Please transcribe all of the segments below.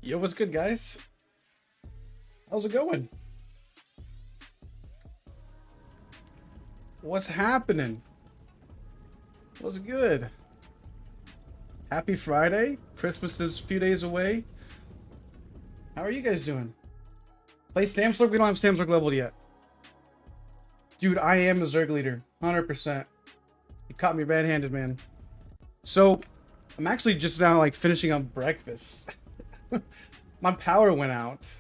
Yo, what's good, guys? How's it going? What's happening? What's good? Happy Friday. Christmas is a few days away. How are you guys doing? Play Samzerg? We don't have Samzerg leveled yet. Dude, I am a Zerg leader. 100%. You caught me red-handed, man. So, I'm actually just now, like, finishing up breakfast. My power went out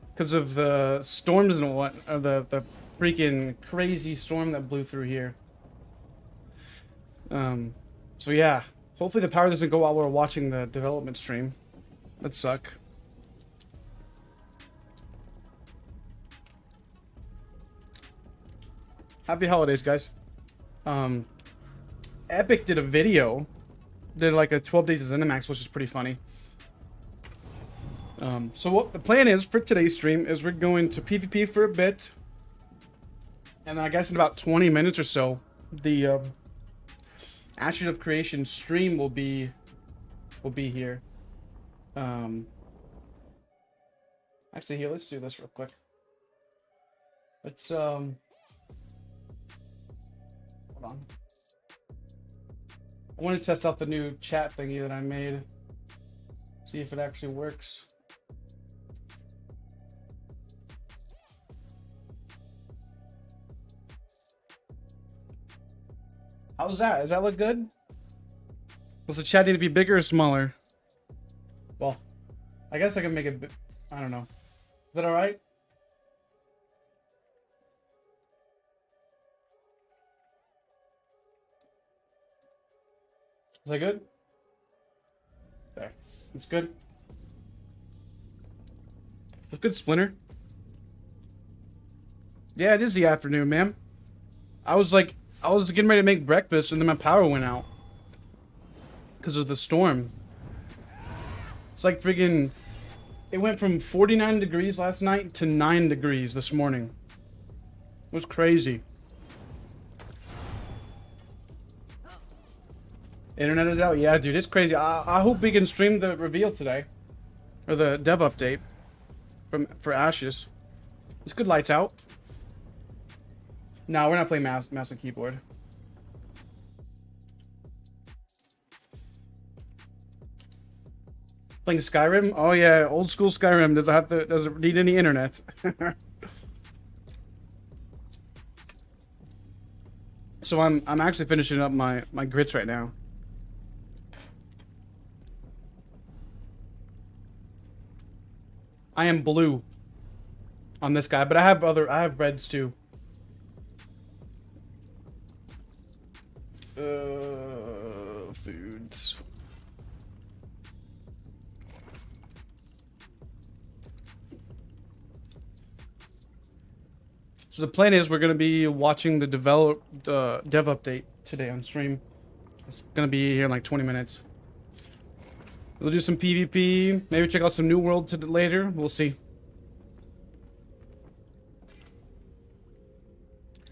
because of the storms and what, the freaking crazy storm that blew through here. So yeah, hopefully the power doesn't go while we're watching the development stream. That'd suck. Happy holidays, guys. Epic did a video, did like a 12 days of Zenimax, which is pretty funny. So what the plan is for today's stream is we're going to PvP for a bit, and then I guess in about 20 minutes or so, the Ashes of Creation stream will be here. Actually, here, let's do this real quick. Let's hold on. I want to test out the new chat thingy that I made. See if it actually works. How's that? Does that look good? Does the chat need to be bigger or smaller? Well, I guess I can make it. I don't know. Is that all right? Is that good? There. It's good. It's good, Splinter. Yeah, it is the afternoon, man. I was getting ready to make breakfast and then my power went out because of the storm. It's like friggin', it went from 49 degrees last night to 9 degrees this morning. It was crazy. Internet is out? Yeah, dude, it's crazy. I hope we can stream the reveal today. Or the dev update for Ashes. It's good lights out. No, we're not playing mouse and keyboard. Playing Skyrim? Oh yeah, old school Skyrim. Doesn't need any internet. So I'm actually finishing up my grits right now. I am blue on this guy, but I have reds too. Foods. So the plan is we're going to be watching the dev update today on stream. It's going to be here in like 20 minutes. We'll do some PvP, maybe check out some New World later. We'll see.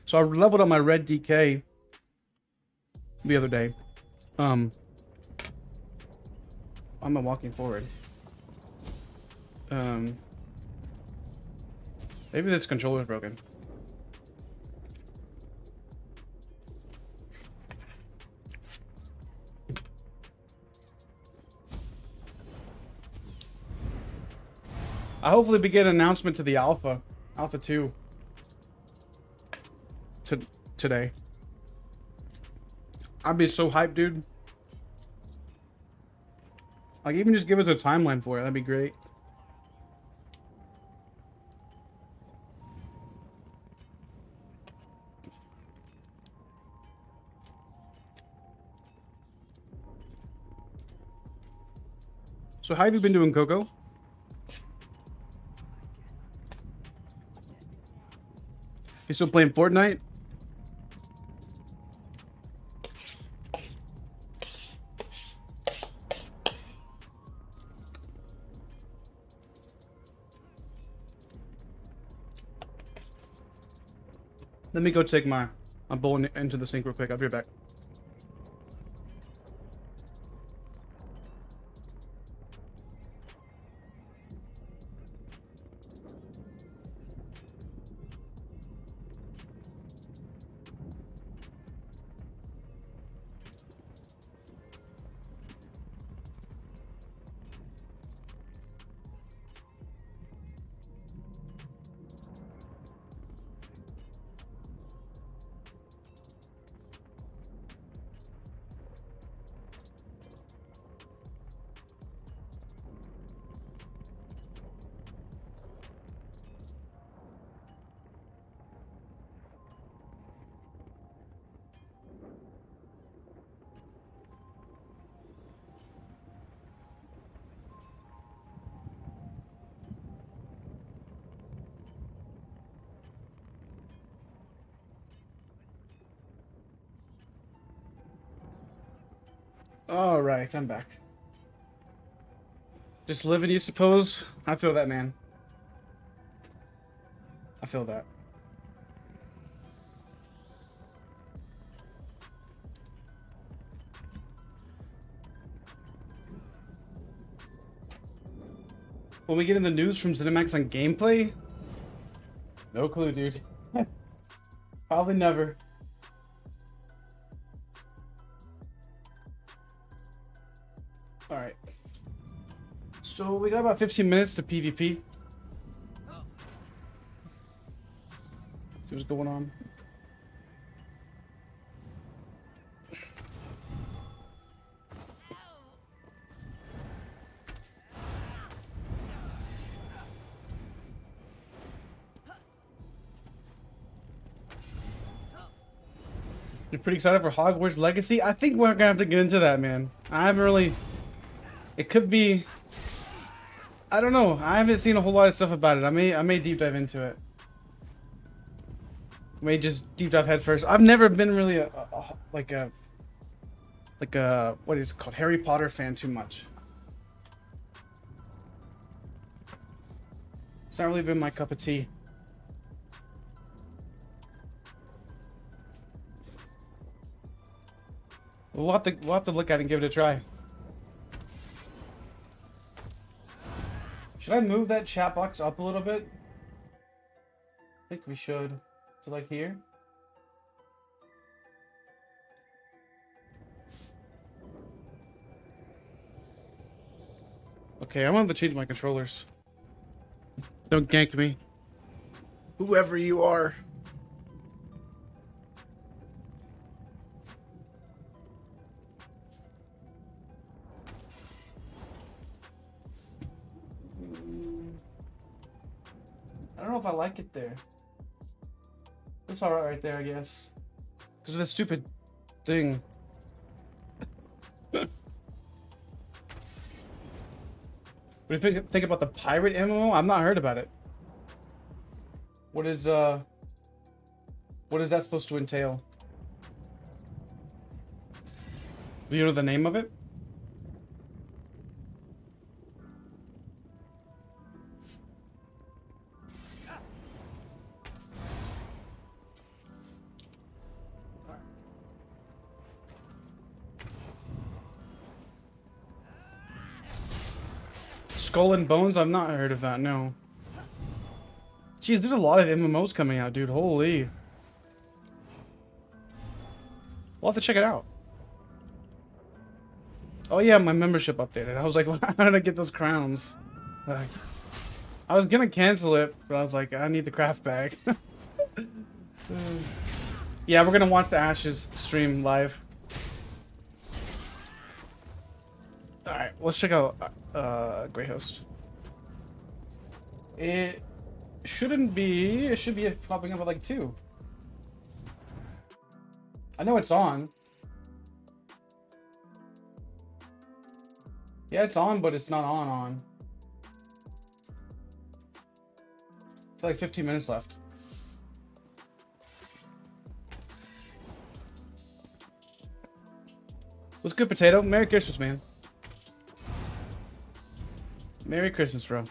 So I leveled up my red DK the other day. I'm walking forward. Maybe this controller's broken. I hopefully we get an announcement to the Alpha 2 today. I'd be so hyped, dude. Like, even just give us a timeline for it. That'd be great. So how have you been doing, Coco? You still playing Fortnite? Let me go take my bowl into the sink real quick. I'll be right back. All right, I'm back. Just living, you suppose? I feel that, man. I feel that. When we get in the news from Cinemax on gameplay? No clue, dude. Probably never. Alright. So we got about 15 minutes to PvP. See what's going on. You're pretty excited for Hogwarts Legacy? I think we're gonna have to get into that, man. I haven't really... It could be... I don't know. I haven't seen a whole lot of stuff about it. I may deep dive into it. I may just deep dive head first. I've never been really like a what is it called, Harry Potter fan too much. It's not really been my cup of tea. We'll have to look at it and give it a try. Should I move that chat box up a little bit? I think we should. To like here. Okay, I'm gonna have to change my controllers. Don't gank me. Whoever you are. I don't know if I like it there. It's alright right there, I guess. Because of this stupid thing. What do you think about the pirate MMO? I've not heard about it. What is that supposed to entail? Do you know the name of it? Skull and Bones? I've not heard of that, no. Jeez, there's a lot of MMOs coming out, dude. Holy. We'll have to check it out. Oh yeah, my membership updated. I was like, how did I get those crowns? Like, I was gonna cancel it, but I was like, I need the craft bag. Yeah, we're gonna watch the Ashes stream live. Alright, let's check out Grey Host. It shouldn't be. It should be popping up at like 2. I know it's on. Yeah, it's on, but it's not on. I feel like 15 minutes left. What's good, Potato? Merry Christmas, man. Merry Christmas, bro.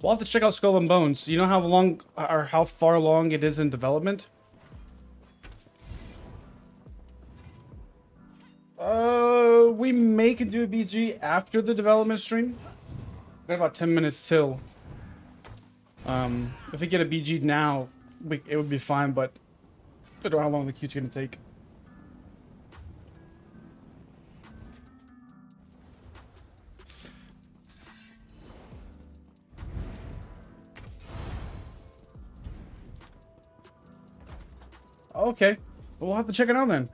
We'll have to check out Skull and Bones. You know how long or how far along it is in development? We may can do a BG after the development stream. We got about 10 minutes till. If we get a BG now, it would be fine, but I don't know how long the queue's gonna take. Okay, well, we'll have to check it out then.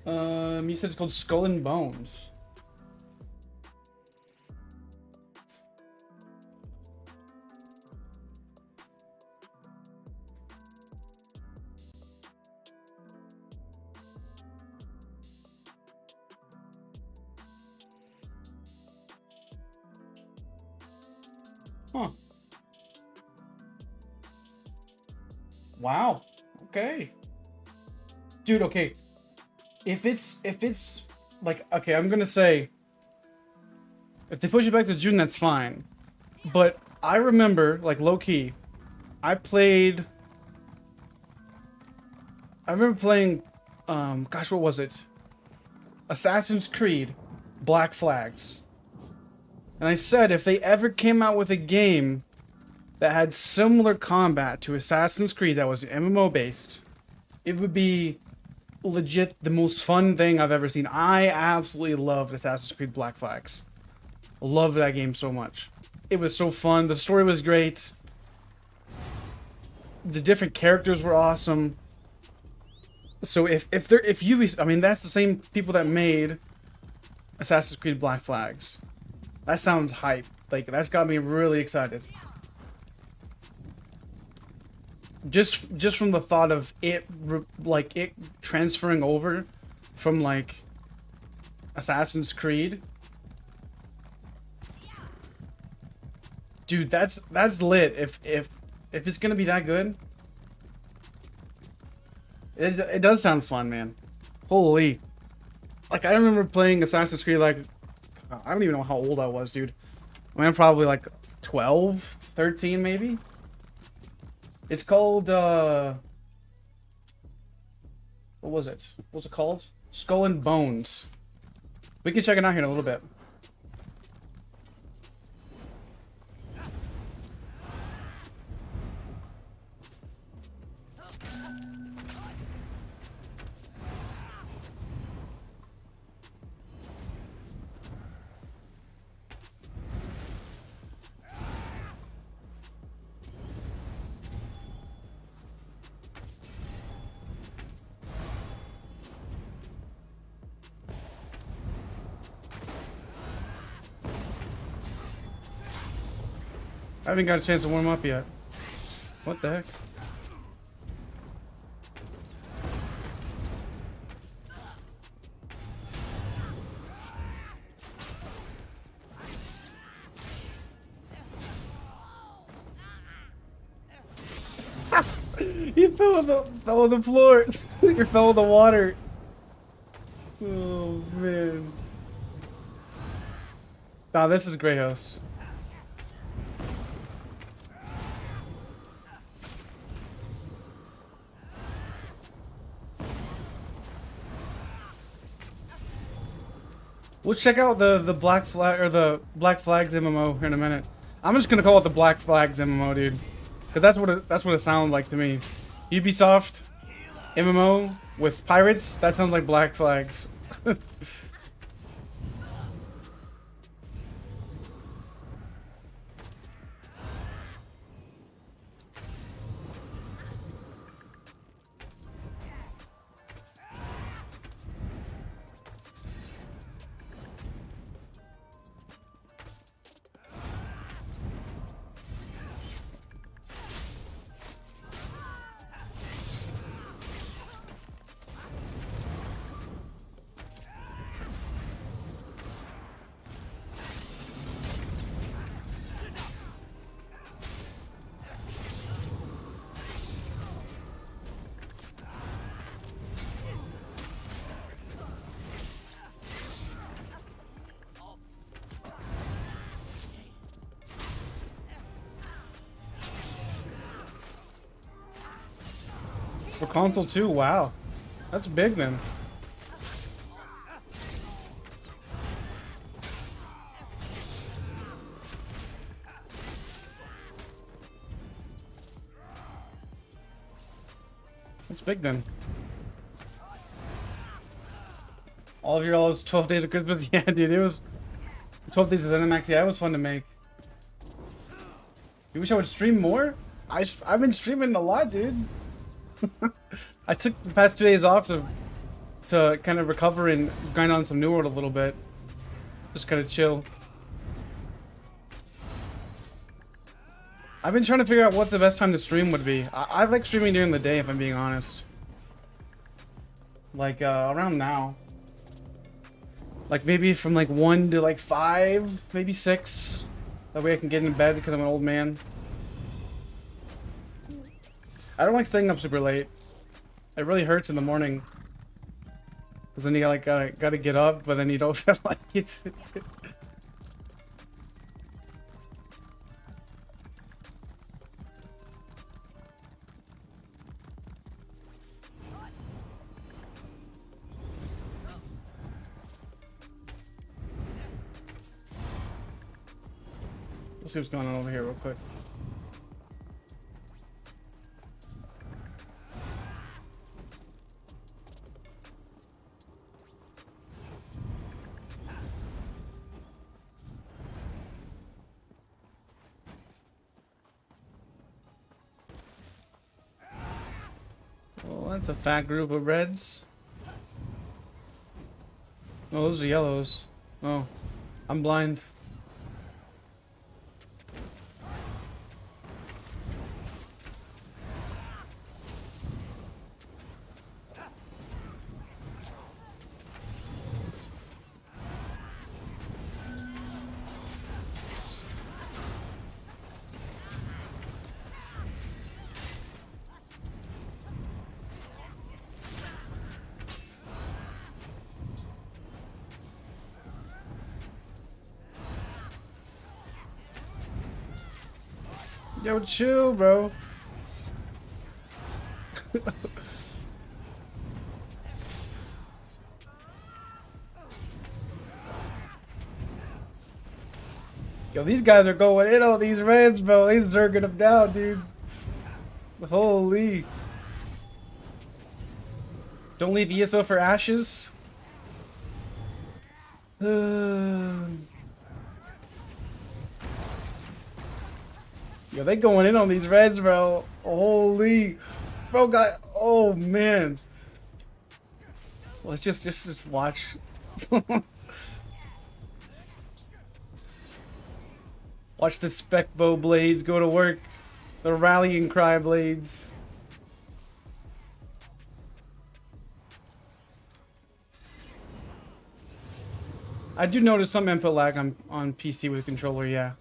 You said it's called Skull and Bones. Huh. Wow. Okay. Dude, okay. If it's like, okay, I'm gonna say if they push it back to June, that's fine. But I remember, like, low-key, I remember playing gosh, what was it? Assassin's Creed Black Flags. And I said if they ever came out with a game that had similar combat to Assassin's Creed that was MMO based, it would be legit the most fun thing I've ever seen. I absolutely loved Assassin's Creed Black Flags. Loved that game so much. It was so fun. The story was great. The different characters were awesome. So if Ubisoft, I mean, that's the same people that made Assassin's Creed Black Flags. That sounds hype. Like, that's got me really excited. Just from the thought of it, like, it transferring over from, like, Assassin's Creed. Dude, that's lit. If it's gonna be that good, it does sound fun, man. Holy. Like, I remember playing Assassin's Creed, like, I don't even know how old I was, dude. I mean, I'm probably like 12, 13 maybe. It's called, what was it? What's it called? Skull and Bones. We can check it out here in a little bit. I haven't got a chance to warm up yet. What the heck? You fell on the floor. You fell in the water. Oh man. Nah, this is Grey House. We'll check out the Black Flag or the Black Flags MMO here in a minute. I'm just gonna call it the Black Flags MMO, dude, because that's what it sounded like to me. Ubisoft MMO with pirates. That sounds like Black Flags. For console 2, wow. That's big then. That's big then. All of your 12 days of Christmas? Yeah, dude, it was 12 days of ZeniMax. Yeah, it was fun to make. You wish I would stream more? I've been streaming a lot, dude. I took the past 2 days off to kind of recover and grind on some New World a little bit. Just kind of chill. I've been trying to figure out what the best time to stream would be. I like streaming during the day, if I'm being honest. Like, around now. Like, maybe from, like, 1 to, like, 5, maybe 6. That way I can get in bed because I'm an old man. I don't like staying up super late. It really hurts in the morning. Because then you gotta get up, but then you don't feel like it. Let's see what's going on over here real quick. Well, that's a fat group of reds. Oh, those are yellows. Oh, I'm blind. Yo, chill, bro. Yo, these guys are going in on these reds, bro. They's jerking them down, dude. Holy. Don't leave ESO for ashes. Yo, they going in on these reds, bro. Holy, bro, got. Oh man. Let's just watch. Watch the spec bow blades go to work. The rallying cry blades. I do notice some input lag on PC with controller, yeah.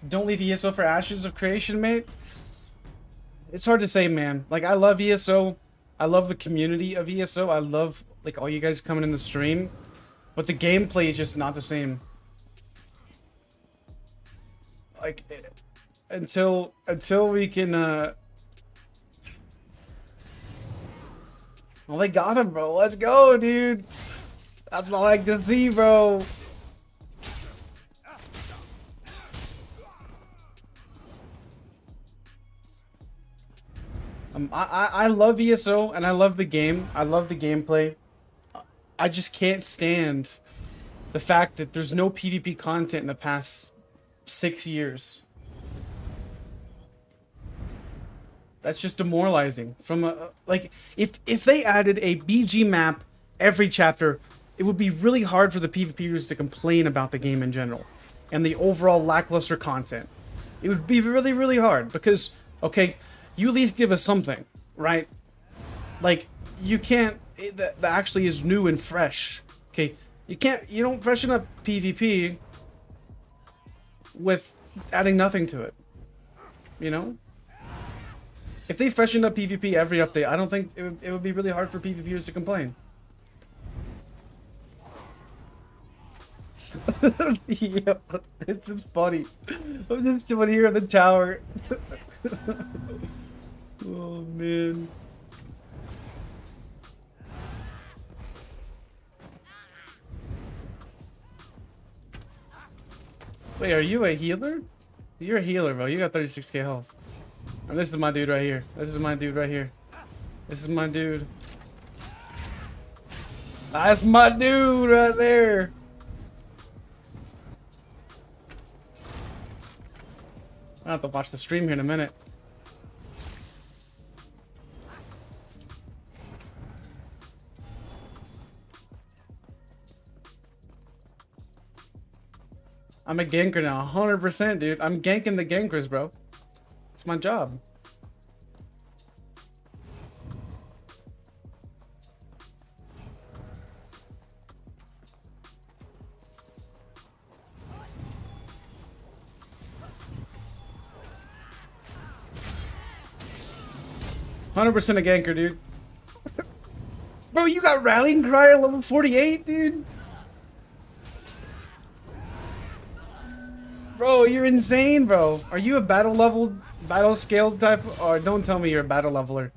Don't leave ESO for ashes of creation, mate. It's hard to say, man. Like, I love ESO. I love the community of ESO. I love, like, all you guys coming in the stream. But the gameplay is just not the same. Like, until we can, Well, they got him, bro. Let's go, dude. That's what I like to see, bro. I love ESO and I love the game. I love the gameplay. I just can't stand the fact that there's no PvP content in the past 6 years. That's just demoralizing. From a, like, if they added a BG map every chapter, it would be really hard for the PvPers to complain about the game in general and the overall lackluster content. It would be really, really hard because, okay, you at least give us something, right? Like, you can't, that actually is new and fresh, okay? You don't freshen up PvP with adding nothing to it, you know? If they freshened up PvP every update, I don't think it would be really hard for PvPers to complain. Yeah, it's just funny. I'm just chilling here in the tower. Oh man. Wait, are you a healer? You're a healer, bro. You got 36k health. And this is my dude right here. This is my dude right here. This is my dude. That's my dude right there. I'll have to watch the stream here in a minute. I'm a ganker now, 100%, dude. I'm ganking the gankers, bro. It's my job. "100% a ganker, dude." Bro, you got rallying cry at level 48, dude. Bro, you're insane, bro. Are you a battle scale type? Or don't tell me you're a battle leveler.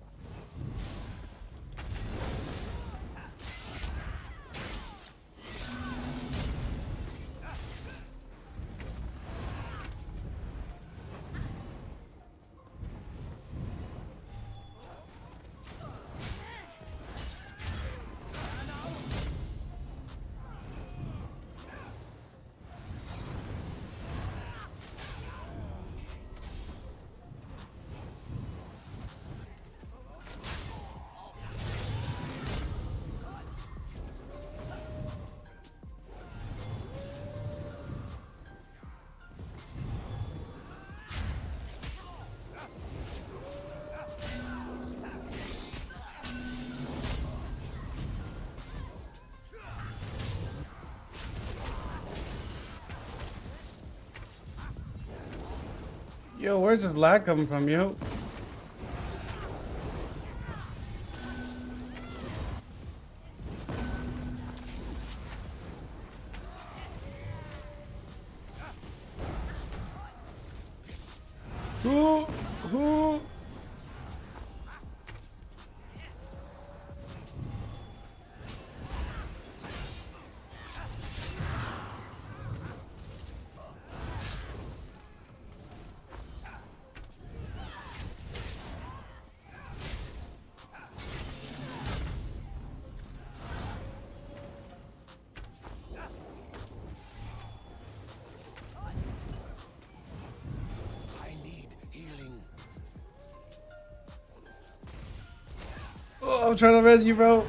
Yo, where's this lag coming from, yo? Who? Oh, I'm trying to res you, bro.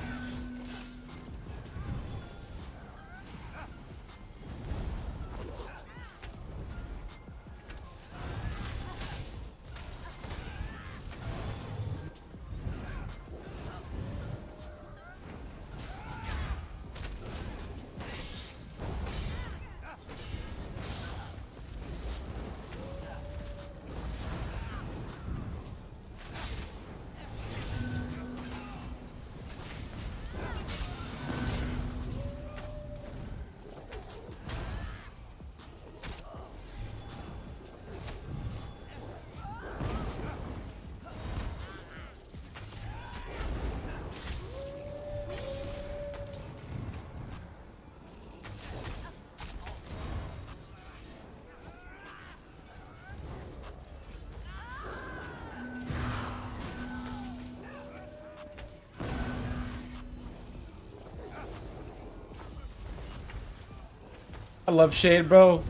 love Shade, bro.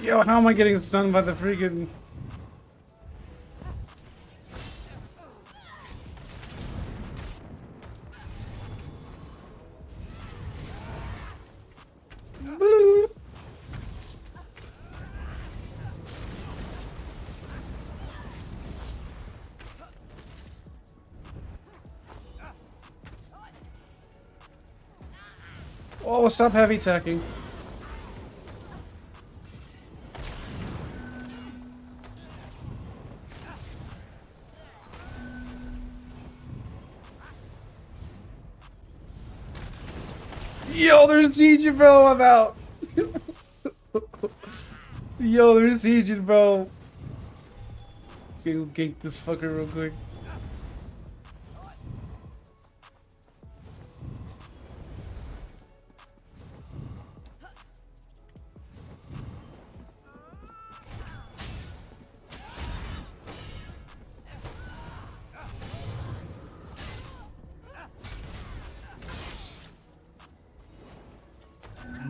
Yo, how am I getting stunned by the freaking... Oh, stop heavy attacking. Yo, there's sieging, bro. I'm out. Yo, there's sieging, bro. Go gank this fucker real quick.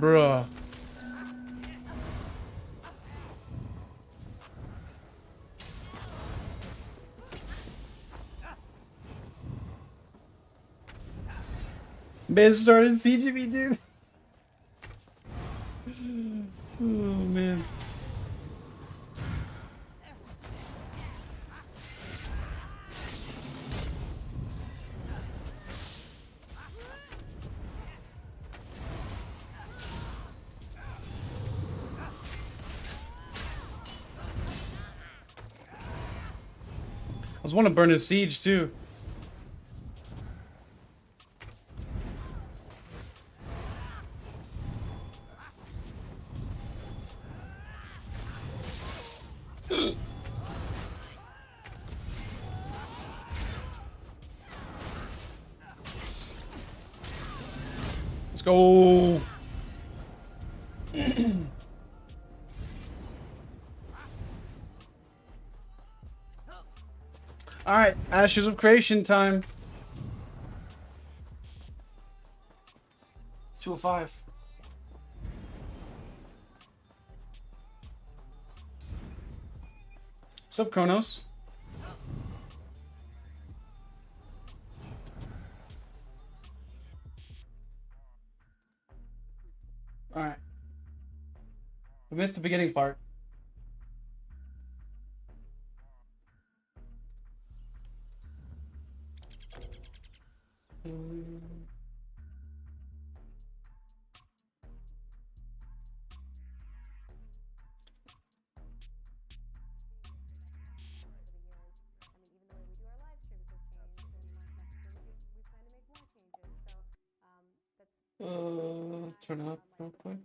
Bruh. Man started sieging me, dude. Oh, man. I was want to burn his siege too. Let's go. All right, Ashes of Creation time. 205. What's up, Kronos? All right. We missed the beginning part. Turn it up real quick.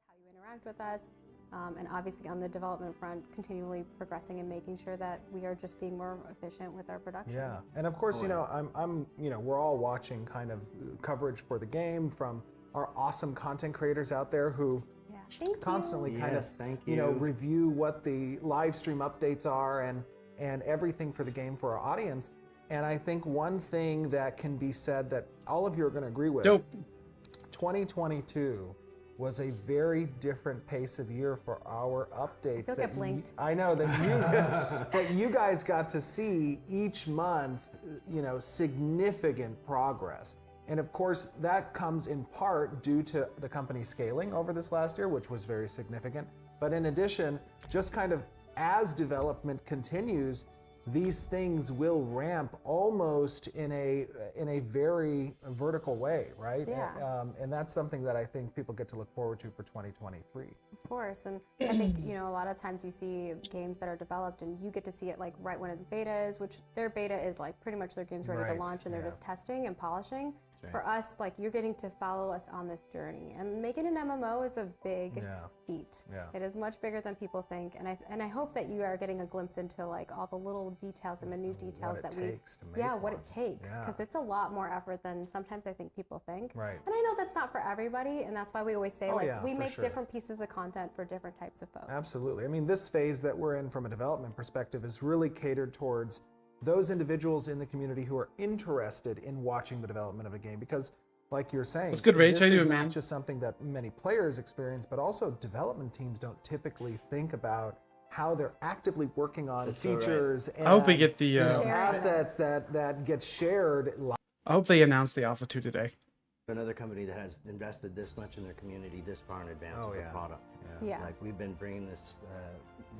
How you interact with us, and obviously on the development front, continually progressing and making sure that we are just being more efficient with our production. Yeah, and of course, you know, we're all watching kind of coverage for the game from our awesome content creators out there who constantly kind of, review what the live stream updates are and everything for the game for our audience. And I think one thing that can be said that all of you are going to agree with. Dope. 2022 was a very different pace of year for our updates. I feel like I blinked. I know that you, that you guys got to see each month, significant progress. And of course, that comes in part due to the company scaling over this last year, which was very significant. But in addition, just kind of as development continues, these things will ramp almost in a very vertical way, right? Yeah. And that's something that I think people get to look forward to for 2023. Of course, and I think, you know, a lot of times you see games that are developed and you get to see it like right when the beta is, which their beta is like pretty much their game's ready to launch and they're just testing and polishing. Right. For us, like, you're getting to follow us on this journey, and making an MMO is a big feat. Yeah. It is much bigger than people think, and I hope that you are getting a glimpse into like all the little details and minute details that what it takes, because it's a lot more effort than sometimes I think people think. Right. And I know that's not for everybody, and that's why we always say we make different pieces of content for different types of folks. Absolutely. I mean, this phase that we're in from a development perspective is really catered towards those individuals in the community who are interested in watching the development of a game, because like you're saying, it's good, Rach. This is not just something that many players experience, but also development teams don't typically think about how they're actively working on features and I hope we get the assets that get shared. I hope they announce the Alpha 2 today. Another company that has invested this much in their community this far in advance of the product. Yeah. Like, we've been bringing this,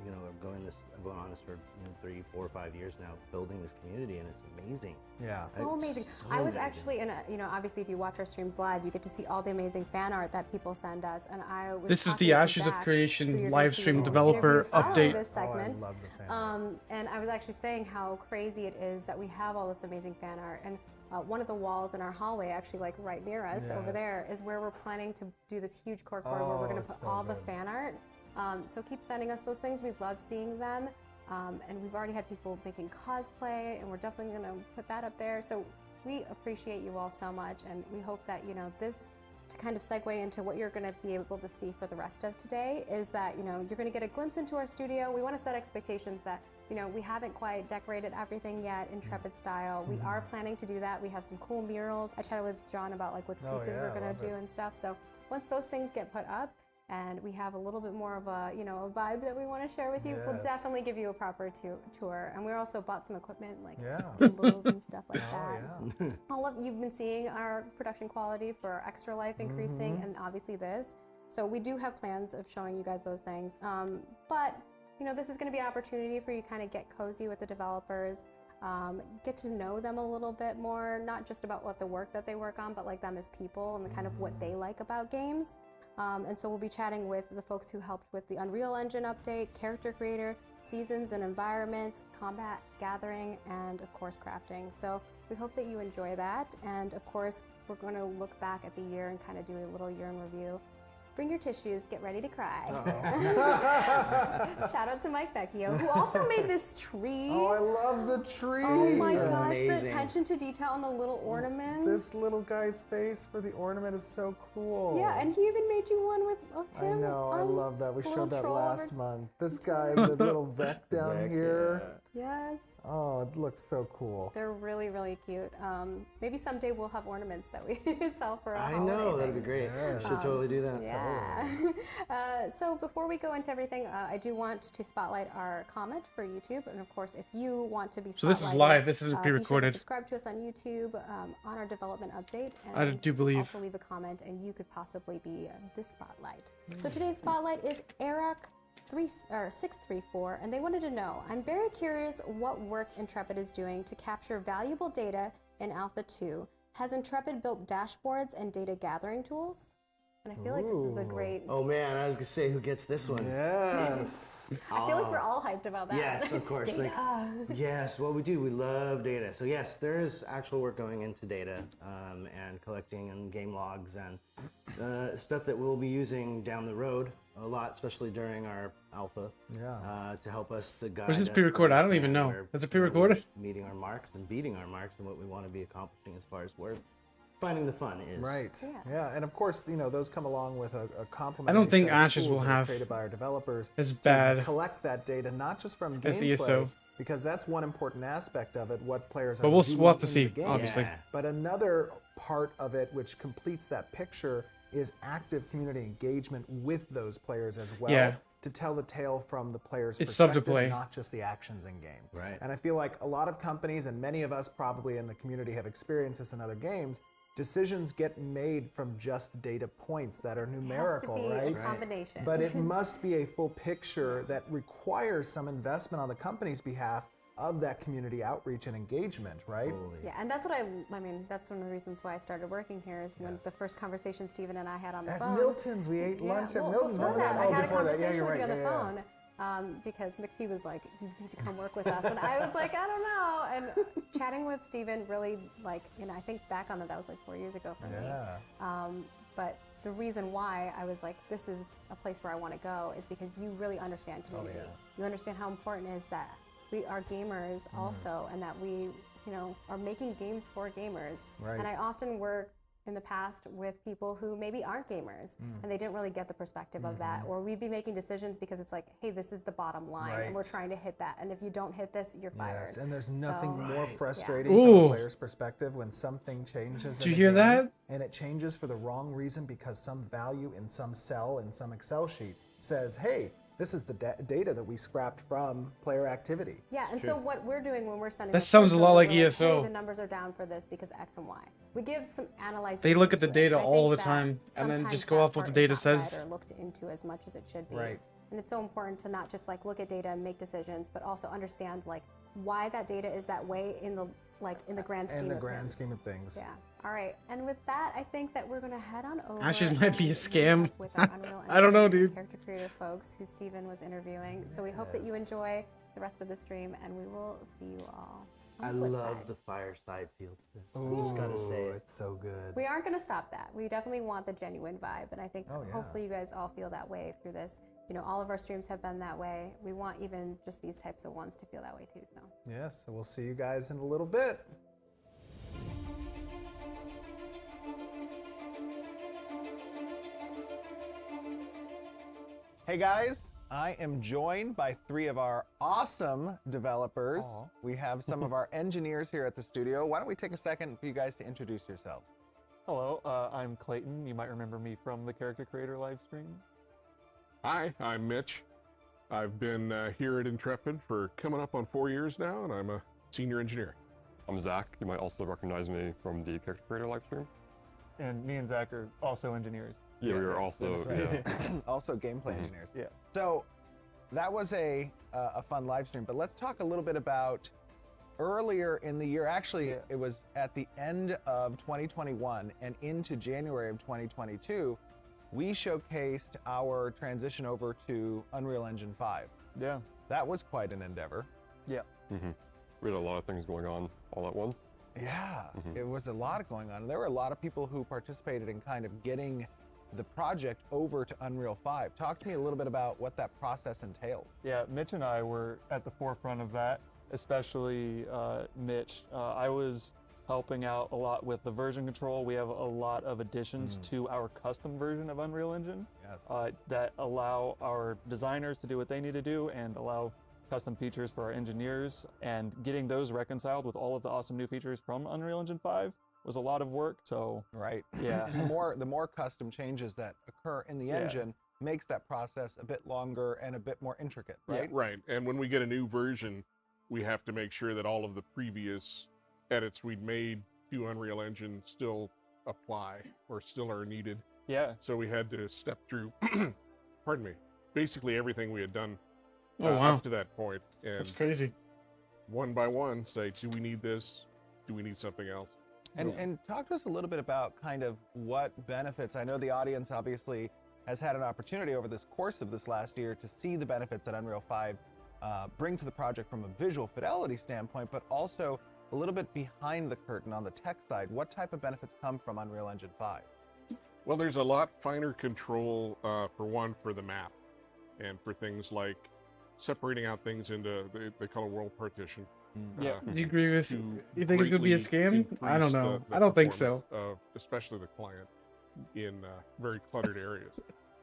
you know, going on this for 3, 4, 5 years now, building this community, and it's amazing. Yeah. So amazing. I was actually in a, you know, obviously if you watch our streams live, you get to see all the amazing fan art that people send us, and I was This is the Ashes of Creation live stream developer update. This segment. Oh, I love the fan art. And I was actually saying how crazy it is that we have all this amazing fan art, and one of the walls in our hallway, actually like right near us over there, is where we're planning to do this huge corkboard where we're going to put all the fan art. So keep sending us those things. We love seeing them. And we've already had people making cosplay, and we're definitely going to put that up there. So we appreciate you all so much, and we hope that, you know, this, to kind of segue into what you're going to be able to see for the rest of today, is that, you know, you're going to get a glimpse into our studio. We want to set expectations that, you know, we haven't quite decorated everything yet in Intrepid style. We are planning to do that. We have some cool murals. I chatted with John about like what pieces we're going to do and stuff. So once those things get put up and we have a little bit more of a, you know, a vibe that we want to share with you, we'll definitely give you a proper tour. And we also bought some equipment like gimbals and stuff like that. You've been seeing our production quality for Extra Life increasing, and obviously this. So we do have plans of showing you guys those things. But you know, this is going to be an opportunity for you to kind of get cozy with the developers, get to know them a little bit more, not just about what the work that they work on, but like them as people and the kind of what they like about games. And so we'll be chatting with the folks who helped with the Unreal Engine update, character creator, seasons and environments, combat, gathering, and of course crafting. So we hope that you enjoy that. And of course, we're going to look back at the year and kind of do a little year in review. Bring your tissues, get ready to cry. Shout out to Mike Vecchio, who also made this tree. Oh, I love the tree. Oh my gosh, the attention to detail on the little ornaments. This little guy's face for the ornament is so cool. Yeah, and he even made you one of him. I know, I love that. We showed that last month. This guy, the little Vec down here. Yes. Oh, it looks so cool. They're really, really cute. Maybe someday we'll have ornaments that we sell for a holiday. I know, that'd be great. Yeah, should totally do that. Yeah. So before we go into everything, I do want to spotlight our comment for YouTube. And of course, if you want to be spotlighted, so this is live. This isn't pre-recorded. Subscribe to us on YouTube on our development update. And I do believe. Also leave a comment, and you could possibly be the spotlight. So today's spotlight is Eyr0n 634, and they wanted to know, I'm very curious what work Intrepid is doing to capture valuable data in Alpha 2. Has Intrepid built dashboards and data gathering tools? And I feel like this is a great... Oh man, I was going to say, who gets this one? Yes. I feel like we're all hyped about that. Yes, of course. Data. Like, yes, well we do. We love data. So yes, there is actual work going into data and collecting and game logs and stuff that we'll be using down the road a lot, especially during our alpha, to help us to guide. Was this pre-recorded? I don't even know. Is it pre-recorded? Meeting our marks and beating our marks and what we want to be accomplishing as far as where finding the fun is. Right. Yeah, and of course, you know, those come along with a complement. I don't think Ashes will have created by our developers as bad collect that data, not just from as gameplay, ESO, because that's one important aspect of it. What players but are we'll doing have to see, game. obviously. But another part of it, which completes that picture, is active community engagement with those players as well. To tell the tale from the player's perspective, not just the actions in game. Right. And I feel like a lot of companies, and many of us probably in the community have experienced this in other games, decisions get made from just data points that are numerical, it has to be right? a combination. But it must be a full picture that requires some investment on the company's behalf of that community outreach and engagement, right? Yeah, and that's what I mean, that's one of the reasons why I started working here is when the first conversation Steven and I had on the phone. At Milton's, we ate lunch at Milton's. Before that, I had a conversation with you on the phone. Because McP was like, you need to come work with us. And I was like, I don't know. And chatting with Steven really, like, you know, I think back on it, that was like 4 years ago for me. But the reason why I was like, this is a place where I want to go is because you really understand community. You understand how important it is that we are gamers also, and that we, you know, are making games for gamers. Right. And I often work in the past with people who maybe aren't gamers and they didn't really get the perspective of that, or we'd be making decisions because it's like, hey, this is the bottom line and we're trying to hit that, and if you don't hit this, you're fired. Yes, and there's nothing more frustrating from a player's perspective when something changes. Did you hear that? And it changes for the wrong reason because some value in some cell in some Excel sheet says, hey, this is the data that we scrapped from player activity. Yeah, and so what we're doing when we're sending that sounds a lot like ESO. Hey, the numbers are down for this because X and Y. We give some analyzing. They look at the data I all think the time and then sometimes just go that off what the part data is not says. read or looked into as much as it should be. Right. And it's so important to not just like look at data and make decisions, but also understand like why that data is that way in the grand scheme of things. In the grand scheme of things. Yeah. All right. And with that, I think that we're going to head on over. Ashes might be a and scam. meet up with our Unreal I don't know, Engine dude. Character creator folks who Steven was interviewing. So we hope that you enjoy the rest of the stream, and we will see you all on I the flip love side. the fireside feel to this. I just gotta say it. It's so good. We aren't going to stop that. We definitely want the genuine vibe, and I think hopefully you guys all feel that way through this. You know, all of our streams have been that way. We want even just these types of ones to feel that way too. So. Yes, so we'll see you guys in a little bit. Hey guys, I am joined by 3 of our awesome developers. We have some of our engineers here at the studio. Why don't we take a second for you guys to introduce yourselves? Hello, I'm Clayton. You might remember me from the Character Creator live stream. Hi, I'm Mitch. I've been here at Intrepid for coming up on 4 years now, and I'm a senior engineer. I'm Zach. You might also recognize me from the Character Creator live stream. And me and Zach are also engineers. Yeah, we are also Also gameplay engineers. Yeah. So that was a fun live stream, but let's talk a little bit about earlier in the year. Actually, it was at the end of 2021 and into January of 2022, we showcased our transition over to Unreal Engine 5. Yeah. That was quite an endeavor. Yeah. We had a lot of things going on all at once. Yeah, it was a lot going on. There were a lot of people who participated in kind of getting the project over to Unreal 5. Talk to me a little bit about what that process entailed. Yeah, Mitch and I were at the forefront of that, especially Mitch. I was helping out a lot with the version control. We have a lot of additions to our custom version of Unreal Engine that allow our designers to do what they need to do and allow custom features for our engineers, and getting those reconciled with all of the awesome new features from Unreal Engine 5 was a lot of work. So yeah, the more custom changes that occur in the engine makes that process a bit longer and a bit more intricate, right? Right, and when we get a new version, we have to make sure that all of the previous edits we'd made to Unreal Engine still apply or still are needed. Yeah. So we had to step through, pardon me, basically everything we had done wow. up to that point, and That's crazy. one by one say, do we need this? Do we need something else? And talk to us a little bit about kind of what benefits. I know the audience obviously has had an opportunity over this course of this last year to see the benefits that Unreal 5 bring to the project from a visual fidelity standpoint, but also a little bit behind the curtain on the tech side. What type of benefits come from Unreal Engine 5? Well, there's a lot finer control, for the map, and for things like separating out things into, they call it world partition. Yeah. You agree with? to You think it's gonna be a greatly scam? I don't increase know. the I don't think so. performance of especially the client in very cluttered areas.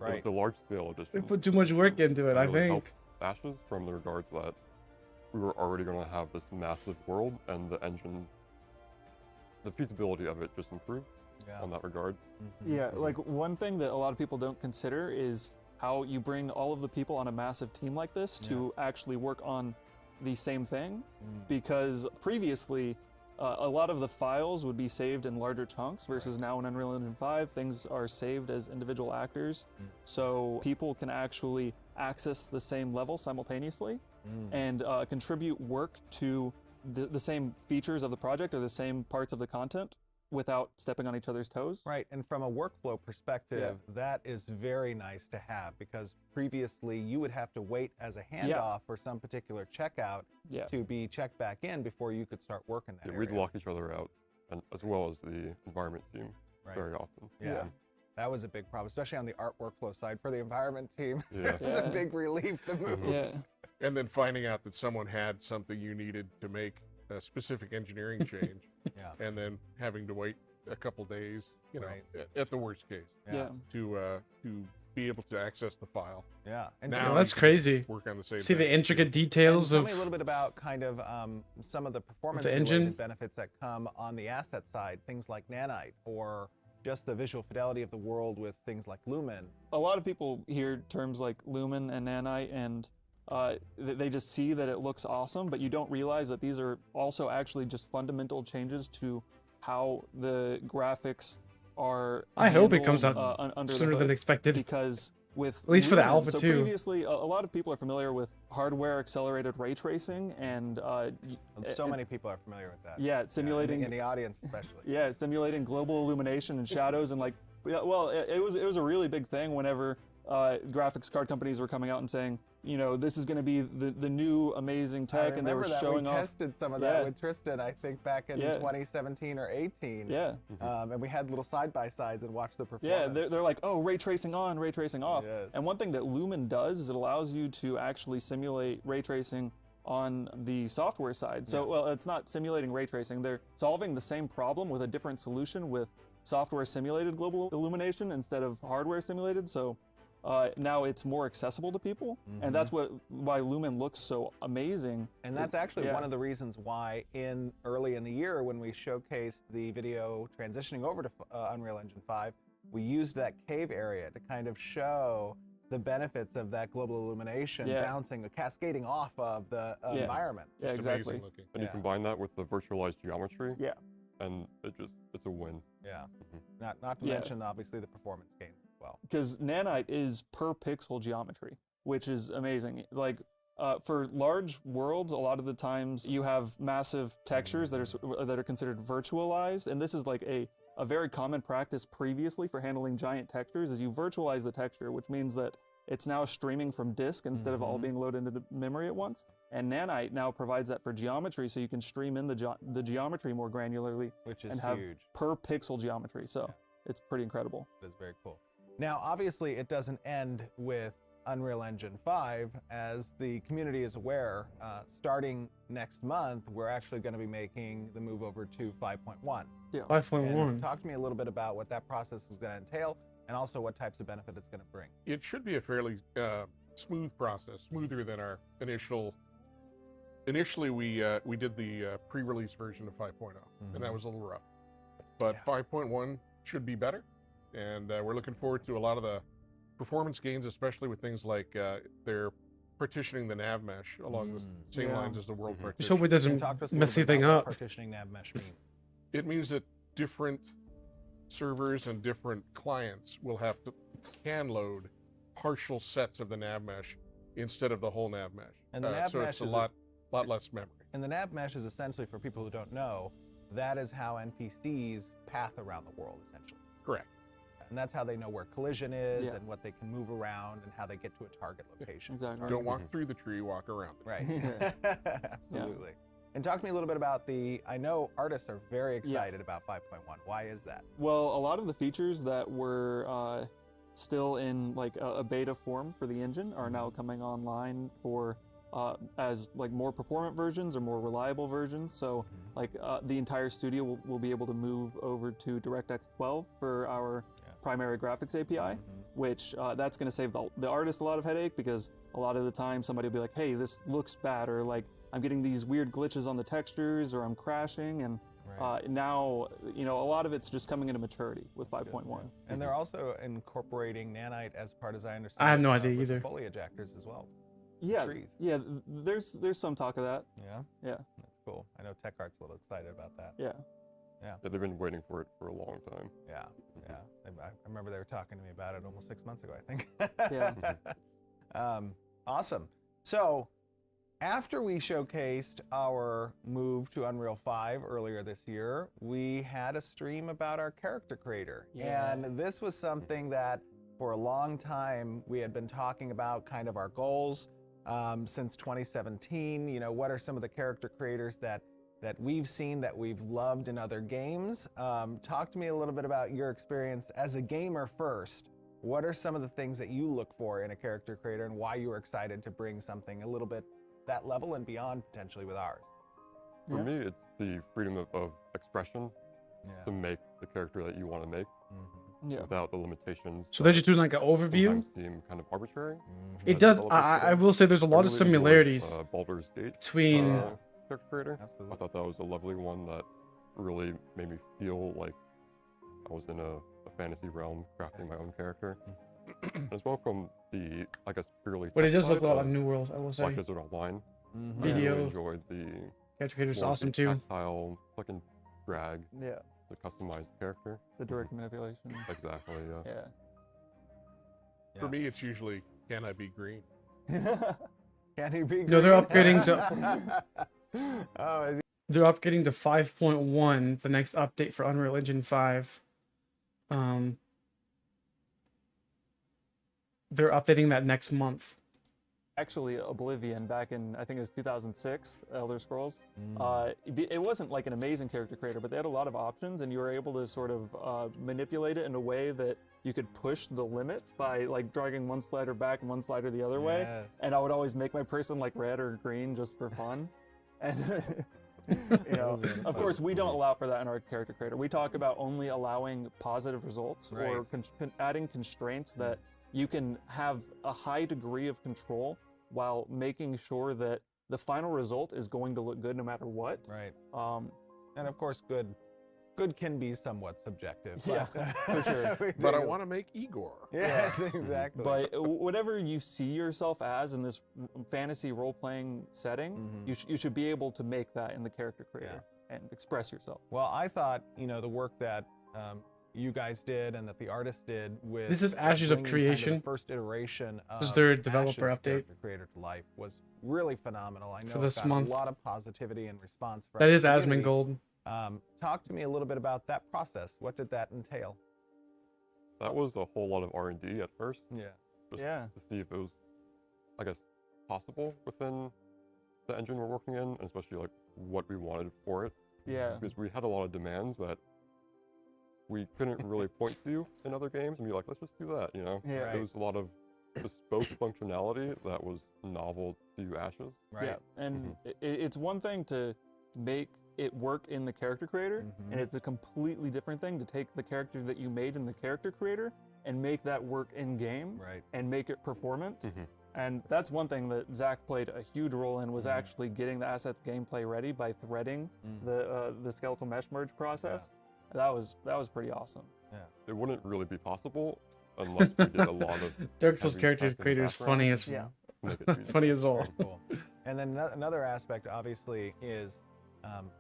Right. The large scale edition. They put too much work into it, I really think. helped Ashes from the regards that we were already going to have this massive world, and the engine, the feasibility of it just improved on that regard. Yeah, like one thing that a lot of people don't consider is how you bring all of the people on a massive team like this to actually work on the same thing. Because previously, a lot of the files would be saved in larger chunks versus now in Unreal Engine 5, things are saved as individual actors. So people can actually access the same level simultaneously and contribute work to the same features of the project or the same parts of the content without stepping on each other's toes. Right, and from a workflow perspective, that is very nice to have, because previously you would have to wait as a handoff for some particular checkout to be checked back in before you could start working that area. We'd lock each other out, and as well as the environment team very often. That was a big problem, especially on the art workflow side for the environment team. It was a big relief to move. And then finding out that someone had something you needed to make a specific engineering change, and then having to wait a couple days, you know, at the worst case, to be able to access the file. And now that's crazy. Work on the same. See the intricate details and of. Tell me a little bit about kind of some of the performance engine benefits that come on the asset side, things like nanite, or just the visual fidelity of the world with things like Lumen. A lot of people hear terms like Lumen and nanite, and they just see that it looks awesome, but you don't realize that these are also actually just fundamental changes to how the graphics are. I hope it comes out sooner than expected. Because with at least for the Lumen, alpha too. Previously, a lot of people are familiar with hardware accelerated ray tracing, and so many people are familiar with that. Yeah, simulating in the audience especially. Yeah, simulating global illumination and shadows, and like, well, it was a really big thing whenever graphics card companies were coming out and saying, you know, this is going to be the new amazing tech, and they were showing off. We tested some of that with Tristan, I think, back in 2017 or 18. And we had little side-by-sides and watched the performance. Yeah, they're like, oh, ray tracing on, ray tracing off. And one thing that Lumen does is it allows you to actually simulate ray tracing on the software side. So, well, it's not simulating ray tracing. They're solving the same problem with a different solution with software simulated global illumination instead of hardware simulated. So now it's more accessible to people, and that's why Lumen looks so amazing. And that's actually one of the reasons why early in the year, when we showcased the video transitioning over to Unreal Engine 5, we used that cave area to kind of show the benefits of that global illumination bouncing, cascading off of the environment. Yeah, exactly. And you combine that with the virtualized geometry. And it's a win. Not to mention obviously the performance gains as well. Because nanite is per pixel geometry, which is amazing. Like for large worlds, a lot of the times you have massive textures that are considered virtualized, and this is like a very common practice previously for handling giant textures is you virtualize the texture, which means that it's now streaming from disk instead of all being loaded into memory at once. And nanite now provides that for geometry, so you can stream in the geometry more granularly, which is and have huge. Per pixel geometry. So it's pretty incredible. It is very cool. Now, obviously, it doesn't end with Unreal Engine 5. As the community is aware, starting next month, we're actually going to be making the move over to 5.1. 5.1. Talk to me a little bit about what that process is going to entail, and also what types of benefit it's going to bring. It should be a fairly smooth process, smoother than our initial. Initially, we did the pre-release version of 5.0, and that was a little rough. But 5.1 should be better, and we're looking forward to a lot of the performance gains, especially with things like they're partitioning the nav mesh along the same lines as the world partition. Just hope it doesn't mess anything up. Partitioning nav mesh mean? It means that different servers and different clients will can load partial sets of the nav mesh instead of the whole nav mesh. And the nav so mesh it's a is lot less memory. And the nav mesh is essentially, for people who don't know, that is how NPCs path around the world, essentially. Correct. And that's how they know where collision is and what they can move around and how they get to a target location. Exactly. Don't walk through the tree, walk around it. Right. Absolutely. And talk to me a little bit about I know artists are very excited about 5.1. Why is that? Well, a lot of the features that were still in like a beta form for the engine are now coming online for as like more performant versions or more reliable versions. So like the entire studio will be able to move over to DirectX 12 for our primary graphics API, which that's going to save the artist a lot of headache, because a lot of the time somebody will be like, hey, this looks bad, or like I'm getting these weird glitches on the textures, or I'm crashing, and now, you know, a lot of it's just coming into maturity with 5.1. And they're also incorporating nanite as part, as I understand. I have no idea either. Foliage actors as well. Yeah, Trees. yeah. There's some talk of that. Yeah. Yeah. That's cool. I know Tech Art's a little excited about that. Yeah. Yeah. Yeah, they've been waiting for it for a long time. Yeah. Yeah. I remember they were talking to me about it almost 6 months ago, I think. Yeah. Awesome. So after we showcased our move to Unreal 5 earlier this year, we had a stream about our character creator. Yeah. And this was something that for a long time we had been talking about, kind of our goals since 2017. You know, what are some of the character creators that we've seen, that we've loved in other games? Talk to me a little bit about your experience as a gamer first. What are some of the things that you look for in a character creator and why you were excited to bring something a little bit that level and beyond potentially with ours? For me, it's the freedom of expression to make the character that you want to make without the limitations. So they're just doing like an overview? Sometimes seem kind of arbitrary. It does, I will say there's a lot of similarities Baldur's Gate between... character creator. Absolutely. I thought that was a lovely one that really made me feel like I was in a fantasy realm crafting my own character. As well from the, I guess, purely But it does tech look a side lot of like New World, I will say. Black Desert Online. I Video. really enjoyed the Character creator's more awesome the too. tactile click and drag Yeah. to customize the character. The direct manipulation. Exactly, yeah. For me, it's usually, can I be green? Can he be? No, they're green? upgrading to... Oh, is he? They're upgrading to 5.1, the next update for Unreal Engine 5. They're updating that next month. Actually, Oblivion, back in, I think it was 2006, Elder Scrolls, it wasn't like an amazing character creator, but they had a lot of options, and you were able to sort of manipulate it in a way that you could push the limits by like dragging one slider back and one slider the other way. And I would always make my person like red or green just for fun. And you know, of course, we don't allow for that in our character creator. We talk about only allowing positive results or adding constraints that you can have a high degree of control while making sure that the final result is going to look good no matter what. Right. And of course, good can be somewhat subjective. Yeah, for sure. But I want to make Igor. Yes, exactly. But whatever you see yourself as in this fantasy role-playing setting, you should be able to make that in the character creator and express yourself. Well, I thought, you know, the work that you guys did and that the artist did with This is Ashes of bringing Creation. kind of the first iteration of This is their developer Ashes update. character creator to life was really phenomenal. I know For this it got month. a lot of positivity and response from That is the community. Asmongold. Talk to me a little bit about that process. What did that entail? That was a whole lot of R&D at first. Yeah. Just to see if it was, I guess, possible within the engine we're working in, and especially like what we wanted for it. Yeah. Because we had a lot of demands that we couldn't really point to in other games and be like, let's just do that, you know? Yeah. There was a lot of bespoke functionality that was novel to Ashes. Right. Yeah, and it's one thing to make it work in the character creator, and it's a completely different thing to take the character that you made in the character creator and make that work in game, and make it performant. And that's one thing that Zach played a huge role in, was actually getting the assets gameplay ready by threading the skeletal mesh merge process. That was pretty awesome. Yeah. It wouldn't really be possible unless we did a lot of Dark Souls heavy character testing creator is funny as make it feasible. funny as all. Very cool. And then another aspect, obviously, is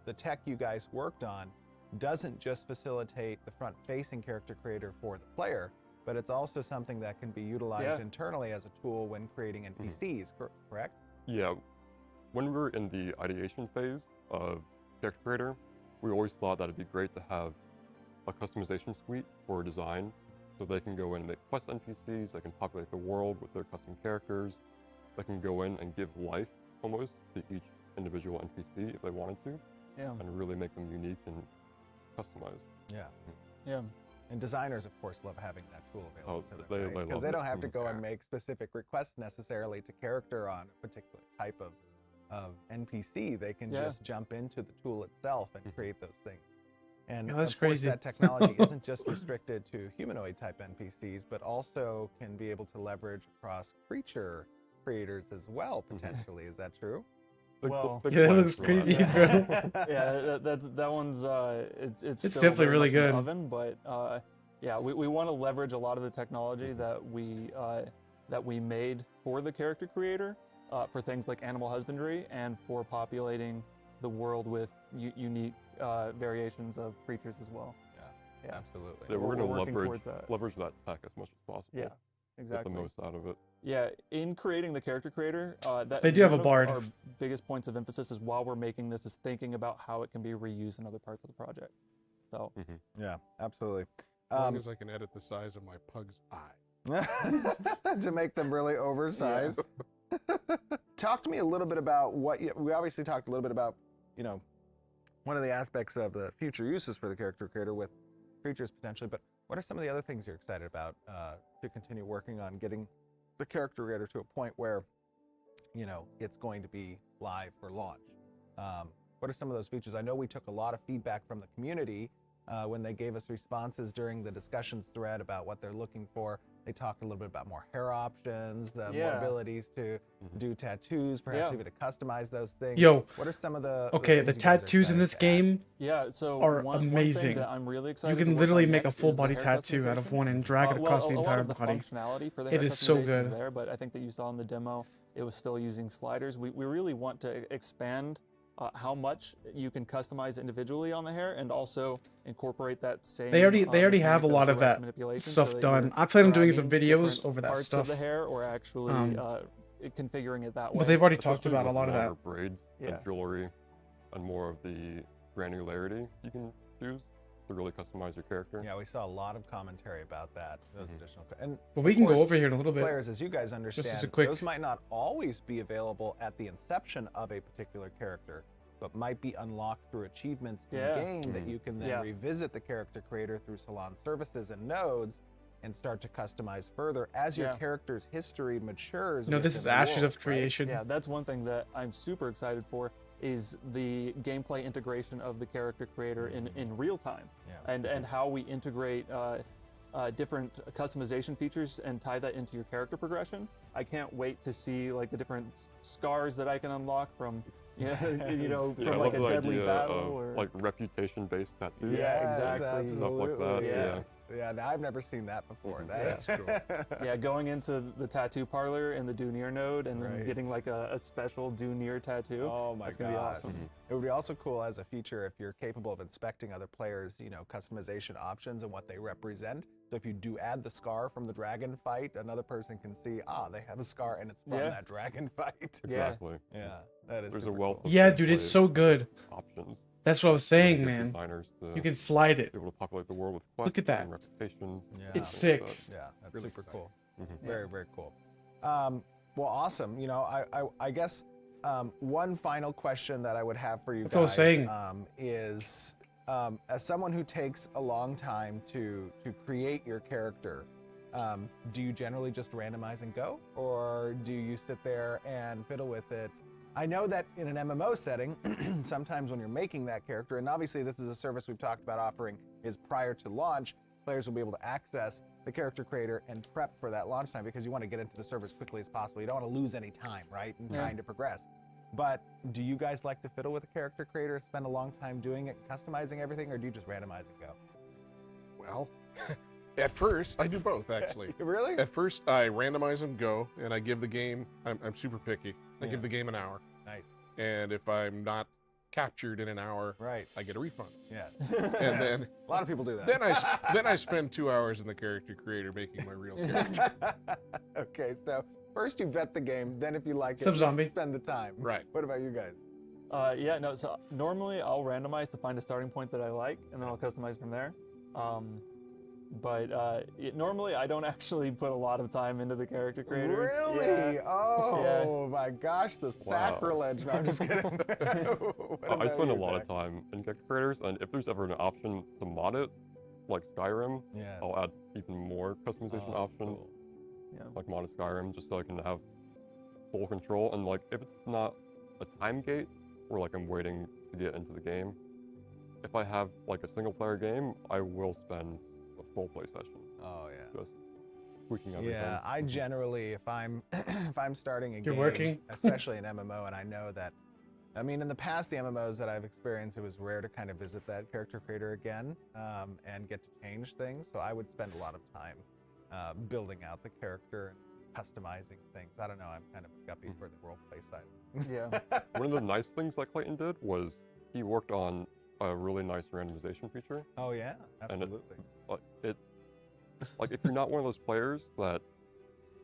the tech you guys worked on doesn't just facilitate the front-facing character creator for the player, but it's also something that can be utilized internally as a tool when creating NPCs, correct? Yeah. When we were in the ideation phase of character creator, we always thought that it'd be great to have a customization suite for design, so they can go in and make quest NPCs, they can populate the world with their custom characters, they can go in and give life almost to each individual NPC if they wanted to, and really make them unique and customized. Yeah. And designers, of course, love having that tool available to them, they because love they it. don't have to go and make specific requests necessarily to character on a particular type of NPC. They can just jump into the tool itself and create those things. And that's of course, crazy. that technology isn't just restricted to humanoid type NPCs, but also can be able to leverage across creature creators as well, potentially. Is that true? Well, Yeah, that looks creepy, bro. Yeah, that one's it's still definitely very really much in the good. oven, but yeah, we want to leverage a lot of the technology that we made for the character creator for things like animal husbandry and for populating the world with unique variations of creatures as well. Yeah, absolutely. Yeah, we're going working to towards that. leverage that tech as much as possible. Yeah, exactly. Get the most out of it. Yeah, in creating the character creator, They do have a one of bard. Our biggest points of emphasis is while we're making this is thinking about how it can be reused in other parts of the project. So Yeah, absolutely. As long as I can edit the size of my pug's eye. To make them really oversized. Talk to me a little bit about we obviously talked a little bit about, one of the aspects of the future uses for the character creator with creatures potentially, but what are some of the other things you're excited about to continue working on getting the character creator to a point where, it's going to be live for launch? What are some of those features? I know we took a lot of feedback from the community when they gave us responses during the discussions thread about what they're looking for. They talked a little bit about more hair options, more abilities to do tattoos, perhaps even to customize those things. Yo, what are some of the the things you guys are tattoos in excited this to add? game are are amazing. That I'm really You excited can to work literally on make a next full is the body hair tattoo out of one and drag it well, across the a lot entire of the body. functionality for the hair It is so customization good. is there, but I think that you saw in the demo, it was still using sliders. We really want to expand how much you can customize individually on the hair, and also incorporate that same. They already have a mechanic lot of direct that manipulation stuff so that done. you're I plan on doing some dragging videos different over that parts stuff. of the hair, or actually configuring it that way. But they've already talked Especially about a with lot of that. longer braids and jewelry, and more of the granularity you can choose to really customize your character. Yeah, we saw a lot of commentary about that. Those additional, and But we of can go course, over here in a little bit. players, as you guys understand, as a quick- those might not always be available at the inception of a particular character, but might be unlocked through achievements in game that you can then revisit the character creator through salon services and nodes and start to customize further as your character's history matures. This is Ashes of Creation. Yeah, that's one thing that I'm super excited for, is the gameplay integration of the character creator in real time, and how we integrate different customization features and tie that into your character progression. I can't wait to see like the different scars that I can unlock from from I like a love the deadly idea battle of, or like reputation-based tattoos. Yeah, exactly. Stuff like that. Yeah, I've never seen that before. That's cool. Going into the tattoo parlor in the Do Near node and then getting like a special Do Near tattoo. Oh my That's god, gonna be awesome. It would be also cool as a feature if you're capable of inspecting other players, customization options and what they represent. So if you do add the scar from the dragon fight, another person can see, they have a scar and it's from that dragon fight. Exactly. Yeah, that is. There's a super wealth cool. of Yeah, dude, it's so good. options. That's what I was saying, Give man. designers to You can slide it. be able to populate the world with quests Look at that. and reputations. Yeah. It's sick. Yeah, that's Really super exciting. cool. Very, very cool. Well, awesome. I guess one final question that I would have for you That's what I was guys saying. is, as someone who takes a long time to create your character, do you generally just randomize and go, or do you sit there and fiddle with it? I know that in an MMO setting, sometimes when you're making that character, and obviously this is a service we've talked about offering, is prior to launch, players will be able to access the character creator and prep for that launch time, because you want to get into the server as quickly as possible. You don't want to lose any time, right, in trying to progress. But do you guys like to fiddle with a character creator, spend a long time doing it, customizing everything, or do you just randomize and go? Well, at first, I do both, actually. Really? At first, I randomize them, go, and I give the game, I'm super picky. I give the game an hour. Nice. And if I'm not captured in an hour, Right. I get a refund. Yes. And then A lot of people do that. then I spend 2 hours in the character creator making my real character. Okay, so first you vet the game, then if you like it, Sub-zombie. spend the time. Right. What about you guys? So normally I'll randomize to find a starting point that I like, and then I'll customize from there. Normally I don't actually put a lot of time into the character creators. Really? Yeah. Oh my gosh, the sacrilege. No, I'm just kidding. What I about spend a you, lot Zach? of time in character creators, and if there's ever an option to mod it, like Skyrim, Yes. I'll add even more customization options, cool. like modded Skyrim, just so I can have full control. And like, if it's not a time gate, or like I'm waiting to get into the game, if I have like a single player game, I will spend a full play session. Oh yeah. Just tweaking everything. Yeah, I generally, if I'm if I'm starting a You're game, working? especially an MMO, and I know that, I mean, in the past, the MMOs that I've experienced, it was rare to kind of visit that character creator again and get to change things. So I would spend a lot of time building out the character, customizing things. I don't know. I'm kind of a guppy for the role play side. Yeah. One of the nice things that Clayton did was he worked on a really nice randomization feature. Oh yeah, And absolutely. it like if you're not one of those players that,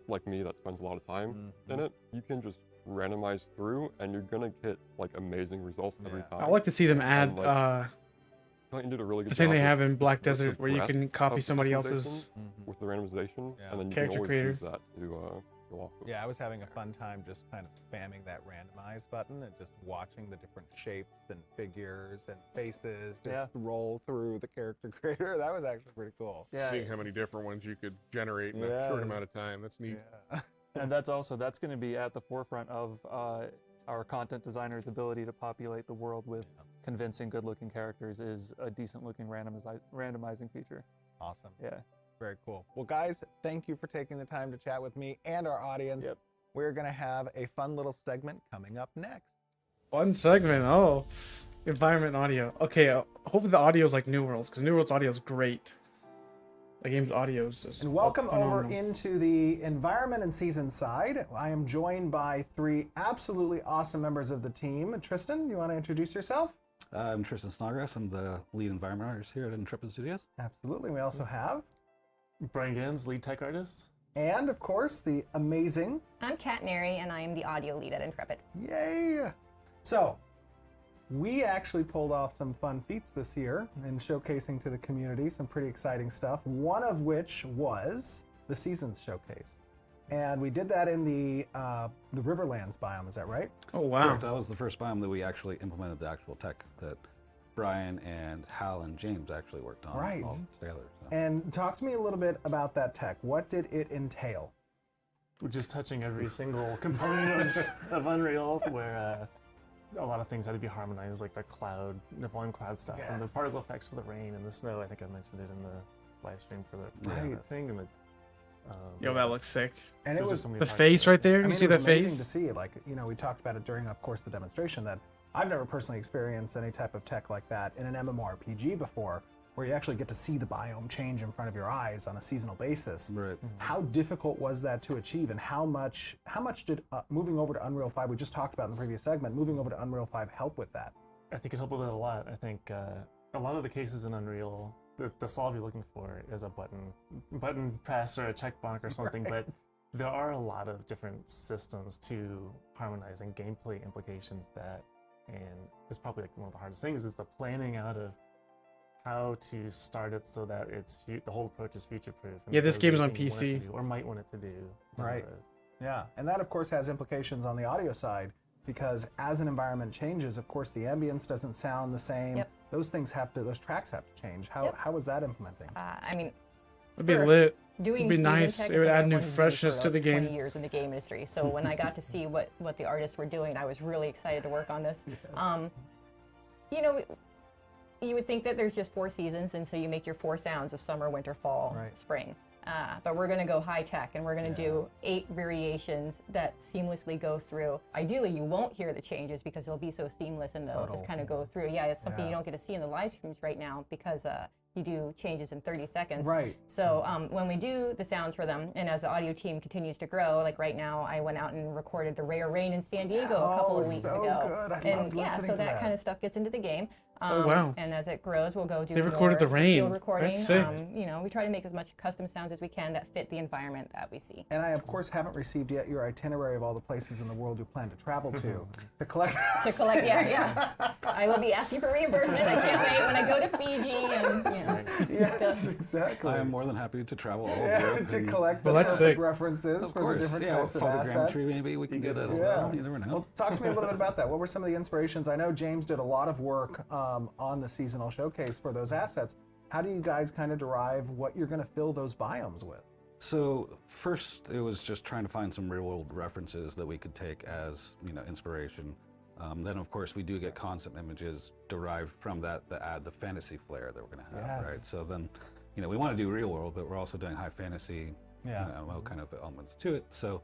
like me, that spends a lot of time in it, you can just randomize through and you're gonna get like amazing results every time. I like to see them add And, Clayton did a really good the same job they with- have in Black with the Desert, where you breadth can copy of somebody customization else's. with the randomization, Yeah. and then you Character can always creator. use that to go off of. Yeah, I was having a fun time just kind of spamming that randomize button and just watching the different shapes and figures and faces just roll through the character creator. That was actually pretty cool. Yeah. Seeing how many different ones you could generate in a short amount of time. That's neat. Yeah. And that's going to be at the forefront of our content designers' ability to populate the world with convincing, good-looking characters is a decent-looking randomizing feature. Awesome. Yeah. Very cool. Well, guys, thank you for taking the time to chat with me and our audience. Yep. We're going to have a fun little segment coming up next. One segment. Oh, environment and audio. Okay, hopefully the audio is like New World's, because New World's audio is great. The game's audio is just And welcome over phenomenal. into the environment and season side. I am joined by 3 absolutely awesome members of the team. Tristan, you want to introduce yourself? I'm Tristan Snodgrass. I'm the lead environment artist here at Intrepid Studios. Absolutely. We also have, Brian Gans, lead tech artist. and of course, the amazing, I'm Kat Neri, and I am the audio lead at Intrepid. yay! So, we actually pulled off some fun feats this year in showcasing to the community some pretty exciting stuff, one of which was the Seasons Showcase. And we did that in the Riverlands biome, is that right? Oh wow. That was the first biome that we actually implemented the actual tech that Brian and Hal and James actually worked on Right. all together. So. And talk to me a little bit about that tech. What did it entail? We're just touching every single component of Unreal, where a lot of things had to be harmonized, like the cloud, the volume cloud stuff, and the Yes. particle effects for the rain and the snow. I think I mentioned it in the live stream for the Right. thing. And the, Yo, that looks sick. And it there's was just so many The parts face to it. right there. I mean, You see it the was amazing face? to see. Like, you know, we talked about it during, of course, the demonstration that I've never personally experienced any type of tech like that in an MMORPG before, where you actually get to see the biome change in front of your eyes on a seasonal basis. Right. How difficult was that to achieve, and how much did moving over to Unreal 5, we just talked about in the previous segment, moving over to Unreal 5 help with that? I think it helped with it a lot. I think a lot of the cases in Unreal, the solve you're looking for is a button press or a checkbox or something, but there are a lot of different systems to harmonizing gameplay implications that, and it's probably like one of the hardest things is the planning out of how to start it so that it's the whole approach is future-proof. and Yeah, this does game is on everything you want it PC. to do or might want it to do. down the Right. road. Yeah, and that of course has implications on the audio side, because as an environment changes, of course the ambience doesn't sound the same. Yep. Those tracks have to change. How Yep. how was that implementing? I mean, It'd be First, lit. doing It'd be season nice. tech It is would something add I've new wanted to do freshness for to the about 20 game. years in the game industry. So when I got to see what the artists were doing, I was really excited to work on this. You know, you would think that there's just 4 seasons, and so you make your 4 sounds of summer, winter, fall, Right. spring. But we're going to go high tech, and we're going to do 8 variations that seamlessly go through. Ideally, you won't hear the changes because they'll be so seamless and they'll Subtle. just kind of go through. Yeah, it's something Yeah. you don't get to see in the live streams right now because you do changes in 30 seconds. Right. So when we do the sounds for them, and as the audio team continues to grow, like right now, I went out and recorded the rare rain in San Diego a couple of weeks so ago. good. I and love yeah, listening so to that that. kind of stuff gets into the game. Oh, wow. And as it grows, we'll go do They recorded the more rain. field recording. That's sick. You know, we try to make as much custom sounds as we can that fit the environment that we see. And I of course haven't received yet your itinerary of all the places in the world you plan to travel to collect. To collect, yeah. I will be asking for reimbursement. I can't wait when I go to Fiji and, you know. Yes, exactly. I am more than happy to travel all yeah, over Europe to and- collect the Well, that's perfect sick. references Of for course, the different yeah, types of assets. photogrammetry, maybe we can get that as Yeah. well. You never know. Well, talk to me a little bit about that. What were some of the inspirations? I know James did a lot of work on the seasonal showcase for those assets. How do you guys kind of derive what you're going to fill those biomes with? So first, it was just trying to find some real-world references that we could take as, inspiration. Then, of course, we do get concept images derived from that that add the fantasy flair that we're going to have, Yes. right? So then, we want to do real-world, but we're also doing high fantasy, Yeah. MMO kind of elements to it. So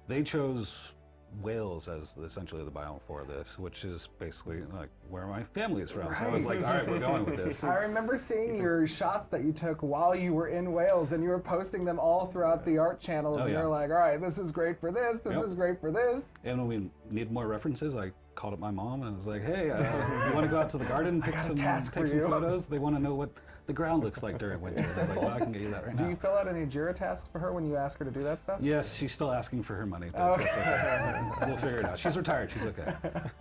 they chose Wales as essentially the biome for this, which is basically like where my family is from. So I was like, all right, we're going with this. I remember seeing your shots that you took while you were in Wales, and you were posting them all throughout the art channels, and you're like, all right, this is great for this, this is great for this. And when we need more references, I called up my mom and I was like, hey, you want to go out to the garden and take some photos? They want to know what the ground looks like during winter. I was like, well, I can get you that right now. Do you fill out any Jira tasks for her when you ask her to do that stuff? Yes, she's still asking for her money, but that's okay. We'll figure it out. She's retired, she's okay.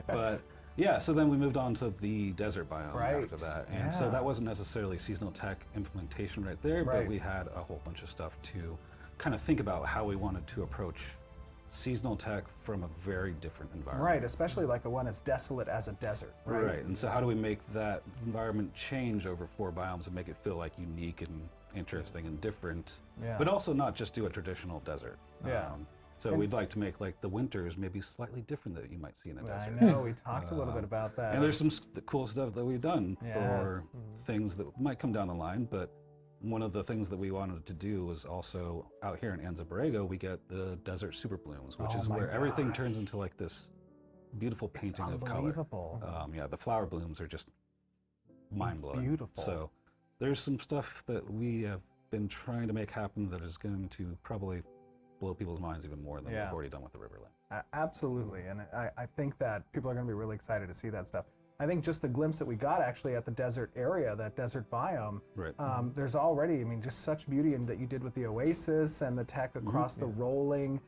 But yeah, so then we moved on to the desert biome after that. And so that wasn't necessarily seasonal tech implementation right there, but we had a whole bunch of stuff to kind of think about how we wanted to approach seasonal tech from a very different environment. Right, especially like a one as desolate as a desert. Right, and so how do we make that environment change over 4 biomes and make it feel like unique and interesting and different, but also not just do a traditional desert. So we'd like to make like the winters maybe slightly different that you might see in a desert. I know, we talked a little bit about that. And there's some cool stuff that we've done for things that might come down the line, but one of the things that we wanted to do was also out here in Anza Borrego, we get the desert super blooms, which is where everything turns into like this beautiful painting of color. Unbelievable. Yeah, the flower blooms are just mind-blowing. Beautiful. So there's some stuff that we have been trying to make happen that is going to probably blow people's minds even more than we've already done with the Riverlands. Absolutely, and I think that people are going to be really excited to see that stuff. I think just the glimpse that we got actually at the desert area, that desert biome, there's already, I mean, just such beauty in that you did with the oasis and the tech across the rolling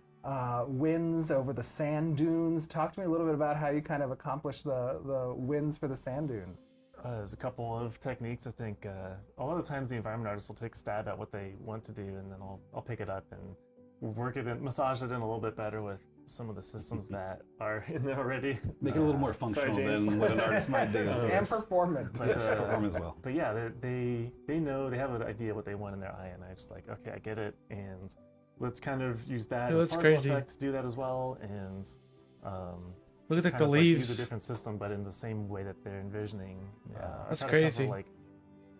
winds over the sand dunes. Talk to me a little bit about how you kind of accomplished the winds for the sand dunes. There's a couple of techniques. I think a lot of times the environment artists will take a stab at what they want to do, and then I'll pick it up and work it in, massage it in a a little bit better with some of the systems that are in there already. Make it a little more functional than what an artist might do. And performant. But, perform as well. But yeah, they know, they have an idea what they want in their eye, and I'm just like, okay, I get it, and let's kind of use that effect to do that as well, and look at the leaves. Use a different system, but in the same way that they're envisioning. That's crazy. Like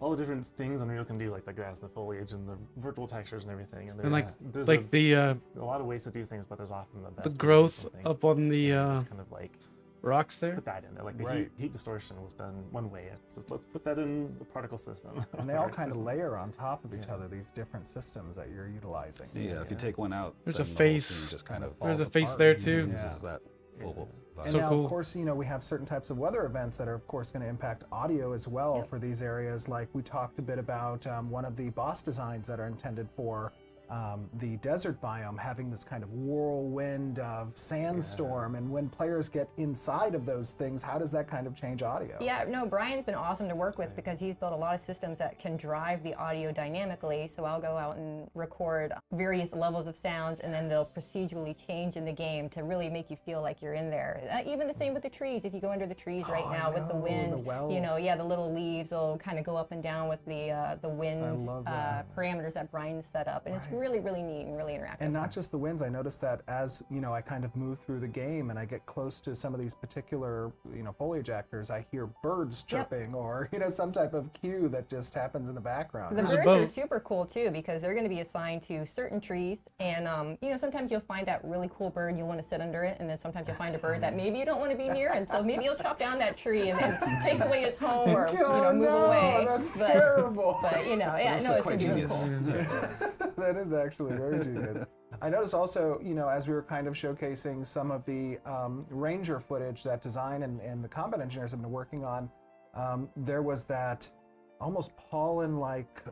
all the different things Unreal can do, like the grass, the foliage, and the virtual textures and everything. And there's a lot of ways to do things, but there's often the best. The growth up on the just kind of like rocks there. Put that in there. Like the heat distortion was done one way. It's just, let's put that in the particle system. And they all kind of layer on top of each other. These different systems that you're utilizing. Yeah, if you take one out, there's a face. Just kind of there's a face there too. Uses that full. And now, of course, you know, we have certain types of weather events that are, of course, going to impact audio as well for these areas. Like we talked a bit about one of the boss designs that are intended for the desert biome, having this kind of whirlwind of sandstorm. And when players get inside of those things, how does that kind of change audio? Yeah, no, Brian's been awesome to work with because he's built a lot of systems that can drive the audio dynamically. So I'll go out and record various levels of sounds, and then they'll procedurally change in the game to really make you feel like you're in there. Even the same with the trees. If you go under the trees right now with the wind, you know, the little leaves will kind of go up and down with the wind parameters that Brian's set up, and it's really, really neat and really interactive. And not just the winds. I noticed that as, you know, I kind of move through the game and I get close to some of these particular, you know, foliage actors, I hear birds chirping or, you know, some type of cue that just happens in the background. The birds are super cool too because they're going to be assigned to certain trees, and you know, sometimes you'll find that really cool bird, you'll want to sit under it, and then sometimes you'll find a bird that maybe you don't want to be near, and so maybe you'll chop down that tree and then take away his home or move away. That's terrible. But you know, it's going to be really cool. That is actually very genius. I noticed also, you know, as we were kind of showcasing some of the Ranger footage that design and the combat engineers have been working on, there was that almost pollen-like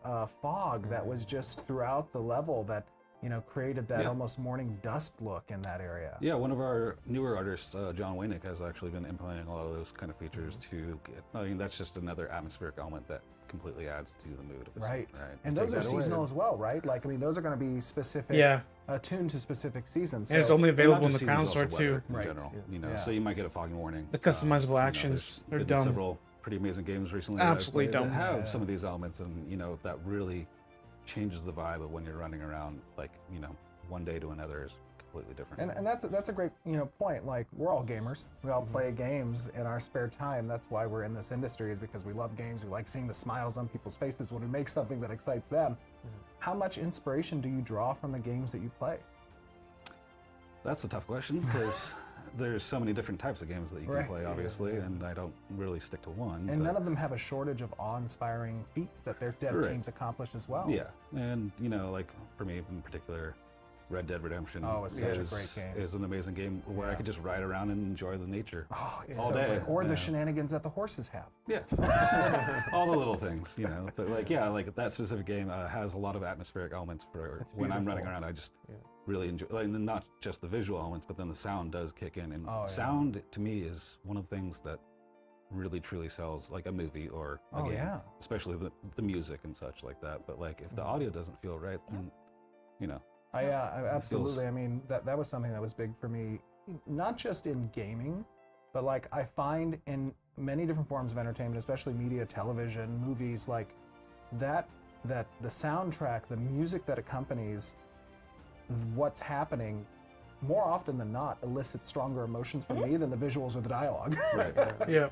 fog that was just throughout the level that, you know, created that almost morning dust look in that area. Yeah, one of our newer artists, John Waynick, has actually been implementing a lot of those kind of features to get, I mean, that's just another atmospheric element that completely adds to the mood of a scene, right? And those are seasonal as well, right? Like, I mean, those are going to be specific, attuned to specific seasons. And it's only available in the Crown Store too. In general, you know, so you might get a foggy warning. The customizable actions, they're dumb. Several pretty amazing games recently absolutely that have some of these elements, and you know, that really changes the vibe of when you're running around. Like, you know, one day to another is completely different. And that's a great, you know, point. Like, we're all gamers. We all play games in our spare time. That's why we're in this industry, is because we love games. We like seeing the smiles on people's faces when we make something that excites them. How much inspiration do you draw from the games that you play? That's a tough question because there's so many different types of games that you can play, obviously, and I don't really stick to one. And none of them have a shortage of awe-inspiring feats that their dev teams accomplish as well. Yeah, and you know, like for me in particular, Red Dead Redemption it's such a great game. Is an amazing game where I could just ride around and enjoy the nature all so day. Great. Or the shenanigans that the horses have. Yeah, all the little things, you know. But like, yeah, like that specific game has a lot of atmospheric elements for when I'm running around. I just really enjoy, like, not just the visual elements, but then the sound does kick in. And sound to me is one of the things that really truly sells like a movie or a game, especially the music and such like that. But like if the audio doesn't feel right, then you know. Absolutely. I mean, that was something that was big for me, not just in gaming, but like I find in many different forms of entertainment, especially media, television, movies, like that the soundtrack, the music that accompanies what's happening, more often than not elicits stronger emotions from me than the visuals or the dialogue.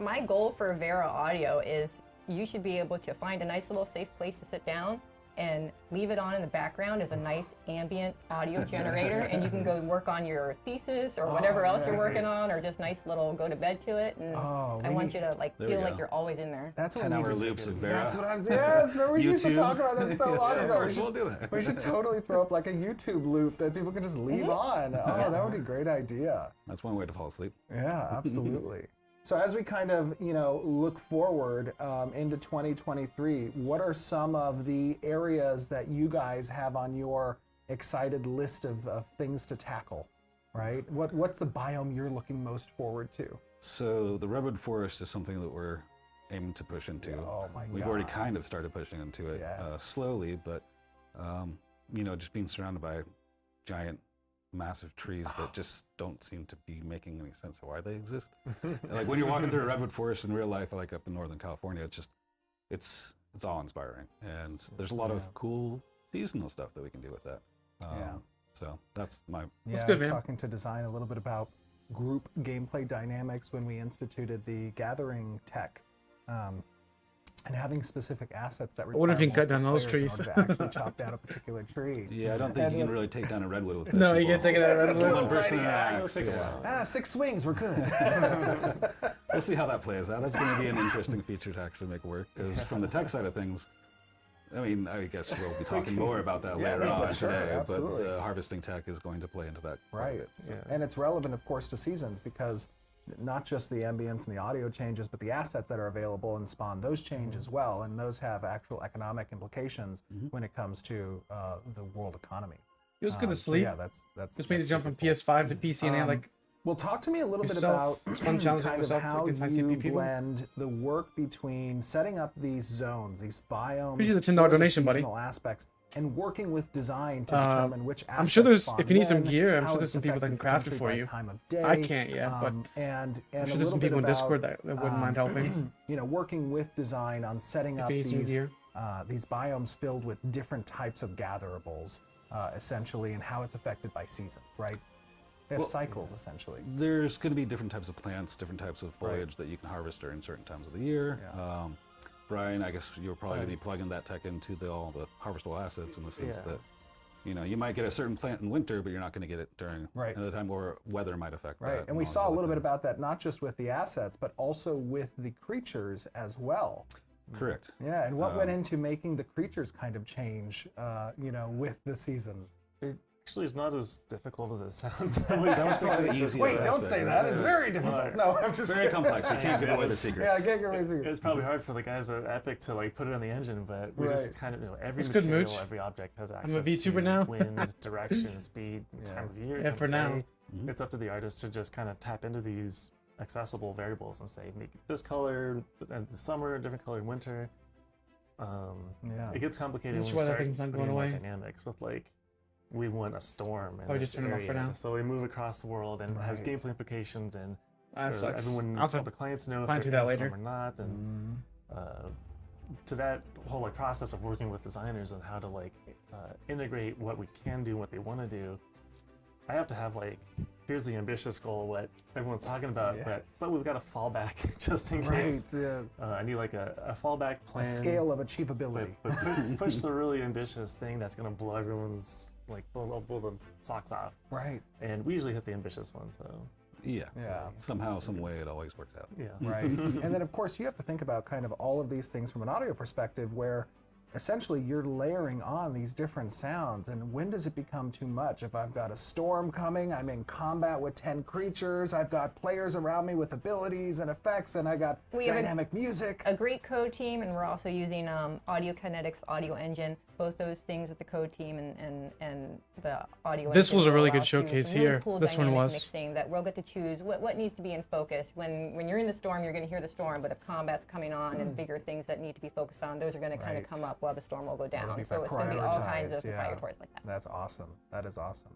My goal for Vera Audio is you should be able to find a nice little safe place to sit down and leave it on in the background as a nice ambient audio generator, and you can go work on your thesis or whatever else you're working on, or just nice little go to bed to it. And I want you to like feel like you're always in there. That's 10-hour loops of Vera. That's what I'm. Yes, remember we used to talk about that so long ago. We'll do that. We should totally throw up like a YouTube loop that people can just leave on. Oh, that would be a great idea. That's one way to fall asleep. Yeah, absolutely. So as we kind of, you know, look forward into 2023, what are some of the areas that you guys have on your excited list of things to tackle, right? What's the biome you're looking most forward to? So the redwood forest is something that we're aiming to push into. Oh my God. We've already kind of started pushing into it slowly, but, you know, just being surrounded by giant massive trees that just don't seem to be making any sense of why they exist. Like when you're walking through a redwood forest in real life, like up in Northern California, it's awe-inspiring, and there's a lot of cool seasonal stuff that we can do with that. So that's my. Yeah, I was talking to Design a little bit about group gameplay dynamics when we instituted the gathering tech. And having specific assets that require what if you cut down those trees? To actually chop down a particular tree. Yeah, I don't think you can really take down a redwood with this. No, you can't take it out of redwood. One person axe. 6 swings, we're good. We'll see how that plays out. That's going to be an interesting feature to actually make work. Because from the tech side of things, I mean, I guess we'll be talking more about that later on today. But the harvesting tech is going to play into that. Right. And it's relevant, of course, to seasons because not just the ambience and the audio changes, but the assets that are available and spawn those change as well, and those have actual economic implications when it comes to the world economy. It was good to sleep. Yeah, that's just made to jump from PS5 to PC and like. Well, talk to me a little bit about kind of how you blend the work between setting up these zones, these biomes, the $10 donation, buddy, aspects, and working with design to determine which assets I'm sure there's, if you need some gear, I'm sure there's some people that can craft it for you. I can't yet, but and I'm sure there's some people in Discord that wouldn't mind helping. You know, working with design on setting up these biomes filled with different types of gatherables, essentially, and how it's affected by season, right? Cycles, essentially. There's going to be different types of plants, different types of foliage that you can harvest during certain times of the year. Brian, I guess you're probably going to be plugging that tech into all the harvestable assets in the sense that, you know, you might get a certain plant in winter, but you're not going to get it during another time where weather might affect that. And we saw a little bit about that, not just with the assets, but also with the creatures as well. Correct. Yeah, and what went into making the creatures kind of change, you know, with the seasons? Actually, it's not as difficult as it sounds. Wait, don't say that. It's very difficult. No, I'm just very complex. We can't give away the secrets. Yeah, I can't give away the secrets. It's probably hard for the guys at Epic to like put it on the engine, but we just kind of, you know, every material, every object has access I'm a VTuber now. Wind, direction, speed, time of year. Yeah, for now. It's up to the artist to just kind of tap into these accessible variables and say, make this color in the summer, different color in winter. It gets complicated when we start putting more dynamics with like, we want a storm in this area, so we move across the world and has gameplay implications, and everyone, all the clients know if they're in a storm or not, and to that whole like process of working with designers and how to like integrate what we can do, what they want to do. I have to have like, here's the ambitious goal, what everyone's talking about, but we've got a fallback just in case. I need like a fallback plan. A scale of achievability. But push the really ambitious thing that's going to blow everyone's like blow the socks off. Right. And we usually hit the ambitious ones, so. Yeah. Yeah. Somehow, some way, it always works out. Yeah. Right. And then, of course, you have to think about kind of all of these things from an audio perspective where essentially you're layering on these different sounds. And when does it become too much? If I've got a storm coming, I'm in combat with 10 creatures, I've got players around me with abilities and effects, and I got dynamic music. A great code team, and we're also using Audio Kinetics Audio Engine, both those things with the code team and the audio This engine was a really will good allow showcase some really here. cool This one dynamic was. mixing that we'll get to choose what needs to be in focus. When you're in the storm, you're going to hear the storm, but if combat's coming on and bigger things that need to be focused on, those are going to kind of come up while the storm will go down. So it's going to be all kinds of proprietors like that. That's awesome. That is awesome.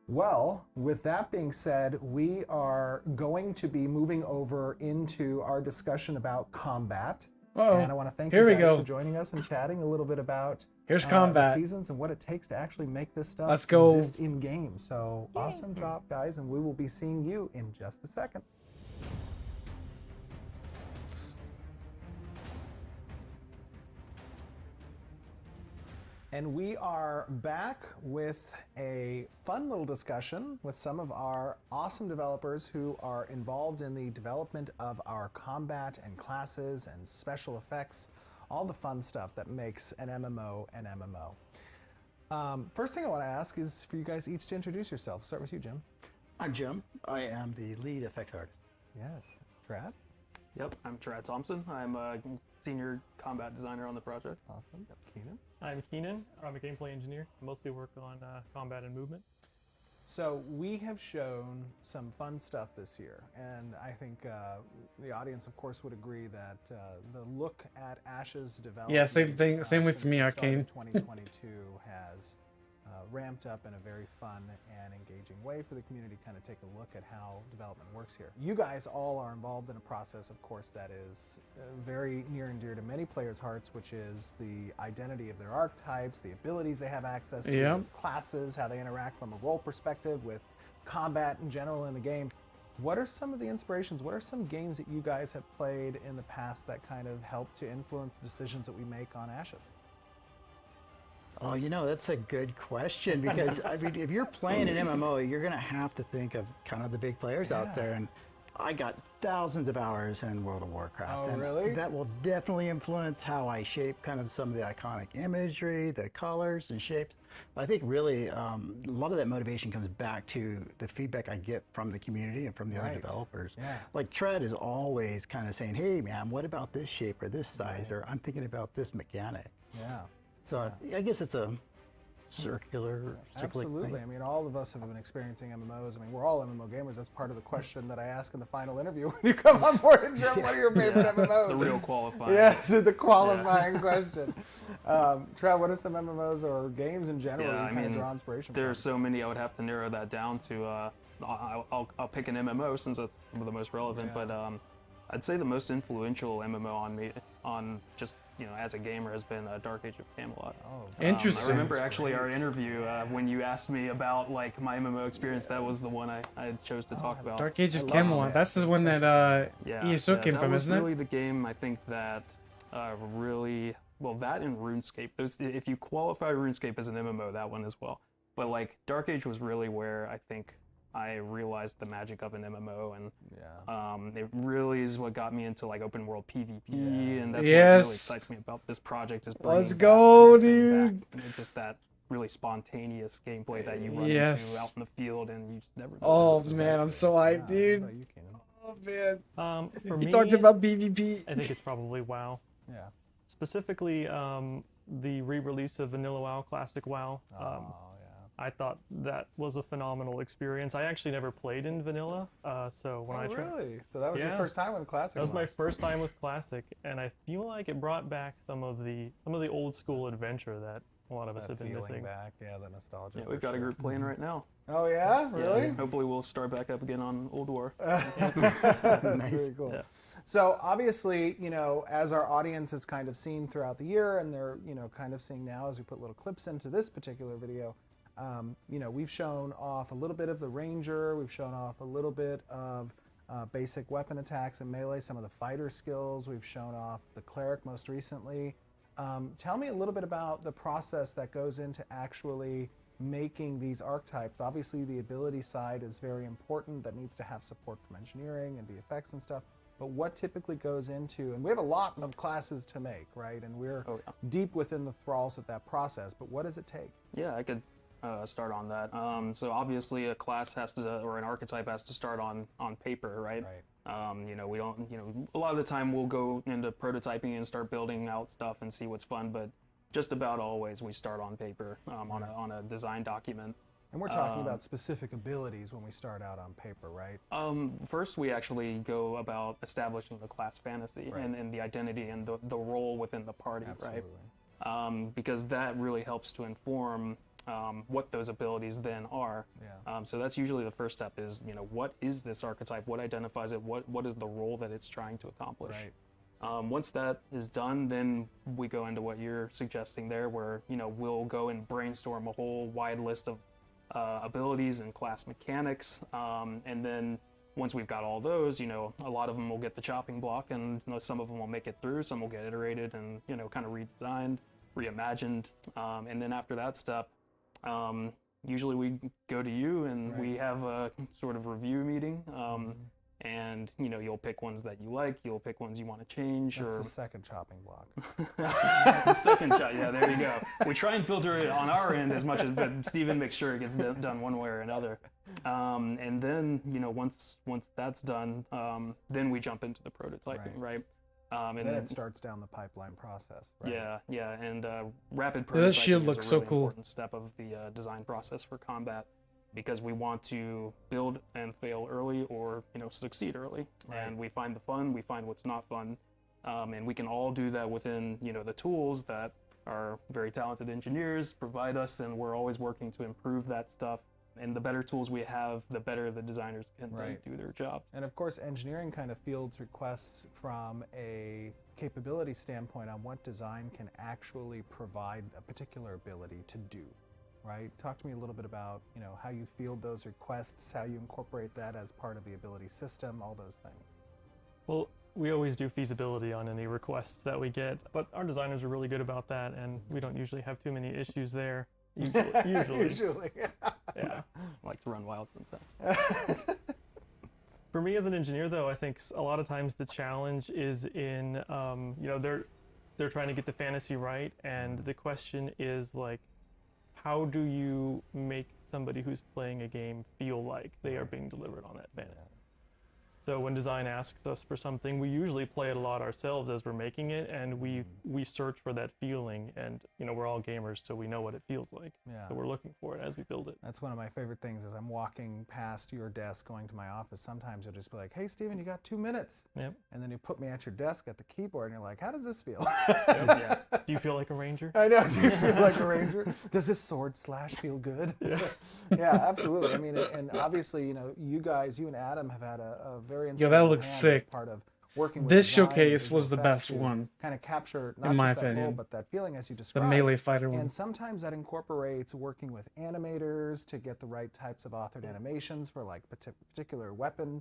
Well, with that being said, we are going to be moving over into our discussion about combat. Uh-oh. And I want to thank Here you we guys go. for joining us and chatting a little bit about Here's the combat. seasons and what it takes to actually make this stuff Let's go. exist in game. So awesome job, guys, and we will be seeing you in just a second. And we are back with a fun little discussion with some of our awesome developers who are involved in the development of our combat and classes and special effects, all the fun stuff that makes an MMO an MMO. First thing I want to ask is for you guys each to introduce yourself. Start with you, Jim. I'm Jim. I am the lead effects artist. Yes. Trad? Yep, I'm Trad Thompson. I'm a senior combat designer on the project. Awesome. Keenan? I'm Keenan. I'm a gameplay engineer. I mostly work on combat and movement. So we have shown some fun stuff this year, and I think the audience, of course, would agree that the look at Ash's development. Yeah, same thing. Same with since me, the start Arcane. of 2022 has ramped up in a very fun and engaging way for the community to kind of take a look at how development works here. You guys all are involved in a process, of course, that is very near and dear to many players' hearts, which is the identity of their archetypes, the abilities they have access to, those classes, how they interact from a role perspective with combat in general in the game. What are some of the inspirations? What are some games that you guys have played in the past that kind of help to influence the decisions that we make on Ashes? Oh, you know, that's a good question because I mean, if you're playing an MMO, you're going to have to think of kind of the big players out there. And I got thousands of hours in World of Warcraft. Oh, and really? that will definitely influence how I shape kind of some of the iconic imagery, the colors and shapes. I think really a lot of that motivation comes back to the feedback I get from the community and from the other developers. Yeah. Like Trad is always kind of saying, hey man, what about this shape or this size? Or I'm thinking about this mechanic. Yeah. So I guess it's a circular Absolutely. thing. I mean, all of us have been experiencing MMOs. I mean, we're all MMO gamers. That's part of the question that I ask in the final interview when you come on board and Jim, what are your favorite MMOs? The real qualifying. Yes, the qualifying question. Trav, what are some MMOs or games in general you kind of draw inspiration from? There are so many, I would have to narrow that down to, I'll pick an MMO since that's the most relevant, but I'd say the most influential MMO on me, on just, you know, as a gamer, has been Dark Age of Camelot. Interesting. I remember actually our interview when you asked me about like my MMO experience. That was the one I chose to talk about. Dark Age of Camelot. That's the one that ESO came from, isn't it? That was really the game I think that really, well, that and RuneScape. If you qualify RuneScape as an MMO, that one as well. But like Dark Age was really where I think I realized the magic of an MMO, and it really is what got me into like open world PvP, and that's what really excites me about this project. Is Let's go, dude! And just that really spontaneous gameplay that you run into out in the field, and you just never. Oh man, I'm so hyped, dude! Oh man. For you me, talked about PvP. I think it's probably WoW. Yeah. Specifically, the re-release of Vanilla WoW, Classic WoW. I thought that was a phenomenal experience. I actually never played in Vanilla, so when I tried. Really? So that was your first time with Classic? That was my first time with Classic, and I feel like it brought back some of the old school adventure that a lot of us have been missing. Back, the nostalgia. Yeah, we've got a group playing right now. Oh yeah, really? Yeah, hopefully we'll start back up again on Old War. Very cool. Yeah. So obviously, you know, as our audience has kind of seen throughout the year, and they're, you know, kind of seeing now as we put little clips into this particular video, you know, we've shown off a little bit of the Ranger, we've shown off a little bit of basic weapon attacks and melee, some of the fighter skills, we've shown off the cleric most recently. Tell me a little bit about the process that goes into actually making these archetypes? Obviously, the ability side is very important. That needs to have support from engineering and VFX and stuff. But what typically goes into, and we have a lot of classes to make, right? And we're deep within the thralls of that process, but what does it take? Yeah, I could start on that. So obviously a class has to, or an archetype has to start on paper, right? You know, we don't, you know, a lot of the time we'll go into prototyping and start building out stuff and see what's fun, but just about always we start on paper, on a design document. And we're talking about specific abilities when we start out on paper, right? First, we actually go about establishing the class fantasy and the identity and the role within the party, right? Because that really helps to inform what those abilities then are. So that's usually the first step is, you know, what is this archetype? What identifies it? What is the role that it's trying to accomplish? Once that is done, then we go into what you're suggesting there, where, you know, we'll go and brainstorm a whole wide list of abilities and class mechanics, and then once we've got all those, you know, a lot of them will get the chopping block, and you know, some of them will make it through, some will get iterated and, you know, kind of redesigned, reimagined, and then after that step, usually we go to you and we have a sort of review meeting, and you know, you'll pick ones that you like, you'll pick ones you want to change. That's or the second chopping block. The second shot, yeah, there you go. We try and filter it on our end as much as, but Steven makes sure it gets done one way or another. And then, you know, once that's done, then we jump into the prototyping, right? And then it starts down the pipeline process, right? Yeah, and rapid That shield prototyping looks is a so really cool. important step of the design process for combat, because we want to build and fail early, or, you know, succeed early. And we find the fun, we find what's not fun, and we can all do that within, you know, the tools that our very talented engineers provide us, and we're always working to improve that stuff. And the better tools we have, the better the designers can then do their job. And of course, engineering kind of fields requests from a capability standpoint on what design can actually provide a particular ability to do. Right? Talk to me a little bit about, you know, how you field those requests, how you incorporate that as part of the ability system, all those things. Well, we always do feasibility on any requests that we get, but our designers are really good about that, and we don't usually have too many issues there. Usually. Yeah. I like to run wild sometimes. For me as an engineer, though, I think a lot of times the challenge is in, you know, they're trying to get the fantasy right, and the question is, like, how do you make somebody who's playing a game feel like they are being delivered on that fantasy? So when design asks us for something, we usually play it a lot ourselves as we're making it, and we search for that feeling. And you know, we're all gamers, so we know what it feels like. So we're looking for it as we build it. That's one of my favorite things. As I'm walking past your desk, going to my office, sometimes you'll just be like, "Hey, Steven, you got 2 minutes." And then you put me at your desk at the keyboard, and you're like, "How does this feel?" Do you feel like a ranger? I know. Do you feel like a ranger? Does this sword slash feel good? Yeah, absolutely. I mean, and obviously, you know, you guys, you and Adam have had a very that looks sick. Part of working with this design showcase was the effects best to one, kind of capture not in my just that opinion, role, but that feeling as you described. The melee fighter one. And sometimes that incorporates working with animators to get the right types of authored animations for like particular weapon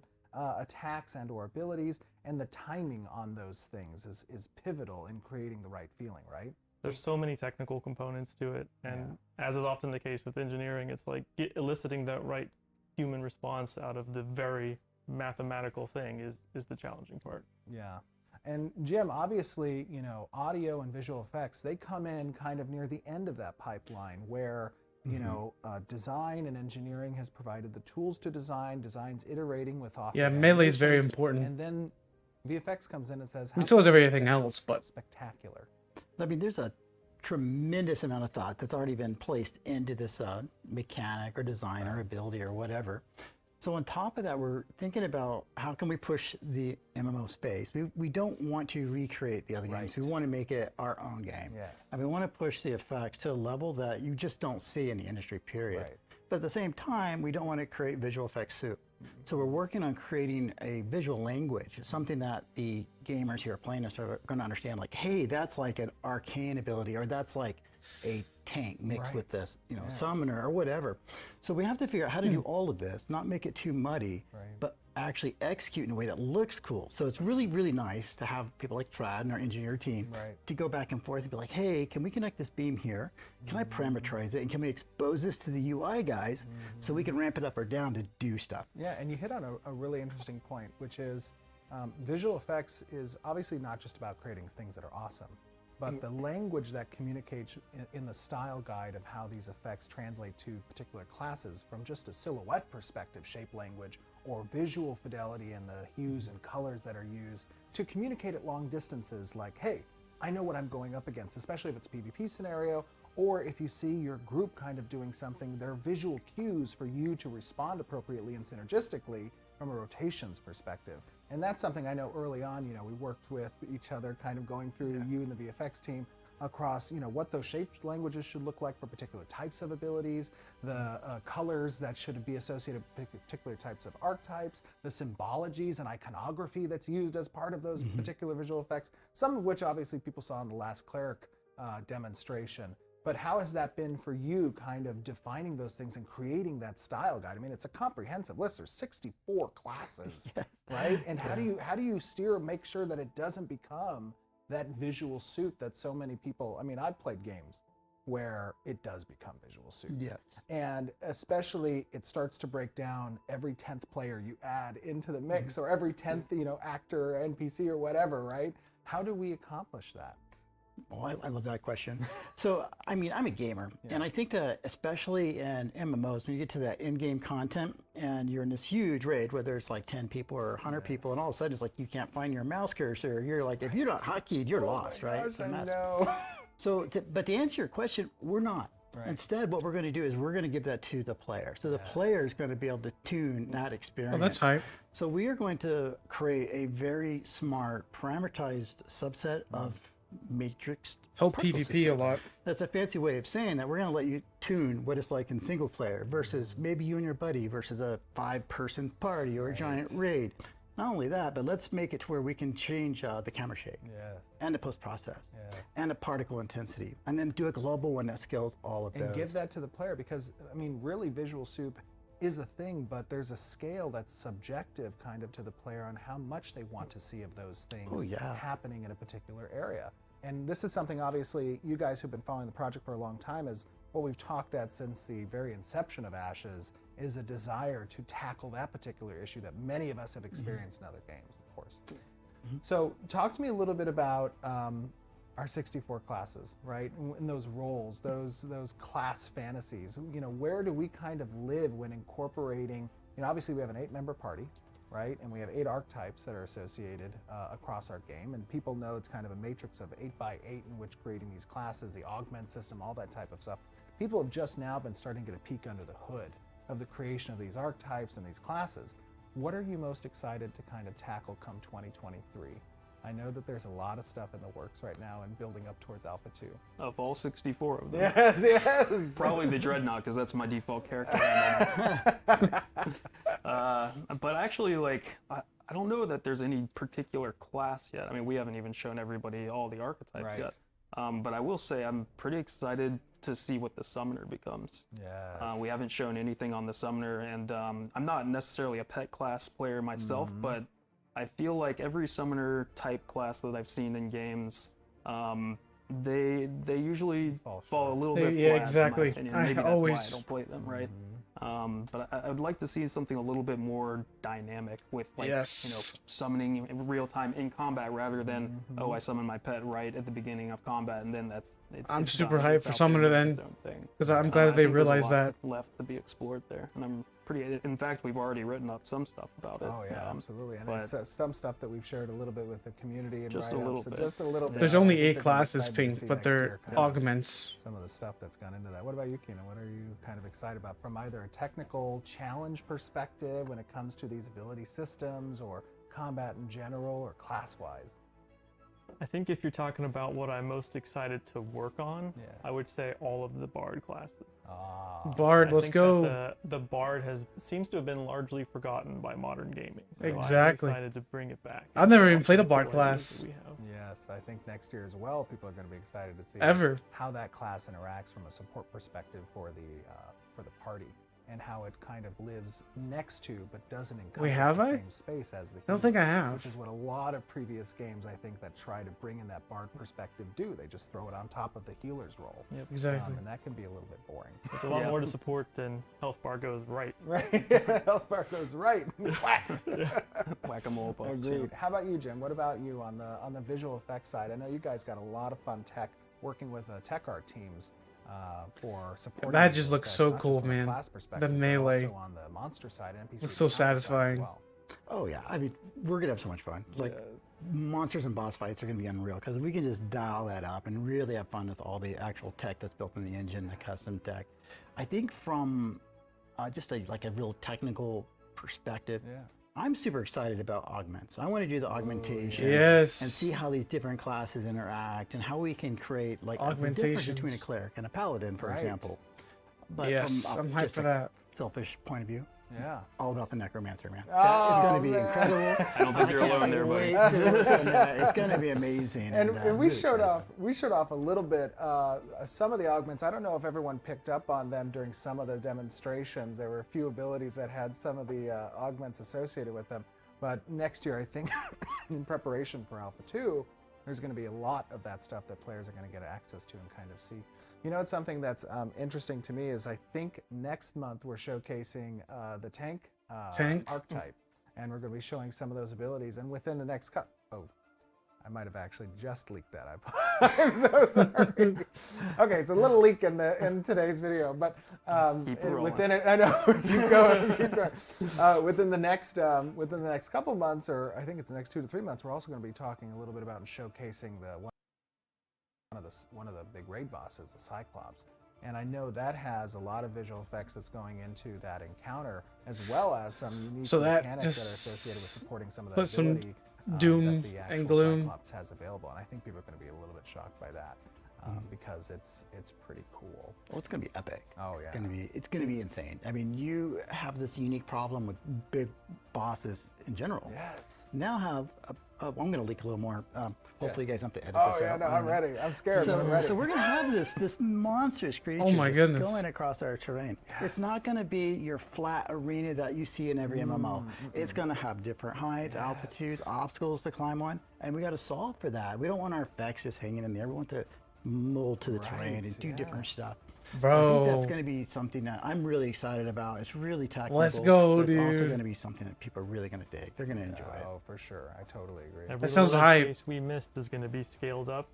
attacks and or abilities, and the timing on those things is pivotal in creating the right feeling, right? There's so many technical components to it, and as is often the case with engineering, it's like eliciting that right human response out of the very mathematical thing is the challenging part. Yeah. And Jim, obviously, you know, audio and visual effects, they come in kind of near the end of that pipeline where, you know, design and engineering has provided the tools to design, design's iterating with author. Yeah, melee is very important. And then VFX comes in and says, I mean, so is everything else, but spectacular. I mean, there's a tremendous amount of thought that's already been placed into this mechanic or design or ability or whatever. So on top of that, we're thinking about how can we push the MMO space. We don't want to recreate the other games. We want to make it our own game. And we want to push the effects to a level that you just don't see in the industry, period. But at the same time, we don't want to create visual effects soup. So we're working on creating a visual language, something that the gamers who are playing us are going to understand, like, hey, that's like an arcane ability, or that's like a tank mixed with this, summoner or whatever. So we have to figure out how to do all of this, not make it too muddy, but actually execute in a way that looks cool. So it's really, really nice to have people like Trad and our engineer team to go back and forth and be like, hey, can we connect this beam here? Can I parameterize it? And can we expose this to the UI guys so we can ramp it up or down to do stuff? Yeah, and you hit on a really interesting point, which is visual effects is obviously not just about creating things that are awesome, but the language that communicates in the style guide of how these effects translate to particular classes from just a silhouette perspective, shape language, or visual fidelity in the hues and colors that are used to communicate at long distances like, hey, I know what I'm going up against, especially if it's a PvP scenario, or if you see your group kind of doing something, there are visual cues for you to respond appropriately and synergistically from a rotations perspective. And that's something I know early on, we worked with each other kind of going through you and the VFX team across, what those shape languages should look like for particular types of abilities, the colors that should be associated with particular types of archetypes, the symbologies and iconography that's used as part of those particular visual effects, some of which obviously people saw in the last Clarke demonstration. But how has that been for you, kind of defining those things and creating that style guide? I mean, it's a comprehensive list. There's 64 classes, right? And how do you steer, make sure that it doesn't become that visual suit that so many people, I mean, I've played games where it does become visual suit. Yes. And especially it starts to break down every 10th player you add into the mix or every 10th, actor or NPC or whatever, right? How do we accomplish that? Oh, I love that question. So, I mean, I'm a gamer, and I think that especially in MMOs, when you get to that in-game content and you're in this huge raid where there's like 10 people or 100 people, and all of a sudden it's like you can't find your mouse cursor. You're like, if you're not hotkeyed, you're lost, right? Gosh, I know. So, but to answer your question, we're not. Right. Instead, what we're going to do is we're going to give that to the player. So the player is going to be able to tune that experience. Oh, that's hype. So we are going to create a very smart, parameterized subset of matrix help PvP a lot. That's a fancy way of saying that we're going to let you tune what it's like in single player versus maybe you and your buddy versus a 5-person party or a giant raid. Not only that, but let's make it to where we can change the camera shape and the post-process and the particle intensity, and then do a global one that scales all of those. And give that to the player because, I mean, really visual soup is a thing, but there's a scale that's subjective kind of to the player on how much they want to see of those things happening in a particular area. And this is something, obviously, you guys who've been following the project for a long time is what we've talked at since the very inception of Ashes is a desire to tackle that particular issue that many of us have experienced in other games, of course. So talk to me a little bit about our 64 classes, right? In those roles, those class fantasies, where do we kind of live when incorporating, obviously we have an 8-member party, right? And we have 8 archetypes that are associated across our game. And people know it's kind of a matrix of 8x8 in which creating these classes, the augment system, all that type of stuff. People have just now been starting to get a peek under the hood of the creation of these archetypes and these classes. What are you most excited to kind of tackle come 2023? I know that there's a lot of stuff in the works right now and building up towards Alpha 2. Of all 64 of them. Yes. Probably the Dreadnought, because that's my default character. But actually, I don't know that there's any particular class yet. I mean, we haven't even shown everybody all the archetypes yet. But I will say I'm pretty excited to see what the Summoner becomes. Yes. We haven't shown anything on the Summoner, and I'm not necessarily a pet class player myself, but I feel like every Summoner type class that I've seen in games, they usually fall a little bit flat, exactly. in my opinion. Maybe that's why I don't play them, right? But I would like to see something a little bit more dynamic with summoning in real time in combat rather than I summon my pet right at the beginning of combat and then I'm super hyped for Summoner then because I'm glad that they realized that left to be explored there, and I'm pretty. In fact, we've already written up some stuff about it. Oh yeah, absolutely, and it's some stuff that we've shared a little bit with the community and just a little bit. Just a little bit. There's only 8 classes, Pink, but they're augments. Some of the stuff that's gone into that. What about you, Keenan? What are you kind of excited about from either a technical challenge perspective when it comes to these ability systems, or combat in general, or class-wise? I think if you're talking about what I'm most excited to work on, I would say all of the Bard classes. Bard, let's go. The Bard seems to have been largely forgotten by modern gaming. So exactly. I'm excited to bring it back. I've never even played a Bard class. Yes, I think next year as well, people are going to be excited to see how that class interacts from a support perspective for the party. and how it kind of lives next to but doesn't Wait, encompass have the I? same space as the I don't think I human, have. which is what a lot of previous games I think that try to bring in that bard perspective do. They just throw it on top of the healer's role. Yep. Exactly. And that can be a little bit boring. There's a lot more to support than health bar goes right. Right. Health bar goes right. Whack. Whack-a-mole buffs. Agreed. How about you, Jim? What about you on the visual effects side? I know you guys got a lot of fun tech working with tech art teams for supporting. That visual just looks effects, so not cool, just from a man. class The perspective, but melee also on the monster side, NPC looks so design side as satisfying. well. Oh yeah, I mean, we're gonna have so much fun. Like, monsters and boss fights are gonna be unreal because we can just dial that up and really have fun with all the actual tech that's built in the engine, the custom tech. I think from just like a real technical perspective, I'm super excited about augments. I want to do the augmentations and see how these different classes interact and how we can create like a difference between a cleric and a paladin, for example. But yes, Um, I'm hyped for that. Selfish point of view. Yeah. All about the necromancer, man. That is going to be incredible. I don't think you're alone there, buddy. It's going to be amazing. And we showed off a little bit some of the augments. I don't know if everyone picked up on them during some of the demonstrations. There were a few abilities that had some of the augments associated with them. But next year, I think, in preparation for Alpha 2, there's going to be a lot of that stuff that players are going to get access to and kind of see. You know, it's something that's interesting to me is I think next month we're showcasing the tank archetype, and we're going to be showing some of those abilities. And within the next I might have actually just leaked that. I'm so sorry. Okay, so a little leak in today's video, but within it, I know. keep going. Within the next couple months, or I think it's the next 2 to 3 months, we're also going to be talking a little bit about and showcasing one of the big raid bosses, the Cyclops. And I know that has a lot of visual effects that's going into that encounter, as well as some unique mechanics that are associated with supporting some of that ability doom that the actual and gloom Cyclops has available. And I think people are going to be a little bit shocked by that because it's pretty cool. Well, it's going to be epic. Oh yeah, it's going to be insane. I mean, you have this unique problem with big bosses in general. Yes. Now have I'm going to leak a little more. Hopefully, you guys don't have to edit Oh this yeah, out. no, I'm ready. I'm scared. So, I'm ready. so we're going to have this monstrous creature Oh my goodness. going across our terrain. It's not going to be your flat arena that you see in every MMO. It's going to have different heights, altitudes, obstacles to climb on, and we got to solve for that. We don't want our effects just hanging in there. We want to mold to the terrain and do different stuff. Bro. I think that's going to be something that I'm really excited about. It's really technical. Let's go, but it's also dude. going to be something that people are really going to dig. They're going to enjoy it. Oh, for sure. I totally agree. Every That sounds little hype. case we missed is going to be scaled up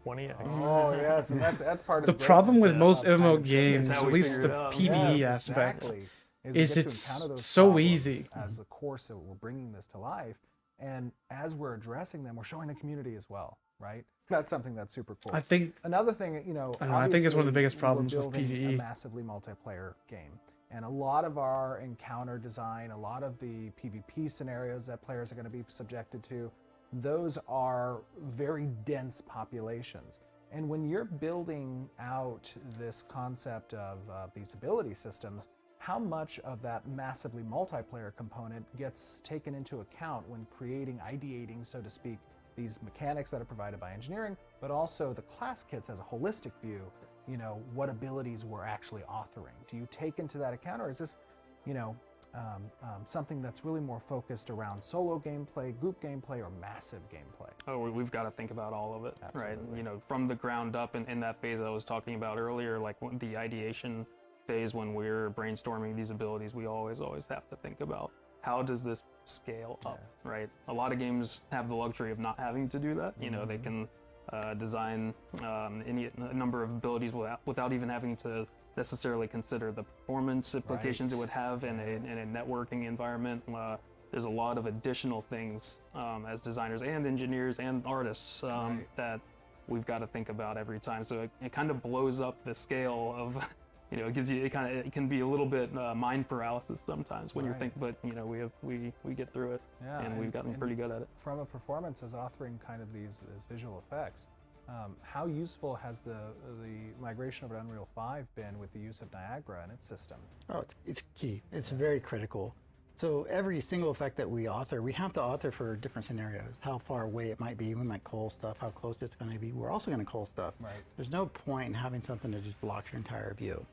20x. Oh yes, and that's part of The problem with most MMO games, That's how at we least the figured it out. PvE Yes, aspect, exactly. is we get to it's encounter those so problems easy. as the course that we're bringing this to life, and as we're addressing them, we're showing the community as well, right? That's something that's super cool. I think another thing, you know, I think it's one of the biggest obviously, problems we're with building PvE. a massively multiplayer game, and a lot of our encounter design, a lot of the PvP scenarios that players are going to be subjected to, those are very dense populations. And when you're building out this concept of these ability systems, how much of that massively multiplayer component gets taken into account when creating, ideating, so to speak, these mechanics that are provided by engineering, but also the class kits as a holistic view, you know, what abilities we're actually authoring. Do you take into that account, or is this, you know, something that's really more focused around solo gameplay, group gameplay, or massive gameplay? Oh, we've got to think about all of it, right? Absolutely. You know, from the ground up in that phase I was talking about earlier, like the ideation phase when we're brainstorming these abilities, we always have to think about how does this scale up, right? A lot of games have the luxury of not having to do that. You know, they can design a number of abilities without even having to necessarily consider the performance implications it would have in a networking environment. There's a lot of additional things as designers and engineers and artists that we've got to think about every time. So it kind of blows up the scale of, you know, it can be a little bit mind paralysis sometimes when you think, but you know, we get through it, and we've gotten pretty good at it. From a performance as authoring kind of these visual effects, how useful has the migration over to Unreal 5 been with the use of Niagara and its system? Oh, it's key. It's very critical. So every single effect that we author, we have to author for different scenarios. How far away it might be, we might cull stuff, how close it's going to be. We're also going to cull stuff. Right. There's no point in having something that just blocks your entire view.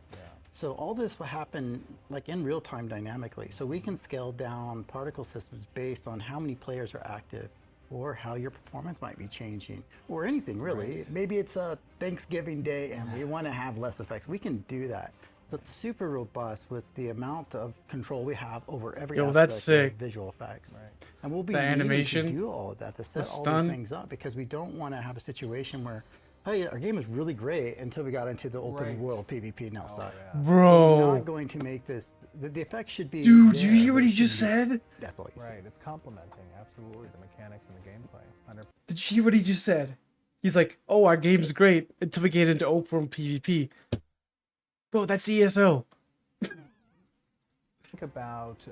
So all this will happen like in real time dynamically. So we can scale down particle systems based on how many players are active or how your performance might be changing or anything really. Right. Maybe it's a Thanksgiving day and we want to have less effects. We can do that. So it's super robust with the amount of control we have over every aspect that's sick. of visual effects. Right. And we'll be The needing animation, to do all of that, to set the all stun. these things up because we don't want to have a situation where, oh yeah, our game is really great until we got into the open world PvP now stuff. Yeah. Bro. We're not going to make this, the effect should be Dude, there, you hear what but he it just shouldn't be- said? That's all you Right, it's complementing absolutely the mechanics and the gameplay. Did you hear what he just said? He's like, oh, our game's great until we get into open world PvP. Bro, that's ESO. Think about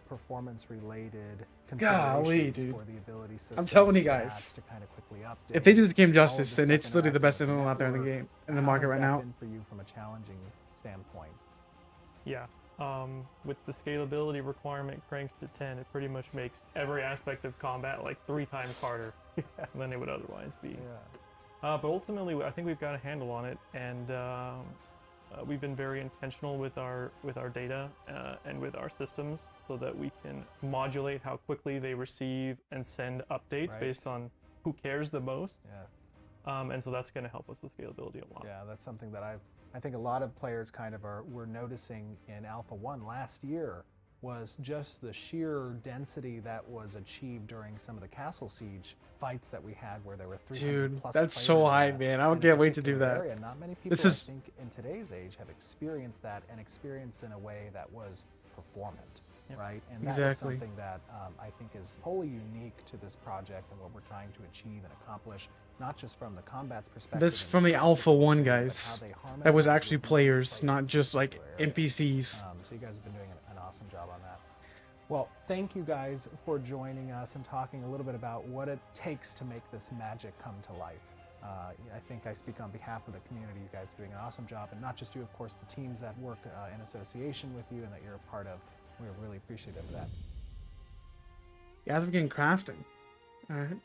performance-related Golly, considerations dude. for the ability system. I'm telling you stats guys, to kind of quickly update. if they do this game all of justice, the then it's stuff literally the best interacting MMO with out there in the network. game, in the How market has right that now. been for you from a challenging standpoint? Yeah. With the scalability requirement cranked to 10, it pretty much makes every aspect of combat like 3 times harder than it would otherwise be. Yeah. But ultimately, I think we've got a handle on it, and we've been very intentional with our data and with our systems, so that we can modulate how quickly they receive and send updates based on who cares the most. Yes. And so that's going to help us with scalability a lot. Yeah, that's something that I think a lot of players kind of were noticing in Alpha 1 last year, was just the sheer density that was achieved during some of the Castle Siege fights that we had, where there were 300 Dude, plus that's players so in hype, man. I can't wait to do particular that. area. Not many people, This is I think, in today's age have experienced that, and experienced in a way that was performant, right? And that is Exactly. something that I think is wholly unique to this project and what we're trying to achieve and accomplish, not just from the combat's perspective. That's and from the stress Alpha 1 but how guys. they That was harmonize actually with players, the not just like area. NPCs. So you guys have been doing an awesome job on that. Well, thank you guys for joining us and talking a little bit about what it takes to make this magic come to life. I think I speak on behalf of the community. You guys are doing an awesome job, and not just you, of course, the teams that work in association with you and that you're a part of. We're really appreciative of that. Gathering and crafting. All right.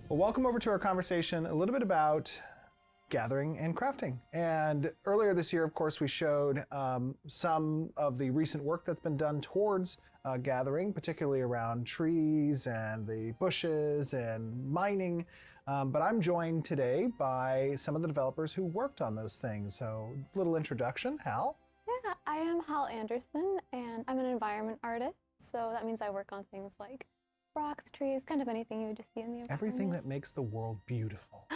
Well, welcome over to our conversation a little bit about gathering and crafting. And earlier this year, of course, we showed some of the recent work that's been done towards gathering, particularly around trees and the bushes and mining. But I'm joined today by some of the developers who worked on those things. So, little introduction, Hal. Yeah, I am Hal Anderson, and I'm an environment artist. So that means I work on things like rocks, trees, kind of anything you would just see in the environment. Everything that makes the world beautiful.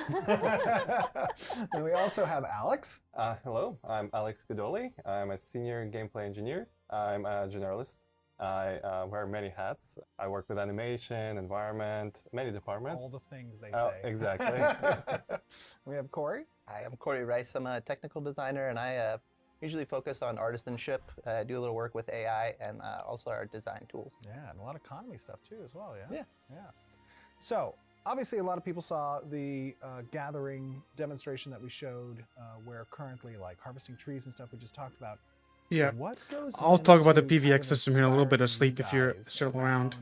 And we also have Alex. Hello, I'm Alex Godoli. I'm a senior gameplay engineer. I'm a generalist. I wear many hats. I work with animation, environment, many departments. All the things they say. Exactly. We have Corey. Hi, I'm Corey Rice. I'm a technical designer, and I usually focus on artisanship. I do a little work with AI and also our design tools. Yeah, and a lot of economy stuff too as well, yeah? Yeah. Yeah. So, obviously a lot of people saw the gathering demonstration that we showed where currently like harvesting trees and stuff we just talked about. Yeah. What goes I'll talk about the into kind PVX of system here in a little bit of inspiring sleep if you're guys still around.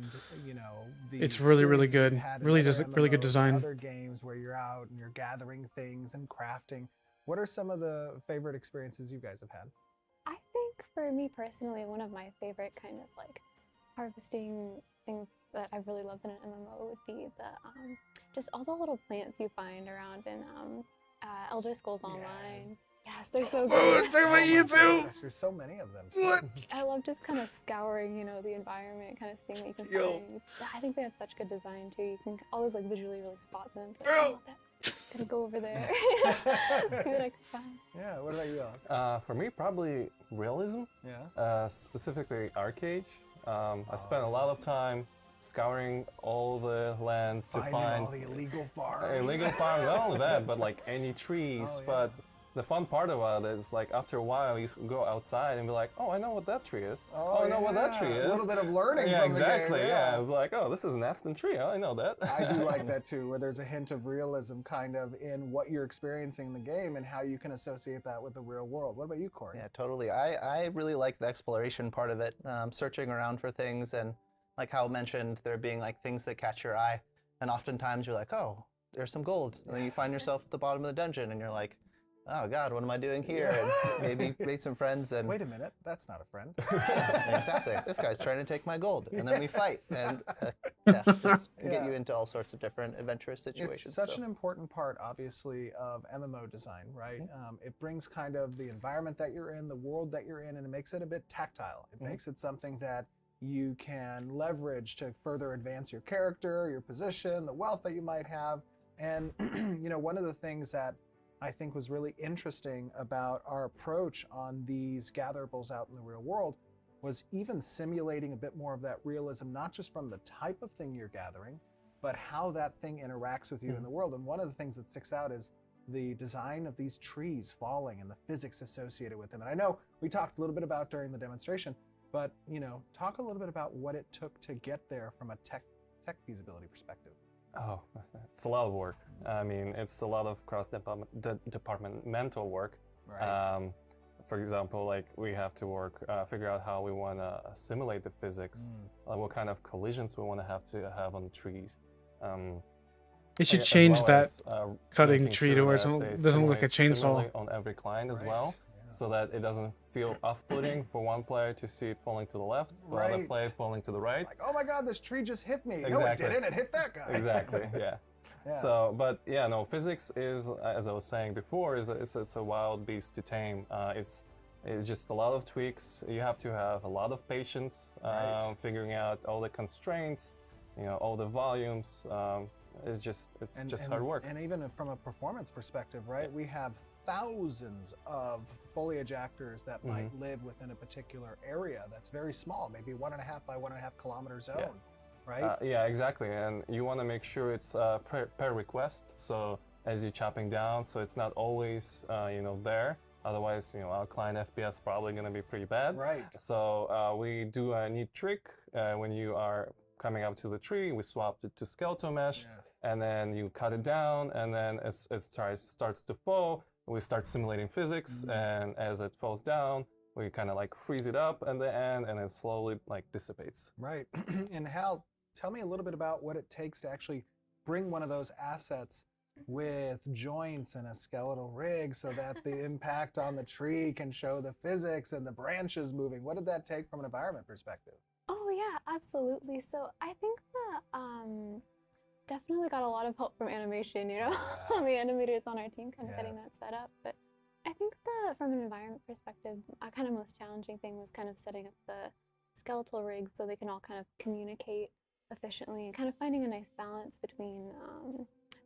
you know, the It's really, really experiences good. you've had in Really, other just really good MMOs, design. Other games where you're out and you're gathering things and crafting. What are some of the favorite experiences you guys have had? I think for me personally, one of my favorite kind of like harvesting things that I've really loved in an MMO would be the just all the little plants you find around in Elder Scrolls Online. Yes, they're so good. Talk about you too. Gosh, there's so many of them. I love just kind of scouring, you know, the environment, kind of seeing what you can find. I think they have such good design too. You can always like visually really spot them. Like, oh, that's gonna go over there. Let's see what I can find. Yeah. What about you, Alex? For me, probably realism. Yeah. Specifically Arcade. I spent a lot of time scouring all the lands to Finding find all the illegal farms. illegal farms, not only that, but like any trees. Oh, yeah. But the fun part about it is like after a while you go outside and be like, oh, I know what that tree is. Oh, I know what that tree yeah. is. A little bit of learning. Yeah, from exactly. The game, Yeah, it's like, oh, this is an aspen tree. Oh, I know that. I do like that too, where there's a hint of realism kind of in what you're experiencing in the game and how you can associate that with the real world. What about you, Corey? Yeah, totally. I really like the exploration part of it, searching around for things, and like Hal mentioned, there being like things that catch your eye, and oftentimes you're like, oh, there's some gold. And then you find yourself at the bottom of the dungeon and you're like, oh God, what am I doing here? And maybe make some friends and... Wait a minute, that's not a friend. Exactly. This guy's trying to take my gold. And then we fight. And yeah, just get you into all sorts of different adventurous situations. It's such an important part, obviously, of MMO design, right? It brings kind of the environment that you're in, the world that you're in, and it makes it a bit tactile. It makes it something that you can leverage to further advance your character, your position, the wealth that you might have. And you know, one of the things that I think was really interesting about our approach on these gatherables out in the real world was even simulating a bit more of that realism, not just from the type of thing you're gathering, but how that thing interacts with you in the world. And one of the things that sticks out is the design of these trees falling and the physics associated with them. And I know we talked a little bit about during the demonstration, but you know, talk a little bit about what it took to get there from a tech feasibility perspective. Oh, it's a lot of work. I mean, it's a lot of cross-departmental work. Right. For example, like we have to figure out how we want to simulate the physics, what kind of collisions we want to have on the trees. You should change that cutting tree to where it they doesn't look like a chainsaw. simulate on every client as well, so that it doesn't feel off-putting for one player to see it falling to the left, or another player falling to the right. Like, oh my God, this tree just hit me. Exactly. No, it didn't. It hit that guy. Exactly. Yeah. So, but yeah, no, physics is, as I was saying before, it's a wild beast to tame. It's just a lot of tweaks. You have to have a lot of patience, figuring out all the constraints, you know, all the volumes. It's just hard work. And even from a performance perspective, right? We have thousands of foliage actors that might live within a particular area that's very small, maybe 1.5 by 1.5 kilometer zone, right? Yeah, exactly. And you want to make sure it's per request. So as you're chopping down, so it's not always you know, there. Otherwise, you know, our client FPS probably going to be pretty bad. Right. So we do a neat trick when you are coming up to the tree. We swapped it to skeletal mesh, and then you cut it down, and then it starts to fall. We start simulating physics, and as it falls down, we kind of like freeze it up at the end, and it slowly like dissipates. Right. And Hal, tell me a little bit about what it takes to actually bring one of those assets with joints and a skeletal rig so that the impact on the tree can show the physics and the branches moving. What did that take from an environment perspective? Oh yeah, absolutely. So I think that definitely got a lot of help from animation, you know, the animators on our team kind of getting that set up. But I think that from an environment perspective, a kind of most challenging thing was kind of setting up the skeletal rigs so they can all kind of communicate efficiently and kind of finding a nice balance between,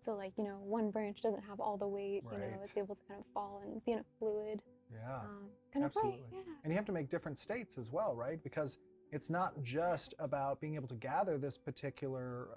so like, you know, one branch doesn't have all the weight, you know, it's able to kind of fall and be in a fluid kind of way. Yeah. And you have to make different states as well, right? Because it's not just about being able to gather this particular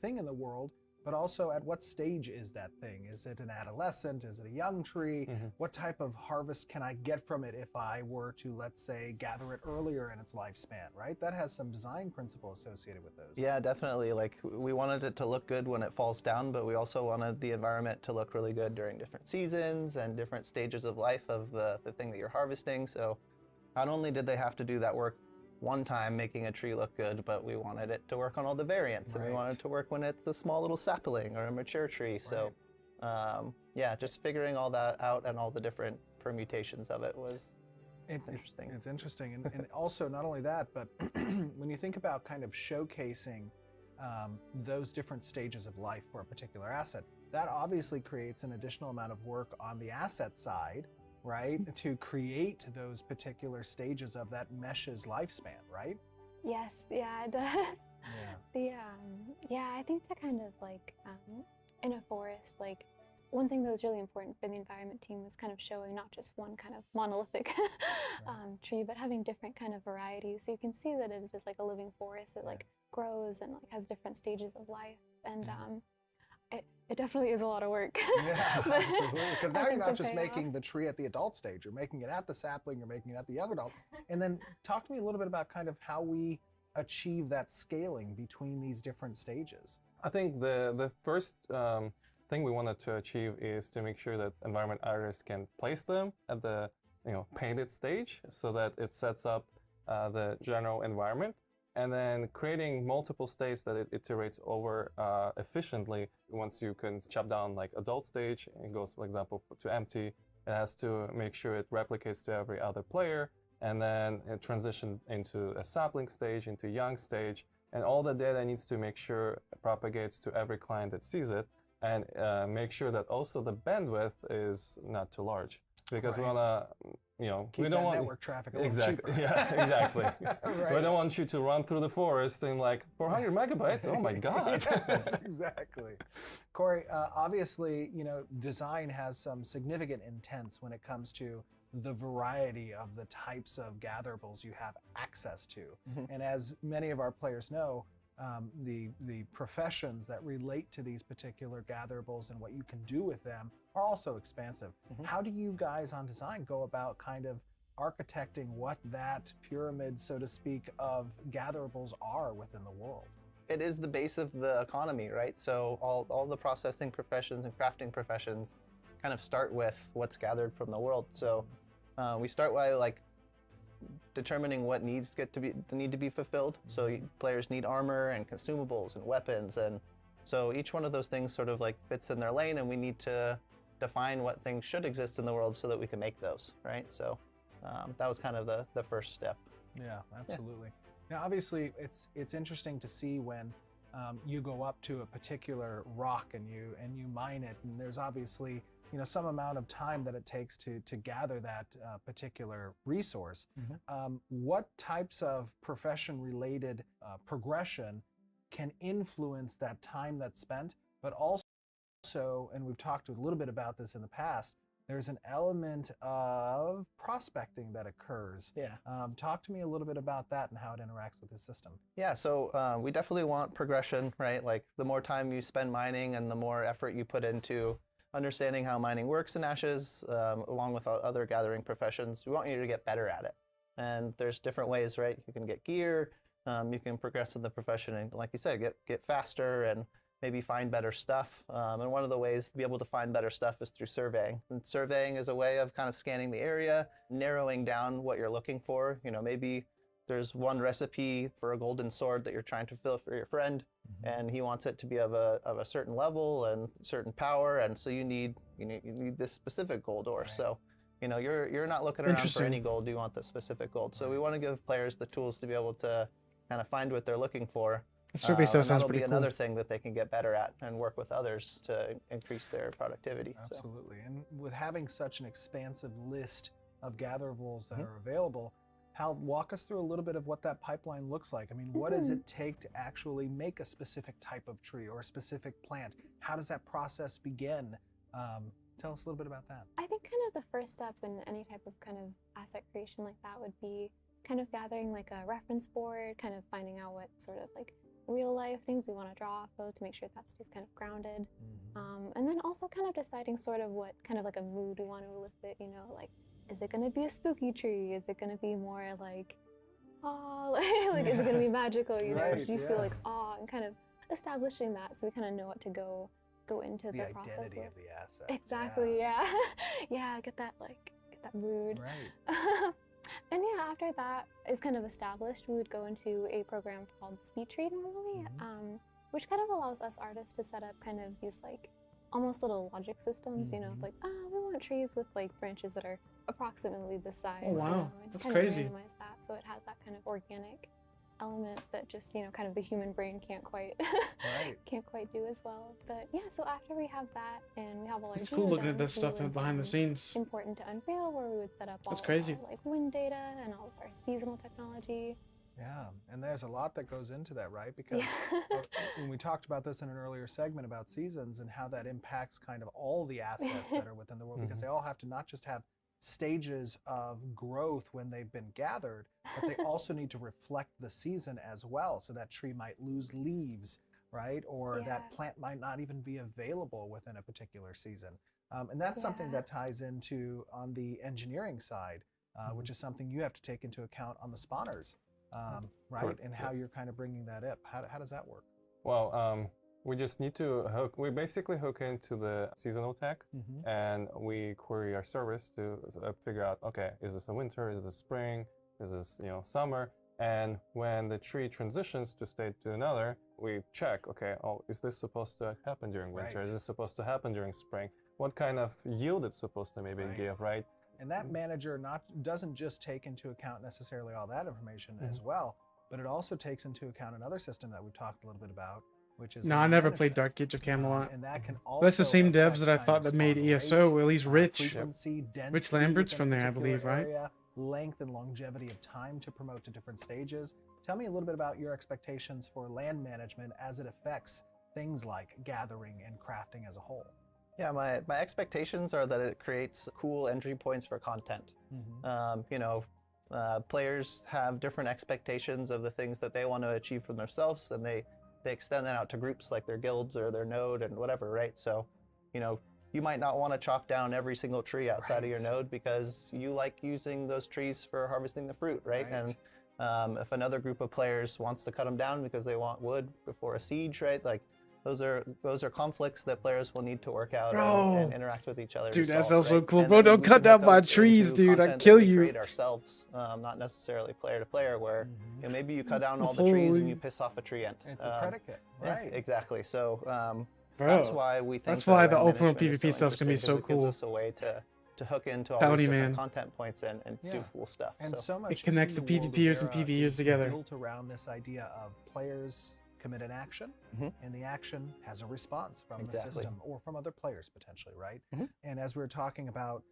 thing in the world, but also at what stage is that thing? Is it an adolescent? Is it a young tree? What type of harvest can I get from it if I were to, let's say, gather it earlier in its lifespan, right? That has some design principle associated with those. Yeah, definitely. Like, we wanted it to look good when it falls down, but we also wanted the environment to look really good during different seasons and different stages of life of the thing that you're harvesting. So not only did they have to do that work one time making a tree look good, but we wanted it to work on all the variants, and we wanted it to work when it's a small little sapling or a mature tree. So yeah, just figuring all that out and all the different permutations of it was interesting. It's interesting. And also not only that, but when you think about kind of showcasing those different stages of life for a particular asset, that obviously creates an additional amount of work on the asset side, right, to create those particular stages of that mesh's lifespan, right? Yes, yeah, it does. Yeah, I think to kind of like in a forest, like one thing that was really important for the environment team was kind of showing not just one kind of monolithic tree, but having different kind of varieties. So you can see that it is like a living forest that like grows and like has different stages of life. And it definitely is a lot of work. Yeah, absolutely. Because now you're not just making the tree at the adult stage, you're making it at the sapling, you're making it at the young adult. And then talk to me a little bit about kind of how we achieve that scaling between these different stages. I think the first thing we wanted to achieve is to make sure that environment artists can place them at the painted stage so that it sets up the general environment. and then creating multiple states that it iterates over efficiently. Once you can chop down like adult stage, it goes, for example, to empty. It has to make sure it replicates to every other player, and then it transition into a sapling stage, into young stage, and all the data needs to make sure it propagates to every client that sees it, and make sure that also the bandwidth is not too large, because we want to, keep we don't want network traffic a little exactly, cheaper. yeah, exactly. Right. We don't want you to run through the forest and like 400 megabytes. Oh my god! Yes, exactly. Corey, obviously, design has some significant intents when it comes to the variety of the types of gatherables you have access to. And as many of our players know, the professions that relate to these particular gatherables and what you can do with them are also expansive. How do you guys on design go about kind of architecting what that pyramid, so to speak, of gatherables are within the world? It is the base of the economy, right? So all the processing professions and crafting professions kind of start with what's gathered from the world. So we start by like determining what needs need to be fulfilled. So players need armor and consumables and weapons, and so each one of those things sort of like fits in their lane, and we need to define what things should exist in the world so that we can make those, right? So that was kind of the first step. Yeah, absolutely. Now, obviously, it's interesting to see when you go up to a particular rock and you mine it, and there's obviously some amount of time that it takes to gather that particular resource. What types of profession-related progression can influence that time that's spent, but also, and we've talked a little bit about this in the past, there's an element of prospecting that occurs. Yeah. Talk to me a little bit about that and how it interacts with the system. Yeah, so we definitely want progression, right? Like the more time you spend mining and the more effort you put into understanding how mining works in Ashes, along with other gathering professions, we want you to get better at it. And there's different ways, right? You can get gear, you can progress in the profession, and like you said, get faster and maybe find better stuff. And one of the ways to be able to find better stuff is through surveying. And surveying is a way of kind of scanning the area, narrowing down what you're looking for. Maybe there's one recipe for a golden sword that you're trying to fill for your friend, and he wants it to be of a certain level and certain power, and so you need this specific gold ore. Right. So, you're not looking around for any gold. You want the specific gold. So we want to give players the tools to be able to kind of find what they're looking for. Survey stuff sounds pretty cool. cool. Another thing that they can get better at and work with others to increase their productivity. Absolutely. So. And with having such an expansive list of gatherables that are available, Hal, walk us through a little bit of what that pipeline looks like. I mean, what does it take to actually make a specific type of tree or a specific plant? How does that process begin? Tell us a little bit about that. I think kind of the first step in any type of kind of asset creation like that would be kind of gathering like a reference board, kind of finding out what sort of like real life things we want to draw off of to make sure that stays kind of grounded. And then also kind of deciding sort of what kind of like a mood we want to elicit, like, is it going to be a spooky tree? Is it going to be more like, awe, like is it going to be magical? Right, Do you feel like awe, and kind of establishing that so we kind of know what to go into the process. The identity of the asset. Exactly, yeah. Yeah, get that mood. Right. And yeah, after that is kind of established, we would go into a program called Speed Tree normally, which kind of allows us artists to set up kind of these like almost little logic systems, like, we want trees with like branches that are approximately this size. Oh wow, and that's kind crazy. of randomize that so it has that kind of organic element that just kind of the human brain can't quite do as well. But yeah, so after we have that and we have all our it's cool looking at this stuff behind the scenes. Important to Unreal, where we would set up all crazy. Our, like wind data and all of our seasonal technology. Yeah, and there's a lot that goes into that, right? Because when we talked about this in an earlier segment about seasons and how that impacts kind of all the assets that are within the world, because they all have to not just have stages of growth when they've been gathered, but they also need to reflect the season as well. So that tree might lose leaves, right? Or that plant might not even be available within a particular season. And that's something that ties into on the engineering side, which is something you have to take into account on the spawners, right? Correct. And how you're kind of bringing that up. How does that work? Well, we just need to we basically hook into the seasonal tech, and we query our service to figure out, okay, is this a winter, is this spring, is this, summer? And when the tree transitions to state to another, we check, okay, oh, is this supposed to happen during winter? Right. Is this supposed to happen during spring? What kind of yield it's supposed to maybe give, right? And that manager doesn't just take into account necessarily all that information as well, but it also takes into account another system that we've talked a little bit about, which is No, I never played Dark Age of Camelot. and that can That's the also same devs affect that I kind thought of that made spawn ESO, rate, at least Rich. frequency, density Rich Lambert's within from a there, I particular believe, right? area, length and longevity of time to promote to different stages. Tell me a little bit about your expectations for land management as it affects things like gathering and crafting as a whole. Yeah, my expectations are that it creates cool entry points for content. Players have different expectations of the things that they want to achieve for themselves, and they extend that out to groups like their guilds or their node and whatever, right? So, you might not want to chop down every single tree outside of your node because you like using those trees for harvesting the fruit, right? And if another group of players wants to cut them down because they want wood before a siege, right? Like those are conflicts that players will need to work out and interact with each other. Dude, to that solve, sounds so right? cool, And bro. then Don't we cut can down hook my up trees, into dude. content I'd kill that we you. create ourselves, not necessarily player to player, where maybe you cut down all the trees and you piss off a tree ant. It's a predicate, right? Yeah, exactly. So Bro, that's why we think that's why the land open world management is PvP stuff's gonna be interesting, so 'cause it gives cool. us a way to hook into all Howdy, these different man. content points and do cool stuff. And so much It connects the in world of PvPers and Eyr0n PvEers is together. built around this idea of players commit an action, and the action has a response from the system or from other players potentially, right? And as we were talking about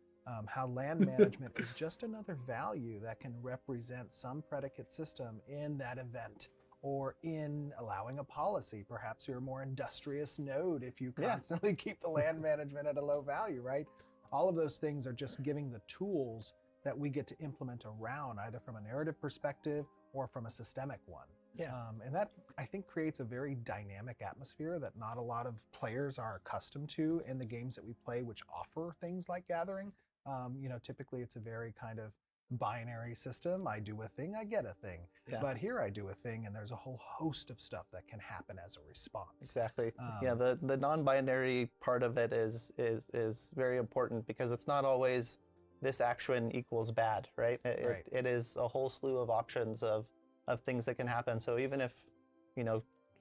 how land management is just another value that can represent some predicate system in that event, or in allowing a policy. Perhaps you're a more industrious node if you constantly keep the land management at a low value, right? All of those things are just giving the tools that we get to implement around, either from a narrative perspective or from a systemic one. And that, I think, creates a very dynamic atmosphere that not a lot of players are accustomed to in the games that we play, which offer things like gathering. Typically it's a very kind of binary system. I do a thing, I get a thing. But here I do a thing, and there's a whole host of stuff that can happen as a response. Exactly. The non-binary part of it is very important, because it's not always this action equals bad, right? It is a whole slew of options of things that can happen. So even if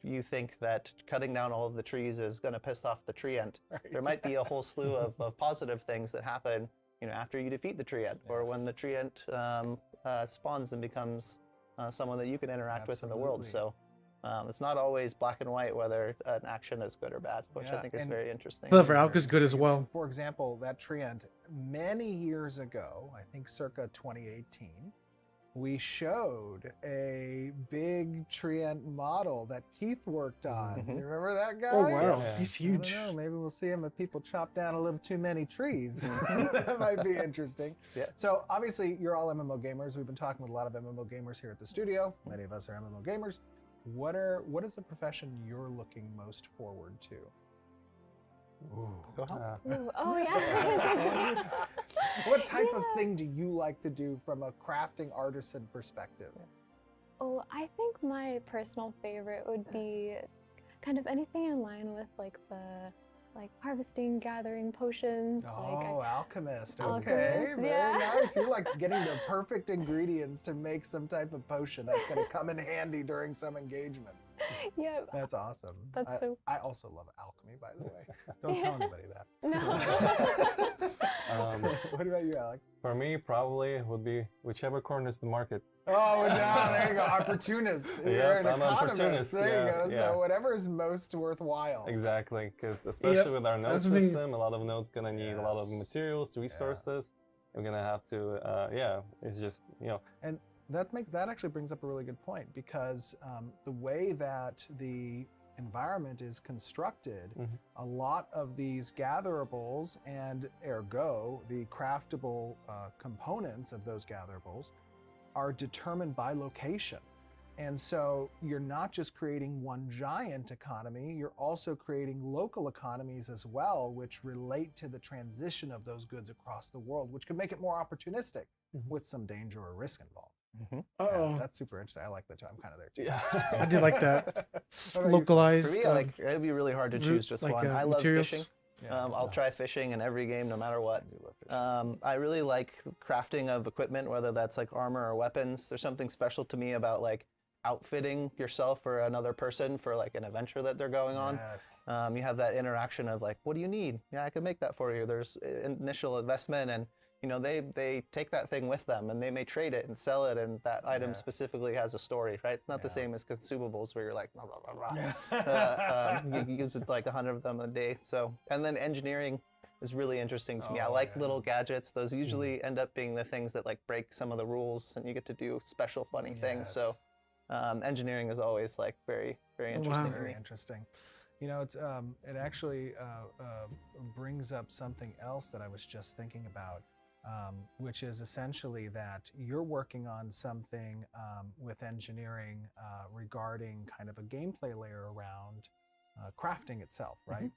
you think that cutting down all of the trees is going to piss off the tree ant, there might be a whole slew of positive things that happen after you defeat the tree ant, or when the tree ant spawns and becomes someone that you can interact with in the world. So it's not always black and white whether an action is good or bad, which I think is very interesting. Clever Alk is good as well. For example, that tree ant, many years ago, I think circa 2018, we showed a big tree ant model that Keith worked on. You remember that guy? Oh, wow. He's huge. I don't know, maybe we'll see him if people chop down a little too many trees. That might be interesting. So obviously you're all MMO gamers. We've been talking with a lot of MMO gamers here at the studio. Many of us are MMO gamers. What is the profession you're looking most forward to? Oh yeah. What type of thing do you like to do from a crafting artisan perspective? Oh, I think my personal favorite would be kind of anything in line with like harvesting, gathering potions. Oh, alchemist. Okay, Alchemist, very nice. You like getting the perfect ingredients to make some type of potion that's going to come in handy during some engagement. Yeah. That's awesome. That's so. I also love alchemy, by the way. Don't tell anybody that. No. What about you, Alex? For me, probably would be whichever corners the market. Oh, no, there you go. Opportunist. You're an I'm an economist. opportunist. There you go. Yeah. So whatever is most worthwhile. Exactly, because especially with our node That's me. system, a lot of nodes gonna need a lot of materials, resources. We're gonna have to, it's just, And that actually brings up a really good point, because the way that the environment is constructed, a lot of these gatherables and ergo the craftable components of those gatherables are determined by location. And so you're not just creating one giant economy, you're also creating local economies as well, which relate to the transition of those goods across the world, which could make it more opportunistic with some danger or risk involved. Yeah, that's super interesting. I like that too. I'm kind of there too. I did like that. What about you? Localized. For me, it'd be really hard to choose just one. I love materials. fishing. I'll try fishing in every game, no matter what. I really like crafting of equipment, whether that's like armor or weapons. There's something special to me about like outfitting yourself or another person for like an adventure that they're going on. You have that interaction of like, what do you need? Yeah, I can make that for you. There's initial investment, and you know, they take that thing with them and they may trade it and sell it, and that item specifically has a story, right? It's not the same as consumables where you're like, blah, blah, blah, blah. You use it like 100 of them a day. So, and then engineering is really interesting to me. I like little gadgets. Those usually end up being the things that like break some of the rules, and you get to do special funny things. So engineering is always like very, very interesting to me. Very interesting. You know, it's it actually brings up something else that I was just thinking about, which is essentially that you're working on something with engineering regarding kind of a gameplay layer around crafting itself, right?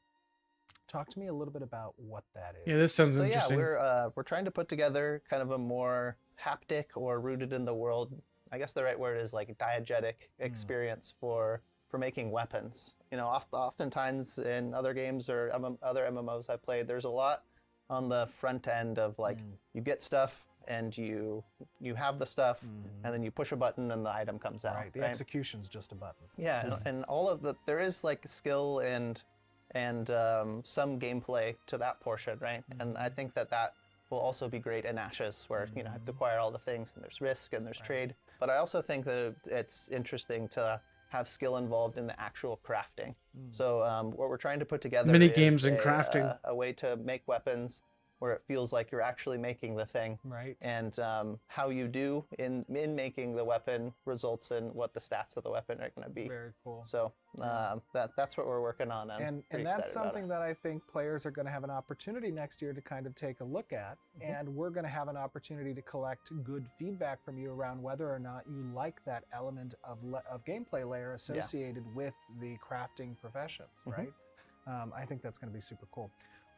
Talk to me a little bit about what that is. Yeah, this sounds interesting. Yeah, we're trying to put together kind of a more haptic or rooted in the world, I guess the right word is like diegetic experience for making weapons. You know, oftentimes in other games or other MMOs I've played, there's a lot on the front end of like you get stuff and you have the stuff and then you push a button and the item comes out. Right, the execution's just a button. Yeah, and all of there is like skill and some gameplay to that portion, right? And I think that will also be great in Ashes, where you know I have to acquire all the things, and there's risk and there's trade. But I also think that it's interesting to have skill involved in the actual crafting. So what we're trying to put together mini is games and crafting, a way to make weapons where it feels like you're actually making the thing, right? And how you do in making the weapon results in what the stats of the weapon are going to be. Very cool. So that's what we're working on. And that's something that I think players are going to have an opportunity next year to kind of take a look at. And we're going to have an opportunity to collect good feedback from you around whether or not you like that element of gameplay layer associated with the crafting professions, right? I think that's going to be super cool.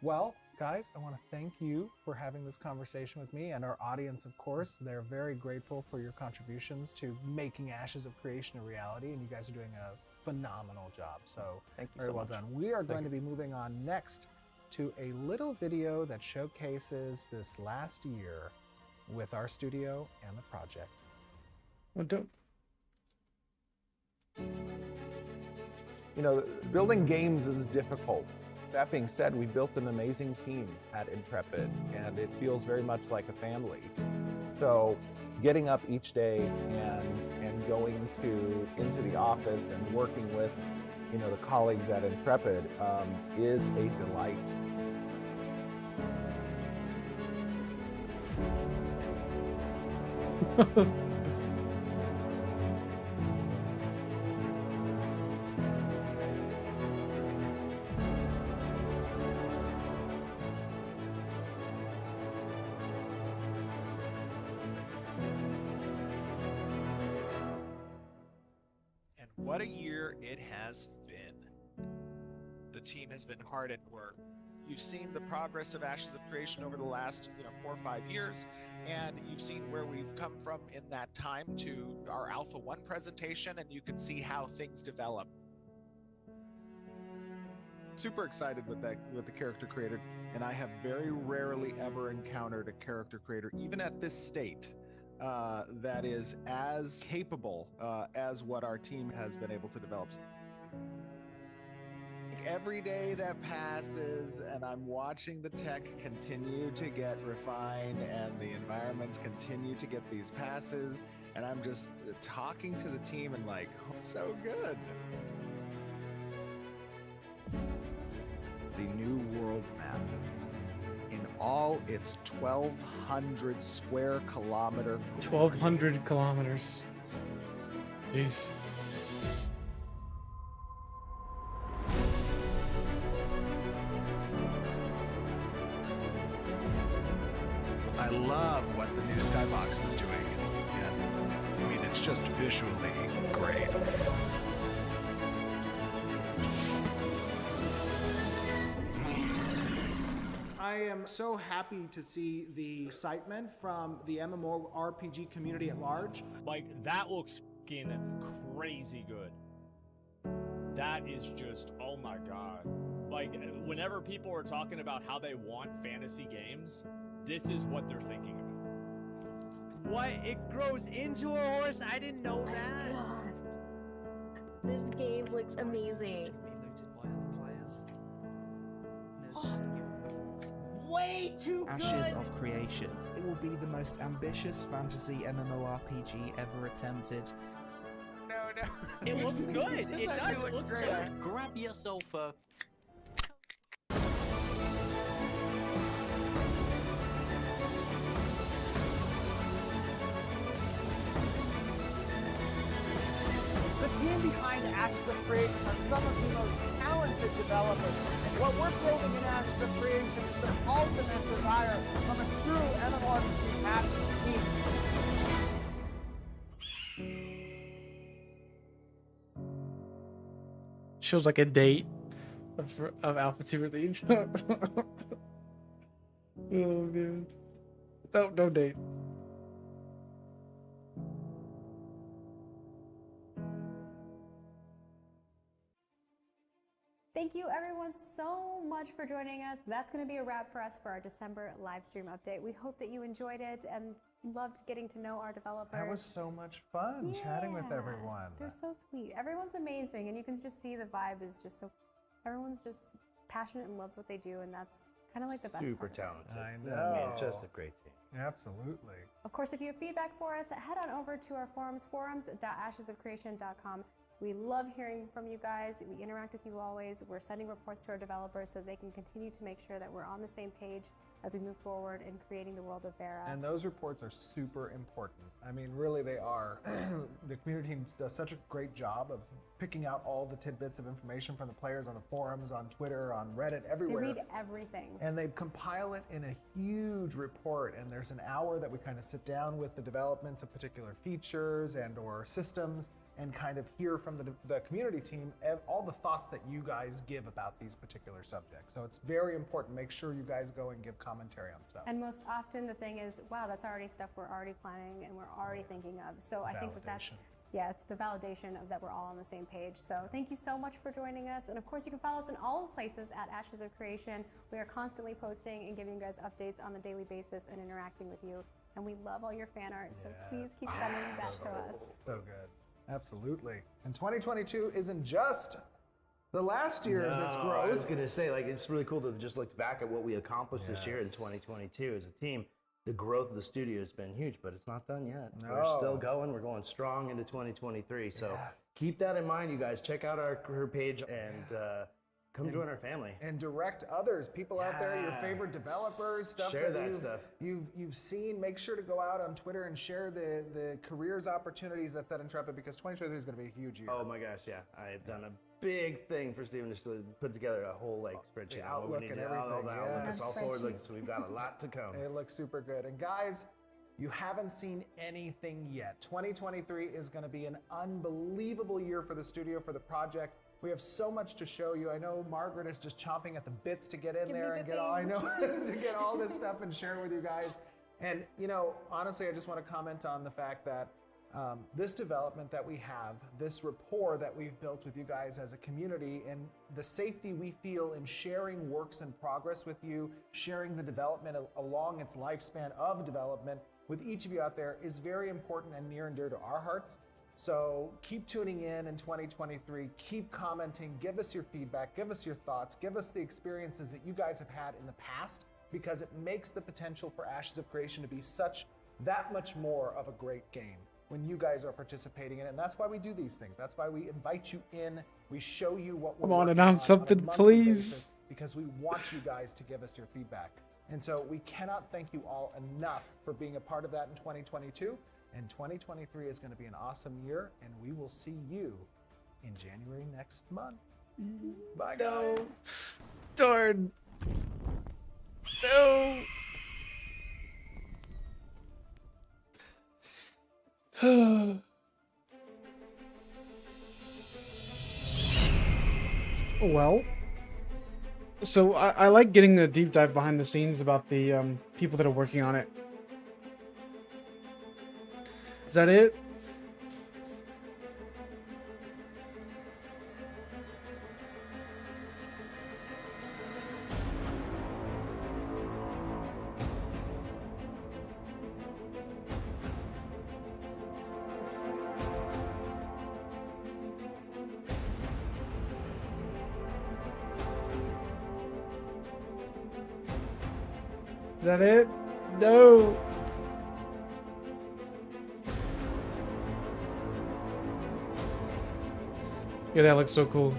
Well, guys, I want to thank you for having this conversation with me, and our audience, of course. They're very grateful for your contributions to making Ashes of Creation a reality, and you guys are doing a phenomenal job. So thank you very so well much. done. We are going to be moving on next to a little video that showcases this last year with our studio and the project. Well, don't. You know, building games is difficult. That being said, we built an amazing team at Intrepid, and it feels very much like a family. So getting up each day and going into the office and working with, you know, the colleagues at Intrepid is a delight. What a year it has been. The team has been hard at work. You've seen the progress of Ashes of Creation over the last 4 or 5 years, and you've seen where we've come from in that time to our Alpha 1 presentation, and you can see how things develop. Super excited with the character creator, and I have very rarely ever encountered a character creator, even at this state, that is as capable as what our team has been able to develop. Every day that passes and I'm watching the tech continue to get refined and the environments continue to get these passes, and I'm just talking to the team and like, oh, so good. The new world map in all its 1,200 square kilometer. 1,200 kilometers. Jeez. I love what the new Skybox is doing, and I mean, it's just visually great. I am so happy to see the excitement from the MMORPG community at large. Like, that looks fucking crazy good. That is just, oh my god. Like, whenever people are talking about how they want fantasy games, this is what they're thinking about. What? It grows into a horse? I didn't know that. God. This game looks amazing. Way too Ashes good. of Creation. It will be the most ambitious fantasy MMORPG ever attempted. No. It looks good. It does. It looks great. so Grab yourself a... The team behind ASTRO Creation are some of the most talented developers. And what we're building in ASTRO Creation is the ultimate desire from a true MMORPG passion team. Shows like a date of Alpha 2 release. Oh man. No date. Thank you everyone so much for joining us. That's going to be a wrap for us for our December live stream update. We hope that you enjoyed it and loved getting to know our developers. That was so much fun chatting with everyone. They're so sweet. Everyone's amazing, and you can just see the vibe is just so. Everyone's just passionate and loves what they do, and that's kind of like the best Super part. talented. I I know. mean, just a great team. Absolutely. Of course, if you have feedback for us, head on over to our forums, forums.ashesofcreation.com. We love hearing from you guys. We interact with you always. We're sending reports to our developers so they can continue to make sure that we're on the same page as we move forward in creating the world of Vera. And those reports are super important. I mean, really they are. The community team does such a great job of picking out all the tidbits of information from the players on the forums, on Twitter, on Reddit, everywhere. They read everything. And they compile it in a huge report, and there's an hour that we kind of sit down with the developments of particular features and or systems and kind of hear from the community team all the thoughts that you guys give about these particular subjects. So it's very important. Make sure you guys go and give commentary on stuff. And most often the thing is, wow, that's already stuff we're already planning and we're already thinking of. So I think that's, yeah, it's the validation of that we're all on the same page. So thank you so much for joining us. And of course, you can follow us in all the places at Ashes of Creation. We are constantly posting and giving you guys updates on a daily basis and interacting with you. And we love all your fan art, so please keep sending that to us. So good. Absolutely. And 2022 isn't just the last year of this growth. I was going to say, like, it's really cool to just look back at what we accomplished this year in 2022 as a team. The growth of the studio has been huge, but it's not done yet. No. We're still going. We're going strong into 2023. So keep that in mind, you guys. Check out our career page and come join our family. And direct others, people out there, your favorite developers, stuff Share that that you've seen. Make sure to go out on Twitter and share the careers opportunities that's at Intrepid, because 2023 is going to be a huge year. Oh my gosh, yeah. I've done a big thing for Steven just to put together a whole spreadsheet. The outlook and everything. It's all forward looking, so we've got a lot to come. It looks super good. And guys, you haven't seen anything yet. 2023 is going to be an unbelievable year for the studio, for the project. We have so much to show you. I know Margaret is just chomping at the bits to get in there and get all to get all this stuff and share with you guys. And you know, honestly, I just want to comment on the fact that this development that we have, this rapport that we've built with you guys as a community, and the safety we feel in sharing works in progress with you, sharing the development along its lifespan of development with each of you out there is very important and near and dear to our hearts. So keep tuning in 2023, keep commenting, give us your feedback, give us your thoughts, give us the experiences that you guys have had in the past, because it makes the potential for Ashes of Creation to be that much more of a great game when you guys are participating in it. And that's why we do these things. That's why we invite you in. We show you what we're Come on, working announce something, on a monthly please. basis, because we want you guys to give us your feedback. And so we cannot thank you all enough for being a part of that in 2022. And 2023 is going to be an awesome year, and we will see you in January next month. Bye, guys. Darn. No. Well, so I like getting the deep dive behind the scenes about the people that are working on it. Is that it? Is that it? No. Yeah, that looks so cool.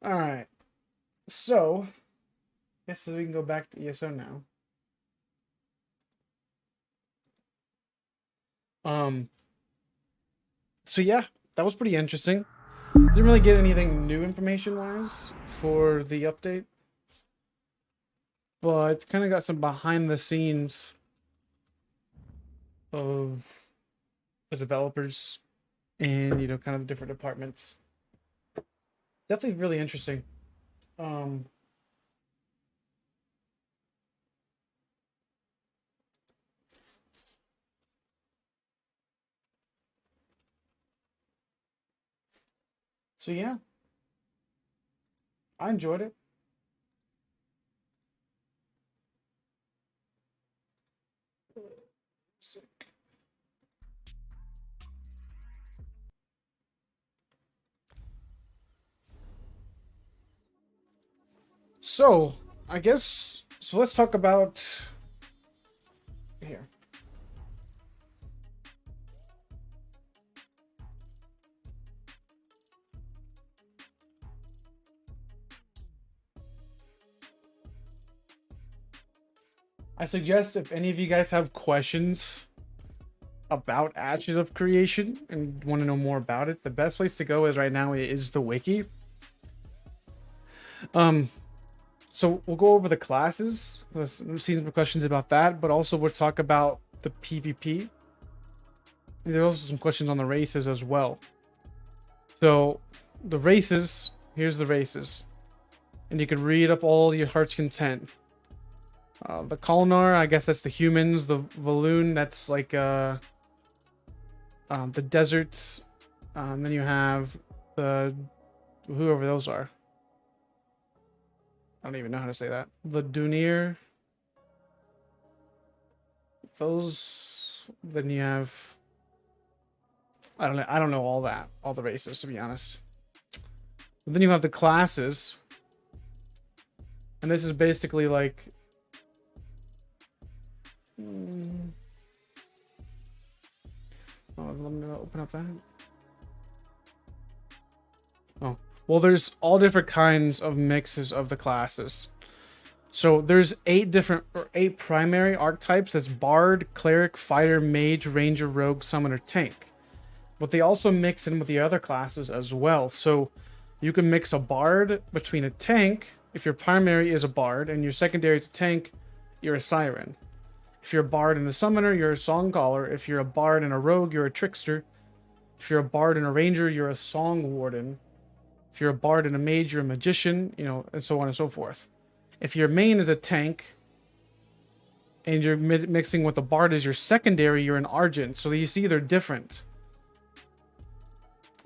Alright. So, guess we can go back to ESO now. So yeah, that was pretty interesting. Didn't really get anything new information-wise for the update. But kind of got some behind the scenes of the developers and, you know, kind of the different departments. Definitely really interesting. So yeah, I enjoyed it. So, I guess, so let's talk about here. I suggest if any of you guys have questions about Ashes of Creation and want to know more about it, the best place to go is right now is the wiki. So we'll go over the classes. Let's see some questions about that, but also we'll talk about the PvP. There's also some questions on the races as well. So the races, here's the races. And you can read up all your heart's content. The Kolinar, I guess that's the humans. The Valoon, that's like the deserts. Then you have the whoever those are. I don't even know how to say that. The Dunir. Those. Then you have. I don't know all that. All the races, to be honest. But then you have the classes. And this is basically like. Oh, let me open up that. Oh, well, there's all different kinds of mixes of the classes. So there's 8 primary archetypes. That's Bard, Cleric, Fighter, Mage, Ranger, Rogue, Summoner, Tank. But they also mix in with the other classes as well. So you can mix a Bard between a Tank. If your primary is a Bard and your secondary is a Tank, you're a Siren. If you're a Bard and a Summoner, you're a Songcaller. If you're a Bard and a Rogue, you're a Trickster. If you're a Bard and a Ranger, you're a Song Warden. If you're a Bard and a Mage, you're a Magician, you know, and so on and so forth. If your main is a Tank, and you're mixing with a Bard as your secondary, you're an Argent. So you see they're different.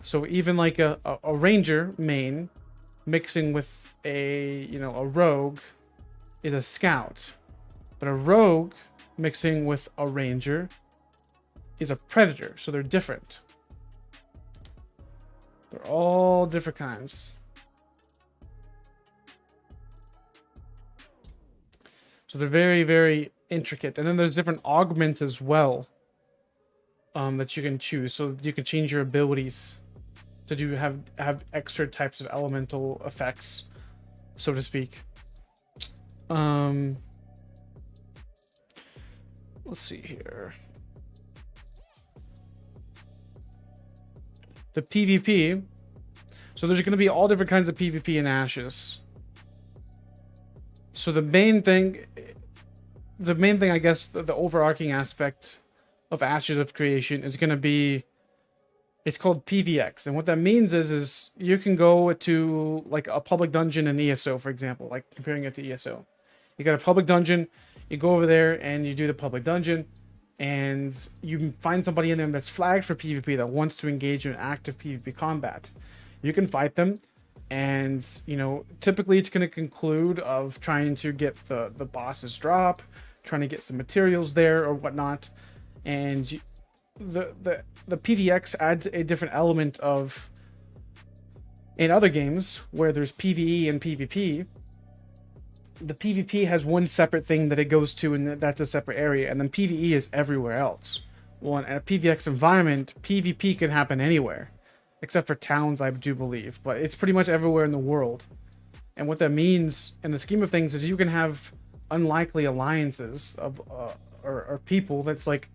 So even like a Ranger main, mixing with a Rogue, is a Scout. But a Rogue mixing with a Ranger is a Predator. So they're different. They're all different kinds. So they're very, very intricate. And then there's different augments as well that you can choose. So you can change your abilities to have extra types of elemental effects, so to speak. Let's see here. The PvP. So there's going to be all different kinds of PvP in Ashes. So the main thing, I guess, the overarching aspect of Ashes of Creation is going to be, it's called PvX. And what that means is you can go to like a public dungeon in ESO, for example, like comparing it to ESO. You got a public dungeon, you go over there and you do the public dungeon, and you find somebody in there that's flagged for PvP that wants to engage in active PvP combat. You can fight them, and typically it's going to conclude of trying to get the boss's drop, trying to get some materials there or whatnot. And the PvX adds a different element of, in other games where there's PvE and PvP, the PvP has one separate thing that it goes to, and that's a separate area, and then PvE is everywhere else. Well, in a PvX environment, PvP can happen anywhere, except for towns, I do believe, but it's pretty much everywhere in the world. And what that means in the scheme of things is you can have unlikely alliances of or people. That's like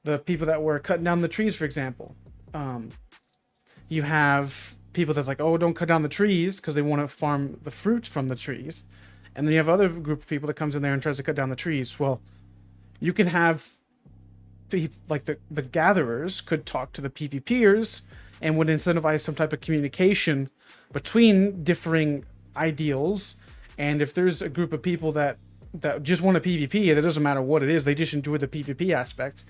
the people that were cutting down the trees, for example. You have people that's like, oh, don't cut down the trees because they want to farm the fruit from the trees. And then you have other group of people that comes in there and tries to cut down the trees. Well, you can have like the gatherers could talk to the PvPers and would incentivize some type of communication between differing ideals. And if there's a group of people that just want a PvP, it doesn't matter what it is, they just enjoy the PvP aspect,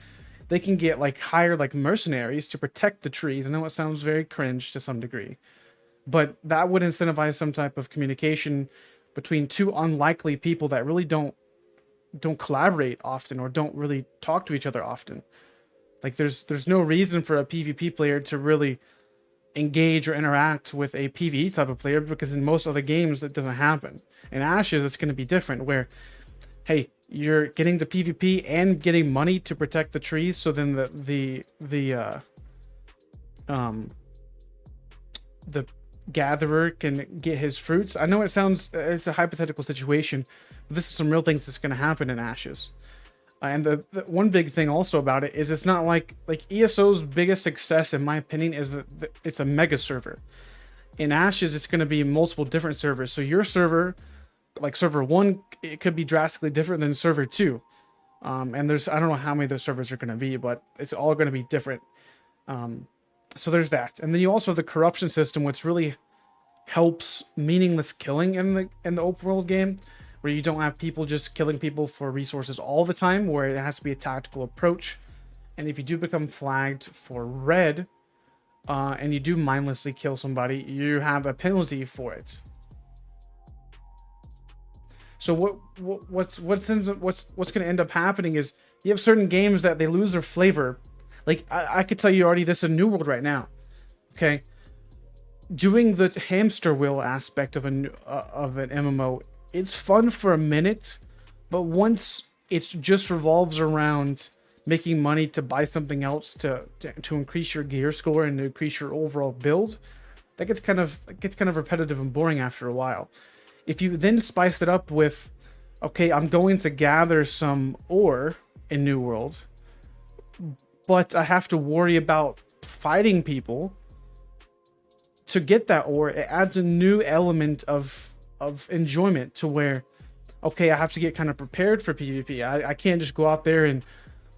they can get like hired like mercenaries to protect the trees. I know it sounds very cringe to some degree, but that would incentivize some type of communication between two unlikely people that really don't collaborate often or don't really talk to each other often. Like there's no reason for a PvP player to really engage or interact with a PvE type of player, because in most other games that doesn't happen. In Ashes, it's going to be different, where, hey, you're getting the PvP and getting money to protect the trees, so then the gatherer can get his fruits. I know it's a hypothetical situation, but this is some real things that's going to happen in Ashes. And the one big thing also about it is it's not like ESO's biggest success, in my opinion, is that it's a mega server. In Ashes, it's going to be multiple different servers. So your server, like server 1, it could be drastically different than server 2. And I don't know how many of those servers are going to be, but it's all going to be different. So there's that. And then you also have the corruption system, which really helps meaningless killing in the open world game, where you don't have people just killing people for resources all the time, where it has to be a tactical approach. And if you do become flagged for red, and you do mindlessly kill somebody, you have a penalty for it. So what's going to end up happening is you have certain games that they lose their flavor. Like I could tell you already, this is a New World right now. Okay, doing the hamster wheel aspect of an MMO, it's fun for a minute, but once it just revolves around making money to buy something else to increase your gear score and to increase your overall build, that gets kind of repetitive and boring after a while. If you then spice it up with, okay, I'm going to gather some ore in New World, but I have to worry about fighting people to get that ore, it adds a new element of enjoyment to where, okay, I have to get kind of prepared for PvP. I can't just go out there in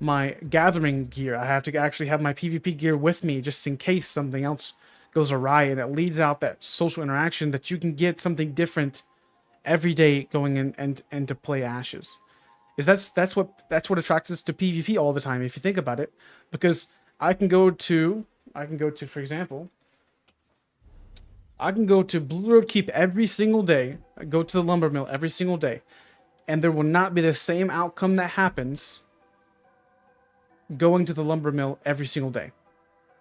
my gathering gear. I have to actually have my PvP gear with me just in case something else goes awry, and it leads out that social interaction that you can get something different every day going in and to play Ashes. That's what attracts us to PvP all the time, if you think about it, because I can go to, for example, I can go to Blue Road Keep every single day, go to the lumber mill every single day, and there will not be the same outcome that happens going to the lumber mill every single day.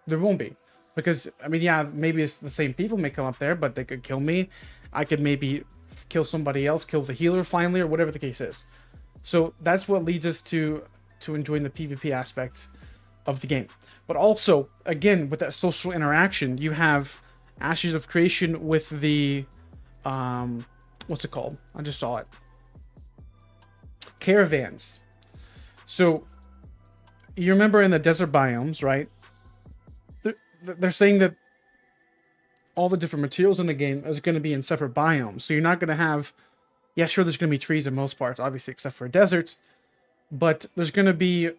There won't be. Because, I mean, yeah, maybe it's the same people may come up there, but they could kill me. I could maybe kill somebody else, kill the healer finally, or whatever the case is. So that's what leads us to enjoying the PvP aspect of the game. But also, again, with that social interaction, you have Ashes of Creation with the, what's it called? I just saw it. Caravans. So, you remember in the desert biomes, right? They're saying that all the different materials in the game is going to be in separate biomes. So you're not going to have, yeah, sure, there's going to be trees in most parts, obviously, except for a desert. But there's going to be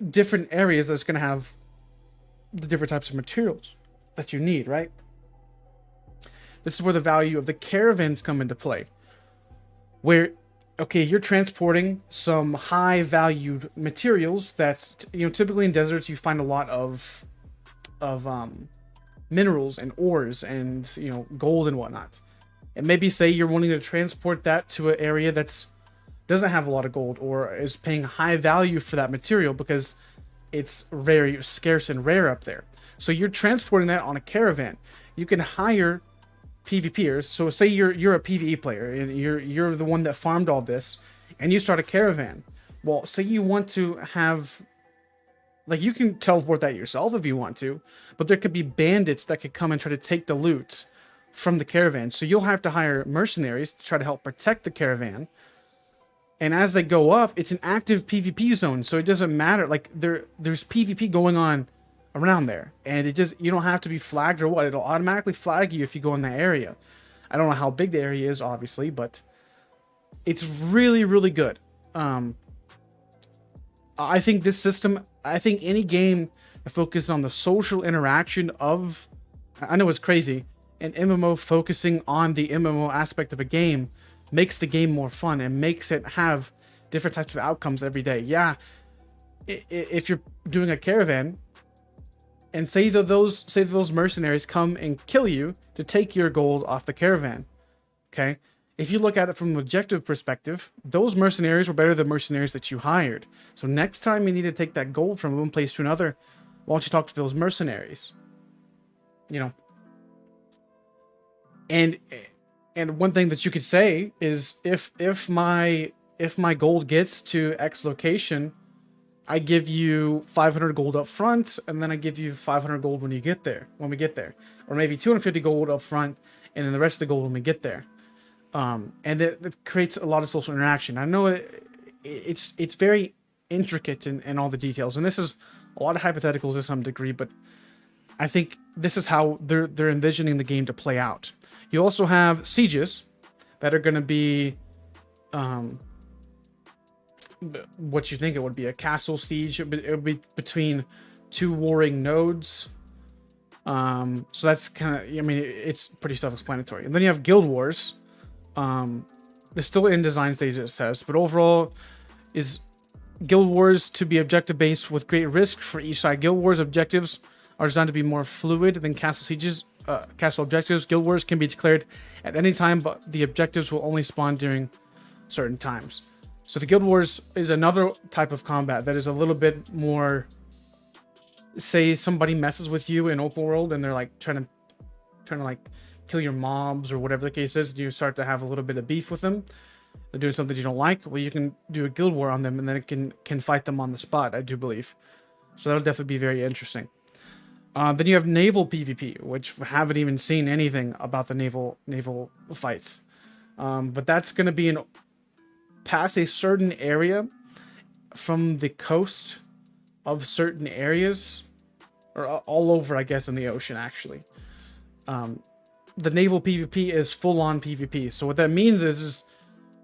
different areas that's going to have the different types of materials that you need, right? This is where the value of the caravans come into play. Where, okay, you're transporting some high-valued materials that's, typically in deserts you find a lot of minerals and ores and, gold and whatnot. And maybe say you're wanting to transport that to an area that's doesn't have a lot of gold or is paying high value for that material because it's very scarce and rare up there. So you're transporting that on a caravan. You can hire PvPers. So say you're a PvE player and you're the one that farmed all this, and you start a caravan. Well, say you want to have, like, you can teleport that yourself if you want to, but there could be bandits that could come and try to take the loot from the caravan. So you'll have to hire mercenaries to try to help protect the caravan. And as they go up, it's an active PvP zone, so it doesn't matter. Like, there's PvP going on around there, and you don't have to be flagged or what. It'll automatically flag you if you go in that area. I don't know how big the area is, obviously, but it's really, really good. I think this system, I think any game that focuses on the social interaction of, I know it's crazy, an MMO focusing on the MMO aspect of a game makes the game more fun and makes it have different types of outcomes every day. Yeah, if you're doing a caravan, and say that those mercenaries come and kill you to take your gold off the caravan, okay? If you look at it from an objective perspective, those mercenaries were better than mercenaries that you hired. So next time you need to take that gold from one place to another, why don't you talk to those mercenaries? You know. And one thing that you could say is if my gold gets to X location, I give you 500 gold up front, and then I give you 500 gold when we get there, or maybe 250 gold up front, and then the rest of the gold when we get there. And it creates a lot of social interaction. I know it's very intricate in all the details, and this is a lot of hypotheticals to some degree, but I think this is how they're envisioning the game to play out. You also have sieges that are going to be what you think it would be, a castle siege. It would be between two warring nodes. So that's kind of, I mean, it's pretty self-explanatory. And then you have guild wars. It's still in design stage, it says, but overall is guild wars to be objective based with great risk for each side. Guild wars objectives are designed to be more fluid than castle sieges. Castle objectives. Guild wars can be declared at any time, but the objectives will only spawn during certain times. So the guild wars is another type of combat that is a little bit more, say somebody messes with you in open world and they're like trying to like kill your mobs or whatever the case is, you start to have a little bit of beef with them. They're doing something you don't like. Well, you can do a guild war on them, and then it can fight them on the spot, I do believe. So that'll definitely be very interesting. Then you have naval PvP, which we haven't even seen anything about the naval fights. But that's going to be past a certain area from the coast of certain areas, or all over, I guess, in the ocean, actually. The naval PvP is full-on PvP. So what that means is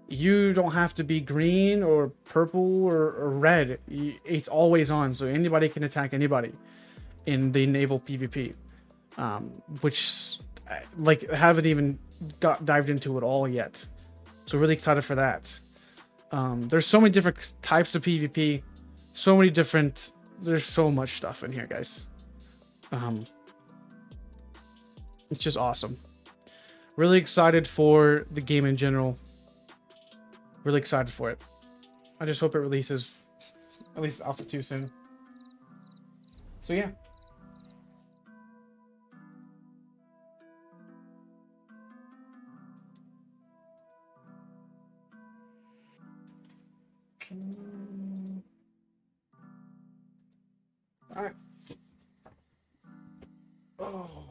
you don't have to be green or purple or red. It's always on, so anybody can attack anybody in the naval PvP, which, like, haven't even dived into it all yet. So really excited for that. There's so many different types of PvP, there's so much stuff in here, guys. It's just awesome. Really excited for the game in general. Really excited for it. I just hope it releases at least Alpha 2 soon. So yeah. All right. Oh.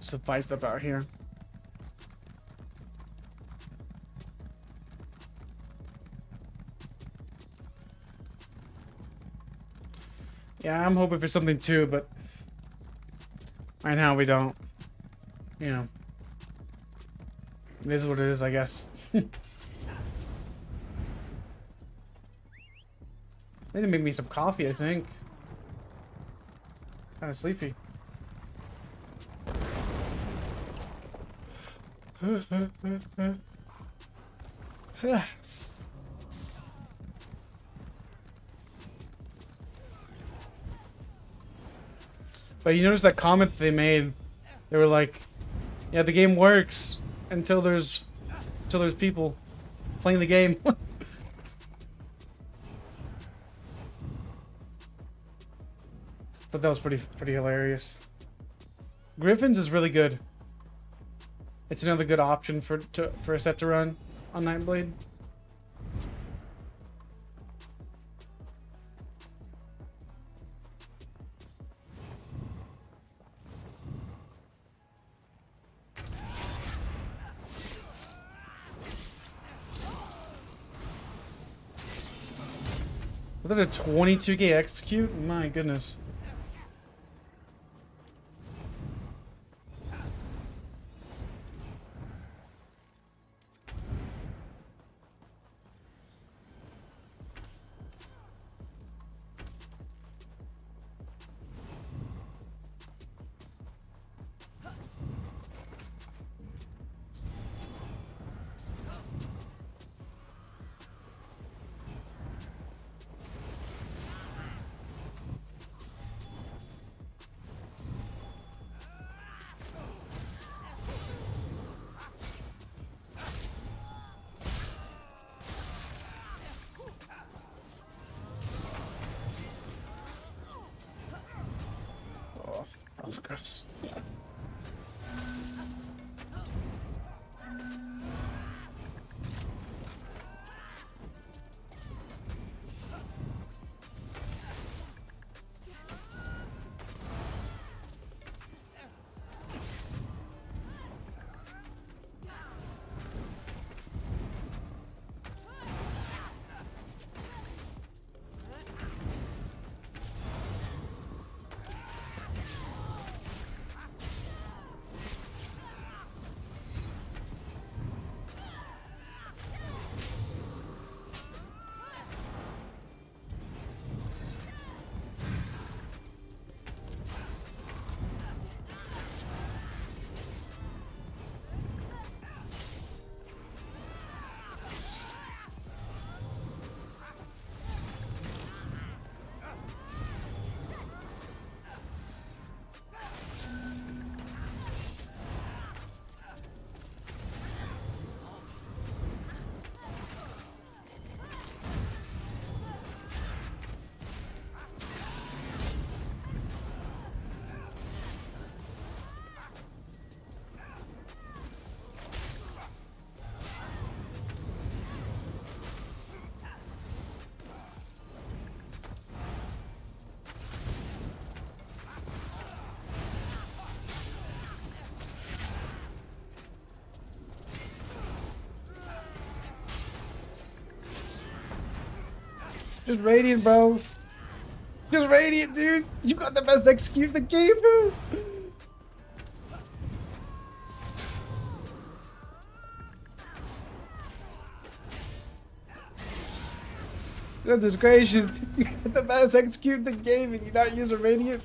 Some fights up out here. Yeah, I'm hoping for something too, but right now we don't. You know, it is what it is, I guess. They need to make me some coffee, I think. Kind of sleepy. But you notice that comment they made? They were like, "Yeah, the game works until there's people playing the game." Thought that was pretty hilarious. Griffins is really good. It's another good option for a set to run on Nightblade. Was that a 22k execute? My goodness. That was gross. Just Radiant, bro. Just Radiant, dude. You got the best execute in the game, bro. Goodness gracious. You got the best execute in the game and you not use a Radiant?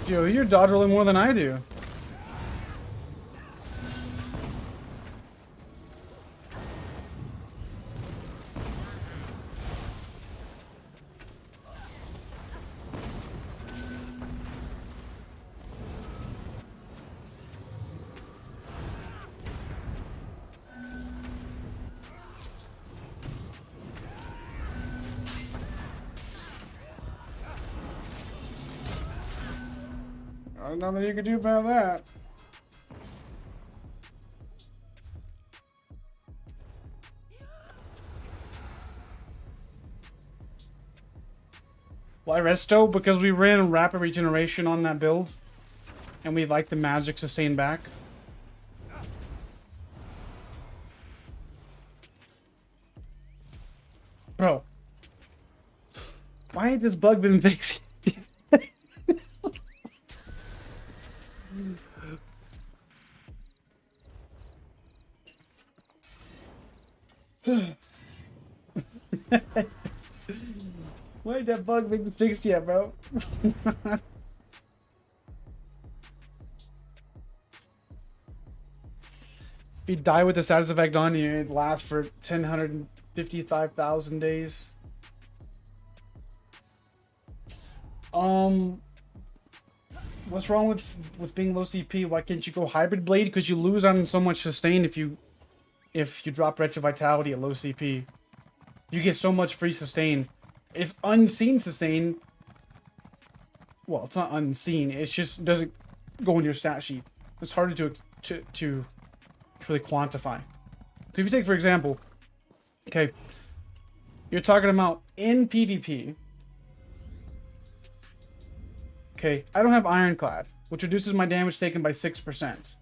Yo, you're dodge rolling more than I do. Nothing you can do about that. Why resto? Because we ran rapid regeneration on that build. and we like the magic sustain back. Bro. Why ain't this bug been fixed? Why ain't that bug been fixed yet, bro? If you die with the status effect on you, it lasts for 155,000 days. What's wrong with being low CP? Why can't you go hybrid blade? Because you lose on so much sustain if you drop retro vitality at low CP. You get so much free sustain. It's unseen sustain. Well, it's not unseen. It just doesn't go in your stat sheet. It's harder to really quantify. So if you take, for example, okay, you're talking about in PvP. Okay, I don't have Ironclad, which reduces my damage taken by 6%.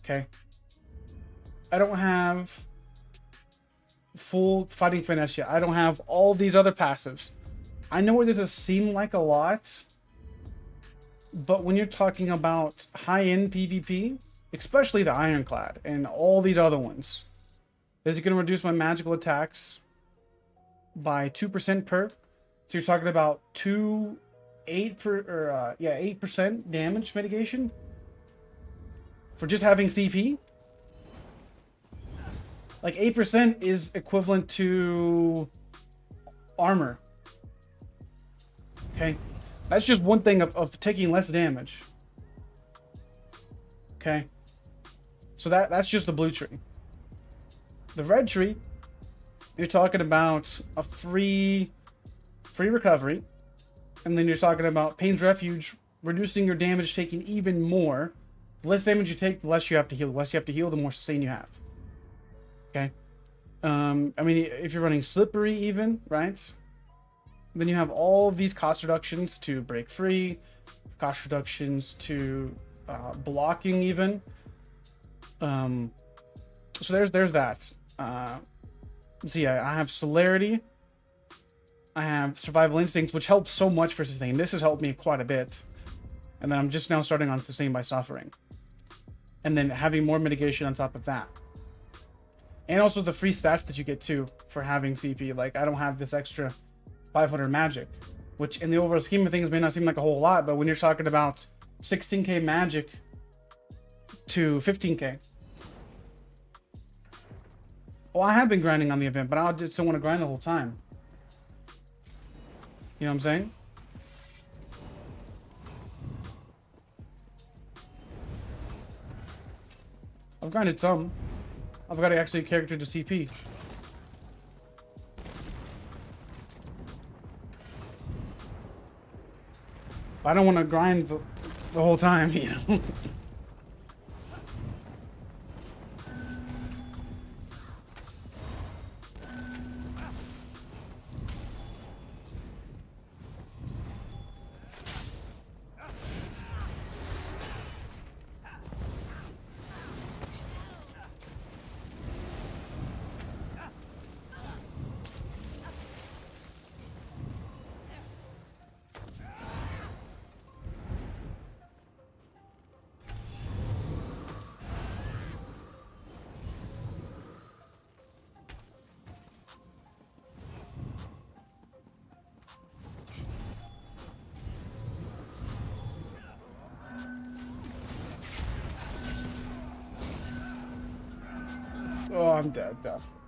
Okay. I don't have full fighting finesse yet. I don't have all these other passives. I know it doesn't seem like a lot, but when you're talking about high-end PvP, especially the Ironclad and all these other ones, is it going to reduce my magical attacks by 2% per? So you're talking about 8% damage mitigation for just having CP. Like 8% is equivalent to armor. Okay, that's just one thing of taking less damage. Okay, so that's just the blue tree. The red tree, you're talking about a free recovery, and then you're talking about Pain's Refuge, reducing your damage taken even more. The less damage you take, the less you have to heal. The less you have to heal, the more sustain you have. Okay. I mean, if you're running Slippery even, right? Then you have all of these cost reductions to break free, cost reductions to blocking even. So there's that. So yeah, I have Celerity. I have Survival Instincts, which helps so much for sustain. This has helped me quite a bit. And then I'm just now starting on Sustain by Suffering. And then having more mitigation on top of that. And also the free stats that you get too for having CP. Like, I don't have this extra 500 magic, which in the overall scheme of things may not seem like a whole lot, but when you're talking about 16k magic to 15k. Well, I have been grinding on the event, but I just don't want to grind the whole time. You know what I'm saying? I've grinded some. I've got actually a character to CP. I don't want to grind the whole time, you know? Oh, I'm dead, definitely.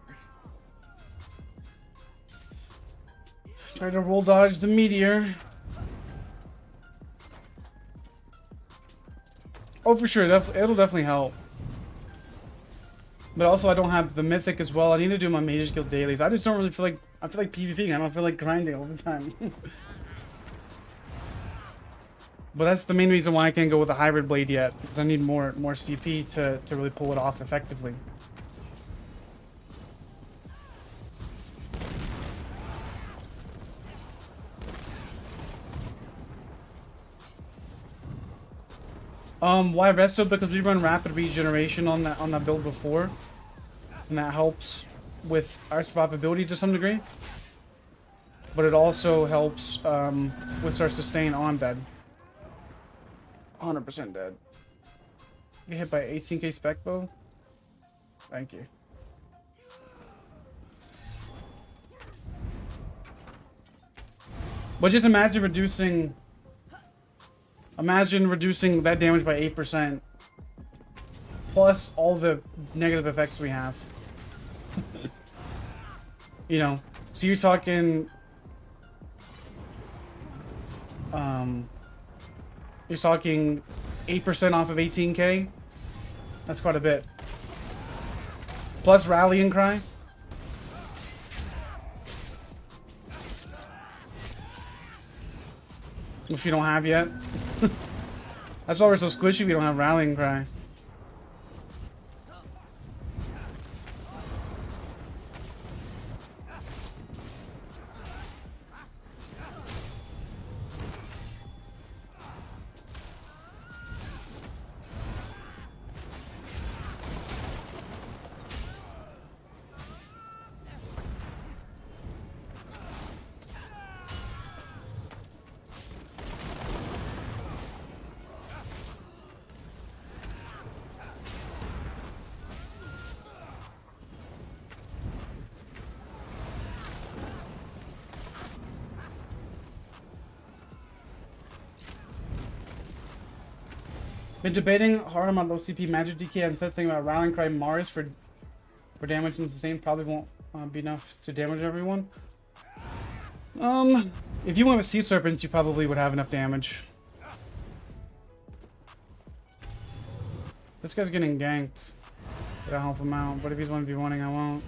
Try to roll dodge the meteor. Oh, for sure, it'll definitely help. But also, I don't have the mythic as well. I need to do my Mage's Guild dailies. I just don't really feel like, I feel like PvPing. I don't feel like grinding all the time. But that's the main reason why I can't go with a hybrid blade yet, because I need more CP to really pull it off effectively. Why resto? Because we run rapid regeneration on that build before, and that helps with our survivability to some degree. But it also helps with our sustain on dead. 100% dead. Get hit by 18k spec bow. Thank you. But just imagine reducing that damage by 8%. Plus all the negative effects we have. You know, so you're talking... you're talking 8% off of 18k. That's quite a bit. Plus rallying cry. Which we don't have yet. That's why we're so squishy, we don't have rallying cry. Been debating hard on my low CP magic DK and says thinking about rallying cry Mars for damage and sustain probably won't be enough to damage everyone. If you went with Sea Serpents, you probably would have enough damage. This guy's getting ganked. Gotta help him out, but if he's 1v1ing, I won't.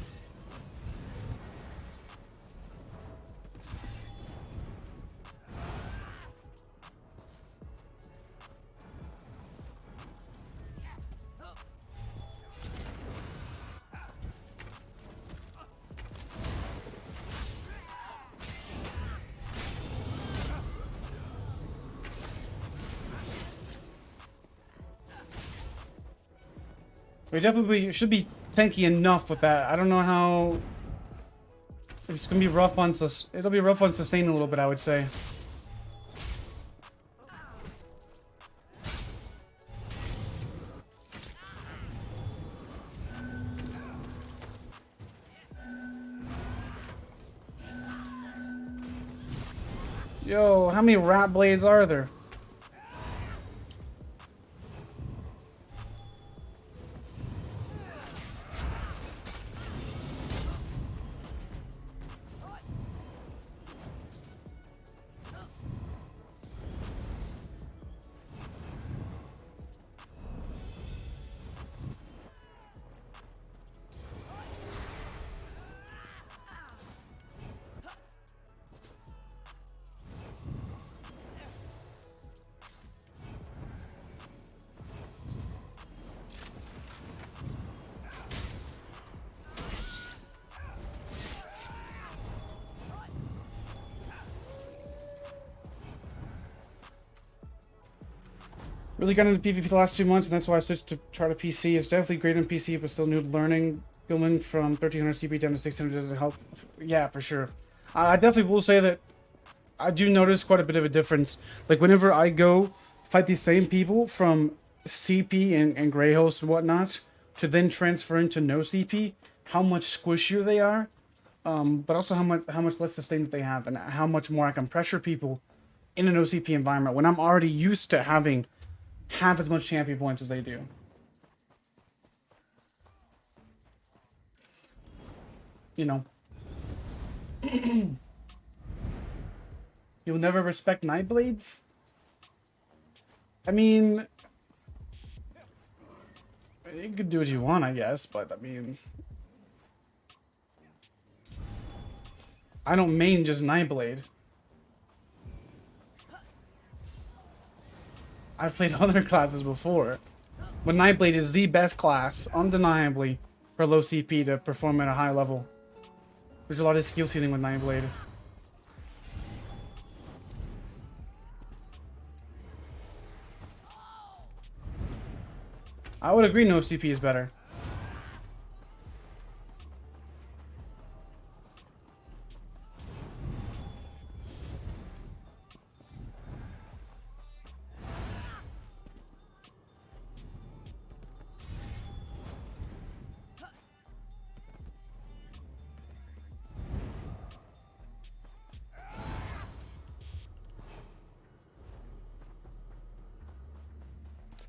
We definitely should be tanky enough with that. I don't know how. It's gonna be rough on it'll be rough on sustain a little bit, I would say. Yo, how many rat blades are there? Really got into PvP the last 2 months, and that's why I switched to try to PC. It's definitely great in PC, but still new to learning. Going from 1300 CP down to 600 doesn't help. Yeah, for sure. I definitely will say that I do notice quite a bit of a difference. Like, whenever I go fight these same people from CP and Grey Host and whatnot, to then transfer into no CP, how much squishier they are, but also how much less sustain that they have, and how much more I can pressure people in an OCP environment when I'm already used to having half as much champion points as they do. You know. You'll never respect Nightblades? I mean, you could do what you want, I guess, but I mean, I don't main just Nightblade. I've played other classes before, but Nightblade is the best class, undeniably, for low CP to perform at a high level. There's a lot of skill ceiling with Nightblade. I would agree no CP is better.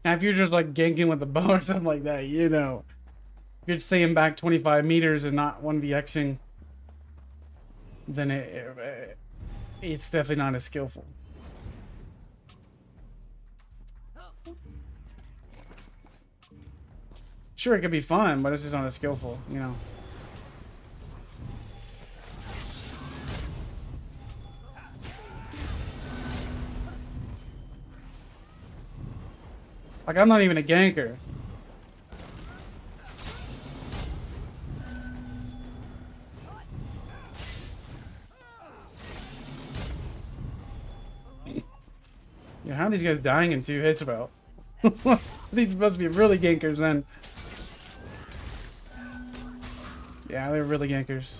Now, if you're just like ganking with a bow or something like that, you know, if you're staying back 25 meters and not 1vxing, then it's definitely not as skillful. Sure, it could be fun, but it's just not as skillful, you know. Like, I'm not even a ganker. Yeah, how are these guys dying in 2 hits about? These must be really gankers then. Yeah, they're really gankers.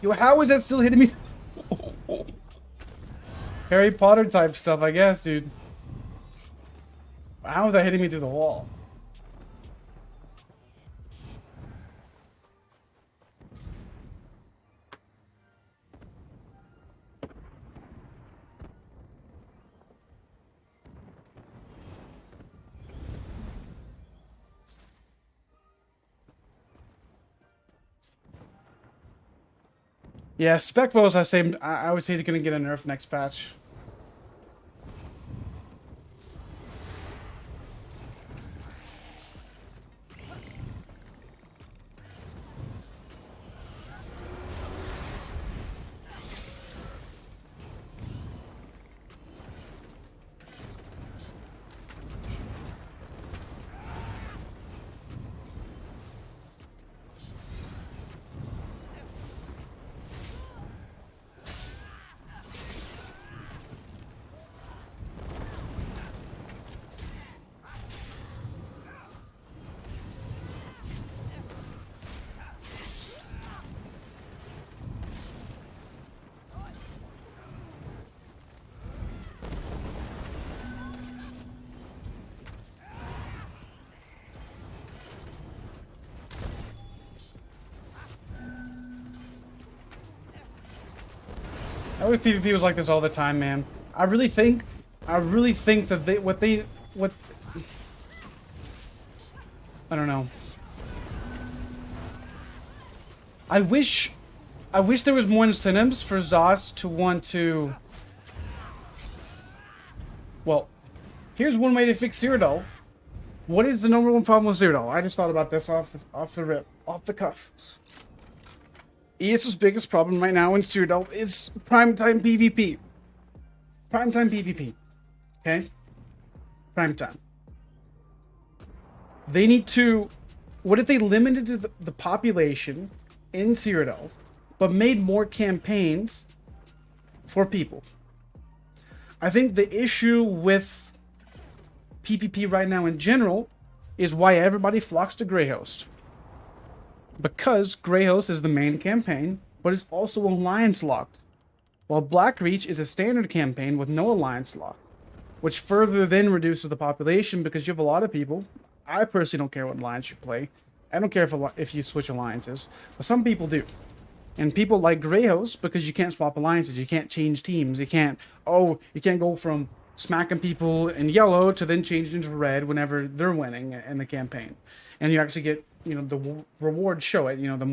Yo, how is that still hitting me? Harry Potter type stuff, I guess, dude. How is that hitting me through the wall? Yeah, spec bows. I would say he's gonna get a nerf next patch. I wish PvP was like this all the time, man. I really think that what I don't know. I wish there was more incentives for Zos to want to. Well, here's one way to fix Cyrodiil. What is the number one problem with Cyrodiil? I just thought about this off the cuff. ESO's biggest problem right now in Cyrodiil is primetime PvP. Primetime PvP. Okay? Primetime. They need to... What if they limited the population in Cyrodiil, but made more campaigns for people? I think the issue with PvP right now in general is why everybody flocks to Greyhost. Because Greyhost is the main campaign, but it's also alliance locked. While Blackreach is a standard campaign with no alliance lock, which further then reduces the population because you have a lot of people. I personally don't care what alliance you play. I don't care if you switch alliances, but some people do. And people like Greyhost because you can't swap alliances, you can't change teams, you can't go from smacking people in yellow to then change into red whenever they're winning in the campaign. And you actually get, you know, the rewards show it, you know, the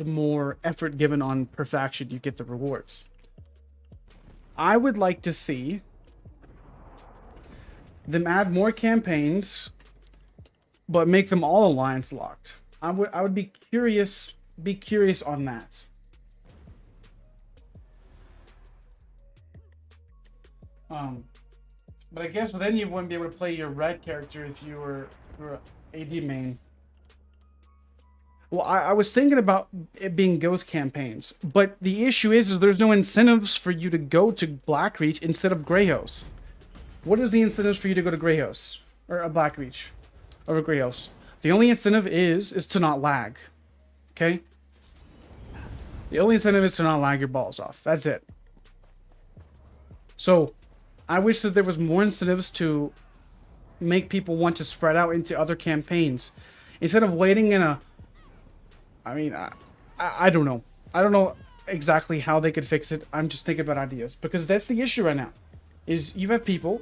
more effort given on per faction, you get the rewards. I would like to see them add more campaigns but make them all alliance locked. I would be curious on that. But I guess then you wouldn't be able to play your red character if you were AD main. Well, I was thinking about it being ghost campaigns, but the issue is there's no incentives for you to go to Blackreach instead of Greyhouse. What is the incentives for you to go to Greyhouse or a Blackreach over Greyhouse? The only incentive is to not lag. Okay? The only incentive is to not lag your balls off. That's it. So, I wish that there was more incentives to make people want to spread out into other campaigns instead of waiting in a... I mean, I don't know. I don't know exactly how they could fix it. I'm just thinking about ideas because that's the issue right now. Is you have people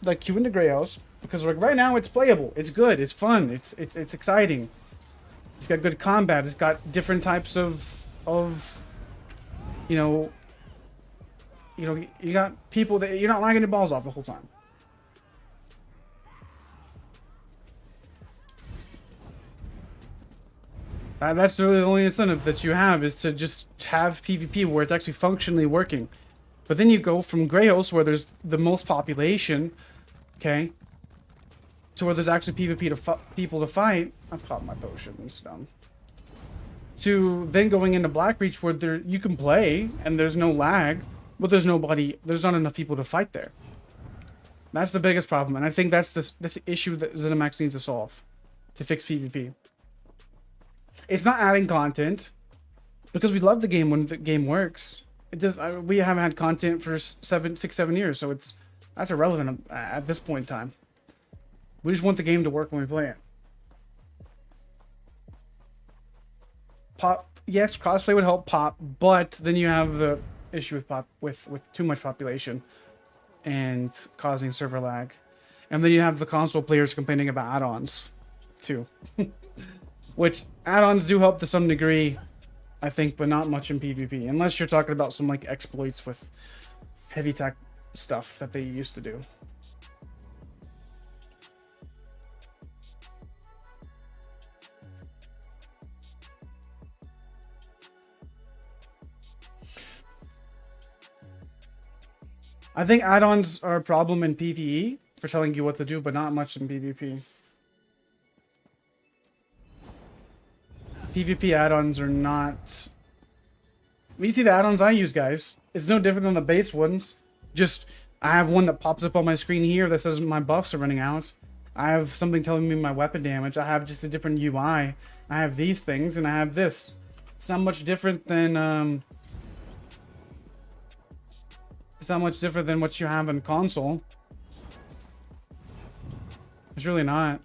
that queue into Greyhouse because like right now it's playable, it's good, it's fun, it's exciting. It's got good combat. It's got different types of you know, you got people that you're not lagging your balls off the whole time. That's really the only incentive that you have is to just have PvP where it's actually functionally working. But then you go from Greyhouse where there's the most population, okay, to where there's actually PvP to people to fight. I popped my potion. It's dumb. To then going into Blackreach where you can play and there's no lag, but there's not enough people to fight there. That's the biggest problem, and I think that's the issue that ZeniMax needs to solve to fix PvP. It's not adding content because we love the game when the game works. It does. We haven't had content for 6-7 years, so that's irrelevant at this point in time. We just want the game to work when we play it. Yes, crossplay would help pop, but then you have the issue with too much population and causing server lag, and then you have the console players complaining about add-ons too. Which add-ons do help to some degree, I think, but not much in PvP. Unless you're talking about some like exploits with heavy tech stuff that they used to do. I think add-ons are a problem in PvE for telling you what to do, but not much in PvP. PvP add-ons are not... You see the add-ons I use, guys. It's no different than the base ones. Just, I have one that pops up on my screen here that says my buffs are running out. I have something telling me my weapon damage. I have just a different UI. I have these things, and I have this. It's not much different than, It's not much different than what you have in console. It's really not.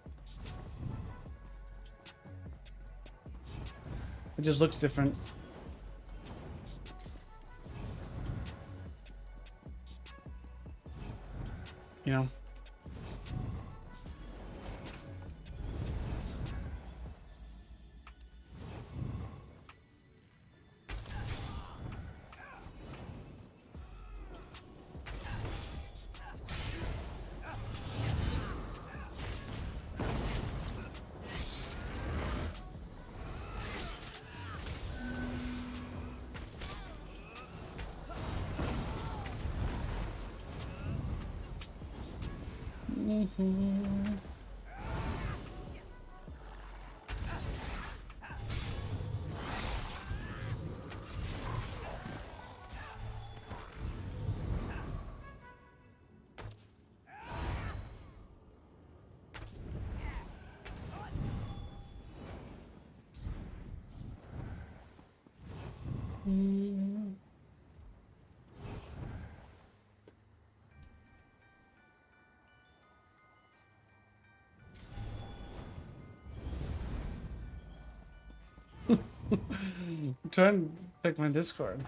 It just looks different. You know? I'm trying to check my Discord.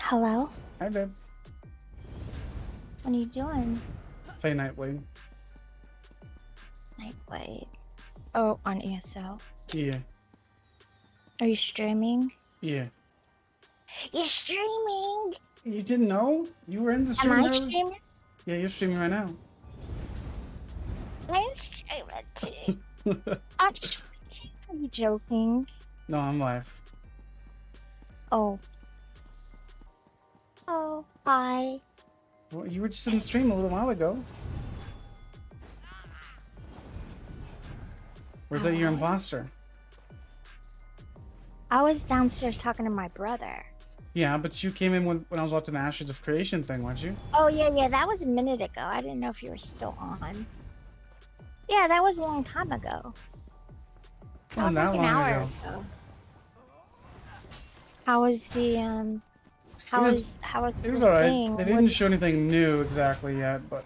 Hello? Hi, babe. What are you doing? Play Nightblade. Nightblade. Oh, on ESO. Yeah. Are you streaming? Yeah. You're streaming! You didn't know? You were in the stream Am I earlier? streaming? Yeah, you're streaming right now. I'm streaming too. I'm streaming. Are you joking? No, I'm live. Oh. Oh, hi. Well, you were just in the stream a little while ago. Where's that your imposter? I was downstairs talking to my brother. Yeah, but you came in when I was watching the Ashes of Creation thing, weren't you? Oh, yeah, that was a minute ago. I didn't know if you were still on. Yeah, that was a long time ago. That was Not like that an long hour ago. ago. How was the, how It was It was the alright. thing? They didn't show anything new exactly yet, but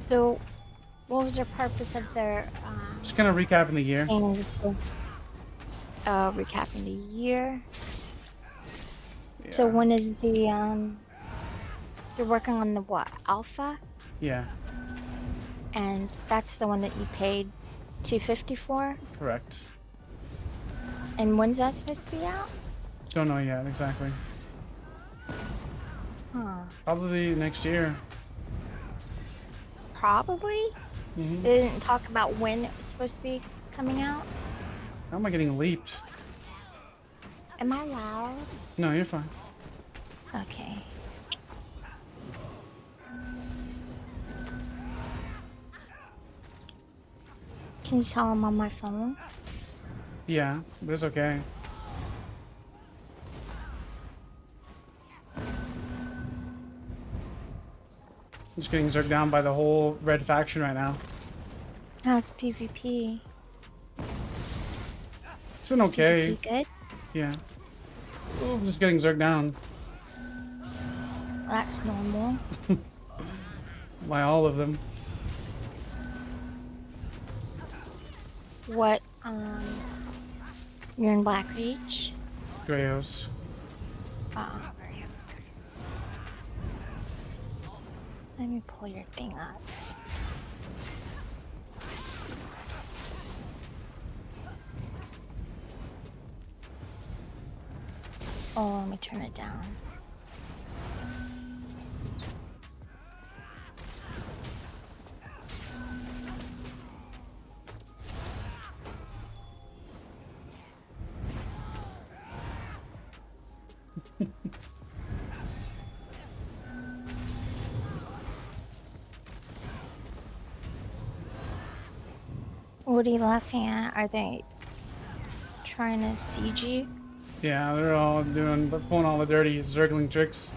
So, what was the purpose of their, just kind of recapping the year. Recapping the year? So when is the, you're working on the what, alpha? Yeah, And that's the one that you paid $250 for? correct. And when's that supposed to be out? Don't know yet exactly. Huh. Probably next year. Probably? Mhm. They didn't talk about when it was supposed to be coming out? How am I getting leaped? Am I loud? No, you're fine. Okay. Can you tell I'm on my phone? Yeah, but it's okay. I'm just getting zerked down by the whole red faction right now. How's PvP? It's been okay. PvP good? Yeah. Ooh, I'm just getting zerked down That's normal. by all of them. What, you're in Black Reach? Grayos. Very Let me pull your thing up. Oh, let me turn it down. What are you laughing at? Are they trying to siege you? Yeah, they're all pulling all the dirty zergling tricks.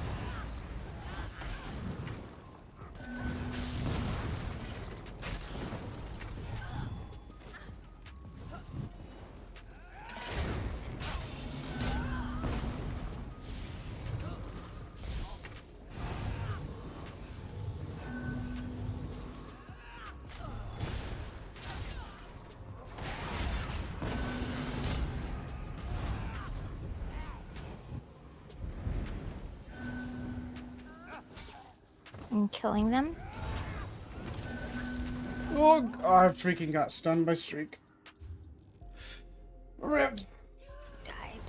And killing them? Oh, I freaking got stunned by Streak. Rip. Died.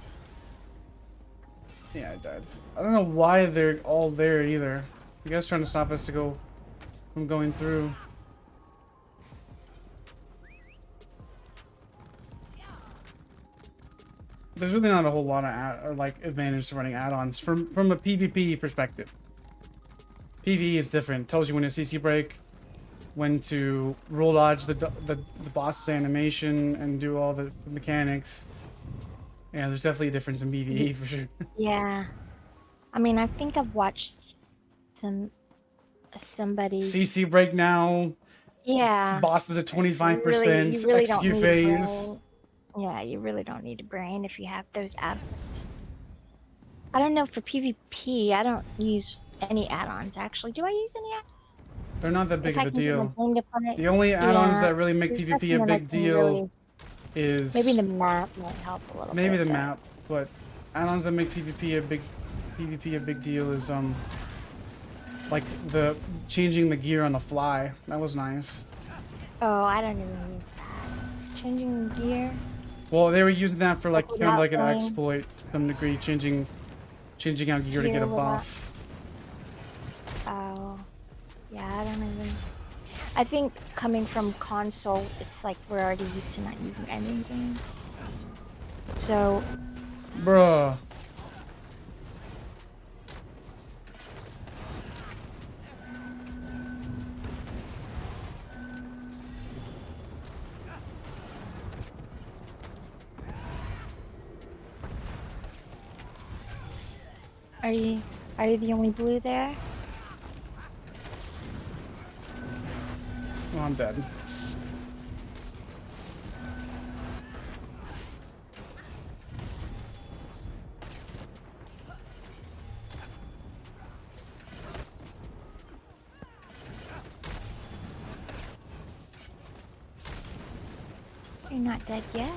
Yeah, I died. I don't know why they're all there either. You guys trying to stop us to go from going through. There's really not a whole lot of advantage to running add-ons from a PvP perspective. PvE is different. It tells you when to CC break, when to roll dodge the boss's animation, and do all the mechanics. Yeah, there's definitely a difference in PvE for sure. Yeah. I mean, I think I've watched somebody. CC break now. Yeah. Boss is at 25%. You really don't XQ need phase. brain. Yeah, you really don't need a brain if you have those add-ons. I don't know, for PvP, I don't use any add-ons actually. Do I use any add-ons? They're not that big If I of a can get my deal. brain to put it- The only add-ons Yeah, that really make there's PvP a nothing that I big can deal really- is Maybe the map might help a little maybe bit. the but- map, but add-ons that make PvP a big PvP a big deal is like the changing the gear on the fly. That was nice. Oh, I don't even use that. Changing gear. Well, they were using that for like kind of like an Without exploit to some degree, changing out gear to get a buff. Oh, yeah, I don't even. I think coming from console, it's like we're already used to not using anything. So. Bruh. Are you the only blue there? Oh, I'm dead. You're not dead yet.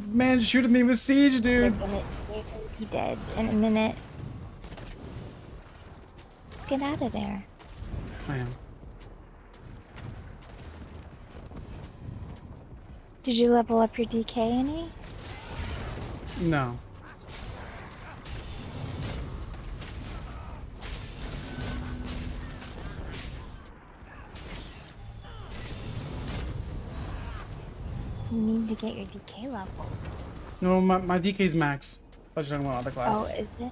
Man, shooting me with siege, dude. He dead in a minute. Get out of there. I am. Did you level up your DK any? No. You need to get your DK level. No, my DK's max. I was talking about other class. Oh, is it?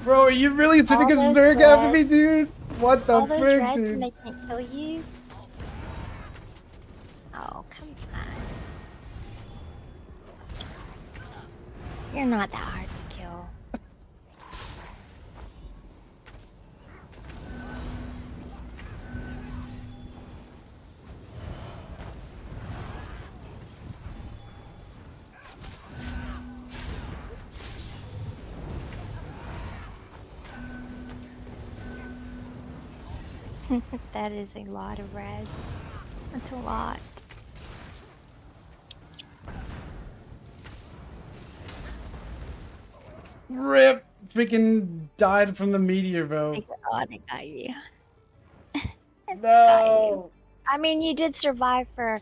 Bro, are you really sitting as nerd after me, dude? What the All those frick, reds dude? and they can't kill you? Oh, come on. You're not that hard to kill. That is a lot of reds. That's a lot. Rip! Freaking died from the meteor, bro. Thank God I got you. No! I mean, you did survive for.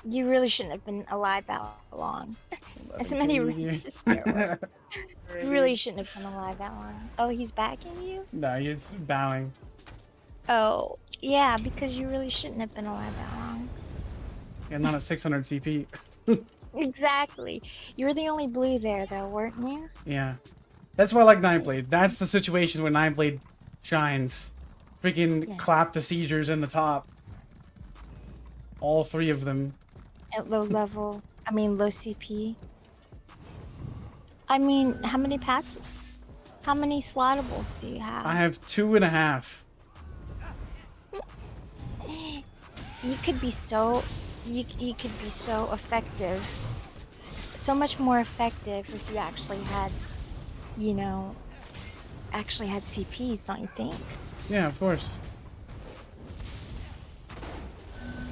You really shouldn't have been alive that long. As many reasons as there were. You really shouldn't have been alive that long. Oh, he's backing you? No, he's bowing. Oh, yeah, because you really shouldn't have been alive that long. Yeah, not at 600 CP. Exactly. You were the only blue there, though, weren't you? Yeah. That's why I like Nightblade. That's the situation where Nightblade shines. Freaking clap the seizures in the top. All three of them. At low level. I mean, low CP. I mean, how many slottables do you have? I have 2.5. You could be so, you could be so effective, so much more effective if you actually had, you know, actually had CPs, don't you think? Yeah, of course.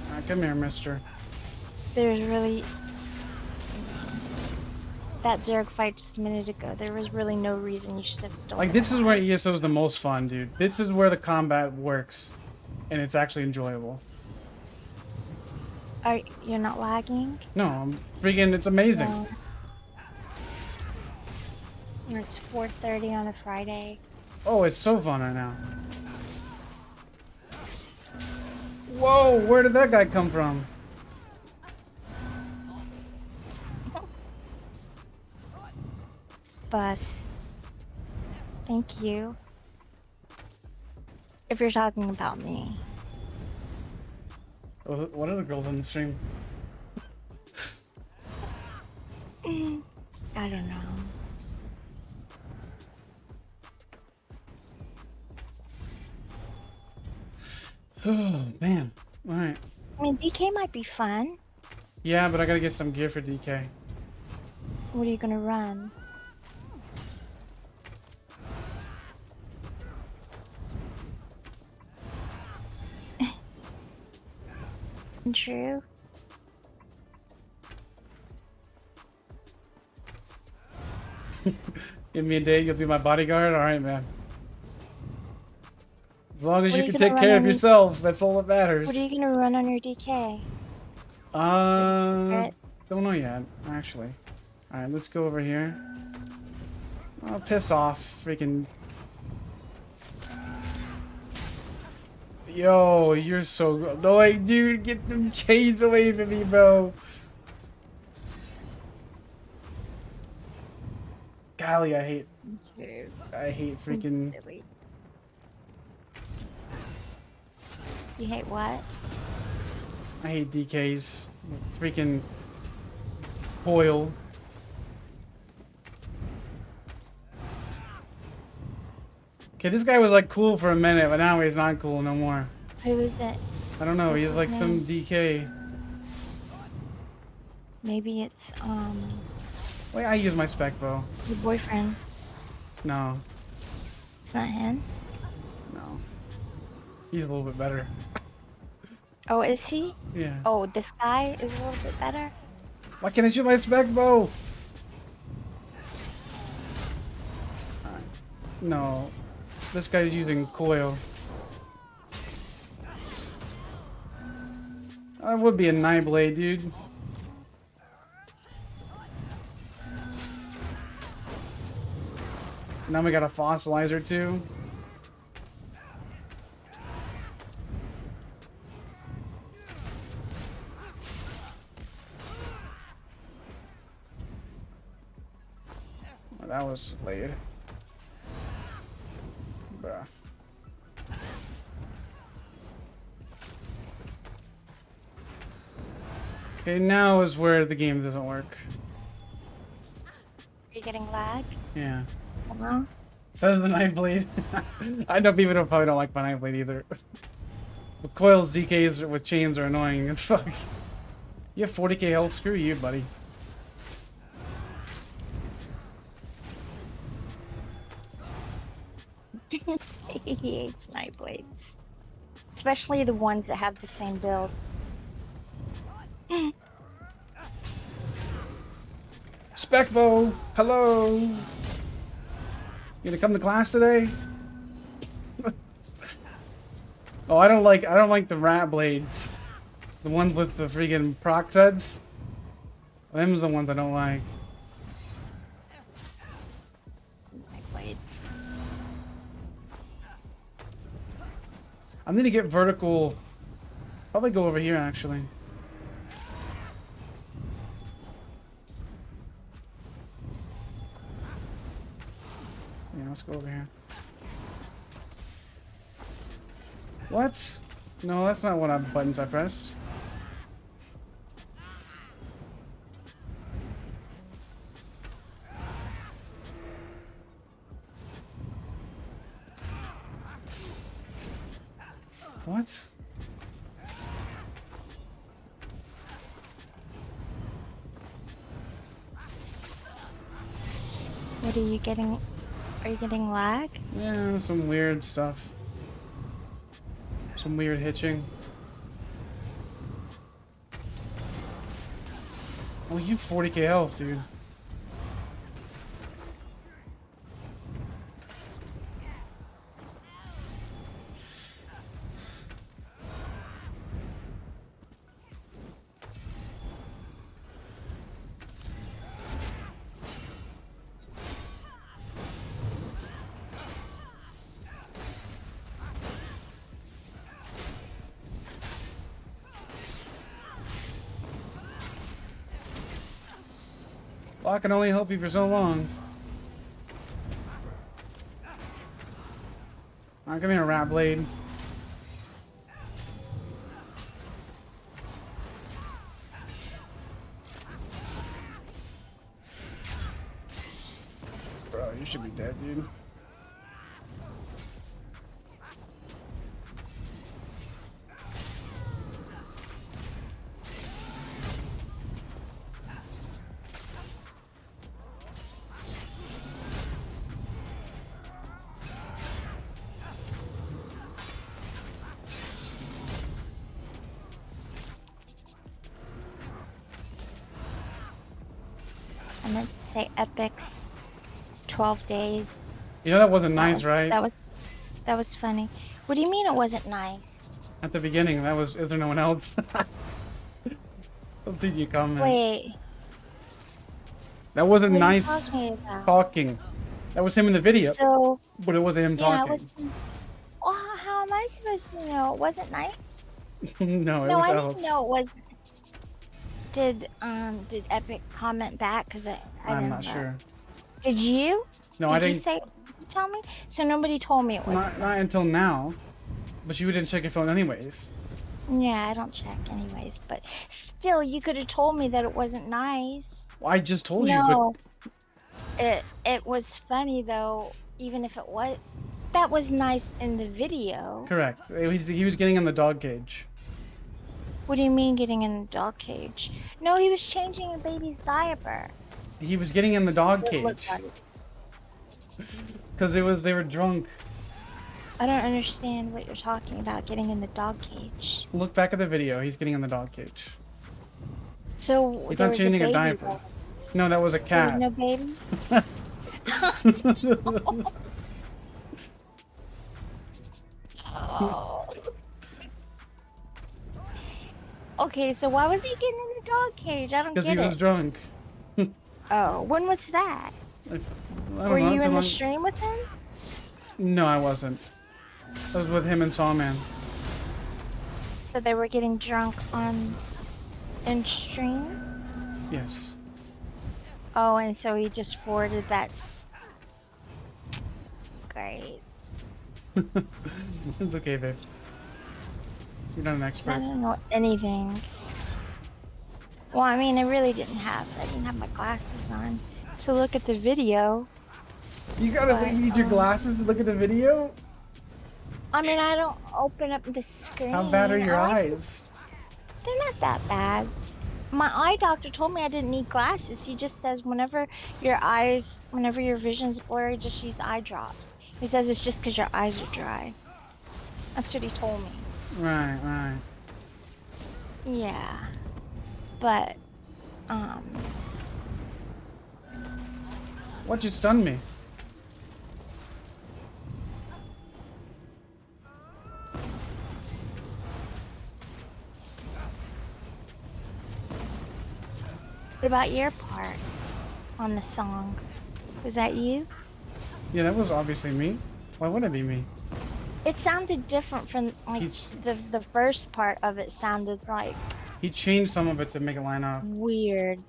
Alright, come here, mister. There's really, that Zerg fight just a minute ago, there was really no reason you should have stolen. Like, this is where ESO is the most fun, dude. This is where the combat works. And it's actually enjoyable. You're not lagging? No, I'm freaking, it's amazing. No. It's 4:30 on a Friday. Oh, it's so fun right now. Whoa, where did that guy come from? Bus. Thank you. If you're talking about me. What are the girls on the stream? I don't know. Oh man. All right. I mean, DK might be fun. Yeah, but I gotta get some gear for DK. What are you gonna run? True. Give me a day, you'll be my bodyguard. All right, man. As long as What you are you can gonna take run care of on your- yourself, that's all that matters. What are you gonna run on your DK? Don't know yet, actually. All right, let's go over here. Oh, piss off, freaking. Yo, you're so good. No, like, dude, get them chains away from me, bro. Golly, I hate freaking. You hate what? I hate DKs. Freaking foil. Okay, this guy was like cool for a minute, but now he's not cool no more. Who is it? I don't know. He's like some DK. Maybe it's Wait, I use my spec bow. your boyfriend. No, It's not him. no. He's a little bit better. Oh, is he? Yeah. Oh, this guy is a little bit better. Why can't I shoot my spec bow? No, this guy's using coil. That would be a Nightblade, dude. Now we got a fossilizer too. Well, that was laid. Bruh. Okay, now is where the game doesn't work. Are you getting lag? Yeah. No. Says the Nightblade. I know people probably don't like my Nightblade either. But coil ZKs with chains are annoying as fuck. You have 40k health? Screw you, buddy. He hates Nightblades. Especially the ones that have the same build. Spec bow, hello. You gonna come to class today? Oh, I don't like the rat blades. The ones with the freaking proc sets. Them's the ones I don't like. Nightblades. I need to get vertical. Probably go over here actually. Yeah, let's go over here. What? No, that's not what buttons I pressed. What? What are you getting? Are you getting lag? Yeah, some weird stuff. Some weird hitching. Oh, you 40k health, dude. Well, I can only help you for so long. Alright, give me a rat blade. you should be dead, dude. I meant to say Epic's 12 days. You know that wasn't nice, right? That was funny. What do you mean it wasn't nice? At the beginning, is there no one else? Don't think you comment. Wait. That wasn't What are you nice talking about? talking. That was him in the video. So, but it wasn't him talking. Well, how am I supposed to know? It wasn't nice? No, it No, was I else. didn't know it was. Did Epic comment back? Because I I'm didn't not know. sure. Did you? No, did I didn't. You say? Did you tell me? So nobody told me it was. Not until now. But you didn't check your phone anyways. Yeah, I don't check anyways. But still, you could have told me that it wasn't nice. Well, I just told you, No. It was funny though. Even if it was, that was nice in the video. but correct. He was getting in the dog cage. What do you mean getting in the dog cage? No, he was changing a baby's diaper. He was getting in the dog It looked cage. like it. Because they were drunk. I don't understand what you're talking about, getting in the dog cage. Look back at the video. He's getting in the dog cage. So He's there not was changing a baby diaper. there. No, that was a There cat. was no baby? Oh. Okay, so why was he getting in the dog cage? I don't get Because it. he was drunk. Oh, when was that? I don't Were know, you too in the long- stream with him? No, I wasn't. I was with him and Sawman. So they were getting drunk in stream? Yes. Oh, and so he just forwarded that. Great. It's okay, babe. You're not an I expert. don't know anything. Well, I mean, I didn't have my glasses on to look at the video. You gotta But, need your glasses to look at the video? I mean, I don't open up the screen. How bad are your I like- eyes? They're not that bad. My eye doctor told me I didn't need glasses. He just says whenever your vision's blurry, just use eye drops. He says it's just because your eyes are dry. That's what he told me. Right. Yeah. But, What just stunned me? what about your part on the song? Was that you? Yeah, that was obviously me. Why wouldn't it be me? It sounded different from like the first part of it sounded like He changed some of it to make it line up. weird.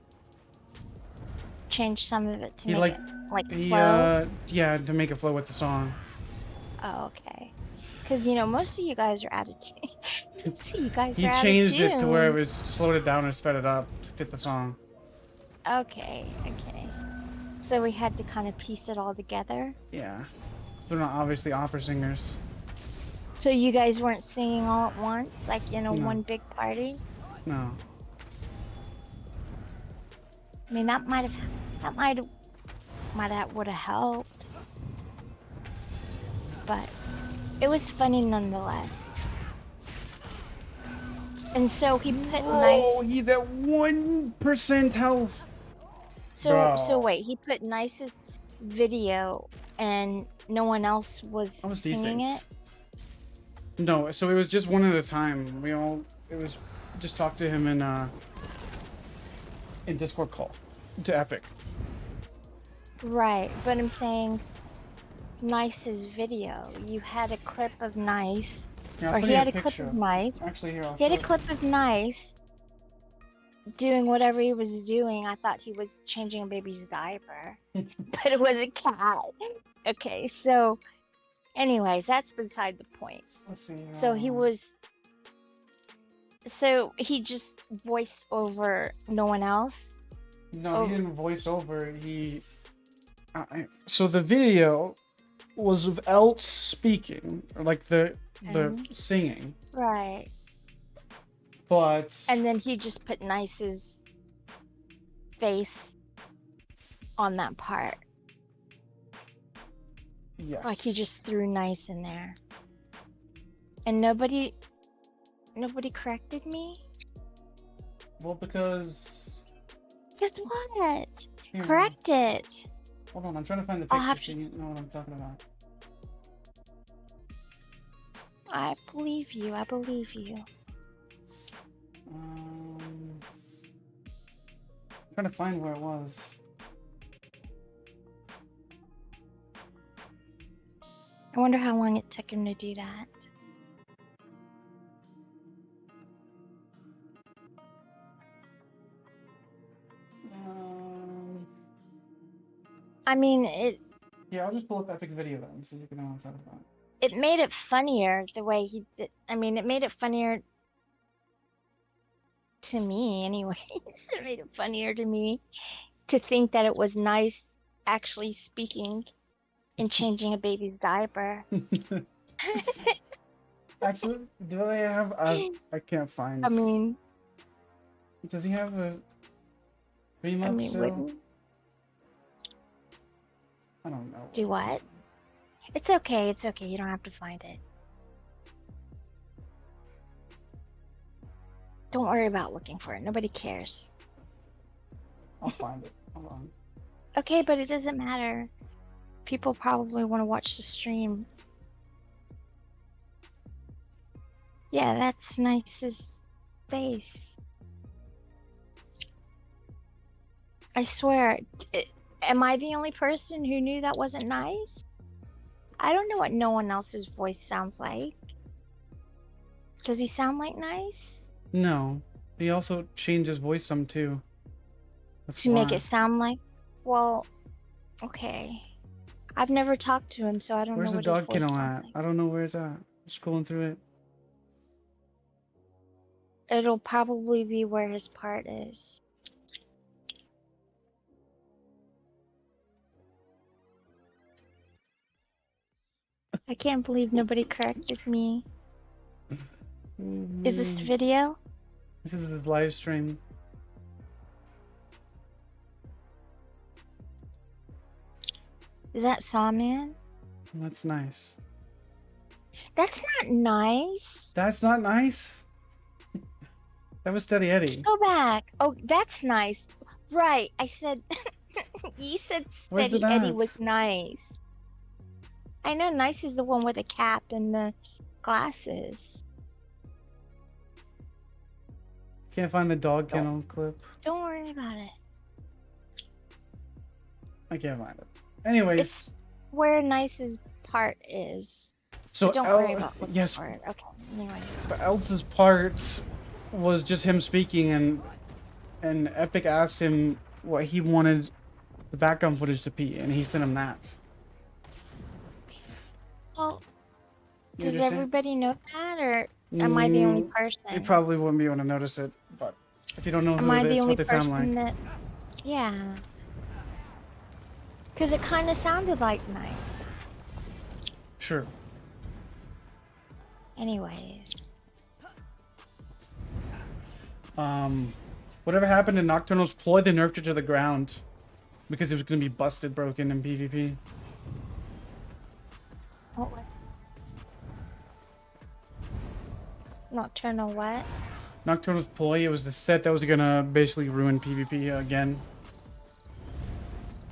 Changed some of it to He make it like he flow. yeah, to make it flow with the song. Oh, okay. Because most of you guys are out of tune. Most of you guys He are out of changed it to where it tune. was slowed it down and sped it up to fit the song. Okay. So we had to kind of piece it all together. Yeah. They're not obviously opera singers. So you guys weren't singing all at once, like in a No. one big party. No. I mean, that might have would have helped, but it was funny nonetheless. And so he put Oh, he's at 1% health. So Bro. wait, he put Nice's video and no one else was singing decent. it? No, so it was just one at a time. It was just talk to him in Discord call to Epic. Right, but I'm saying Nice's video. You had a clip of Nice, Here, I'll or send he you had a a clip picture. of Nice. Actually, here, I'll He had a show you. clip of Nice doing whatever he was doing. I thought he was changing a baby's diaper, but it was a cat. Okay, so anyways, that's beside the point. Let's see. So he just voiced over no one else. No, he didn't voice over. He So the video was of L speaking, or like the singing. Right. But and then he just put Nice's face on that part. Yes. Like he just threw Nice in there. And nobody corrected me? Well, because... Guess what? Yeah. Correct it. Hold on, I'm trying to find the I'll picture have so you know what I'm talking about. I believe you. I believe you. I'm trying to find where it was. I wonder how long it took him to do that. I mean, Yeah, I'll just pull up Epic's video then, so you can know what I'm talking about. it made it funnier the way he did. I mean, it made it funnier to me anyways. It made it funnier to me to think that it was Nice actually speaking and changing a baby's diaper. Actually, do they have... I can't find... I mean... Does he have a... Dream I up mean, still? wouldn't... I don't know. Do what? It's okay, it's okay. You don't have to find it. Don't worry about looking for it. Nobody cares. I'll find it. Hold on. Okay, but it doesn't matter. People probably want to watch the stream. Yeah, that's Nice's face. I swear, am I the only person who knew that wasn't Nice? I don't know what no one else's voice sounds like. Does he sound like Nice? No. He also changed his voice some too. That's To make why. it sound like... Well, okay. I've never talked to him, so I don't Where's know the what dog his voice kennel sounds at? like. I don't know where it's at. I'm scrolling through it. It'll probably be where his part is. I can't believe nobody corrected me. Is this video? This is his live stream. Is that Sawman? That's nice. That's not nice. That's not nice? That was Steady Eddie. Go back. Oh, that's nice. Right. I said... you said Where's Steady it Eddie at? was nice. I know Nice is the one with the cap and the glasses. Can't find the dog kennel clip. Don't worry about it. I can't find it. Anyways. It's where Nice's part is. So But don't worry about looking yes, for it. Okay, anyway. but Elsa's part was just him speaking, and Epic asked him what he wanted the background footage to be, and he sent him that. Well, You does understand? everybody know that, or am I the only person? You probably wouldn't be able to notice it, but if you don't know Am who I it the is, only what they sound person like. that... Yeah. Because it kind of sounded like Nice. Sure. Anyways. Whatever happened to Nocturnal's ploy, they nerfed it to the ground because it was going to be busted broken in PvP. What was Nocturnal what? Nocturnal's ploy, it was the set that was going to basically ruin PvP again.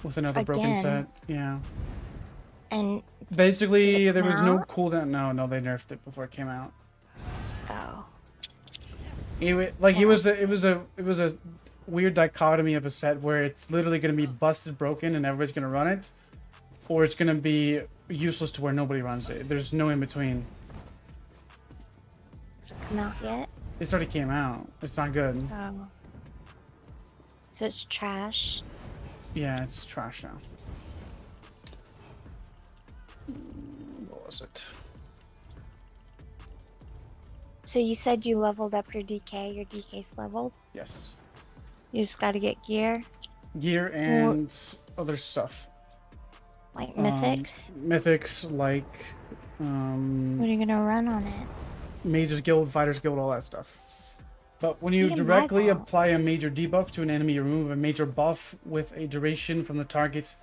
With another broken Again? set. Yeah. And Basically, did it there was no now? cooldown. No, they nerfed it before it came out. Oh. Anyway, like it was a weird dichotomy of a set where it's literally going to be busted broken and everybody's going to run it, or it's going to be useless to where nobody runs it. There's no in between. Has it come out yet? It already came out. It's not good. Oh. So it's trash. Yeah, it's trash now. What was it? So you said you leveled up your DK. Your DK's leveled? Yes. You just gotta get gear? Gear and other stuff. Like mythics? Mythics, like... What are you gonna run on it? Mages Guild, Fighters Guild, all that stuff. But when you You can buy directly that. apply a major debuff to an enemy, you remove a major buff with a duration from the target.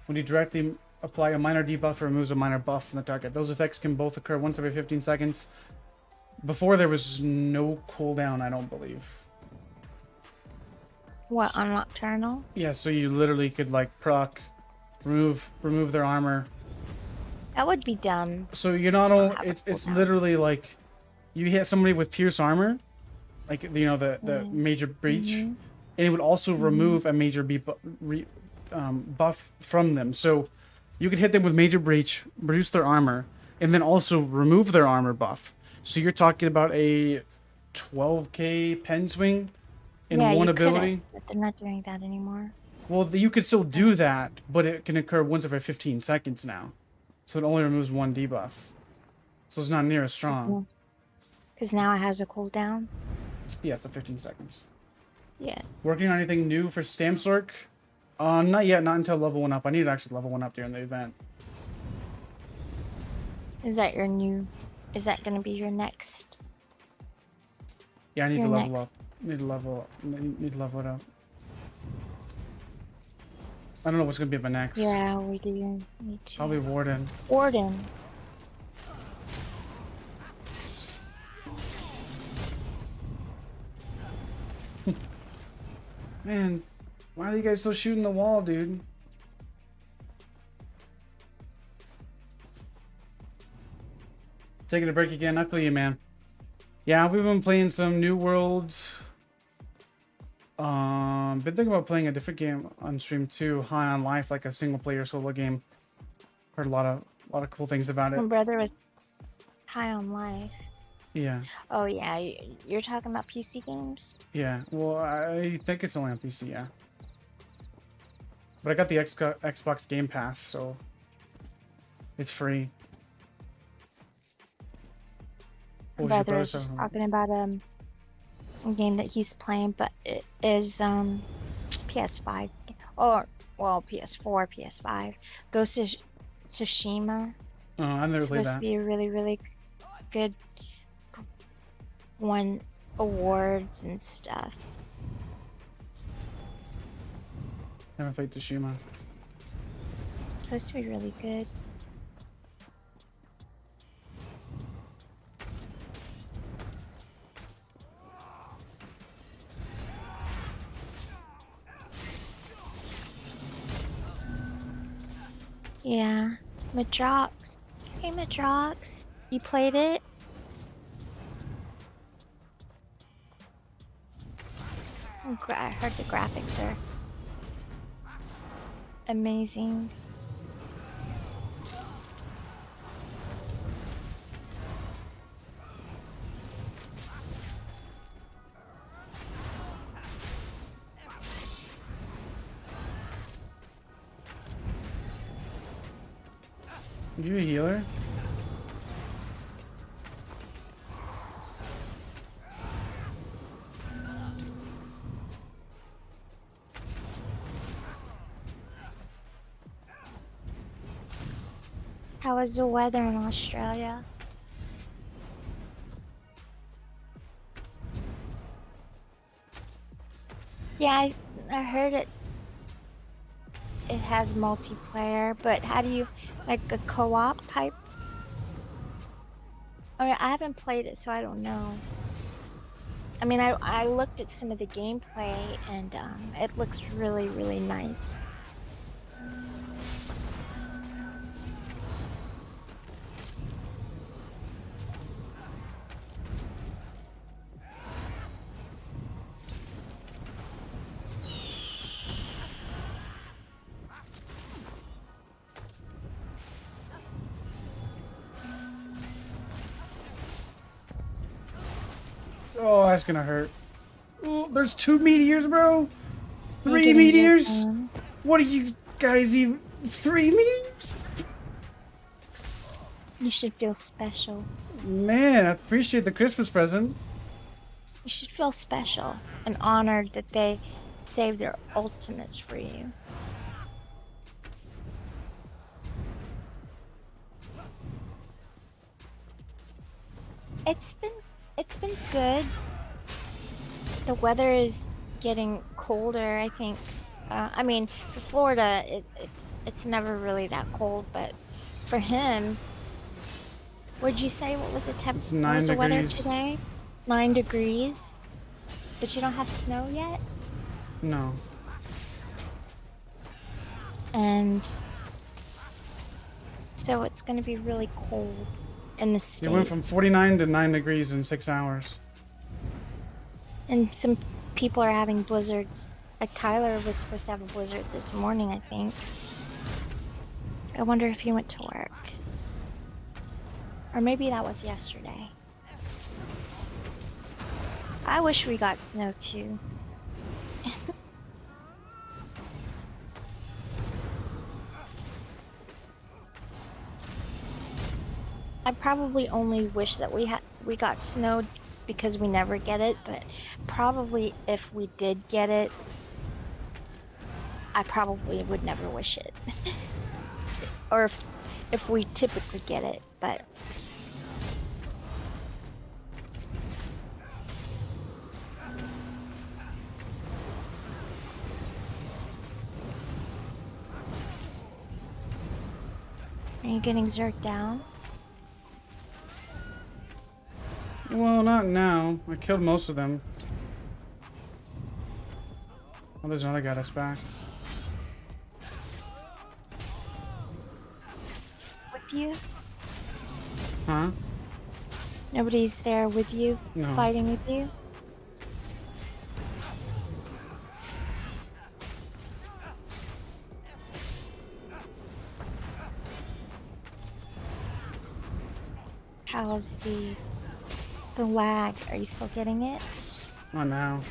When you directly apply a minor debuff, it removes a minor buff from the target. Those effects can both occur once every 15 seconds. Before, there was no cooldown, I don't believe. What, on Nocturnal? Yeah, so you literally could, like, proc, remove their armor. That would be dumb. So you're not only... It's literally, like, you hit somebody with Pierce Armor, like, you know, the major breach, and it would also remove a major buff from them. So you could hit them with major breach, reduce their armor, and then also remove their armor buff. So you're talking about a 12k pen swing in one ability. But they're not doing that anymore. Well, you could still do that, but it can occur once every 15 seconds now. So it only removes one debuff. So it's not near as strong. Because now it has a cooldown. Yeah, so 15 seconds. Yes. Working on anything new for Stamsork? Not yet, not until level 1 up. I need to actually level 1 up during the event. Is that your new... Is that going to be your next? Yeah, I need Your to level next. up. Need to level it up. I don't know what's going to be my next. Yeah, we do. Me too. Probably Warden. Warden. Man, why are you guys still shooting the wall, dude? Taking a break again. I feel you, man. Yeah, we've been playing some New Worlds. Been thinking about playing a different game on stream too, High on Life, like a single player solo game. Heard a lot of cool things about it. My brother was high on life. Yeah, Oh yeah, you're talking about PC games? yeah. Well, I think it's only on PC, yeah. But I got the Xbox Game Pass, so it's free. My What was your brother was brother just talking talking about a game that he's playing, but it is PS5 or well PS4, PS5. Ghost of Tsushima. Oh, I've never It's played supposed to that. be a really, really good. Won awards and stuff. Haven't played Tsushima. Supposed to be really good. Yeah, Madrox. Hey Madrox, you played it? I heard the graphics are amazing. Are you a healer? How is the weather in Australia? Yeah, I heard it. It has multiplayer, but how do you, like a co-op type? I haven't played it, so I don't know. I mean, I looked at some of the gameplay, and it looks really, really nice. Oh, that's gonna hurt. Oh, there's 2 meteors, bro. 3 getting meteors. your What are you guys even? 3 meteors? You should feel special. Man, I appreciate the Christmas present. You should feel special and honored that they saved their ultimates for you. It's been good. The weather is getting colder, I think. I mean, for Florida, it's never really that cold, but for him, what'd you say? What was the temp? It's What 9 was the weather degrees. today? 9 degrees. But you don't have snow yet? No. And so it's gonna be really cold in the state. It went from 49 to 9 degrees in 6 hours. And some people are having blizzards. Like Tyler was supposed to have a blizzard this morning, I think. I wonder if he went to work. Or maybe that was yesterday. I wish we got snow too. I probably only wish that we got snow because we never get it, but probably if we did get it, I probably would never wish it. Or if we typically get it, but are you getting zerked down? Well, not now. I killed most of them. Oh, there's another guy that's back. With you? Huh? Nobody's there with you? No. Fighting with you? How's the lag? Are you still getting it? Not now.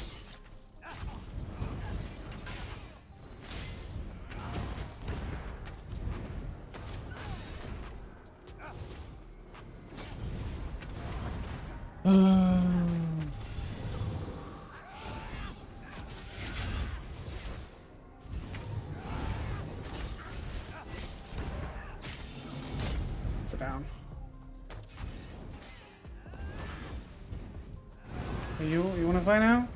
Sit down. You want to fight now?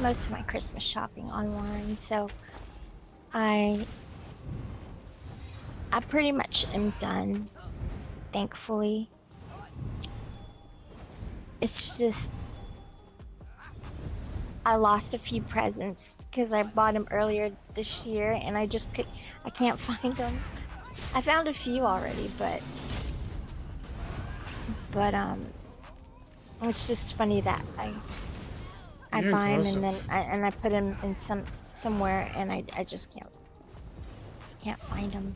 Most of my Christmas shopping online, so I pretty much am done, thankfully. It's just I lost a few presents because I bought them earlier this year and I can't find them. I found a few already, but it's just funny that I buy them and then I put them in somewhere and I just can't find them.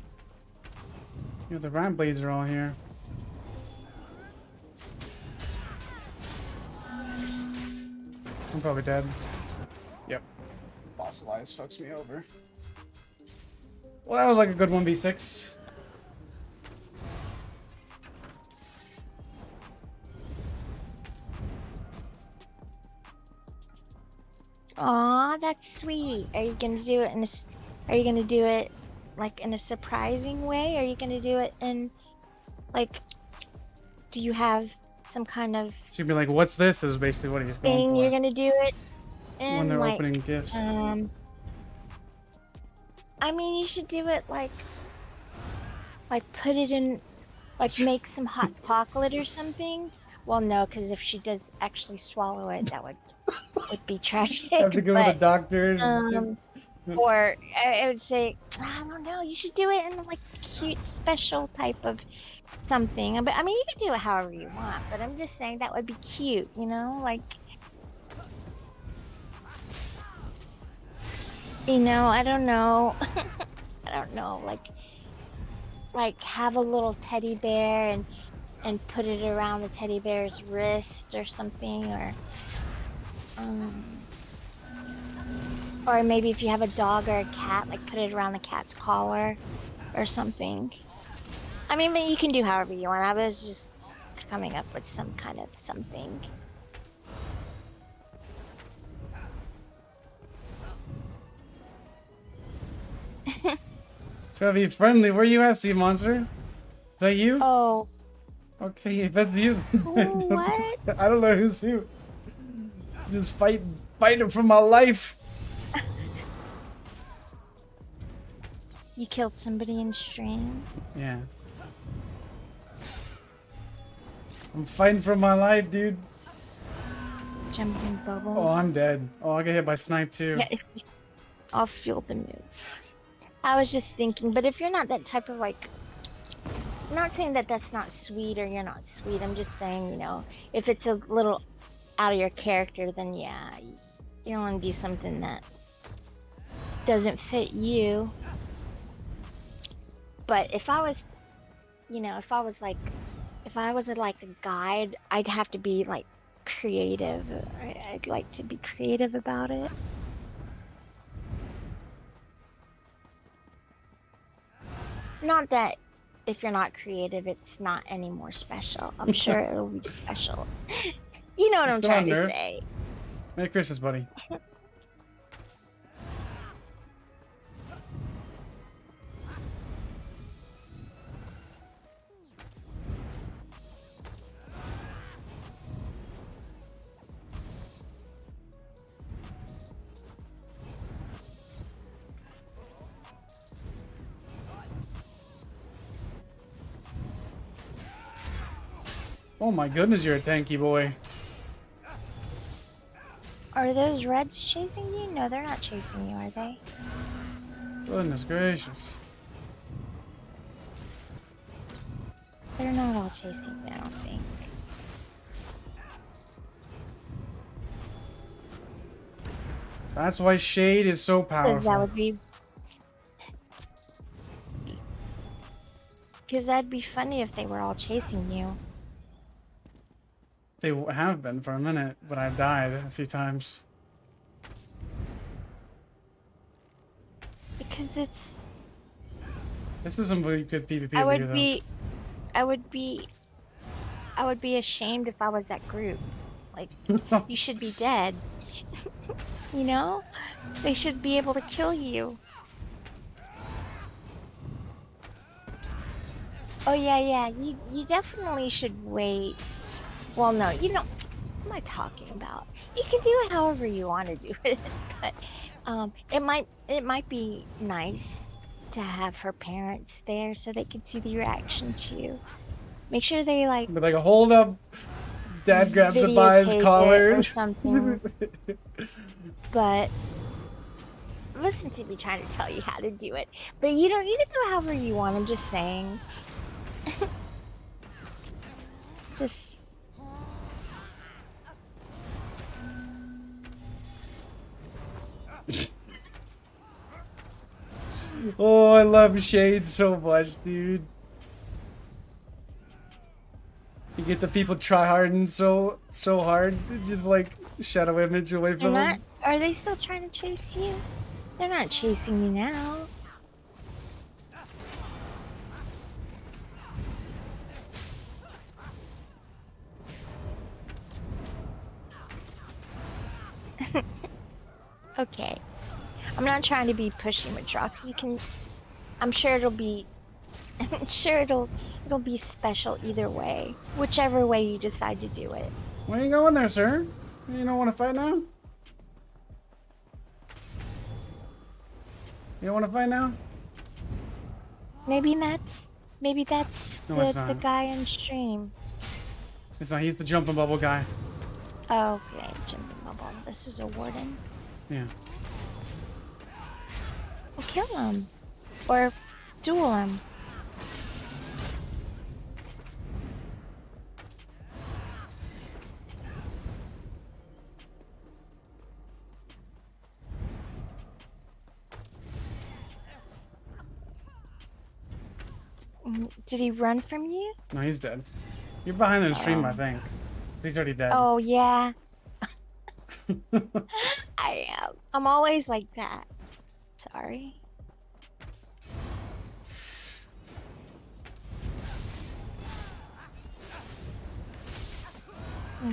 Yeah, the Nightblades are all here. I'm probably dead. Yep. Fossilized fucks me over. Well, that was like a good 1v6. Aw, that's sweet. Are you gonna do it are you gonna do it like in a surprising way? Are you gonna do it in like, do you have some kind of She'd be like, "What's this?" Is basically what he's going thing for. you're gonna do it in? When they're like, opening gifts. I mean, you should do it like put it in, like make some hot chocolate or something. Well, no, because if she does actually swallow it, that would be tragic. Have to go to the doctor. Or I would say, I don't know, you should do it in like cute, special type of something. But I mean, you can do it however you want. But I'm just saying that would be cute, you know, like. You know, I don't know. I don't know, like have a little teddy bear and put it around the teddy bear's wrist or something, or maybe if you have a dog or a cat, like put it around the cat's collar or something. I mean, but you can do however you want. I was just coming up with some kind of something. Try to be friendly. Where you at, Sea Monster? Is that you? Oh. Okay, if that's you. What? I don't know who's who. Just fighting for my life. You killed somebody in stream? Yeah. I'm fighting for my life, dude. Jumping bubble. Oh, I'm dead. Oh, I got hit by snipe too. Yeah, I'll feel the move. I was just thinking, but if you're not that type of like, I'm not saying that that's not sweet or you're not sweet. I'm just saying, you know, if it's a little out of your character, then yeah, you don't want to do something that doesn't fit you. But if I was, you know, if I was like a guide, I'd have to be like creative. I'd like to be creative about it. Not that if you're not creative, it's not any more special. I'm sure it'll be special. You know what I'm trying to say. Merry Christmas, buddy. Oh my goodness, you're a tanky boy. Are those reds chasing you? No, they're not chasing you, are they? Goodness gracious. They're not all chasing you, I don't think. That's why shade is so powerful. Because that would be... Because that'd be funny if they were all chasing you. They have been for a minute, but I've died a few times. Because it's... This is some really good PvP. I would be ashamed if I was that group. Like, you should be dead. You know? They should be able to kill you. Oh yeah, you definitely should wait. Well, no, you don't. What am I talking about? You can do it however you want to do it, but it might be nice to have her parents there so they can see the reaction to you. Make sure they like. But like, hold up, Dad grabs it by his collar or something. But listen to me trying to tell you how to do it. But you can do it however you want. I'm just saying. Just. Oh, I love Shade so much, dude. You get the people try harding so hard, just like shadow image away from them. Are they still trying to chase you? They're not chasing you now. Okay. I'm not trying to be pushy with rocks. You can. I'm sure it'll be. I'm sure it'll be special either way, whichever way you decide to do it. Where are you going there, sir? You don't want to fight now? You don't want to fight now? Maybe that's No, the guy on stream. It's not. He's the jumping bubble guy. Oh, okay, jumping bubble. This is a warden. Yeah. Well, kill him. Or duel him. Did he run from you? No, he's dead. You're behind the stream, I think. He's already dead. Oh, yeah. I am. I'm always like that. Sorry.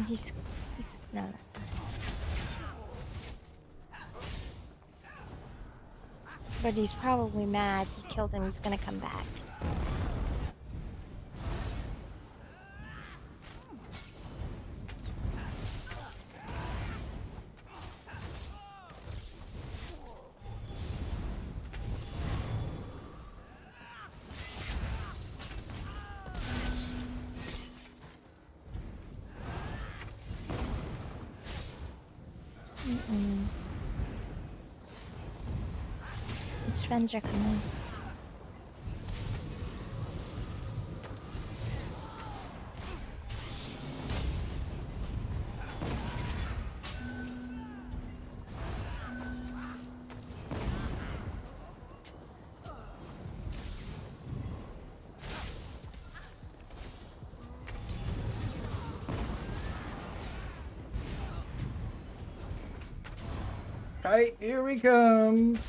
He's no, that's not. But he's probably mad. You killed him. He's gonna come back. His friends are coming. Alright, here we come.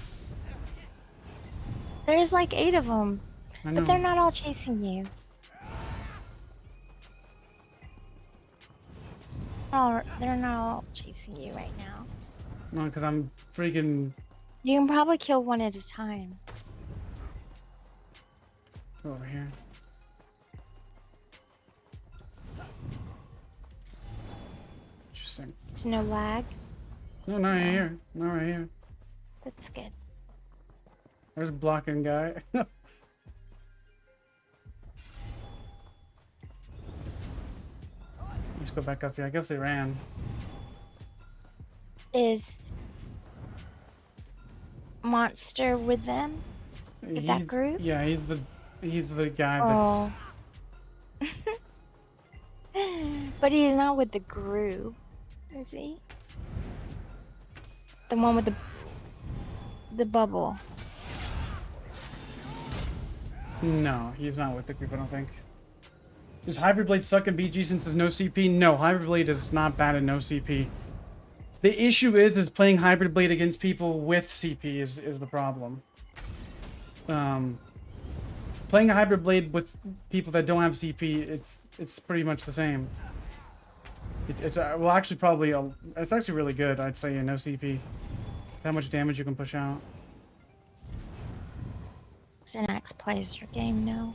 There's like 8 of them, I know. but they're not all chasing you. Oh, they're not all chasing you right now. No, because I'm freaking. You can probably kill one at a time. Over here. Interesting. There's no lag. No, not right here. Not right here. That's good. There's a blocking guy. Let's go back up here. I guess they ran. Is Monster with them? With that group? Yeah, he's the guy Oh. But he's not with the group, is he? The one with the bubble. No, he's not with the group, I don't think. Does Hybridblade suck in BG since there's no CP? No, Hybridblade is not bad at no CP. The issue is playing Hybridblade against people with CP is the problem. Playing a Hybridblade with people that don't have CP, it's pretty much the same. It's well, actually probably it's actually really good. I'd say no CP. How much damage you can push out. Xanax plays your game now.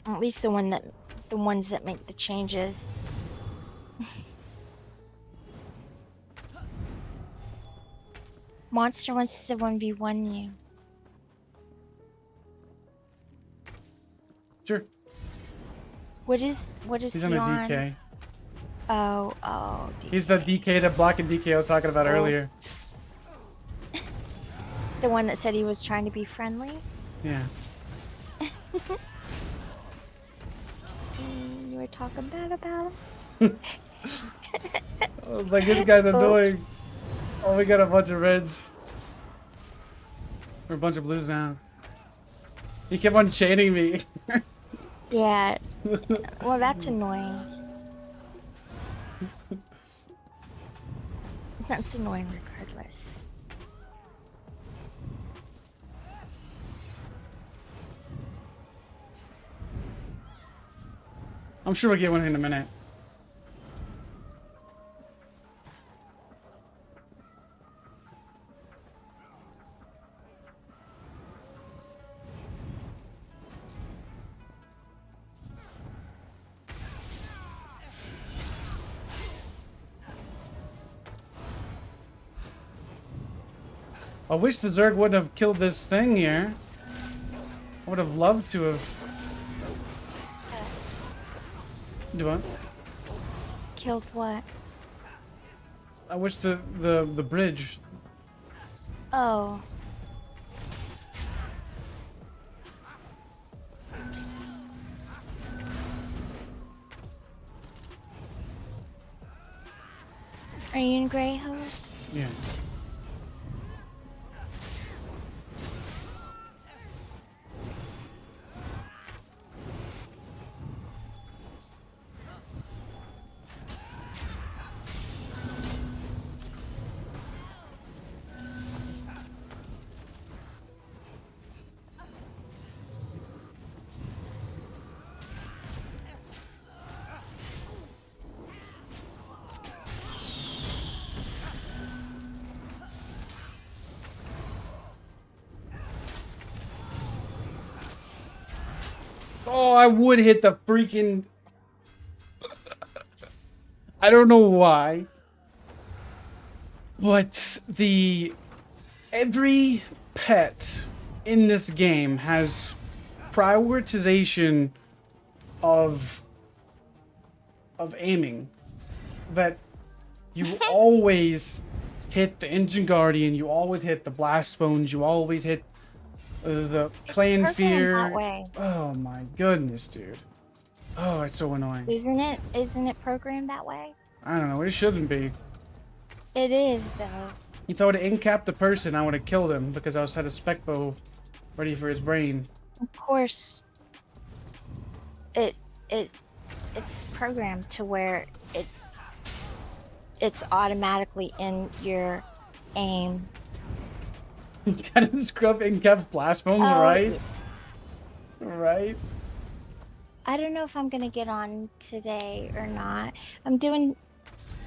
At least the ones that make the changes. Monster wants to 1v1 you. Sure. What is He's he on a on? DK. Oh, DK. He's the DK, the blocking DK I was talking about earlier. The one that said he was trying to be friendly? Yeah. You were talking bad about him? I was like, this guy's annoying. Oh, we got a bunch of reds. Or a bunch of blues now. He kept on chaining me. Yeah. Well, that's annoying. That's annoying regardless. I'm sure we'll get one in a minute. I wish the Zerg wouldn't have killed this thing here. I would have loved to have. Do what? Killed what? I wish the bridge. Oh. Are you in Grey Hose? Yeah. Oh, I would hit the freaking... I don't know why. But every pet in this game has prioritization of aiming. That you always hit the Engine Guardian, you always hit the Blast Bones, you always hit the Clan Fear. That way. Oh my goodness, dude. Oh, it's so annoying. Isn't it? Isn't it programmed that way? I don't know, it shouldn't be. It is, though. If I would have in-capped the person, I would have killed him because I had a spec bow ready for his brain. Of course. It's programmed to where it's automatically in your aim. Kind of scrub in-cap blast bones, right? Right? I don't know if I'm gonna get on today or not. I'm doing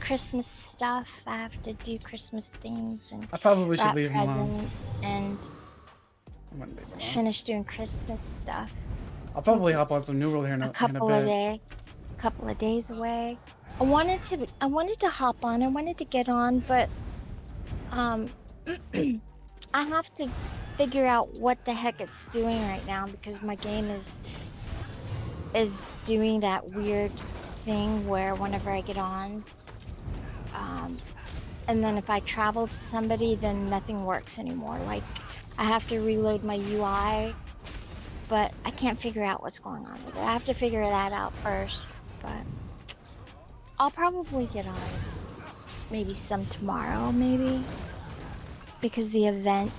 Christmas stuff. I have to do Christmas things and I probably should wrap leave him alone. presents and finish doing Christmas stuff. I'll probably hop on some New World here in a couple of days away. I wanted to hop on. I wanted to get on, but I have to figure out what the heck it's doing right now because my game is doing that weird thing where whenever I get on, and then if I travel to somebody, then nothing works anymore. Like I have to reload my UI, but I can't figure out what's going on with it. I have to figure that out first, but I'll probably get on maybe some tomorrow, maybe, because the event,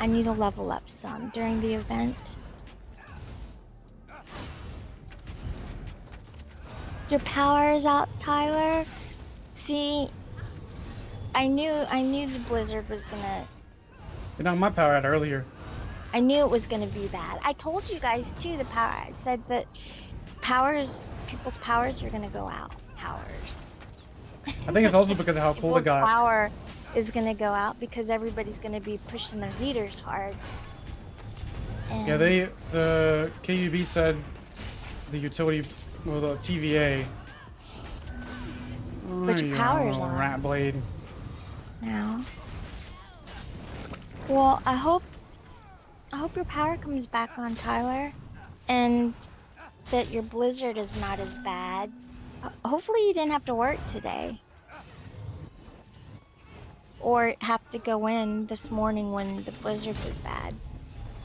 I need to level up some during the event. Your power is out, Tyler. See, I knew the blizzard was gonna. You know, my power out earlier. I knew it was gonna be bad. I told you guys too. The power. I said that people's powers are gonna go out. I think it's also because of how cool it got. Power is gonna go out because everybody's gonna be pushing their heaters hard. And Yeah, the KUB said the utility, well, the TVA. But your power's on. Rat blade. Now. Well, I hope your power comes back on, Tyler, and that your blizzard is not as bad. Hopefully you didn't have to work today. Or have to go in this morning when the blizzard was bad.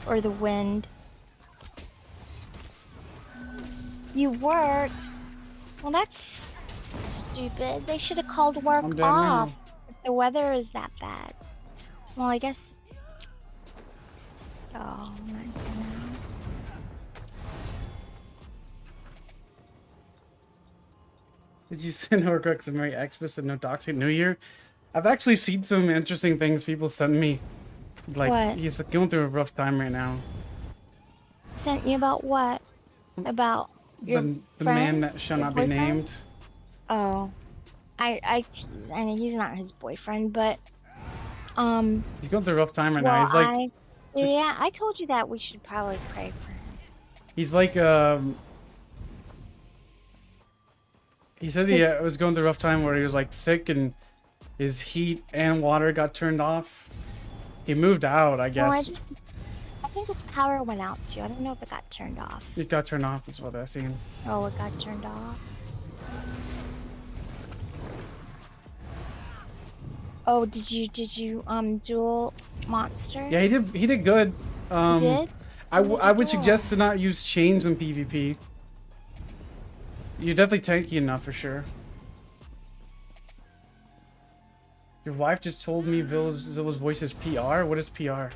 Or the wind. You worked? Well, that's stupid. They should have called work I'm dead off now. if the weather is that bad. Well, I guess... Oh, I'm not gonna... Did you send Horcrux and Merry Xmas and no Toxic New Year? I've actually seen some interesting things people send me. Like, What? he's going through a rough time right now. Sent you about what? About your The friend? man that shall Your not be boyfriend? named. Oh. I tease. I mean, he's not his boyfriend, but... He's going through a rough time right well, now. He's like... yeah, I told you that we should probably pray for him. He's like, he said he was going through a rough time where he was like sick and his heat and water got turned off. He moved out, I guess. Well, I think his power went out too. I don't know if it got turned off. It got turned off, is what I seen. Oh, it got turned off. Oh, did you dual monster? Yeah, he did good. He did? I would suggest to not use chains in PvP. You're definitely tanky enough for sure. Your wife just told me Zilla's voice is PR? What is PR?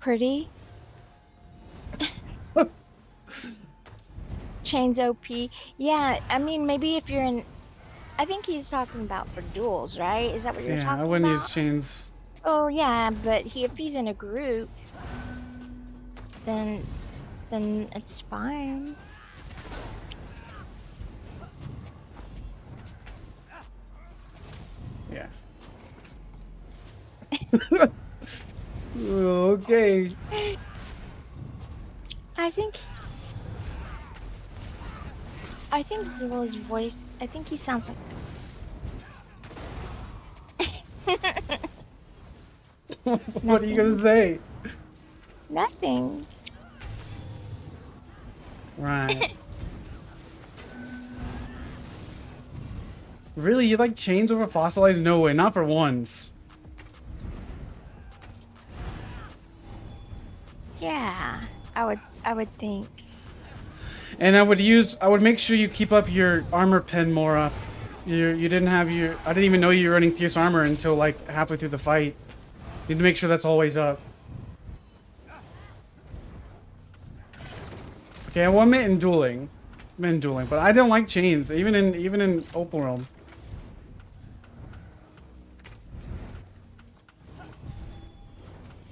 Pretty. Chains OP. Yeah, I mean, maybe if you're in... I think he's talking about for duels, right? Is that what you're talking about? Yeah, I wouldn't use chains. Oh, yeah, but if he's in a group, then it's fine. Yeah. Okay. think Zilla's voice, I think he sounds like... What are you gonna say? Nothing. Right. Really? You like chains over fossilized? No way, not for once. Yeah, I would think. And I would make sure you keep up your armor pen more up. You didn't have your, I didn't even know you were running Pierce armor until like halfway through the fight. You need to make sure that's always up. Okay, well, I'm in dueling. But I don't like chains, even in open world.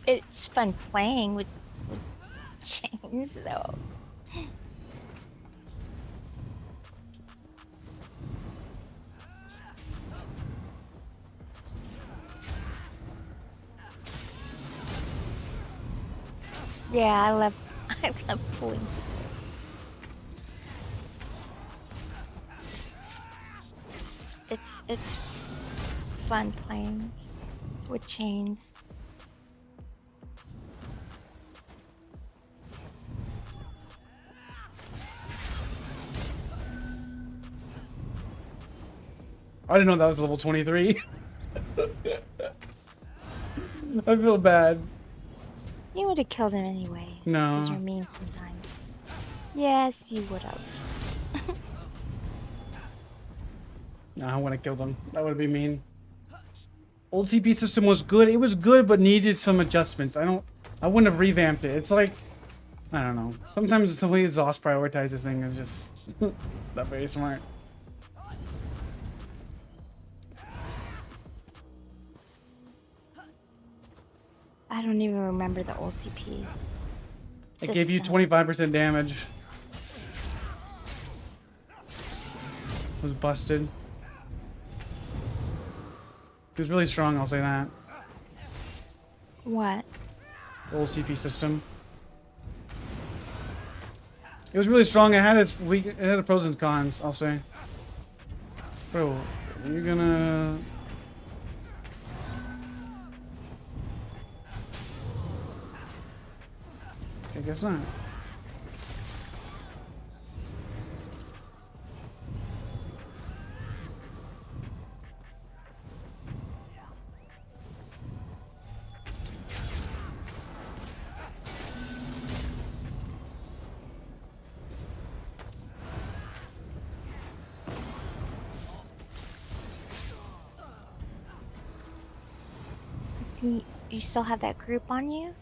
It's fun playing with chains, though. Yeah, I love pulling. It's fun playing with chains. I didn't know that was level 23. I feel bad. You would have killed him anyways. No. Because you're mean sometimes. Yes, you would have. No, I wouldn't kill them. That would be mean. Old CP system was good. It was good, but needed some adjustments. I wouldn't have revamped it. It's like, I don't know. Sometimes the way Zoss prioritizes things is just not very smart. I don't even remember the old CP. It gave you 25% damage. It was busted. It was really strong, I'll say that. What? The old CP system. It was really strong. It had its pros and cons, I'll say. Bro, you're gonna... I guess not. You still have that group on you?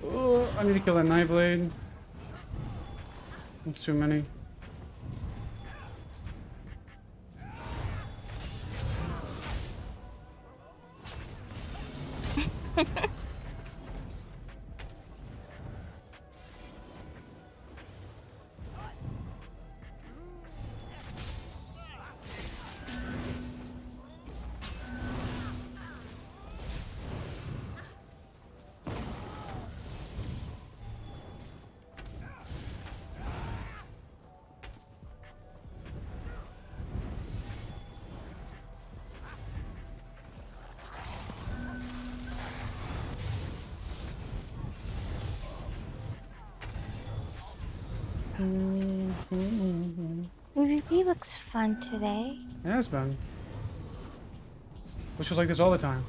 Oh, I need to kill that Nightblade. That's too many. PvP looks fun today. Yeah, it's been. Wish it was like this all the time.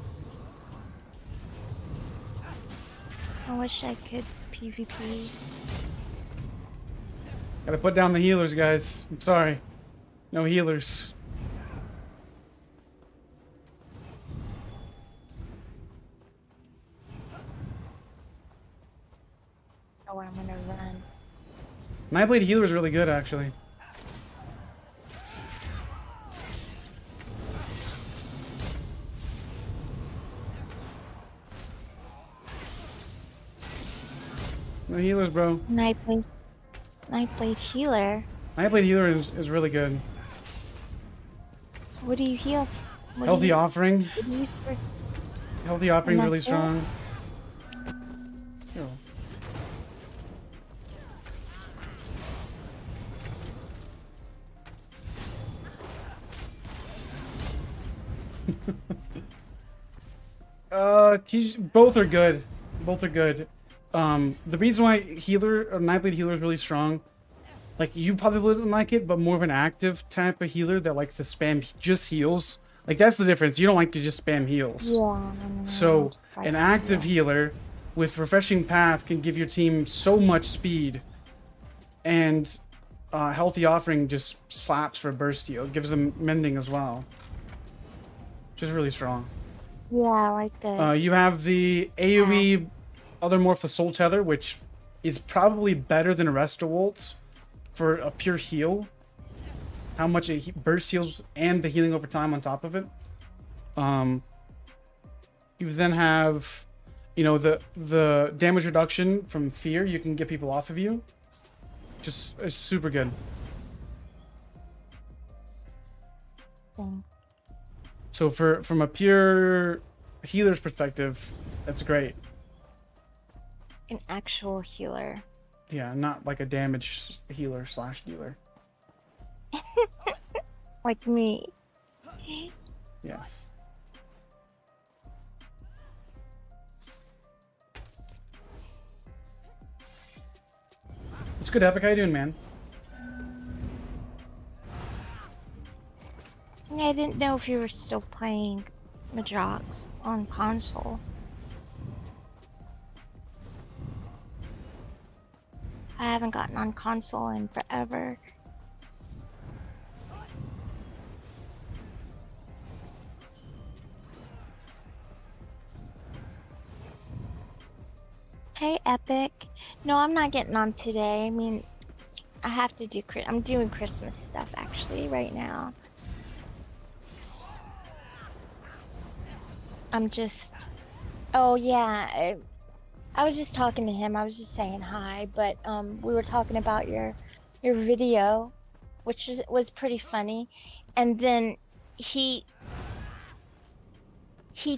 I wish I could PvP. Gotta put down the healers, guys. I'm sorry. No healers. Oh, I'm gonna run. Nightblade healer is really good, actually. No healers, bro. Nightblade healer. Nightblade healer is really good. What do you heal? What Healthy do you, offering. What do you use for, Healthy offering And really that's it? strong. Yo. Both are good. Both are good. The reason why Nightblade healer is really strong, like you probably wouldn't like it, but more of an active type of healer that likes to spam just heals. Like that's the difference. You don't like to just spam heals. Yeah. So an active healer with refreshing path can give your team so much speed, and healthy offering just slaps for burst heal. It gives them mending as well, which is really strong. Yeah, I like that. You have the AoE other morph of Soul Tether, which is probably better than Arrest-A-Wolts for a pure heal. How much it burst heals and the healing over time on top of it. You then have, you know, the damage reduction from Fear. You can get people off of you. Just it's super good. So from a pure healer's perspective, that's great. An actual healer. Yeah, not like a damage healer / dealer. Like me. Yes. It's good, Epic. How you doing, man? I didn't know if you were still playing Majox on console. I haven't gotten on console in forever. Hey, Epic. No, I'm not getting on today. I mean, I have to do. I'm doing Christmas stuff actually right now. I'm just. Oh yeah, I was just talking to him. I was just saying hi, but we were talking about your video, which was pretty funny, and then he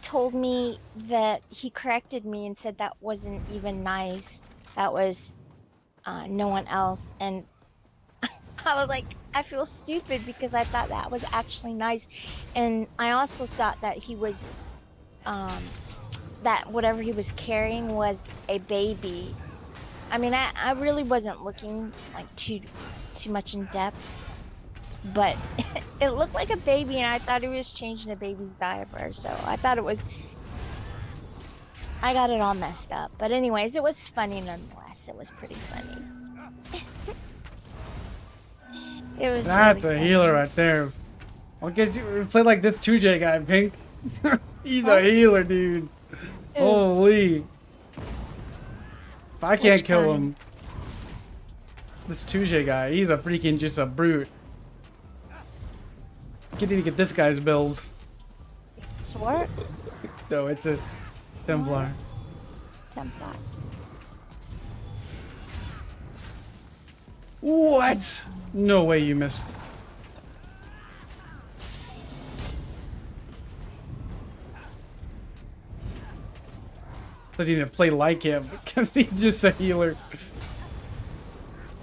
told me that he corrected me and said that wasn't even nice. That was no one else, and I was like, I feel stupid because I thought that was actually nice, and I also thought that he was that whatever he was carrying was a baby. I mean, I really wasn't looking like too much in depth, but it looked like a baby, and I thought he was changing the baby's diaper, so I thought it was. I got it all messed up, but anyways, it was funny nonetheless. It was pretty funny. It was. That's really a funny. healer right there. I'll get you play like this 2J guy, Pink. He's a healer, dude. Holy. If I can't kill him. This 2J guy, he's a freaking just a brute. I can't even get this guy's build. Sword? No, it's a Templar. Templar. What? No way you missed. I need to play like him because he's just a healer.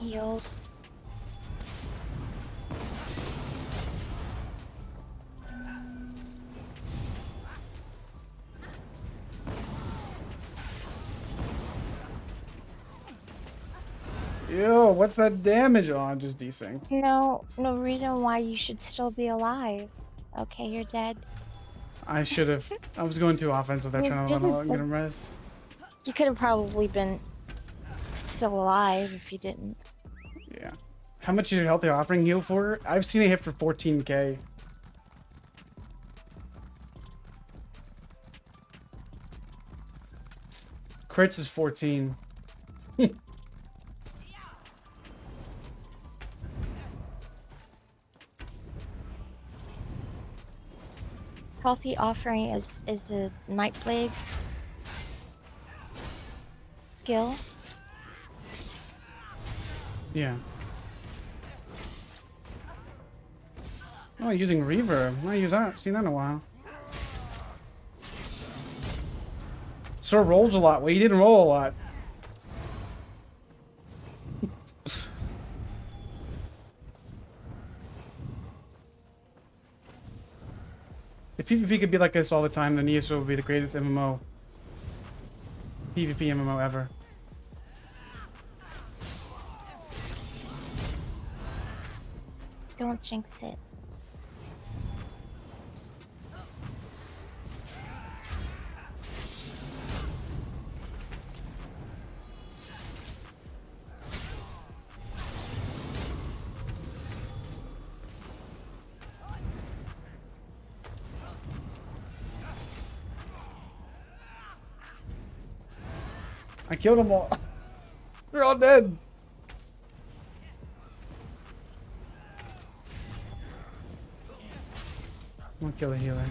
Heals. Yo, what's that damage on? Just desynced. No reason why you should still be alive. Okay, you're dead. I should have. I was going too offensive there, trying to get him res. You could have probably been still alive if you didn't. Yeah. How much is your healthy offering heal for? I've seen it hit for 14k. Crits is 14. Healthy offering is a Nightblade skill. Yeah. Oh, using reverb. I use that. Seen that in a while. Sir rolls a lot. Well, he didn't roll a lot. If PvP could be like this all the time, then ESO would be the greatest MMO. PvP MMO ever. Don't jinx it. I killed them all. They're all dead. I'm gonna kill the healer.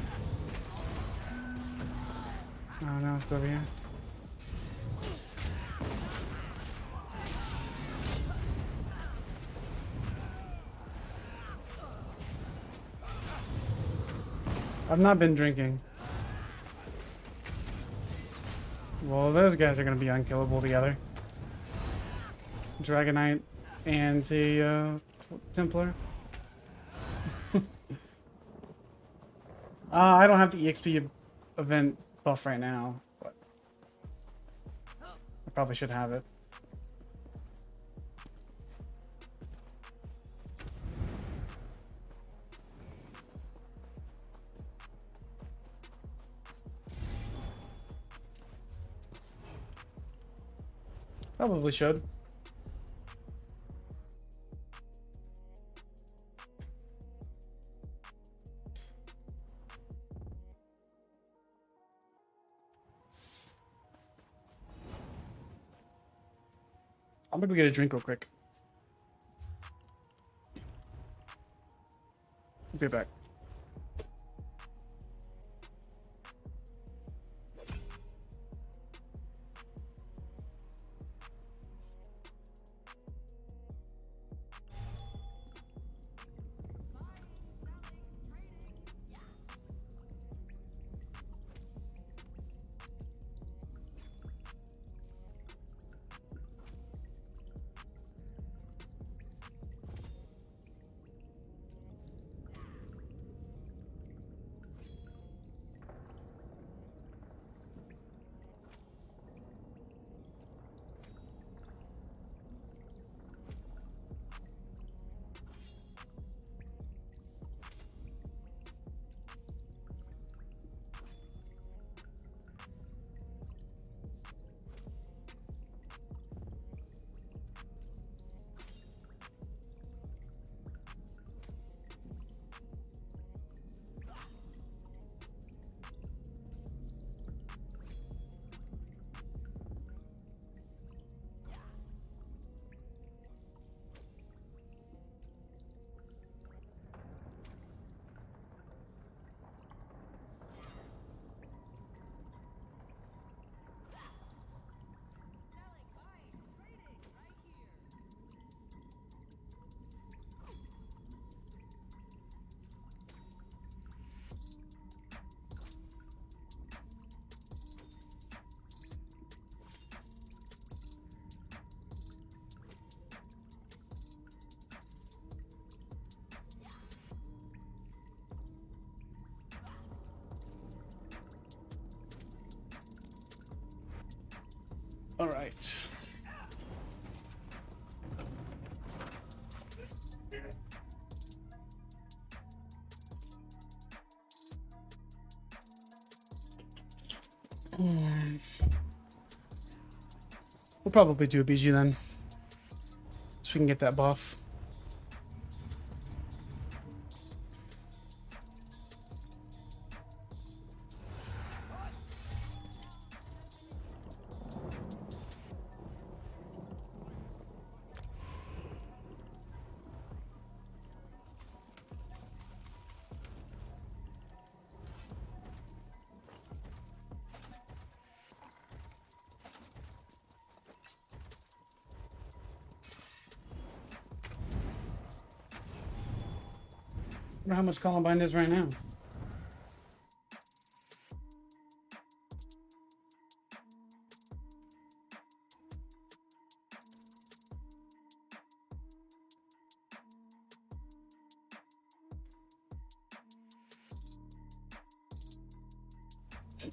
Oh no, let's go over here. I've not been drinking. Well, those guys are gonna be unkillable together. Dragonite and the Templar. I don't have the EXP event buff right now, but I probably should have it. Probably should. I'm gonna go get a drink real quick. I'll be back. All right. We'll probably do a BG then, so we can get that buff. I wonder how much Columbine is right now.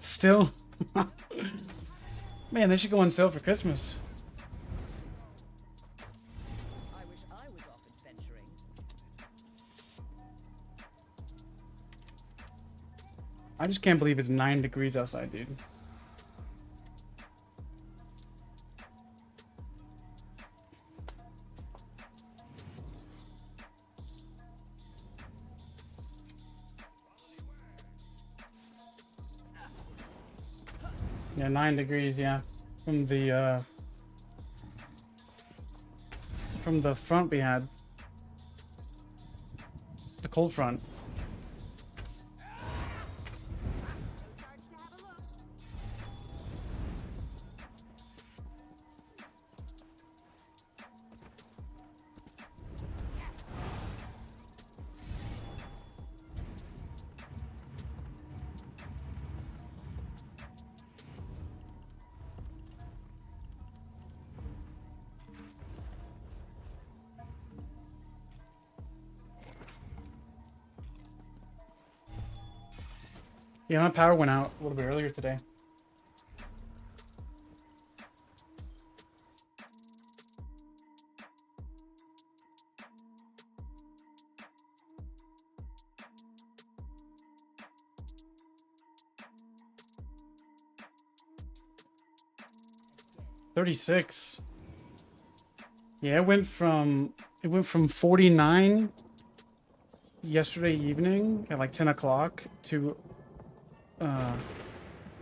Still? Man, they should go on sale for Christmas. I wish I was off adventuring. I just can't believe it's 9 degrees outside, dude. Yeah, 9 degrees, yeah. From the front we had. The cold front. Yeah, my power went out a little bit earlier today. $36. Yeah, it went from 49 yesterday evening at like 10 o'clock to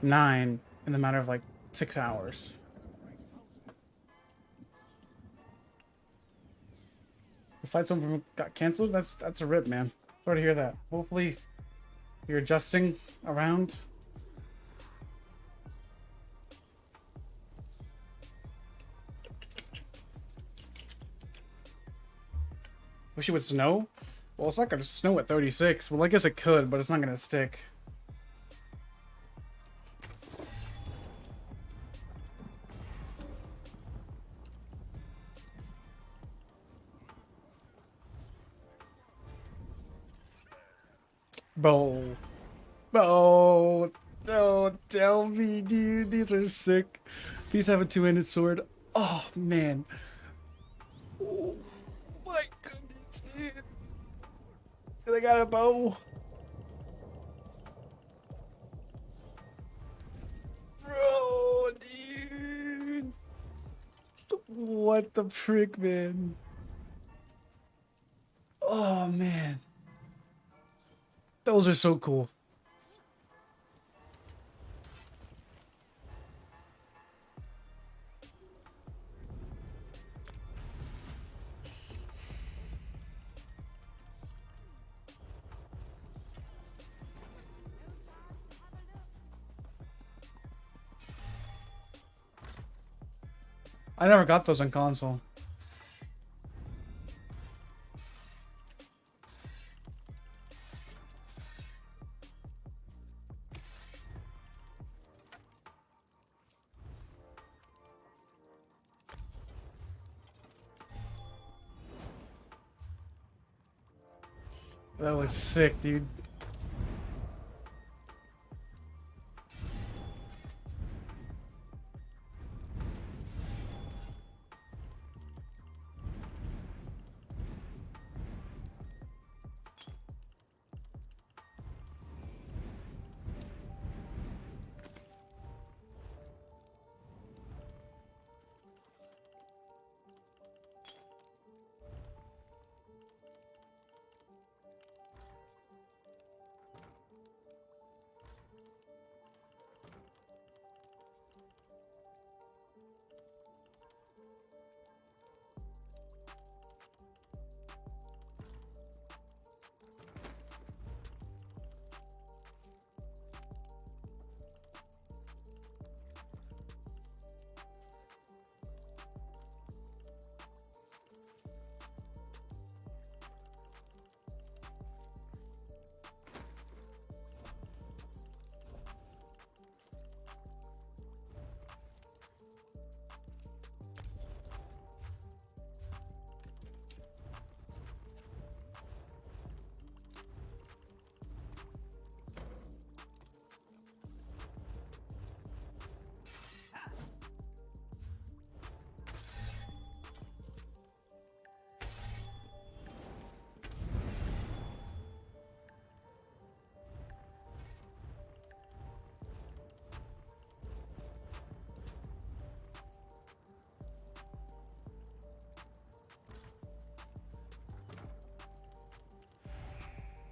9 in the matter of like 6 hours. The flights home from got canceled. That's a rip, man. Sorry to hear that. Hopefully you're adjusting around. Wish it would snow. Well, it's not gonna snow at 36. Well, I guess it could, but it's not gonna stick. Bro. Bro. Don't tell me, dude. These are sick. These have a two-handed sword. Oh, man. Oh, my goodness, dude. They got a bow. Bro, dude. What the frick, man? Oh, man. Those are so cool. I never got those on console. That looks sick, dude.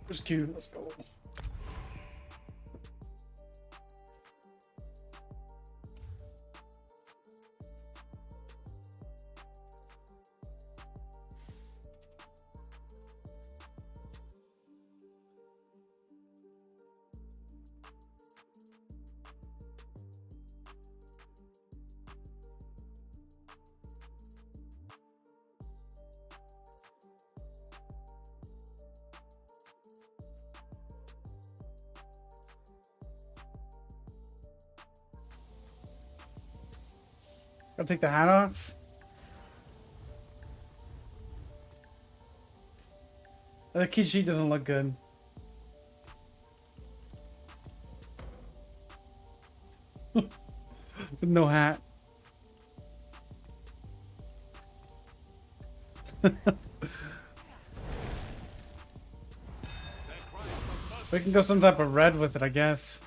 Where's Q? Let's go. Gotta take the hat off. The key sheet doesn't look good. With no hat. We can go some type of red with it, I guess.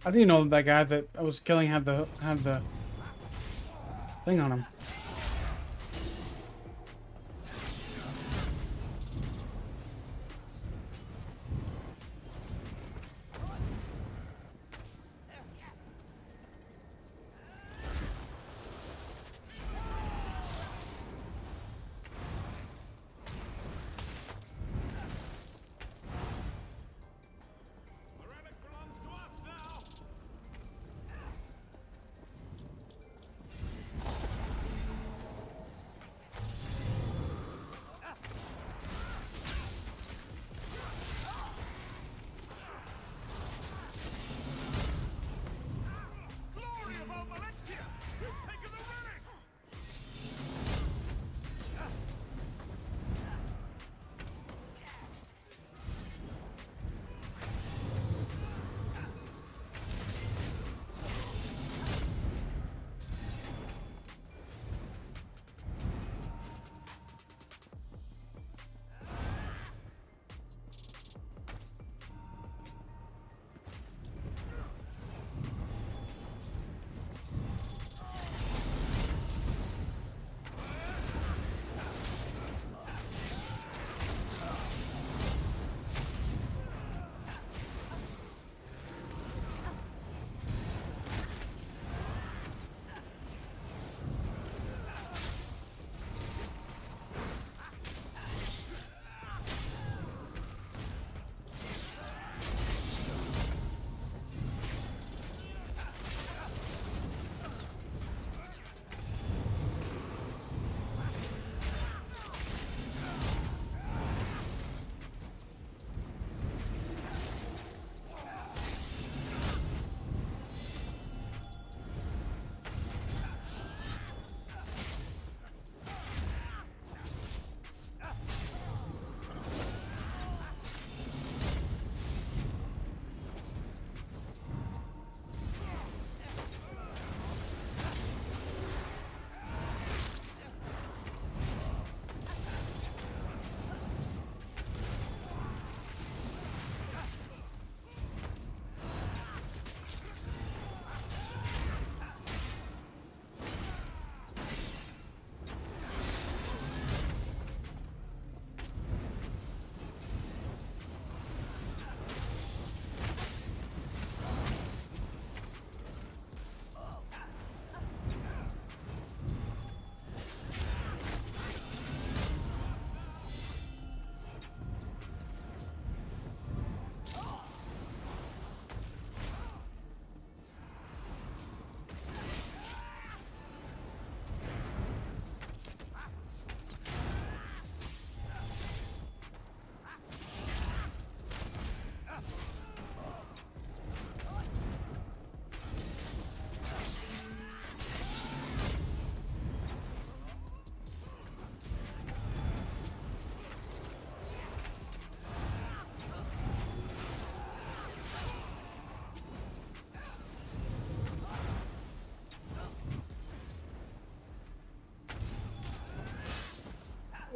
I didn't know that guy that I was killing had the thing on him.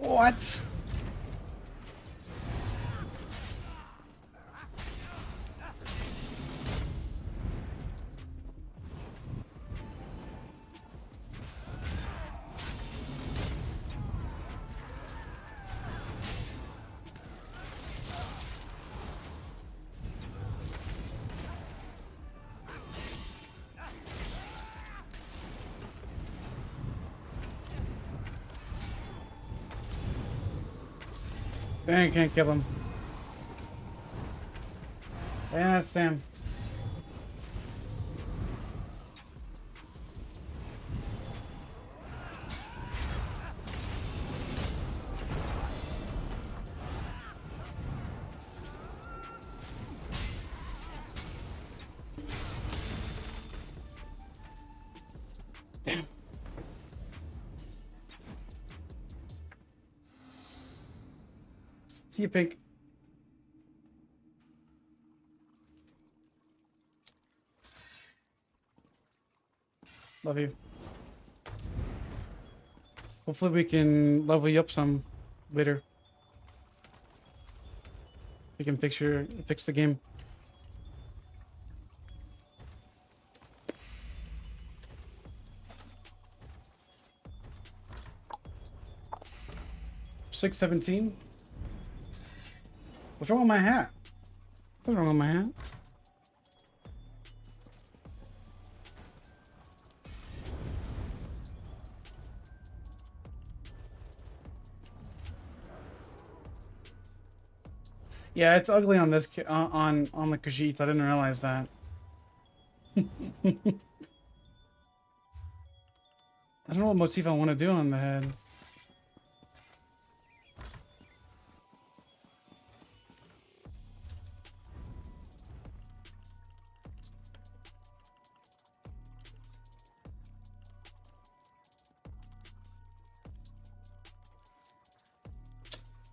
What? Dang, can't kill him. Yeah, Sam. See you, Pink. Love you. Hopefully we can level you up some later. We can fix the game. $6.17. What's wrong with my hat? What's wrong with my hat? Yeah, it's ugly on this on the Khajiit. I didn't realize that. I don't know what motif I want to do on the head.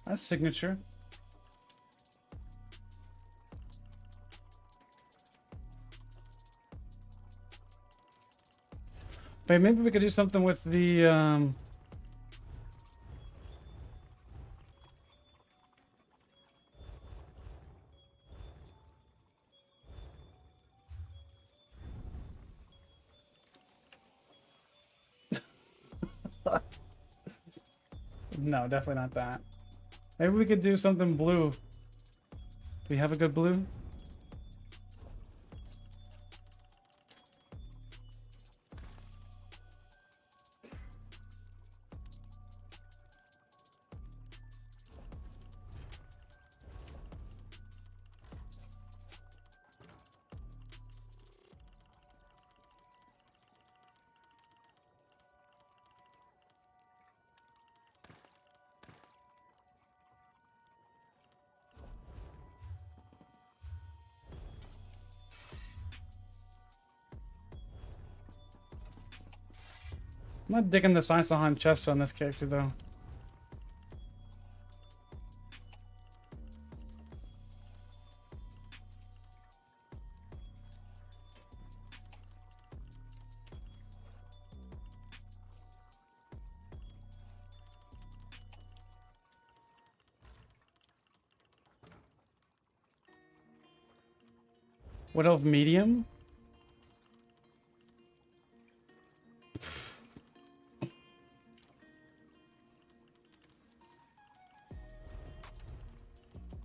That's signature. But maybe we could do something with the No, definitely not that. Maybe we could do something blue. Do we have a good blue? I'm not digging the Saisahan chest on this character though. What of medium?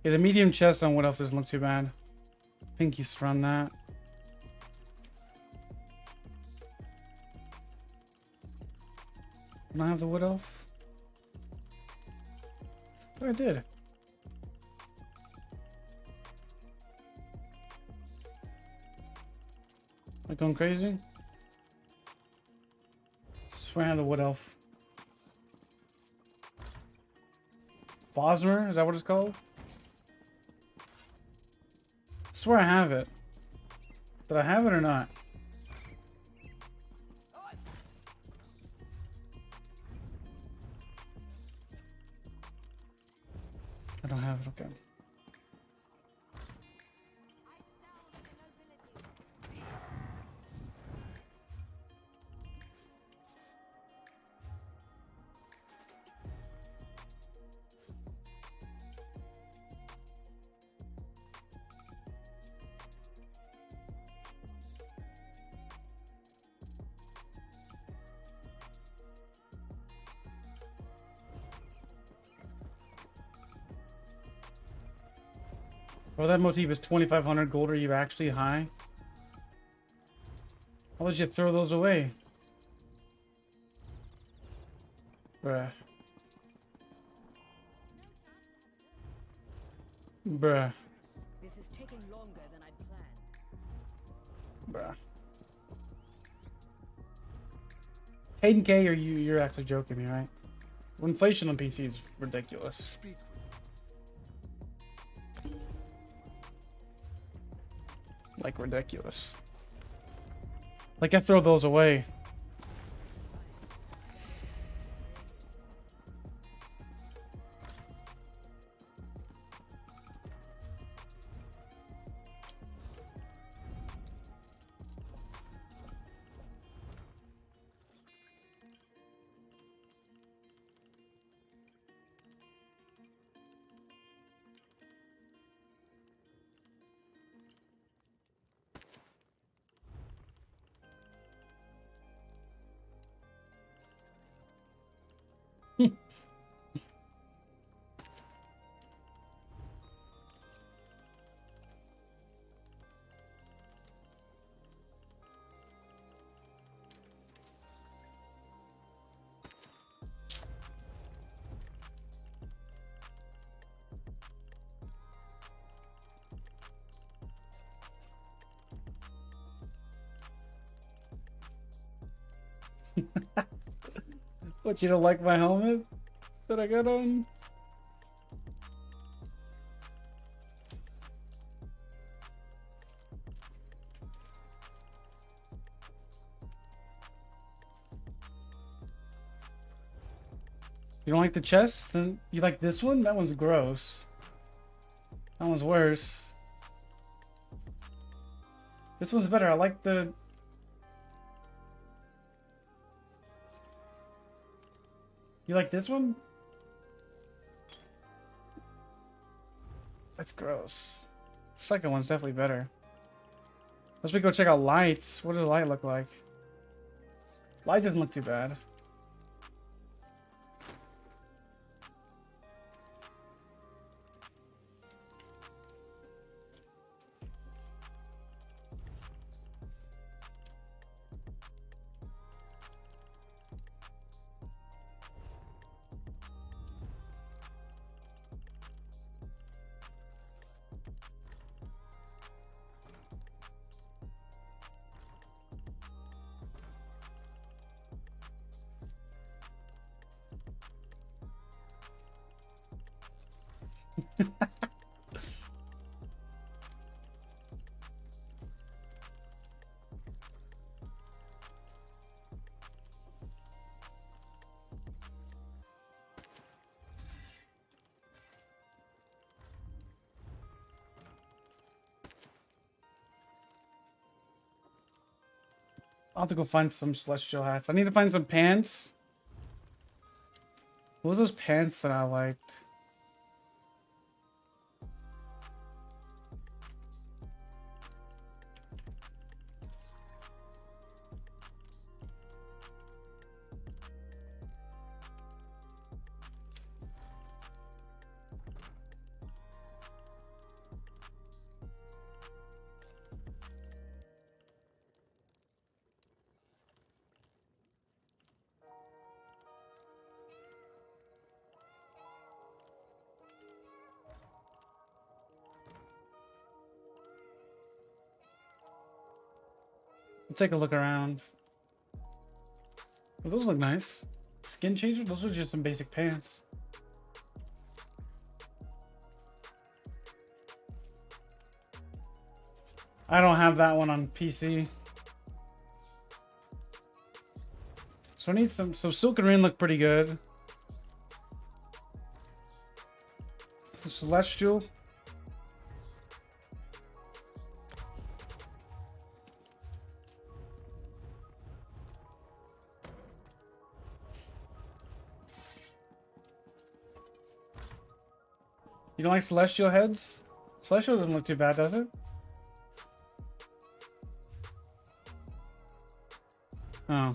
Yeah, the medium chest on Wood Elf doesn't look too bad. I think you should run that. Don't I have the Wood Elf? I thought I did. Am I going crazy? Swear I have the Wood Elf. Bosmer? Is that what it's called? I swear I have it. Did I have it or not? I don't have it, okay. Oh, that motif is 2,500 gold. Are you actually high? Why would you throw those away? Bruh. Bruh. This is taking longer than I'd planned. Bruh. Hayden K, you're actually joking me, right? Inflation on PC is ridiculous. Like ridiculous. Like I throw those away. What, you don't like my helmet that I got on? You don't like the chest? Then you like this one? That one's gross. That one's worse. This one's better. I like the... You like this one? That's gross. Second one's definitely better. Let's go check out lights. What does the light look like? Light doesn't look too bad. I'll have to go find some celestial hats. I need to find some pants. What was those pants that I liked? Take a look around. Well, those look nice. Skin changer? Those are just some basic pants. I don't have that one on PC. So I need some. So Silk and Rain look pretty good. So Celestial. You don't like Celestial heads? Celestial doesn't look too bad, does it? Oh.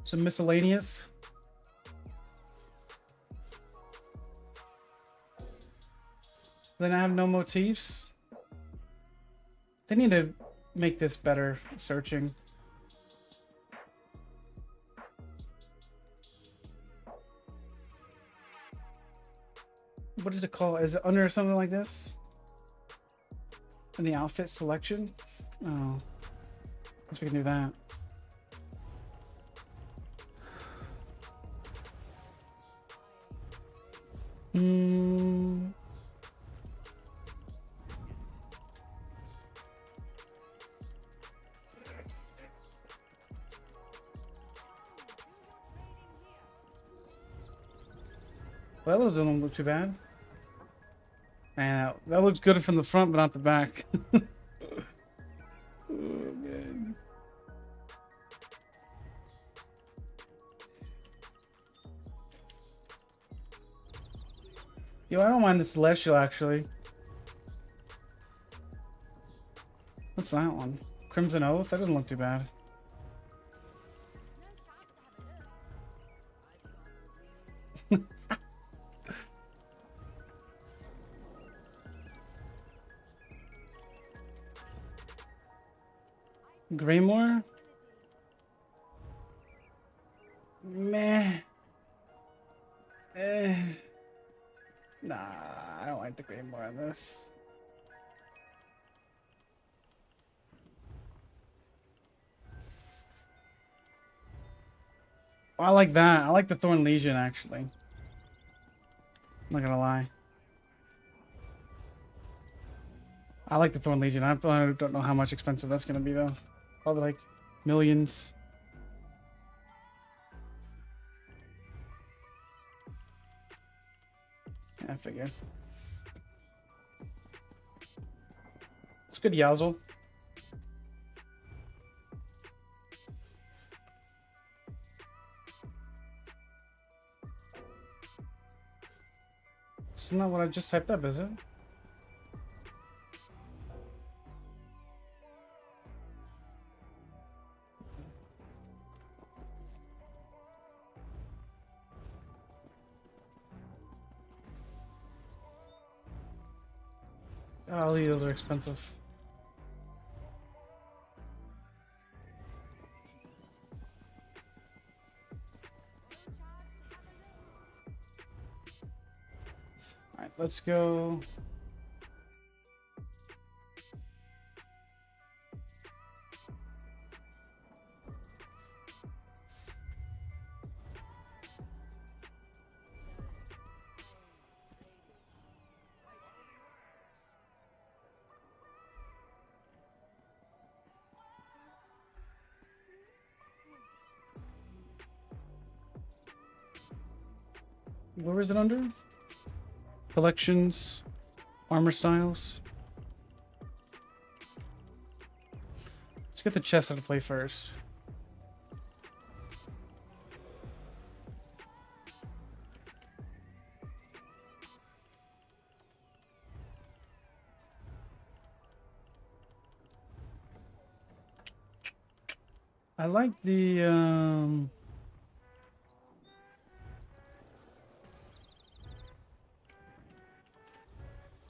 Some miscellaneous. Do they not have no motifs? They need to make this better searching. What is it called? Is it under something like this? In the outfit selection? Oh. Guess we can do that. Well, that doesn't look too bad. And that looks good from the front, but not the back. Oh, man. Yo, I don't mind the Celestial, actually. What's that one? Crimson Oath? That doesn't look too bad. Greymore? Meh. Nah, I don't like the Greymore on this. Oh, I like that. I like the Thorn Legion, actually. I'm not gonna lie. I like the Thorn Legion. I don't know how much expensive that's gonna be, though. Probably like millions. I figured. It's good, Yazzle. It's not what I just typed up, is it? Oh, those are expensive. All right, let's go. Where is it under? Collections, armor styles. Let's get the chest out of play first. I like the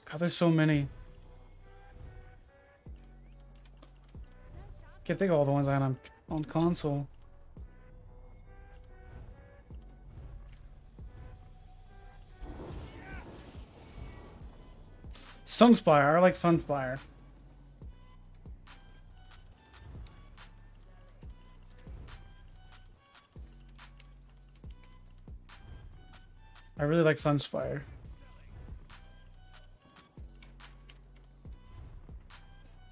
God, there's so many. Can't think of all the ones I had on console. Sunspire. I like Sunspire. I really like Sunspire.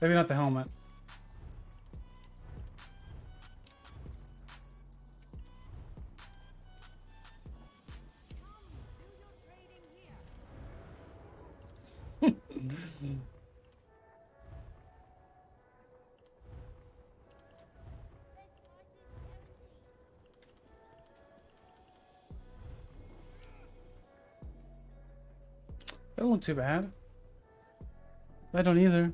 Maybe not the helmet. That don't look too bad. I don't either.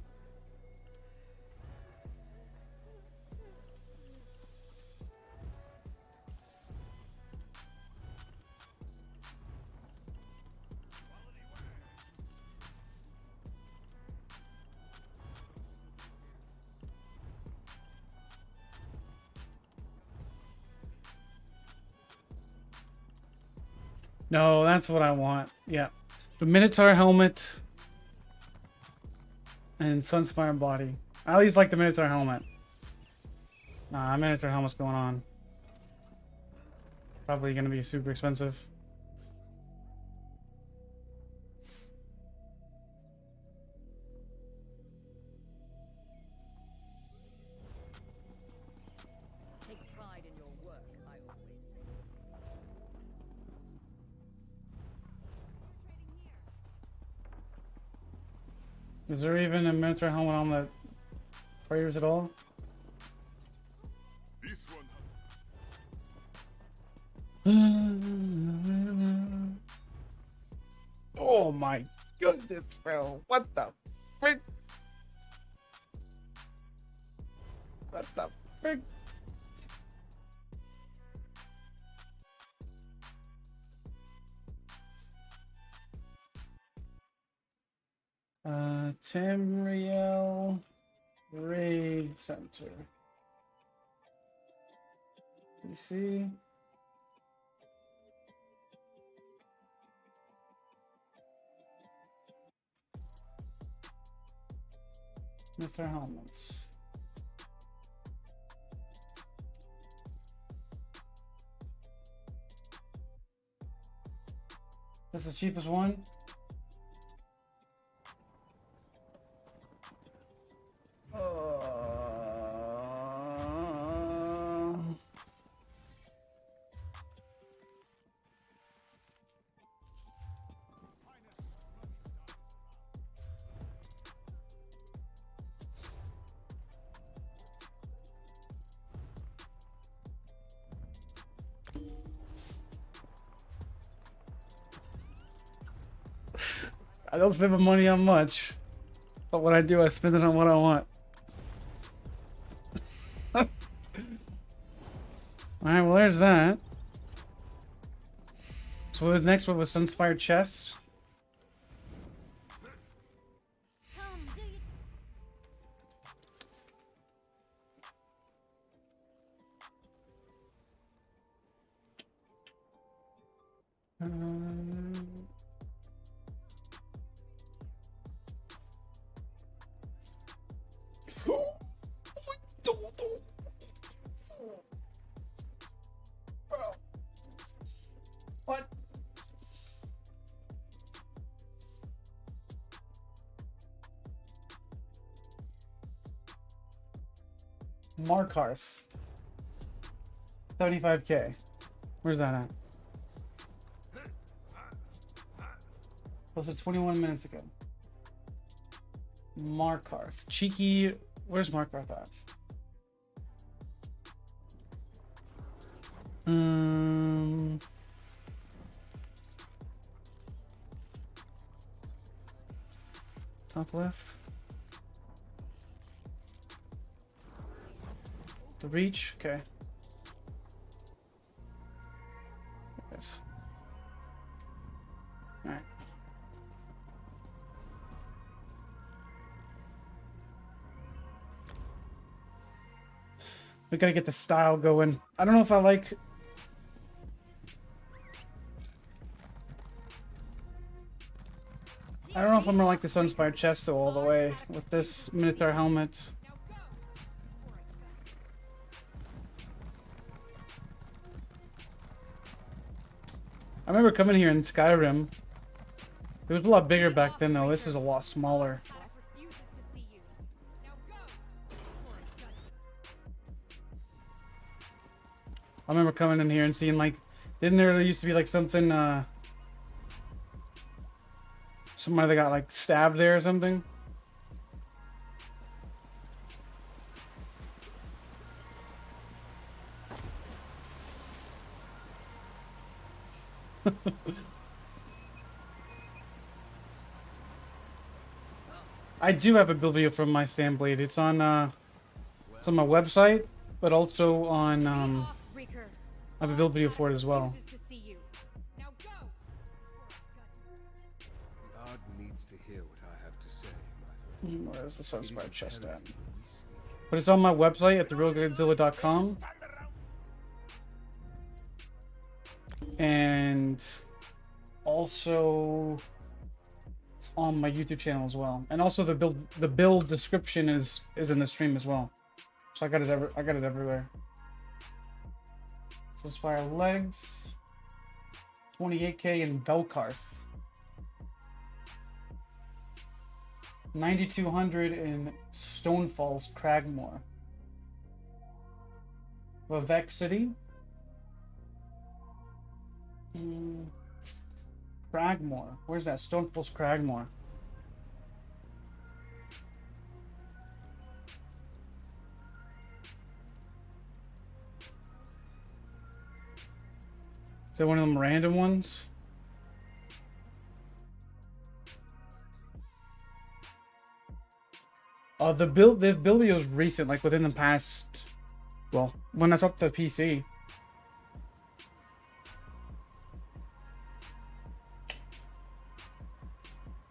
No, that's what I want. Yeah. The Minotaur helmet and Sunspire body. I at least like the Minotaur helmet. Nah, Minotaur helmet's going on. Probably gonna be super expensive. Take pride in your work, I always say. Is there even a Minotaur helmet on the prayers at all? Oh my goodness, bro. What the frick? What the frick? Tamriel Ray Center. PC. That's our helmets. That's the cheapest one. I don't spend my money on much, but when I do, I spend it on what I want. Alright, well, there's that. So what was next? What was Sunspire Chest? What? Markarth. 75k. Where's that at? Posted 21 minutes ago. Markarth. Cheeky. Where's Markarth at? Top left. The reach. Okay. Yes. All right. We gotta get the style going. I don't know if I like. I don't know if I'm gonna like the Sunspire chest though all the way with this Minotaur helmet. I remember coming here in Skyrim. It was a lot bigger back then though. This is a lot smaller. I remember coming in here and seeing like, didn't there used to be like something, somebody that got like stabbed there or something? I do have a build video from my Sandblade. It's on my website, but also on I have a build video for it as well. Where's the Sunspire chest at? But it's on my website at therealgodzilla.com. And also on my YouTube channel as well, and also the build description is in the stream as well. So I got it everywhere. So Spire legs, 28k in Velkarth, 9200 in Stonefalls Cragmore, Vivek City, Cragmore. Where's that? Stonefalls Cragmore. Is that one of them random ones? The build video is recent, like within the past, well, when I swapped the PC.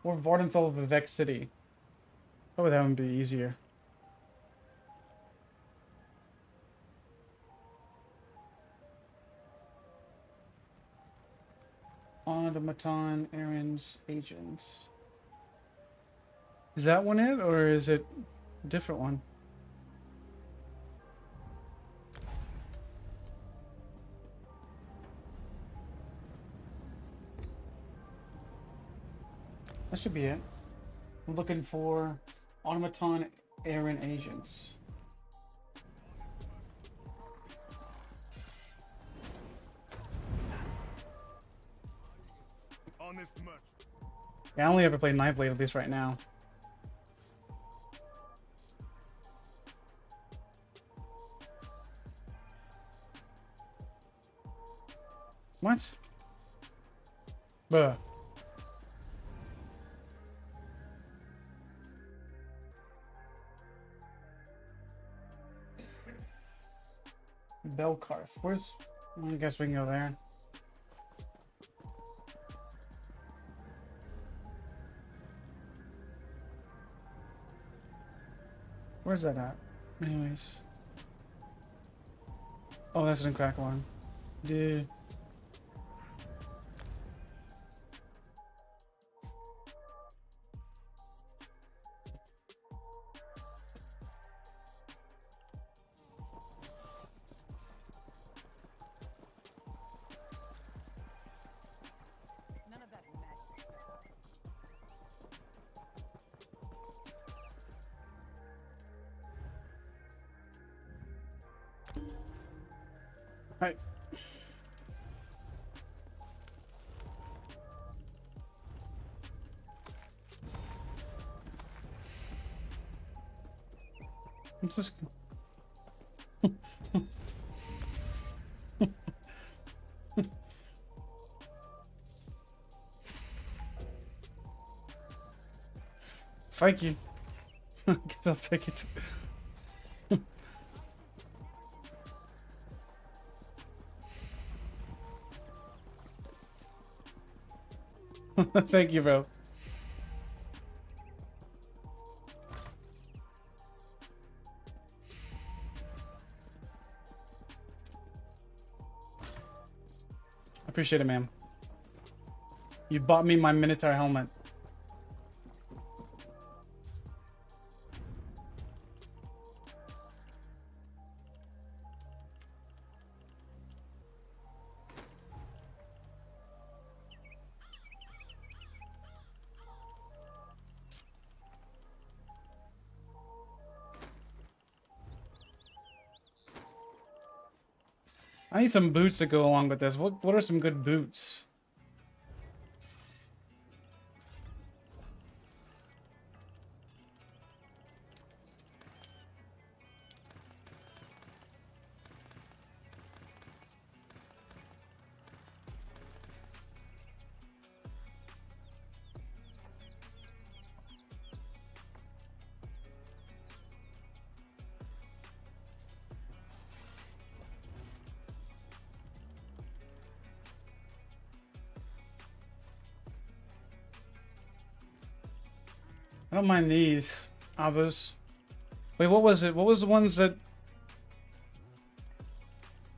Or Vardenfell Vivek City. How would that one be easier? Automaton, Eyr0n's agents. Is that one it, or is it a different one? That should be it. I'm looking for Automaton Eyr0n agents. Yeah, I only ever played Nightblade, at least right now. What? Bruh. Velkarth. Where's... I guess we can go there. Where's that at? Anyways. Oh, that's in Crackline. Dude. Hi. I'm just... Thank you. I'll take it. Thank you, bro. I appreciate it, man. You bought me my Minotaur helmet. I need some boots to go along with this. What are some good boots? I don't mind these. Others. Wait, what was it? What was the ones that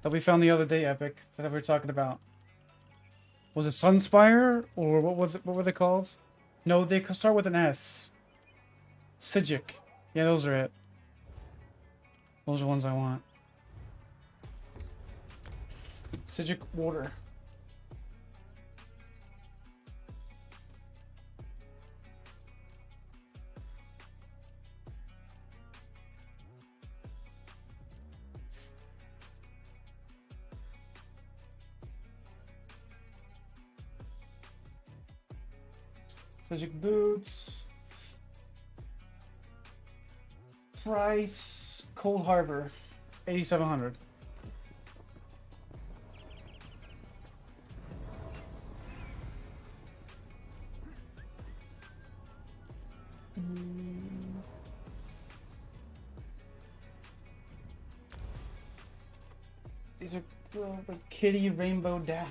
we found the other day, Epic, that we were talking about? Was it Sunspire or what was it? What were they called? No, they start with an S. Sigic. Yeah, those are it. Those are the ones I want. Sigic water. Sigic boots. Price. Cold Harbor. 8,700. These are like Kitty Rainbow Dash.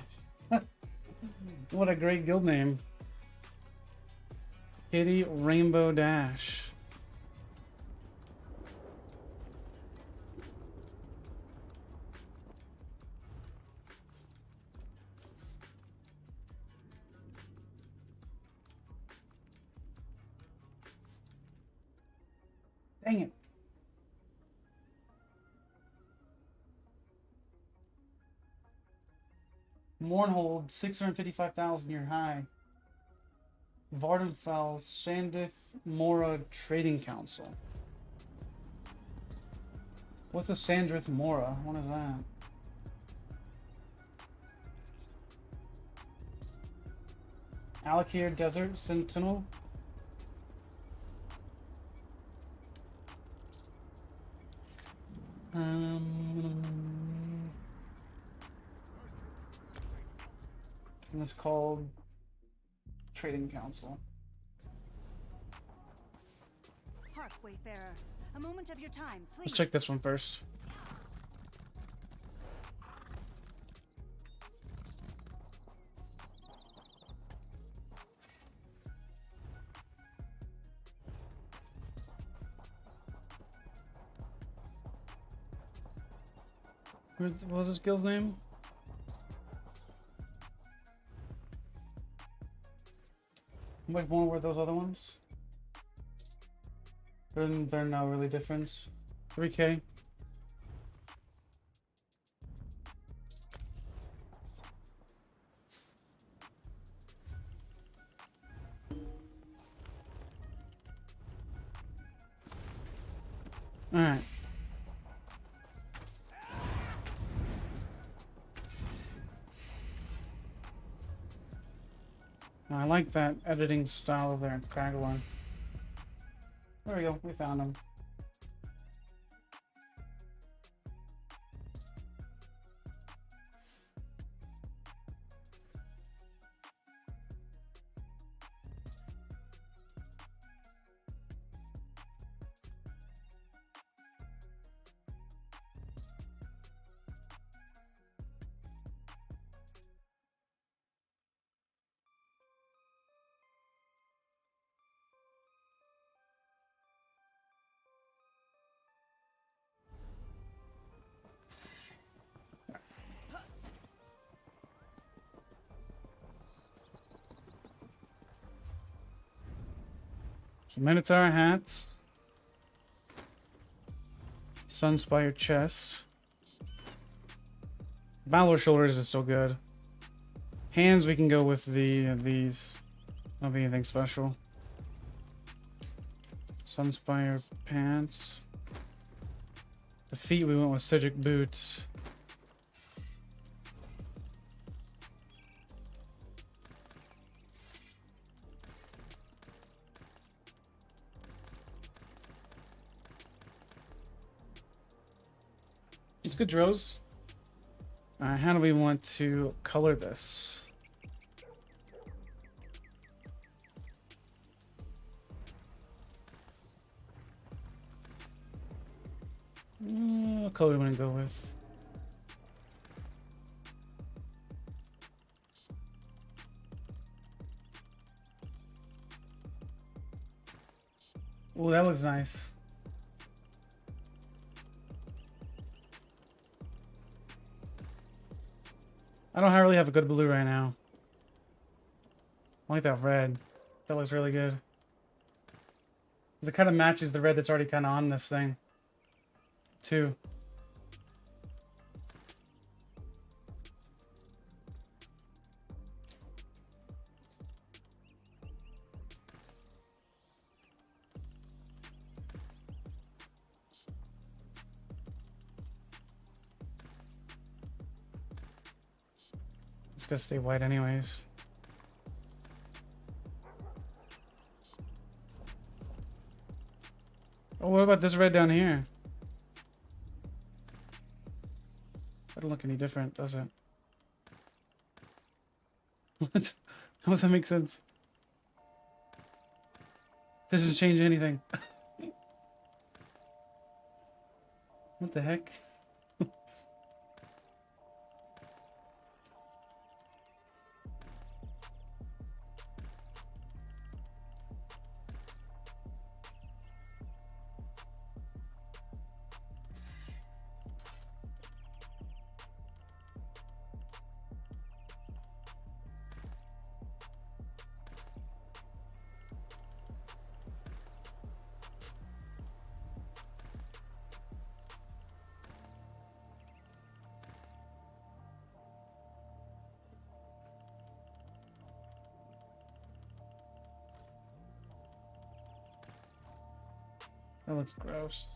What a great guild name. Kitty Rainbow Dash. Dang it. Mournhold, 655,000 year high. Vardenfell, Sandith, Mora Trading Council. What's a Sandrith Mora? What is that? Alakir Desert Sentinel. And it's called Trading Council. Hark, Wayfarer. A moment of your time, please. Let's check this one first. What was this guild's name? How much more were those other ones? They're not really different. 3K. Alright. I like that editing style over there in Kragler. There we go, we found him. Minotaur hats. Sunspire chest. Valor shoulders is still good. Hands we can go with these. Not be anything special. Sunspire pants. The feet we went with Sigic boots. It's good, Dros. How do we want to color this? What color do we want to go with? Oh, that looks nice. I don't really have a good blue right now. I like that red. That looks really good. 'Cause it kind of matches the red that's already kind of on this thing, too. It's gonna stay white anyways. Oh, what about this red down here? Doesn't look any different, does it? What? How does that make sense? Doesn't change anything. What the heck? That looks gross.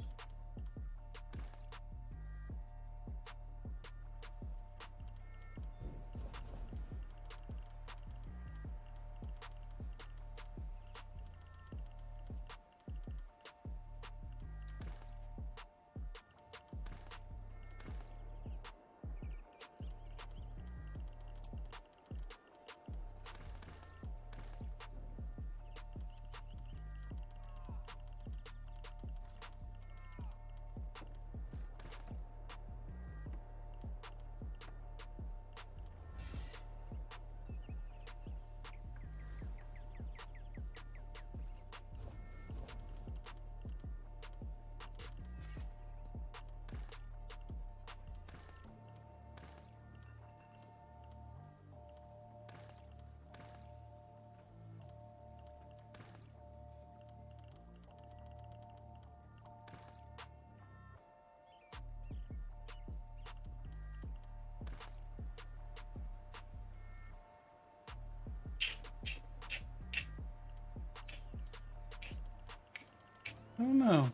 I don't know.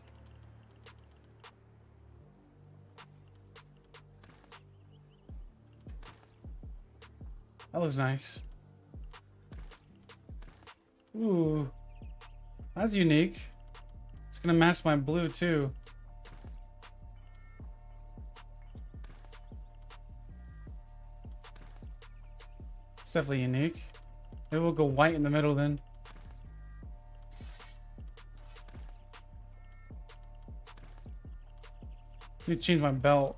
That looks nice. Ooh. That's unique. It's gonna match my blue too. It's definitely unique. Maybe we'll go white in the middle then. I need to change my belt.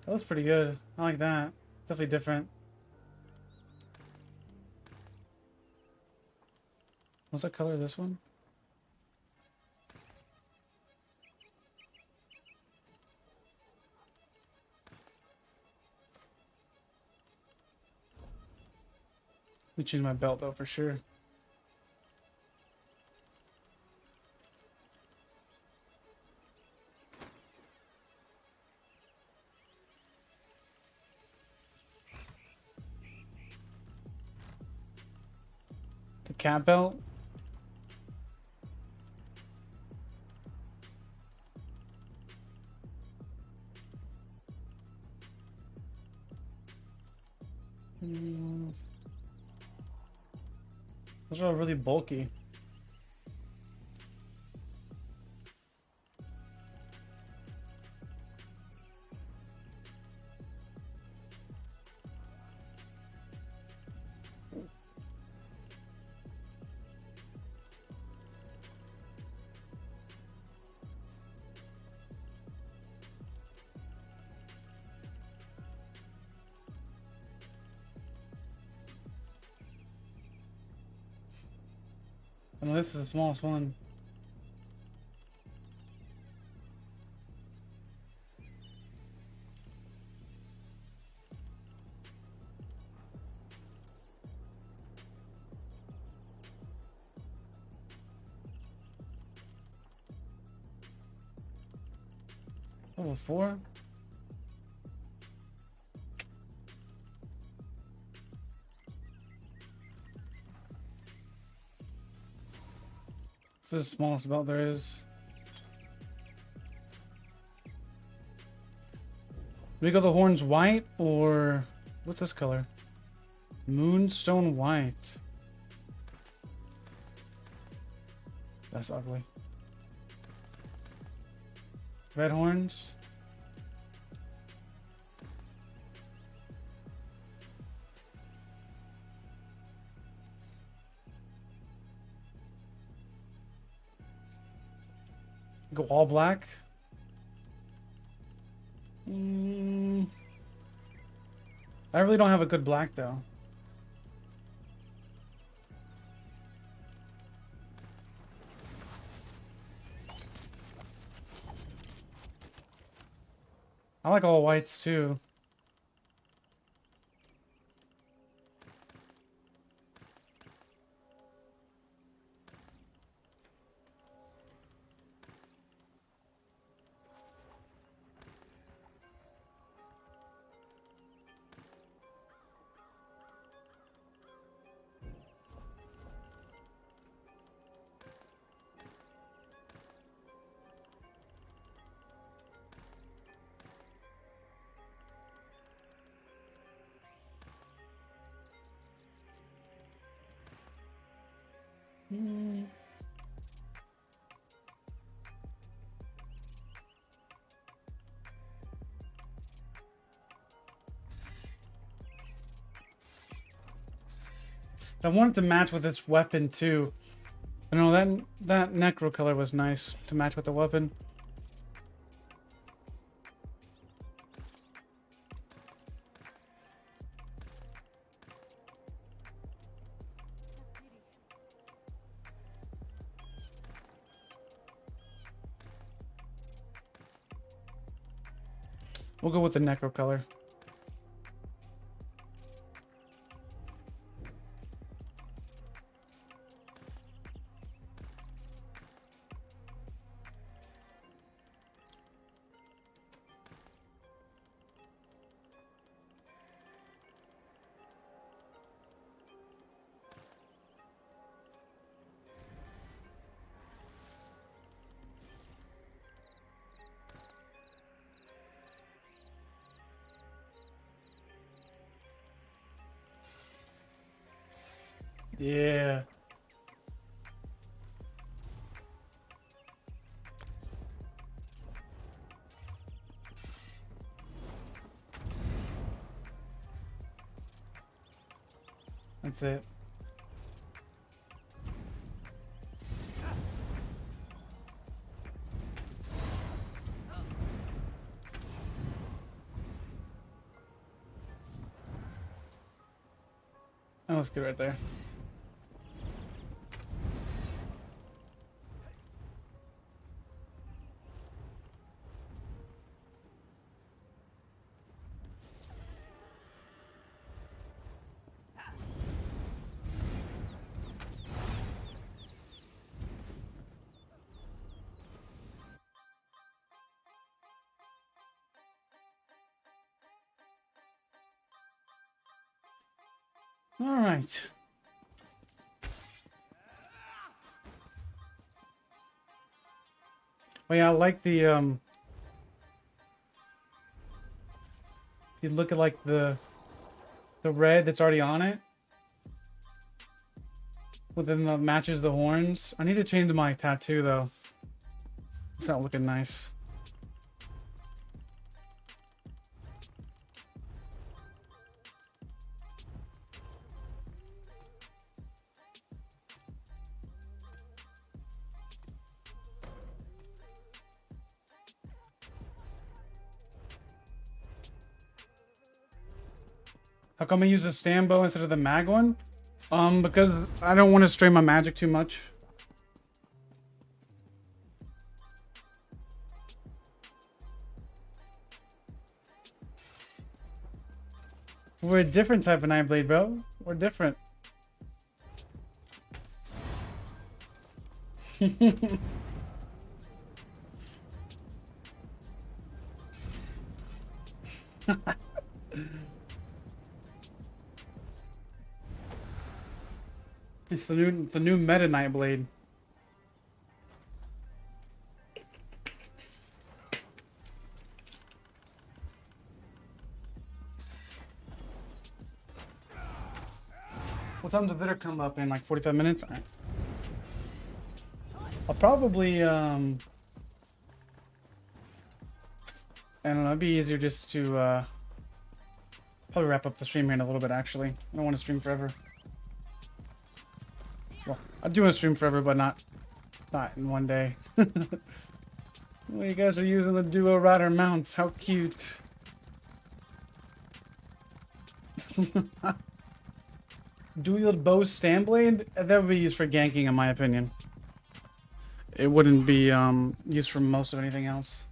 That looks pretty good. I like that. Definitely different. What's that color of this one? Let me change my belt though for sure. The cat belt. Those are all really bulky. Oh, no, this is the smallest one. Level 4? This is the smallest belt there is. Do we go the horns white or what's this color? Moonstone white. That's ugly. Red horns. Go all black. I really don't have a good black though. I like all whites too. I wanted to match with its weapon too. I know that necro color was nice to match with the weapon. We'll go with the necro color. Yeah. That's it. That was good right there. All right. Well, yeah, I like the you look at like the red that's already on it within the matches the horns. I need to change my tattoo though. It's not looking nice. How come I use the stand bow instead of the mag one? Because I don't want to strain my magic too much. We're a different type of Nightblade, bro. We're different. It's the new meta Nightblade. What time does the video come up in? Like 45 minutes? Alright. I'll probably I don't know, it'd be easier just to probably wrap up the stream here in a little bit actually. I don't want to stream forever. Well, I do want to stream forever, but not in one day. Well, you guys are using the duo rider mounts. How cute. Dual bow stand blade? That would be used for ganking in my opinion. It wouldn't be used for most of anything else.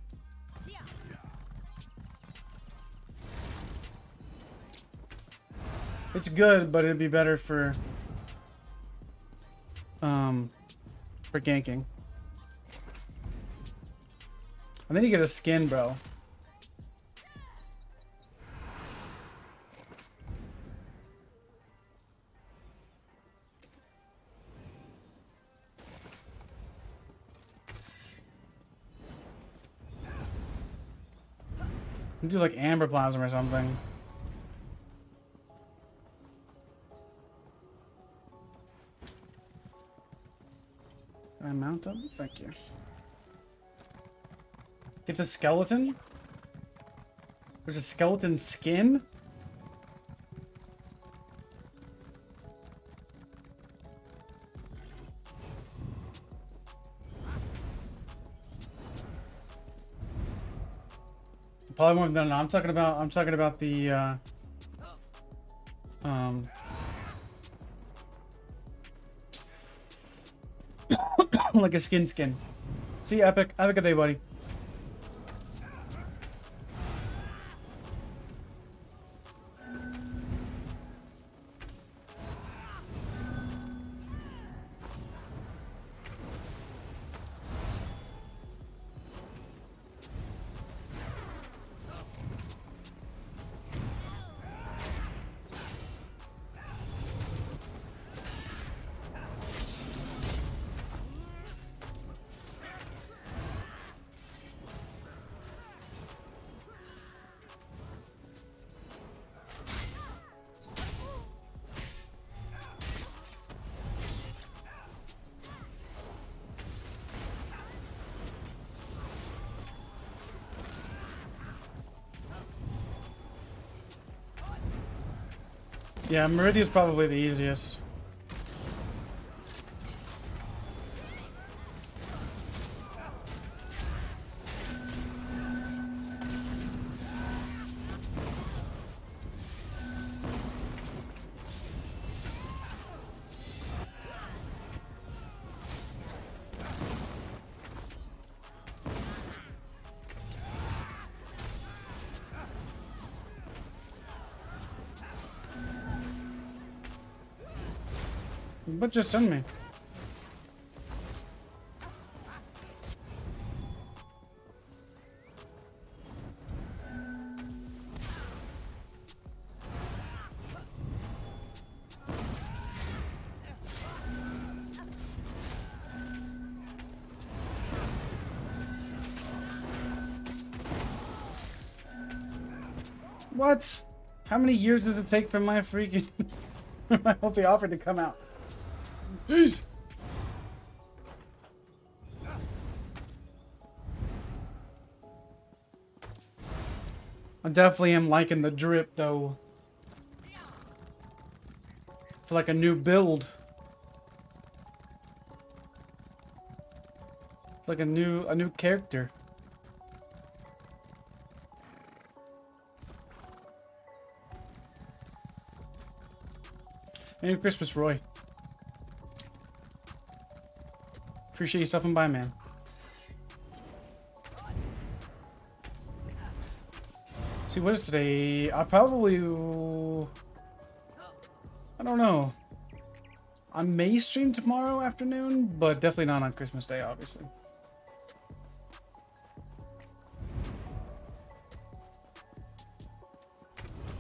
It's good, but it'd be better for ganking. And then you get a skin, bro. You do like amber plasma or something. Can I mount them? Thank you. Get the skeleton? There's a skeleton skin? Probably more than I'm talking about the like a skin. See you, Epic. Have a good day, buddy. Yeah, Meridia's probably the easiest. But just send me. What? How many years does it take for my freaking my healthy offer to come out? Jeez. I definitely am liking the drip though. It's like a new build. It's like a new character. Merry Christmas, Roy. Appreciate you stopping by, man. See, what is today? I probably... I don't know. I may stream tomorrow afternoon, but definitely not on Christmas Day, obviously.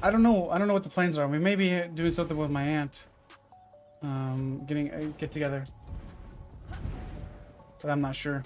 I don't know what the plans are. We may be doing something with my aunt. Getting a get together. But I'm not sure.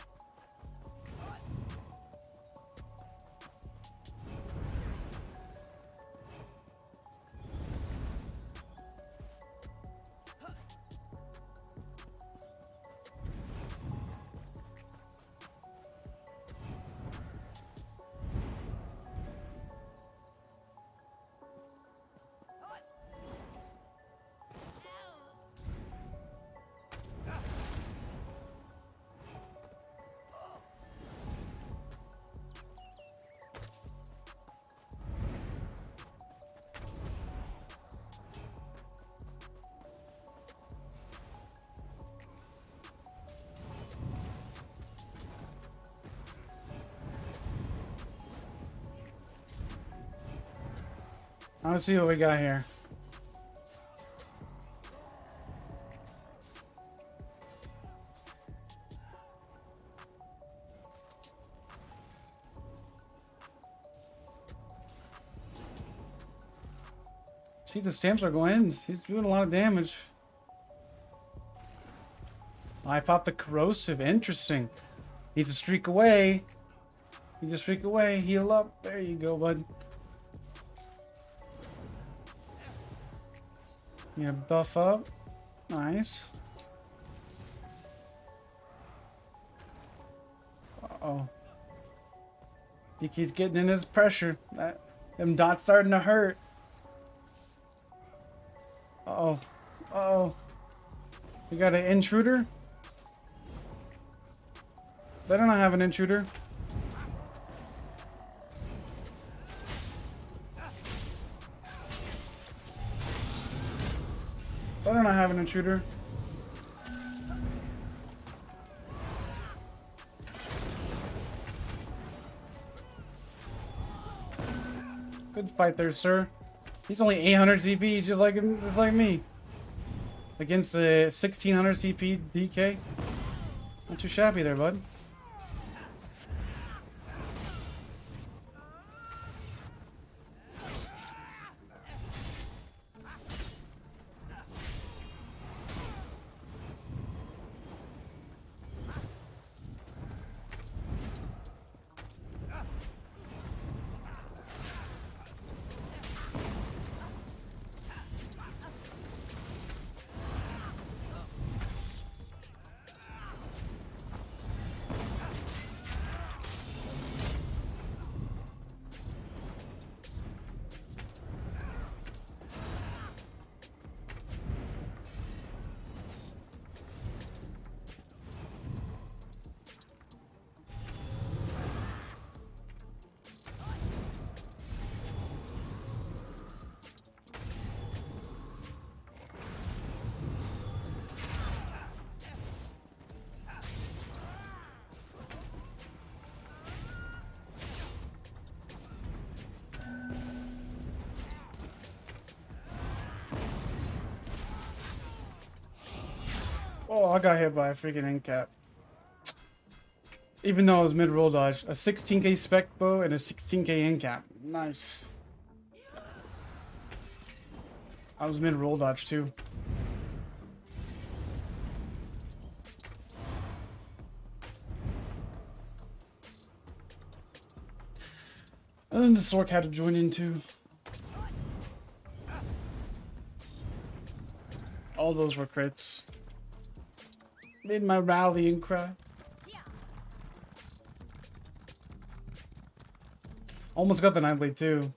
Let's see what we got here. See, the stamps are going in. He's doing a lot of damage. I popped the corrosive. Interesting. Needs to streak away. Need to streak away. Heal up. There you go, bud. Yeah, buff up. Nice. Uh-oh. He's getting in his pressure. Them dots starting to hurt. Uh-oh. Uh-oh. We got an intruder? Better not have an intruder. Better not have an intruder. Good fight there, sir. He's only 800 CP, just like me. Against the 1600 CP DK. Not too shabby there, bud. Oh, I got hit by a freaking end cap. Even though it was mid-roll dodge. A 16k spec bow and a 16k end cap. Nice. I was mid-roll dodge too. And then the Sork had to join in too. All those were crits. Made my rallying cry. Almost got the Nightblade too.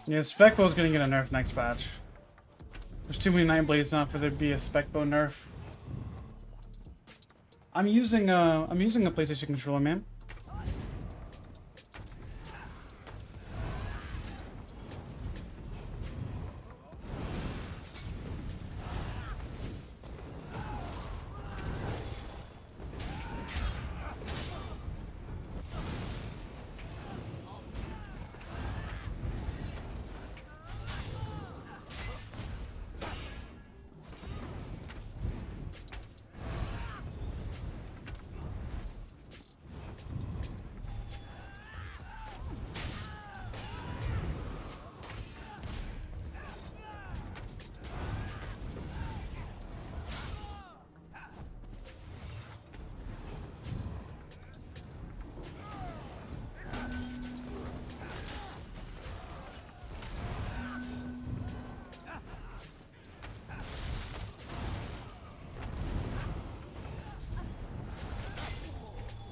Yeah, Spec Bow's gonna get a nerf next patch. There's too many Nightblades now for there to be a Spec Bow nerf. I'm using a PlayStation controller, man.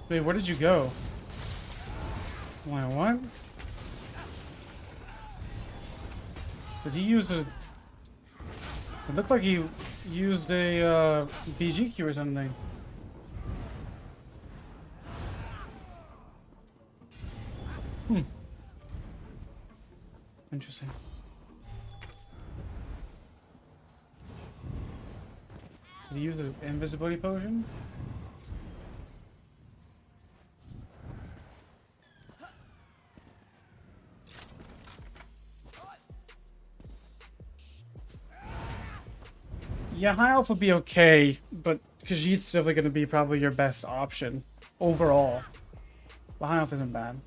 Wait, where did you go? Wait, what? Did he use a... It looked like he used a BGQ or something. Hmm. Interesting. Did he use the invisibility potion? Yeah, high elf would be okay, but Khajiit's definitely going to be probably your best option overall. The high elf isn't bad.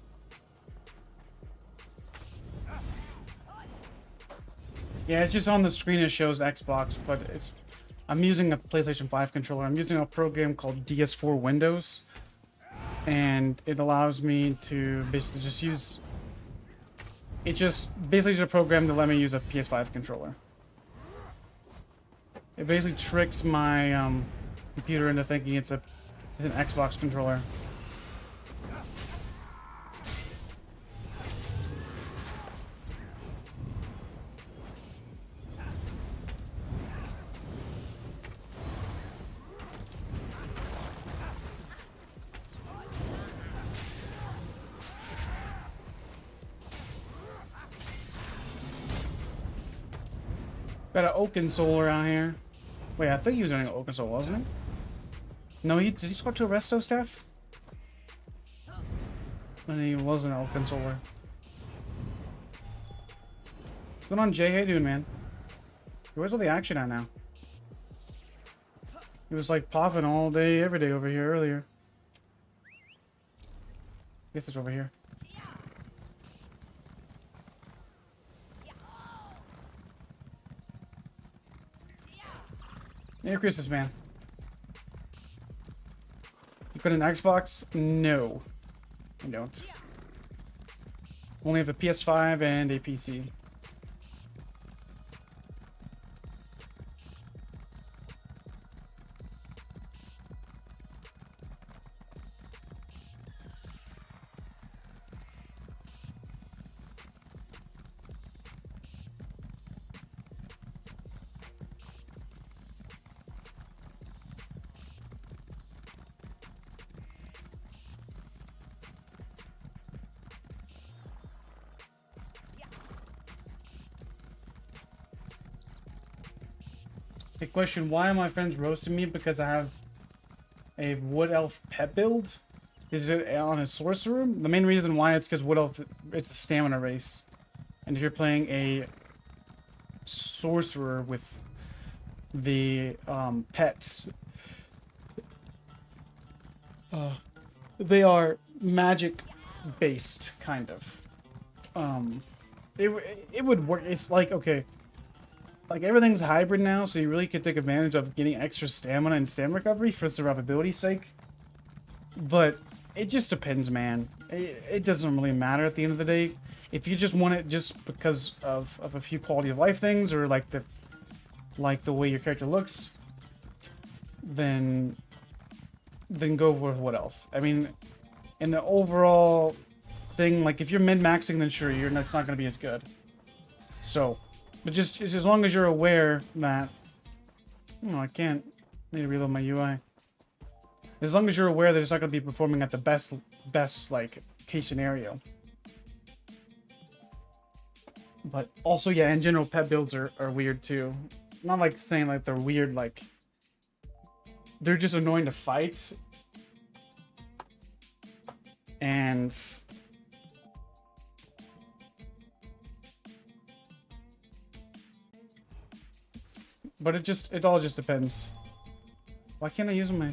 Yeah, it's just on the screen it shows Xbox, but it's... I'm using a PlayStation 5 controller. I'm using a program called DS4 Windows, and it allows me to basically just use... It just basically is a program to let me use a PS5 controller. It basically tricks my computer into thinking it's an Xbox controller. Got an Oaken Soul around here. Wait, I think he was doing an Oaken Soul, wasn't he? No, did he swap to a Resto Staff? And he wasn't an Oaken Solar. What's going on, Jay? How you doing, man? Where's all the action at now? He was like popping all day, every day over here earlier. I guess it's over here. Merry Christmas, man. You got an Xbox? No. I don't. Only have a PS5 and a PC. A question, why are my friends roasting me because I have a Wood Elf pet build? Is it on a sorcerer? The main reason why it's because Wood Elf, it's a stamina race. And if you're playing a sorcerer with the pets, they are magic based, kind of. It would work. It's like, okay, like everything's hybrid now, so you really could take advantage of getting extra stamina and stamina recovery for survivability's sake. But it just depends, man. It doesn't really matter at the end of the day. If you just want it just because of a few quality of life things, or like the way your character looks, then go for Wood Elf. I mean, in the overall thing, like if you're min-maxing, then sure, it's not going to be as good. So, but just as long as you're aware that, I can't. I need to reload my UI. As long as you're aware that it's not going to be performing at the best like case scenario. But also, yeah, in general, pet builds are weird too. Not like saying like they're weird, like they're just annoying to fight. And but it all just depends. Why can't I use my...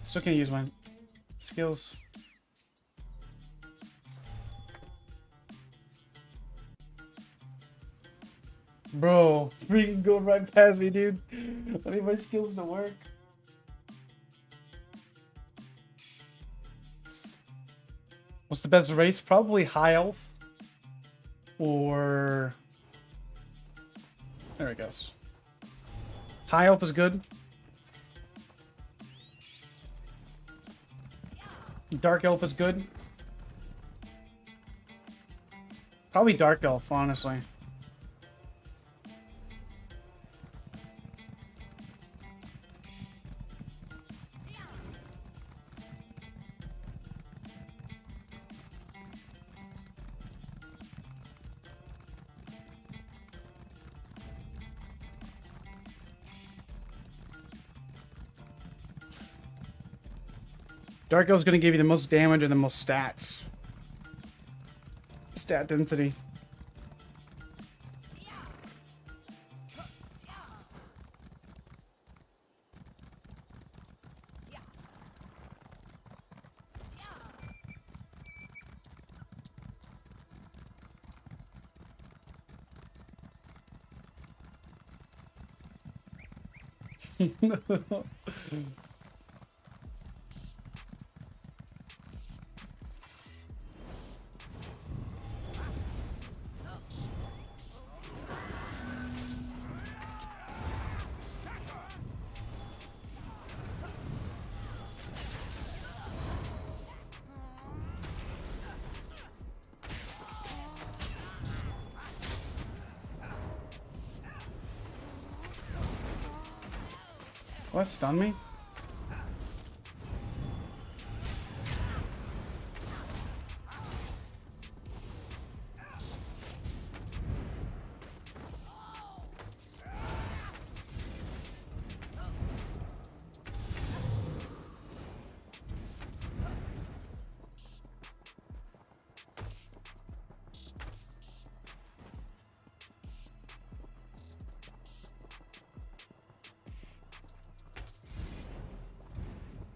Still can't use my skills. Bro, freaking going right past me, dude. I need my skills to work. What's the best race? Probably High Elf. Or There it goes. High elf is good. Dark elf is good. Probably dark elf, honestly. Dark Elf's gonna give you the most damage and the most stats. Stat density. What, stun me?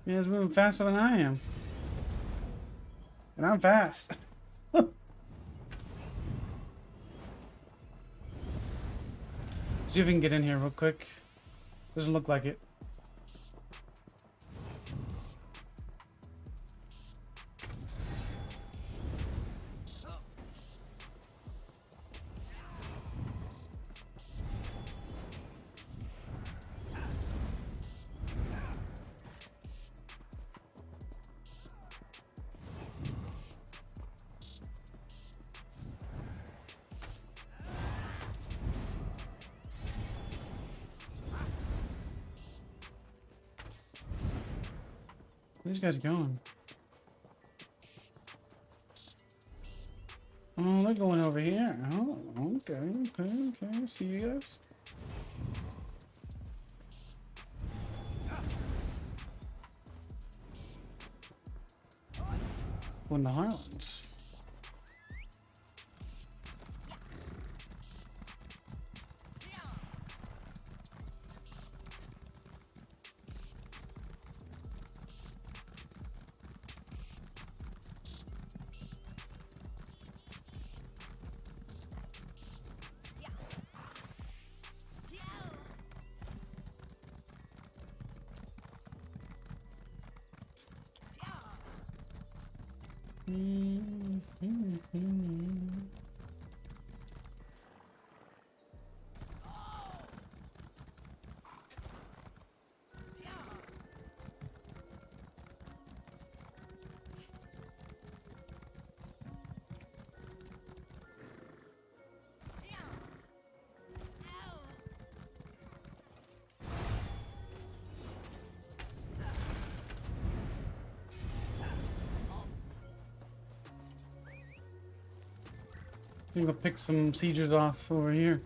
Yeah, it's moving faster than I am. And I'm fast. See if we can get in here real quick. Doesn't look like it. These guys going? Oh, they're going over here. Oh, okay. See you guys. We're in the Highlands. I'm gonna pick some siegers off over here.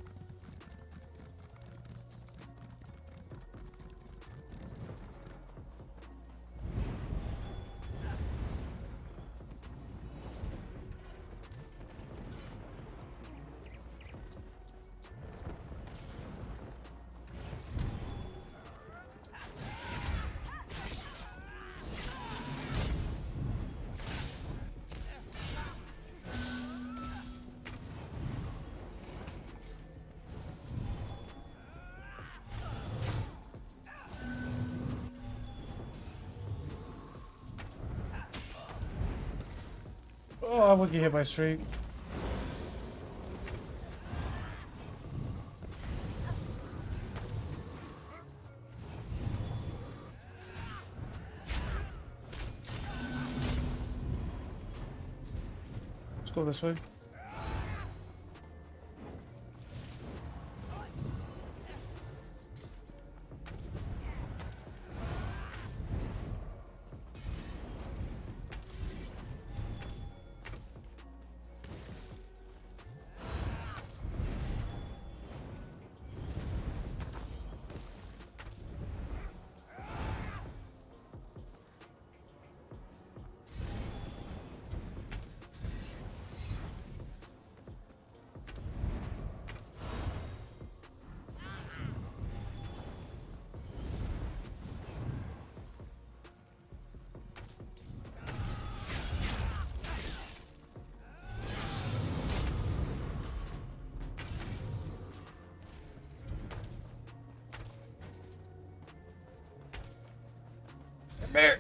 Oh, I would get hit by streak. go this way. Bear,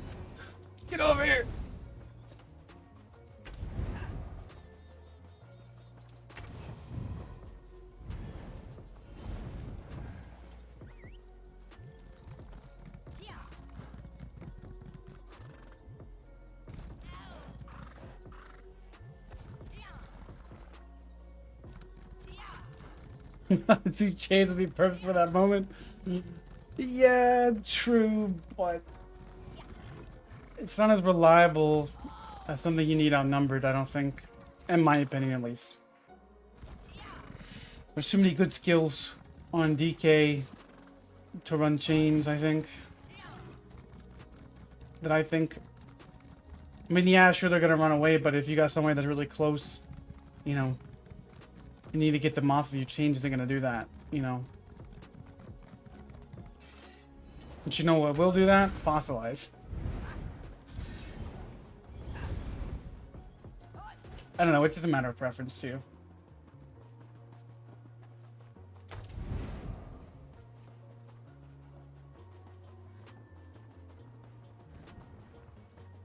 get over here. Two chains would be perfect for that moment. Yeah, true, but it's not as reliable as something you need outnumbered, I don't think. In my opinion, at least. There's too many good skills on DK to run chains, I think. I mean, yeah, sure, they're gonna run away, but if you got somewhere that's really close, you know, you need to get them off of you. Chains isn't gonna do that, you know. But you know what will do that? Fossilize. I don't know, it's just a matter of preference too.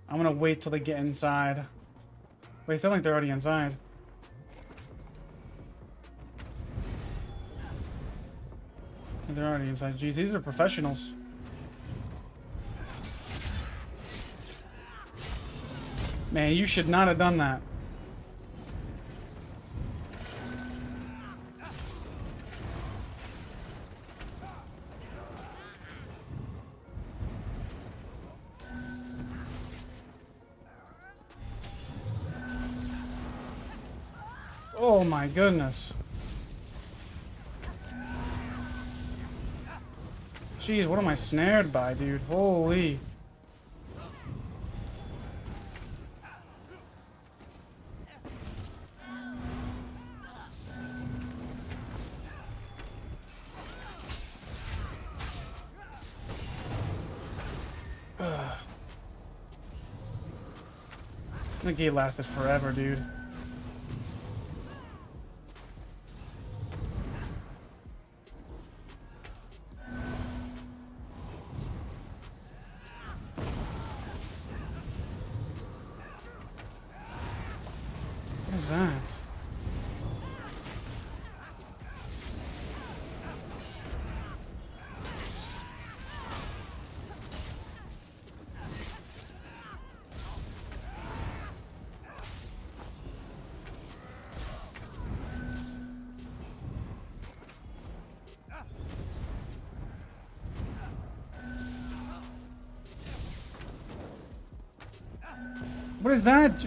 I'm gonna wait till they get inside. Wait, it sounds like they're already inside. They're already inside. Jeez, these are professionals. Man, you should not have done that. Oh my goodness. Jeez, what am I snared by, dude? Holy. The gate lasted forever, dude. What is that? What is that?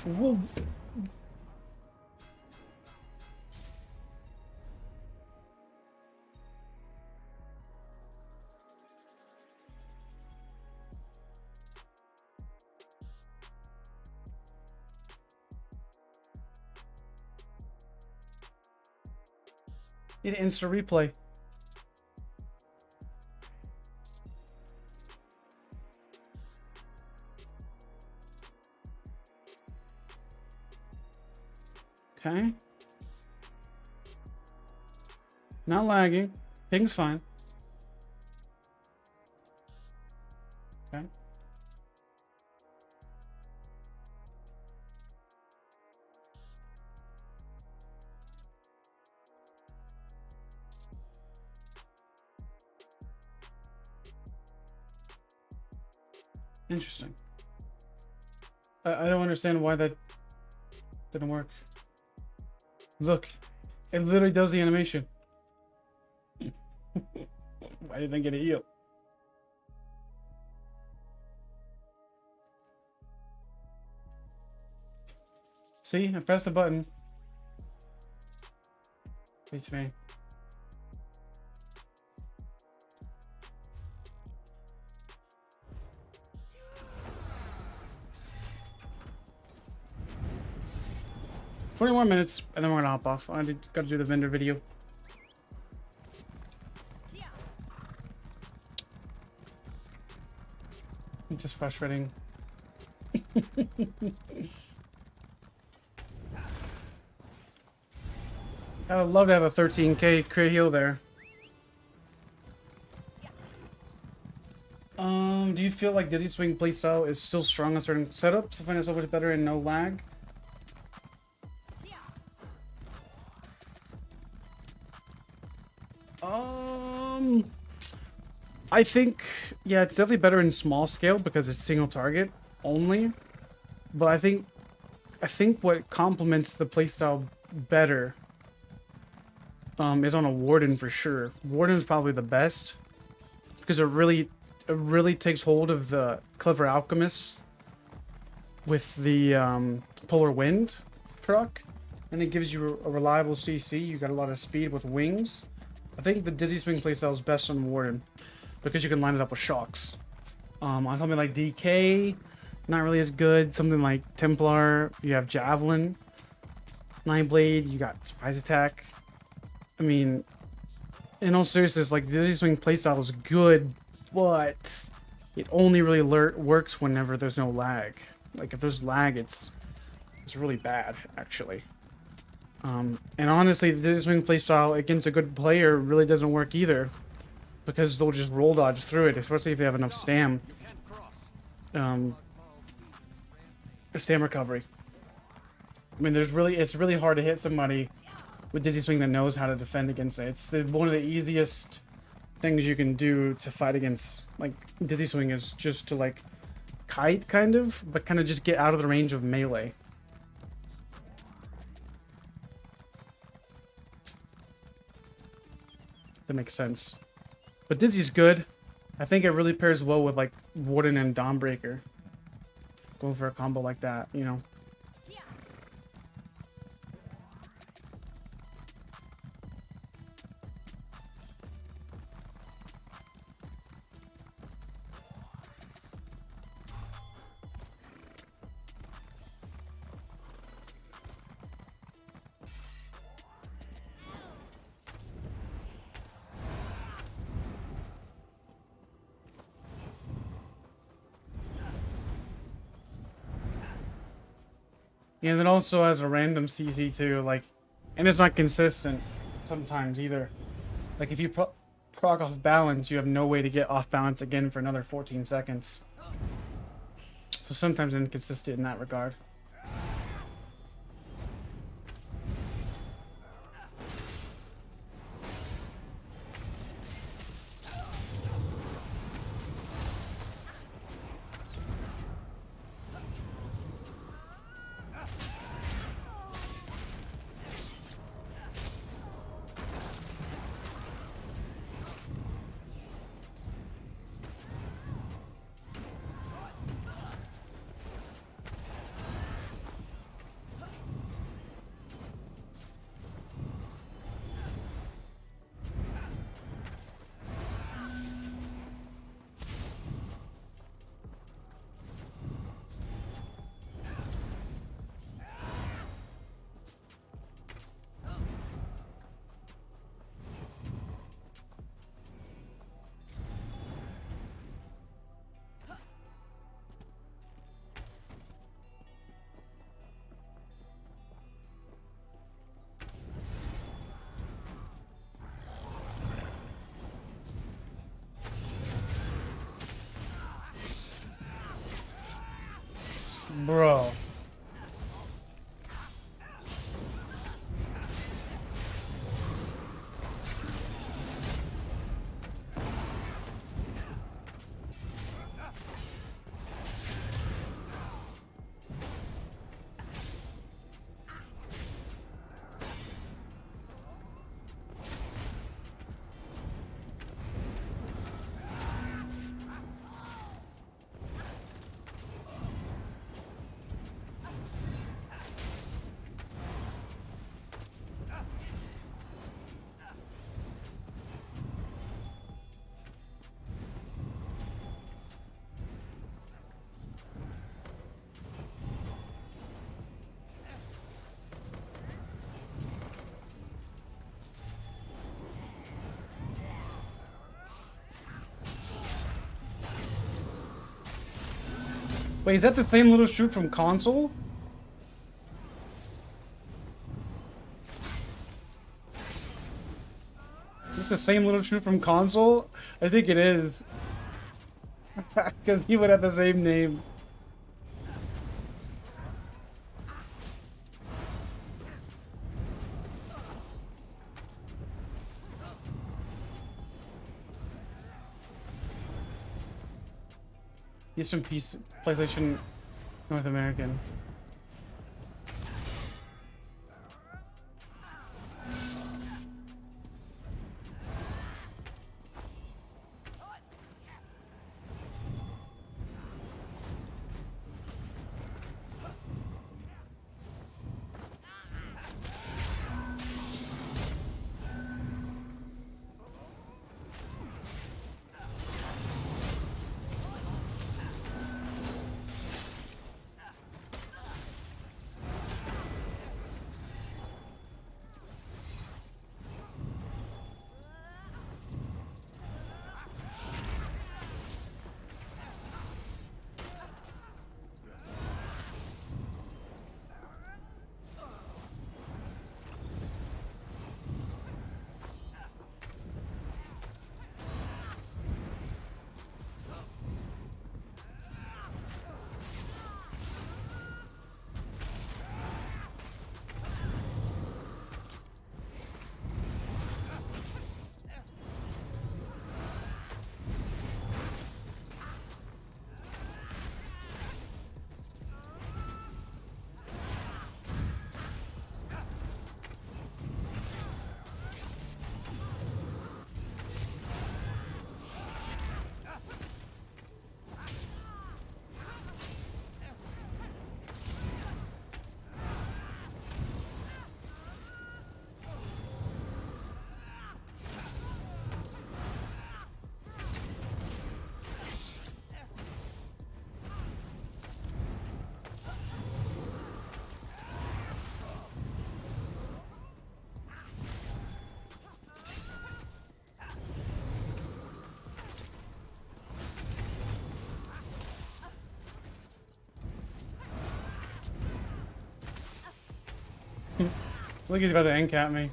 Whoa. Need an instant replay. Okay. Not lagging. Ping's fine. Okay. Interesting. I don't understand why that didn't work. Look, it literally does the animation. Why didn't I get a heal? See, I pressed the button. Beats me. More minutes, and then we're gonna hop off. Gotta do the vendor video. It's just frustrating. I would love to have a 13k crit heal there. Do you feel like Dizzy Swing playstyle is still strong on certain setups? I find it so much better and no lag. I think, yeah, it's definitely better in small scale because it's single target only. But I think what complements the playstyle better is on a Warden for sure. Warden is probably the best because it really takes hold of the Clever Alchemist with the Polar Wind truck, and it gives you a reliable CC. You got a lot of speed with wings. I think the Dizzy Swing playstyle is best on Warden because you can line it up with shocks. On something like DK, not really as good. Something like Templar, you have Javelin. Nightblade, you got Surprise Attack. I mean, in all seriousness, like, the Dizzy Swing playstyle is good, but it only really works whenever there's no lag. Like, if there's lag, it's really bad, actually. And honestly, the Dizzy Swing playstyle against a good player really doesn't work either, because they'll just roll dodge through it, especially if they have enough stam. Stam recovery. I mean, it's really hard to hit somebody with Dizzy Swing that knows how to defend against it. It's one of the easiest things you can do to fight against, like, Dizzy Swing is just to, like, kite, kind of, but kind of just get out of the range of melee. That makes sense. But Dizzy's good. I think it really pairs well with, like, Warden and Dawnbreaker. Going for a combo like that, you know. And it also has a random CC too, like, and it's not consistent sometimes either. Like, if you proc off balance, you have no way to get off balance again for another 14 seconds. So sometimes inconsistent in that regard. Bro. Wait, is that the same little shoot from console? Is it the same little shoot from console? I think it is. Because he would have the same name. He's from PlayStation North American. Look, he's about to end cap me.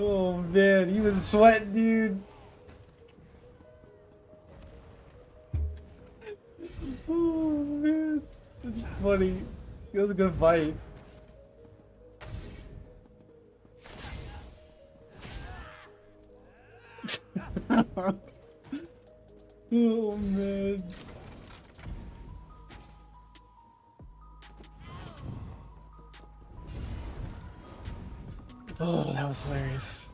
Oh man, he was sweating, dude. Oh man, it's funny. It was a good fight. Oh man. Oh, that was hilarious.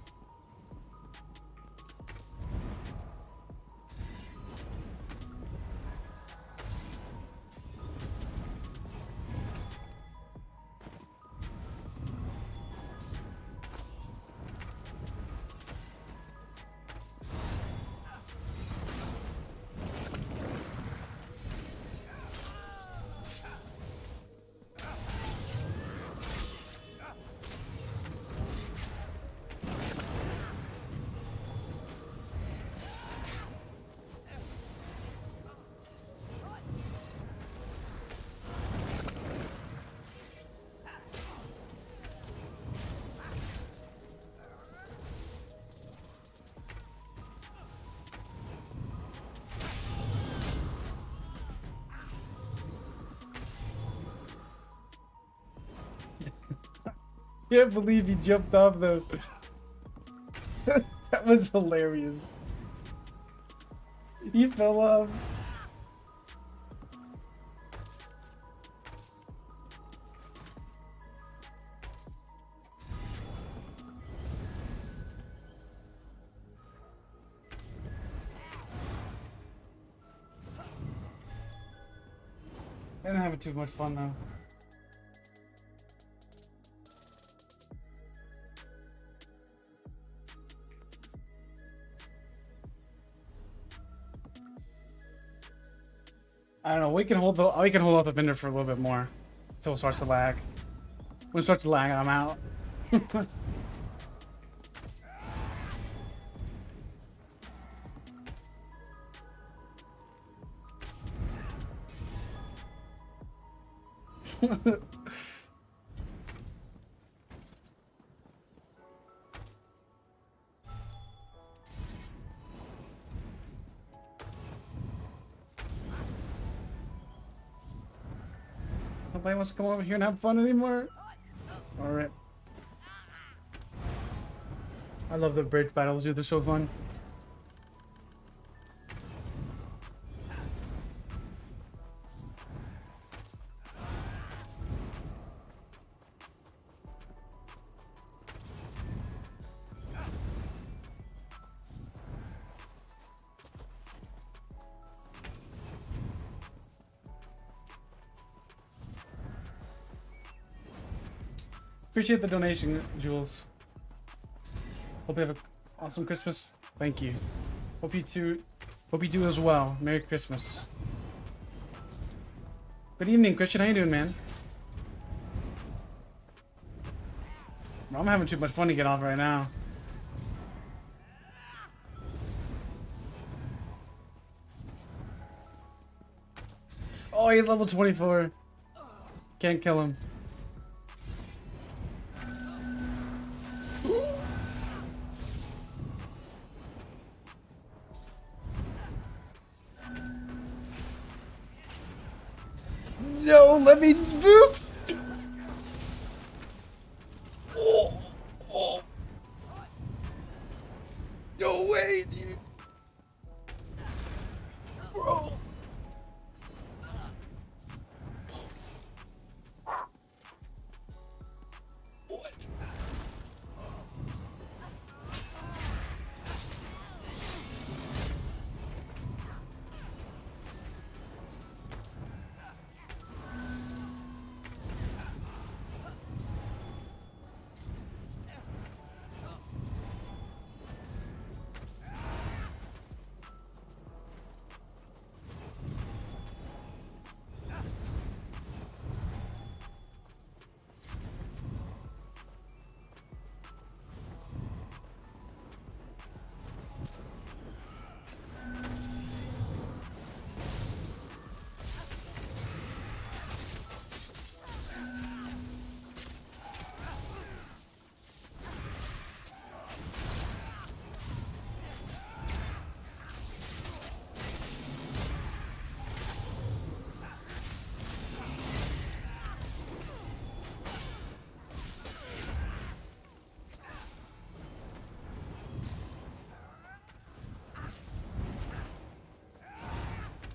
Can't believe he jumped off though. That was hilarious. He fell off. I didn't have too much fun though. I don't know. We can hold out the vendor for a little bit more until it starts to lag. When it starts to lag, I'm out. Nobody wants to come over here and have fun anymore. Alright. I love the bridge battles, dude. They're so fun. Appreciate the donation, Jules. Hope you have an awesome Christmas. Thank you. Hope you do as well. Merry Christmas. Good evening, Christian. How you doing, man? Bro, I'm having too much fun to get off right now. Oh, he's level 24. Can't kill him. No, let me boop. Oh, oh. No way, dude. Bro. What?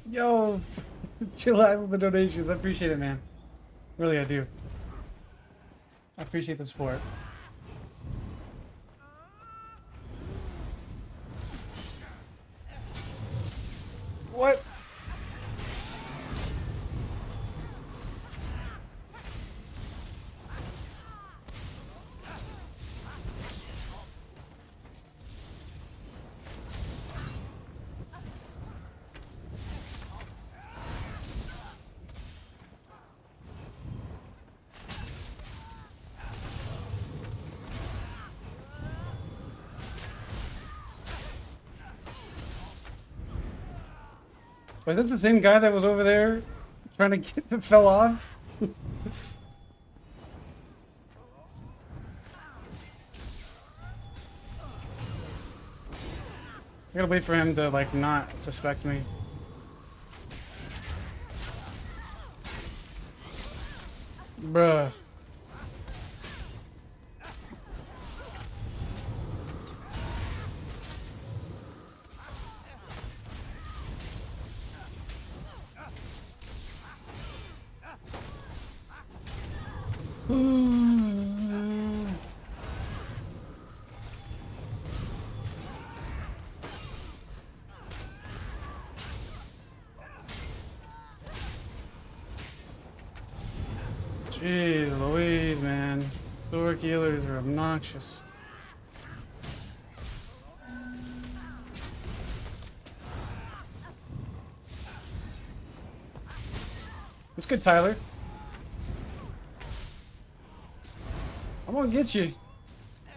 Yo, chill out with the donations. I appreciate it, man. Really, I do. I appreciate the support. What? Was that the same guy that was over there trying to get that fell off? I gotta wait for him to like not suspect me. Bruh. Jeez Louise, man. Sword healers are obnoxious. That's good, Tyler. I'm gonna get you.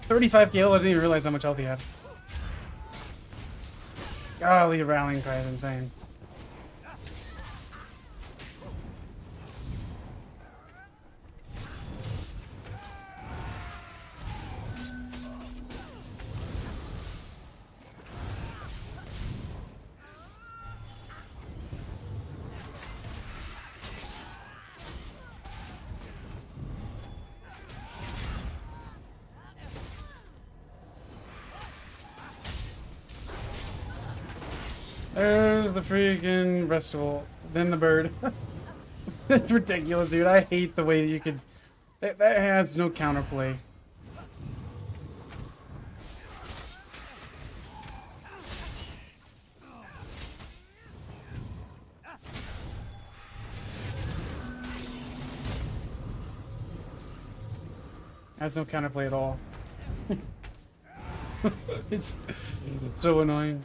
35 KL, I didn't even realize how much health he had. Golly, rallying cry is insane. There's the freaking festival. Then the bird. It's ridiculous, dude. I hate the way you could... That has no counterplay. Has no counterplay at all. It's so annoying.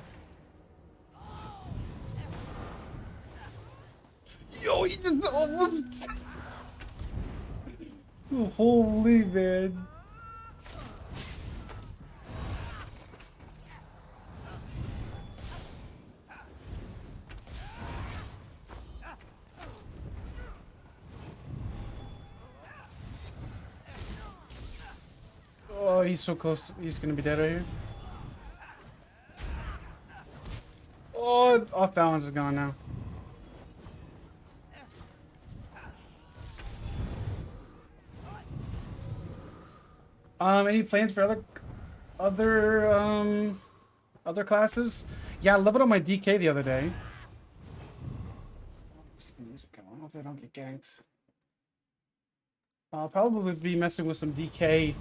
Yo, he just almost... Holy man. Oh, he's so close. He's gonna be dead right here. Oh, off balance is gone now. Any plans for other classes? Yeah, I leveled up my DK the other day. I hope they don't get ganked. I'll probably be messing with some DK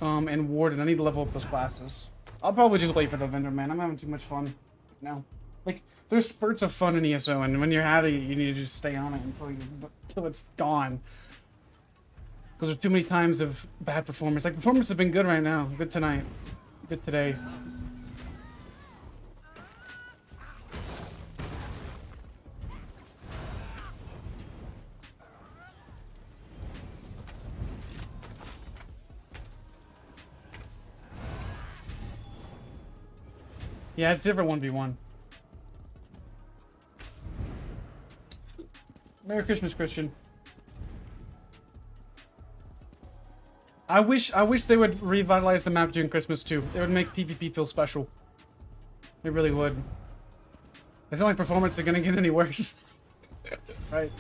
and Warden. I need to level up those classes. I'll probably just wait for the vendor, man. I'm having too much fun now. Like, there's spurts of fun in ESO, and when you're having it, you need to just stay on it until it's gone. Because there's too many times of bad performance. Like, performance has been good right now. Good tonight. Good today. Yeah, it's different 1v1. Merry Christmas, Christian. I wish they would revitalize the map during Christmas too. It would make PvP feel special. It really would. It's not like performance is gonna get any worse. Right.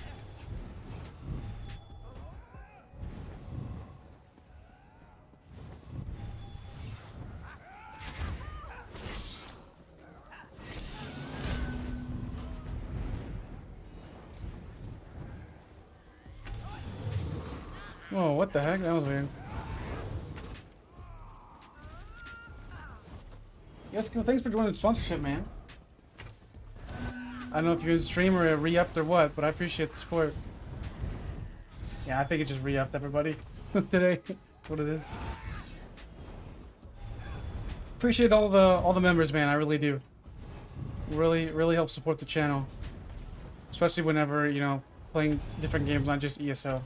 Whoa, what the heck? That was weird. Yes, thanks for joining the sponsorship, man. I don't know if you're in stream or re-upped or what, but I appreciate the support. Yeah, I think it just re-upped everybody today. What it is. Appreciate all the members, man. I really do. Really help support the channel, especially whenever, you know, playing different games, not just ESO.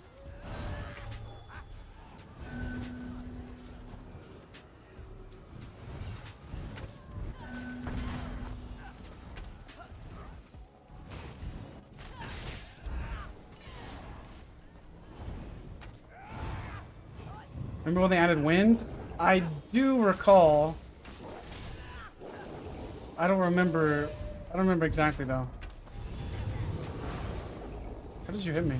Remember when they added wind? I do recall. I don't remember exactly though. How did you hit me?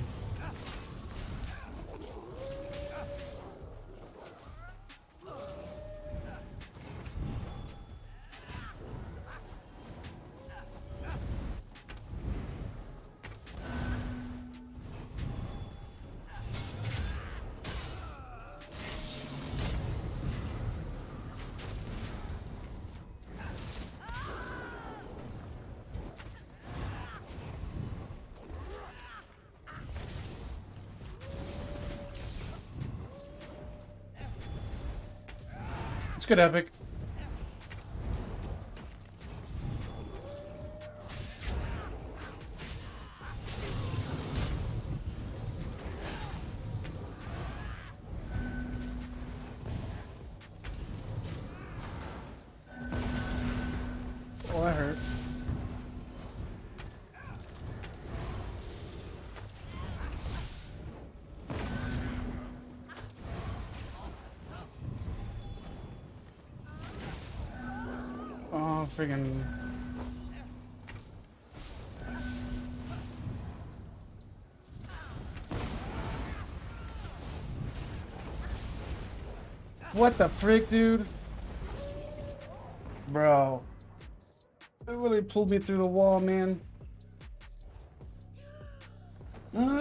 It's good, Epic. Oh, that hurt. Oh, friggin'. What the frick, dude? Bro. It really pulled me through the wall, man. You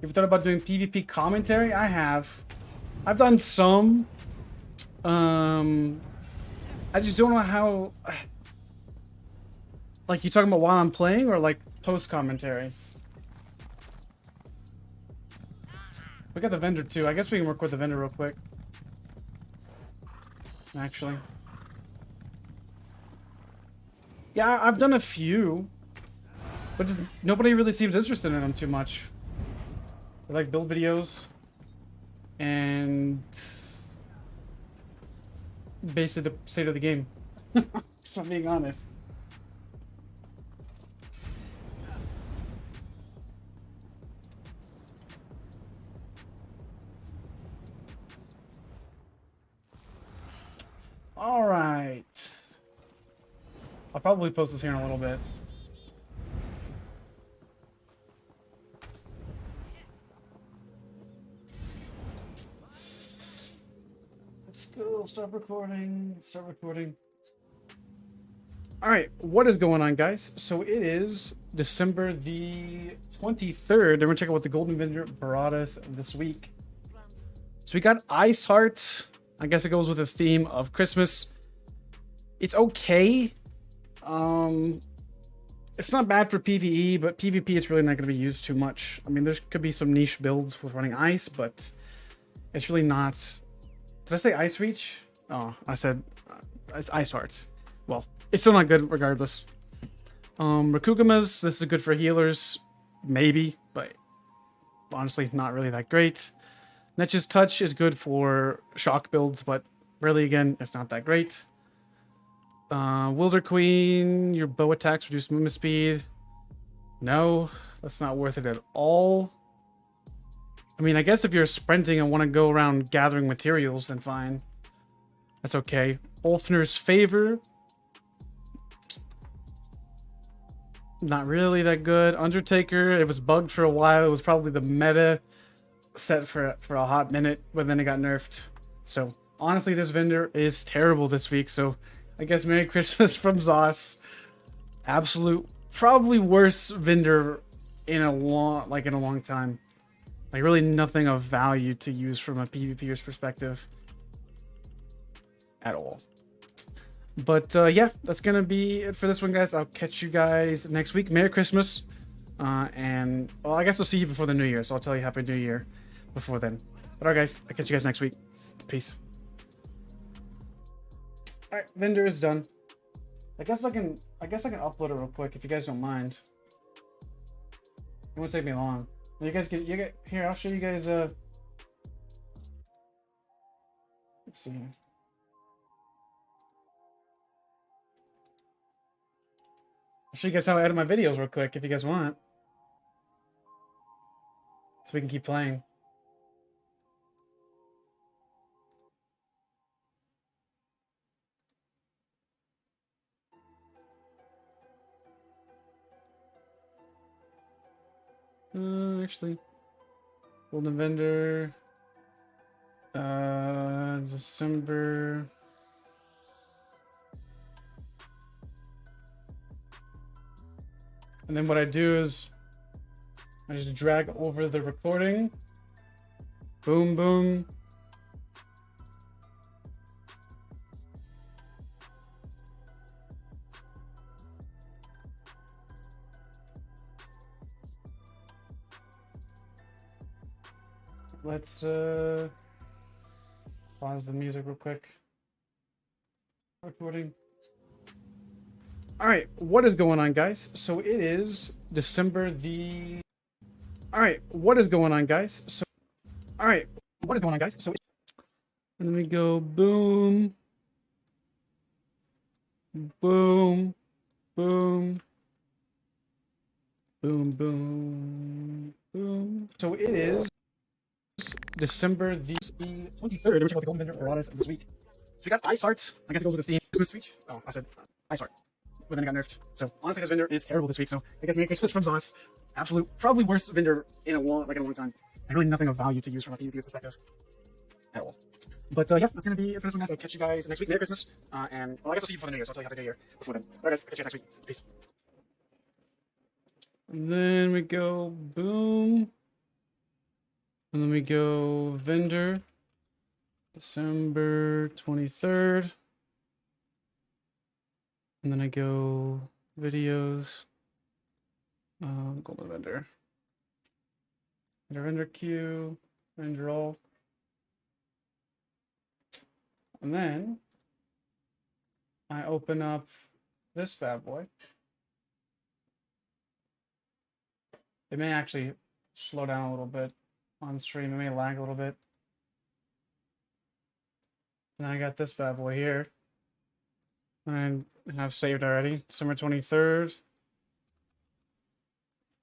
ever thought about doing PvP commentary? I have. I've done some. I just don't know how. Like, you talking about while I'm playing or like post commentary? We got the vendor too. I guess we can work with the vendor real quick. Actually. Yeah, I've done a few. But just, nobody really seems interested in them too much. They like build videos. And basically the state of the game. If I'm being honest. All right. I'll probably post this here in a little bit. Let's go. Stop recording. Start recording. All right. What is going on, guys? So it is December the 23rd. I'm going to check out what the Golden Vendor brought us this week. So we got Ice Heart. I guess it goes with the theme of Christmas. It's okay. It's not bad for PvE, but PvP it's really not going to be used too much. I mean, there could be some niche builds with running ice, but it's really not. Did I say Ice Reach? Oh, I said it's Ice Hearts. Well, it's still not good regardless. Rakugamas, this is good for healers, maybe, but honestly, not really that great. Netch's Touch is good for shock builds, but really, again, it's not that great. Wilder Queen, your bow attacks reduce movement speed. No, that's not worth it at all. I mean, I guess if you're sprinting and want to go around gathering materials, then fine. That's okay. Ulfner's Favor. Not really that good. Undertaker, it was bugged for a while. It was probably the meta set for a hot minute, but then it got nerfed. So honestly, this vendor is terrible this week. So I guess Merry Christmas from Zos. Absolute, probably worst vendor in a long time. Like really nothing of value to use from a PvPer's perspective at all. But yeah, that's gonna be it for this one, guys. I'll catch you guys next week. Merry Christmas. And well, I guess I'll see you before the New Year, so I'll tell you Happy New Year before then. But alright, guys, I'll catch you guys next week. Peace. Alright, vendor is done. I guess I can upload it real quick if you guys don't mind. It won't take me long. You get here, I'll show you guys let's see here. I'll show you guys how I edit my videos real quick if you guys want. So we can keep playing. Actually, Golden Vendor, December. And then what I do is I just drag over the recording. Boom, boom. let's pause the music real quick. Recording. All right, what is going on, guys? So it is December the. All right, what is going on, guys? So, all right, what is going on, guys? So, let me go. Boom, boom, boom, boom, boom, boom. So it is December the 23rd. We're checking out the golden vendor erratas of this week. So we got Ice Heart. I guess it goes with the theme. Christmas speech. Oh, I said Ice Heart. But then it got nerfed. So honestly, this vendor is terrible this week. So I guess Merry Christmas from Zos. Absolute, probably worst vendor in a long time. And really nothing of value to use from a PvP perspective at all. But yeah, that's gonna be it for this one, guys. I'll catch you guys next week. Merry Christmas. And well, I guess I'll see you before the New Year. So I'll tell you Happy New Year before then. All right, guys. Catch you guys next week. Peace. And then we go boom. And then we go vendor. December 23rd. And then I go videos. Golden vendor. Vendor queue. Vendor all. And then I open up this bad boy. It may actually slow down a little bit on stream. It may lag a little bit. And then I got this bad boy here. And I have saved already. December 23rd.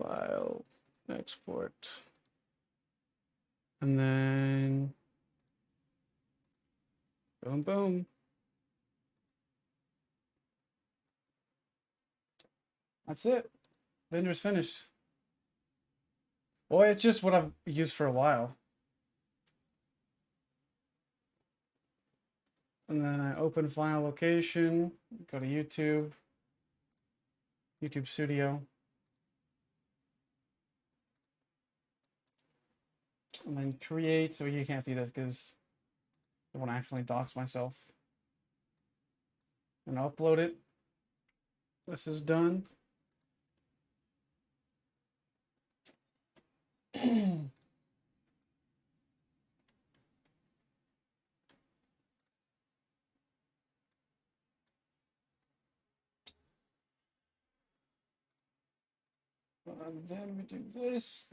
File. Export. And then boom, boom. That's it. Vendor's finished. Well, it's just what I've used for a while. And then I open file location, go to YouTube, YouTube Studio. And then create, so you can't see this because I want to accidentally dox myself. And upload it. This is done. Then we do this,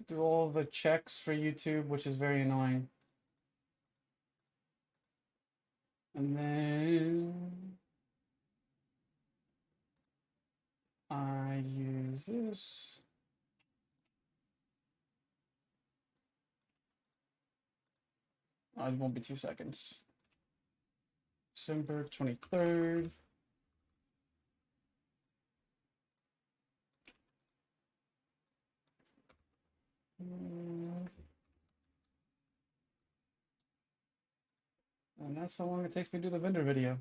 do all the checks for YouTube, which is very annoying. And then I use this. Oh, it won't be 2 seconds. December 23rd. And that's how long it takes me to do the vendor video.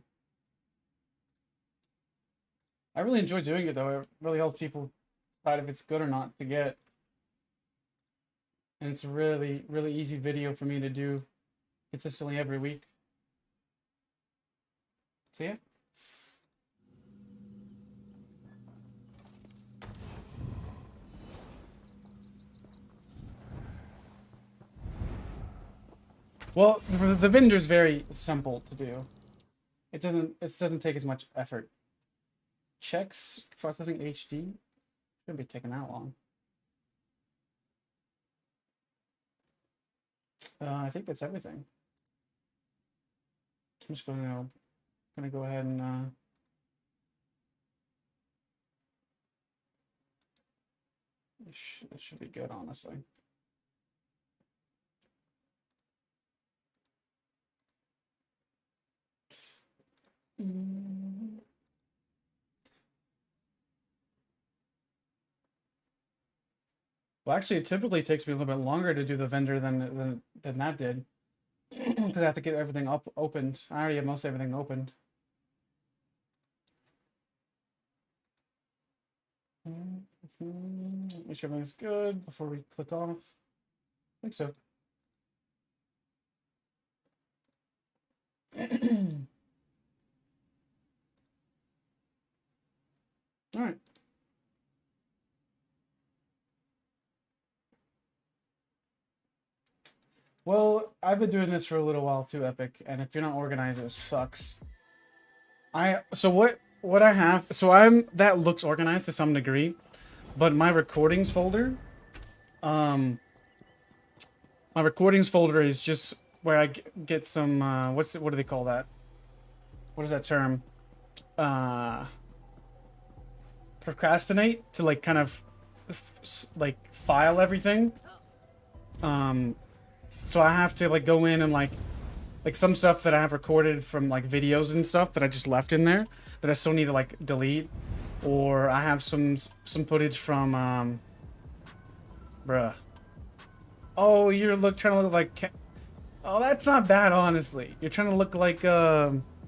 I really enjoy doing it though. It really helps people decide if it's good or not to get. And it's a really, really easy video for me to do consistently every week. So yeah. Well, the vendor's very simple to do. It doesn't take as much effort. Checks processing HD shouldn't be taking that long. I think that's everything. I'm just gonna go ahead and it should be good, honestly. Well, actually, it typically takes me a little bit longer to do the vendor than that did, because I have to get everything opened. I already have most everything opened. Make sure everything's good before we click off. I think so. All right. Well, I've been doing this for a little while too, Epic, and if you're not organized, it sucks. What I have, that looks organized to some degree, but my recordings folder, is just where I get some what do they call that? What is that term? Procrastinate, to like kind of like file everything. So I have to like go in and like some stuff that I have recorded from like videos and stuff that I just left in there that I still need to like delete, or I have some footage from bruh. Oh, you're trying to look like oh, that's not bad, honestly. You're trying to look like Batwoman,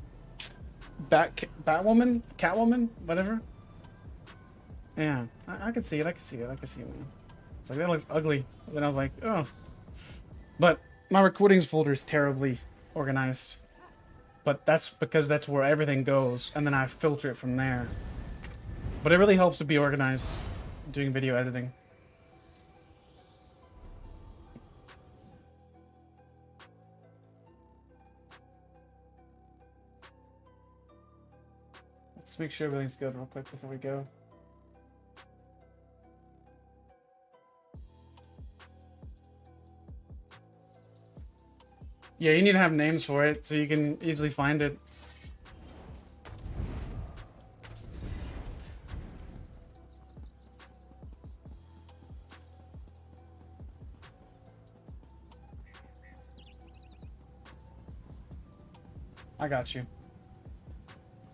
Catwoman, whatever. Yeah, I can see it. I can see it. Man. It's like that looks ugly. And then I was like, oh. But my recordings folder is terribly organized. But that's because that's where everything goes, and then I filter it from there. But it really helps to be organized doing video editing. Let's make sure everything's good real quick before we go. Yeah, you need to have names for it so you can easily find it. I got you.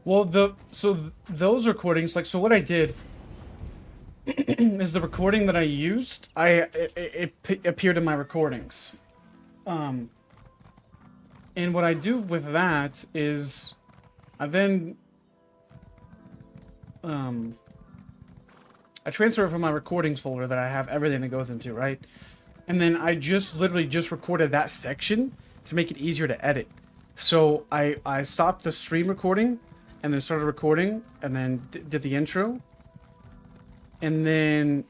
Well, those recordings, like, so what I did is the recording that I used, it appeared in my recordings. And what I do with that is I then I transfer it from my recordings folder that I have everything that goes into, right? And then I literally just recorded that section to make it easier to edit. So I stopped the stream recording and then started recording and then did the intro. And then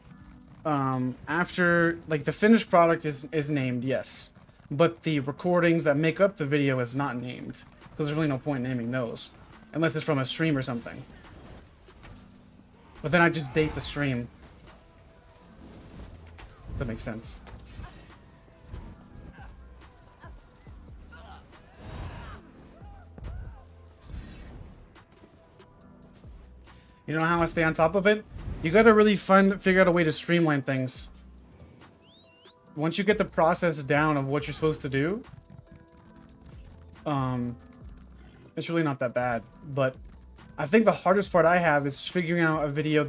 after, like, the finished product is named, yes. But the recordings that make up the video is not named. Because there's really no point in naming those. Unless it's from a stream or something. But then I just date the stream. That makes sense. You know how I stay on top of it? You gotta really figure out a way to streamline things. Once you get the process down of what you're supposed to do, it's really not that bad. But I think the hardest part I have is figuring out a video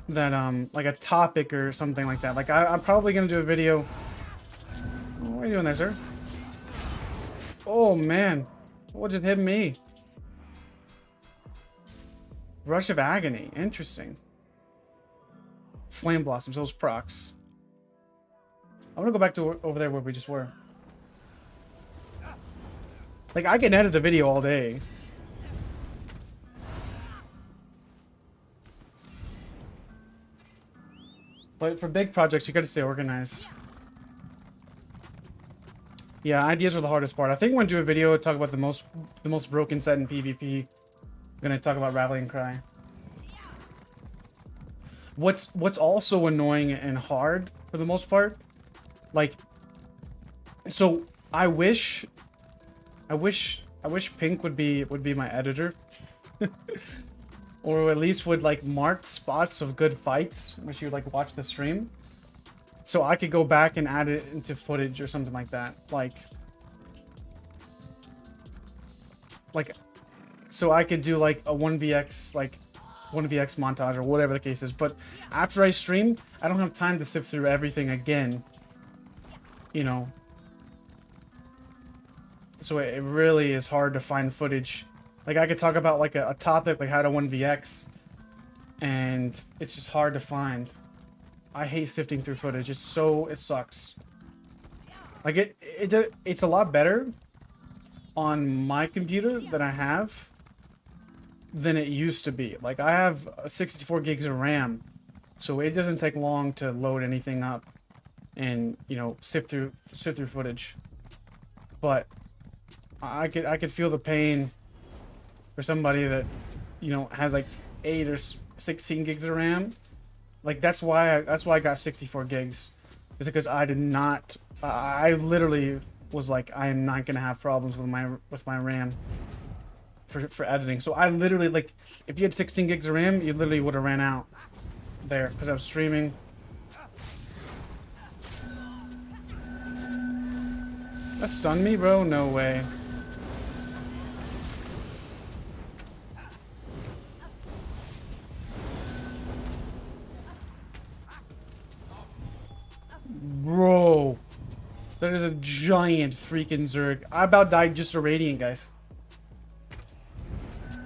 like a topic or something like that. Like I'm probably gonna do a video. What are you doing there, sir? Oh man, what just hit me? Rush of Agony, interesting. Flame Blossoms, those procs. I'm gonna go back to over there where we just were. Like, I can edit the video all day. But for big projects, you gotta stay organized. Yeah, ideas are the hardest part. I think we're gonna do a video talk about the most broken set in PvP. I'm gonna talk about Rallying Cry. What's also annoying and hard for the most part, like, so I wish Pink would be my editor. Or at least would like mark spots of good fights when she would like watch the stream, so I could go back and add it into footage or something like that. Like so I could do like a 1vx montage or whatever the case is. But after I stream, I don't have time to sift through everything again, you know. So it really is hard to find footage. Like, I could talk about like a topic like how to 1vx, and it's just hard to find. I hate sifting through footage. It sucks. Like it's a lot better on my computer that I have than it used to be. Like, I have 64 gigs of RAM, so it doesn't take long to load anything up and you know sift through footage. But I could feel the pain for somebody that you know has like 8 or 16 gigs of RAM. Like that's why I got 64 gigs. Is because I did not. I literally was like, I am not gonna have problems with my RAM for editing. So I literally, like, if you had 16 gigs of RAM, you literally would have ran out there because I was streaming. That stunned me, bro? No way. Bro. That is a giant freaking Zerg. I about died just a Radiant, guys.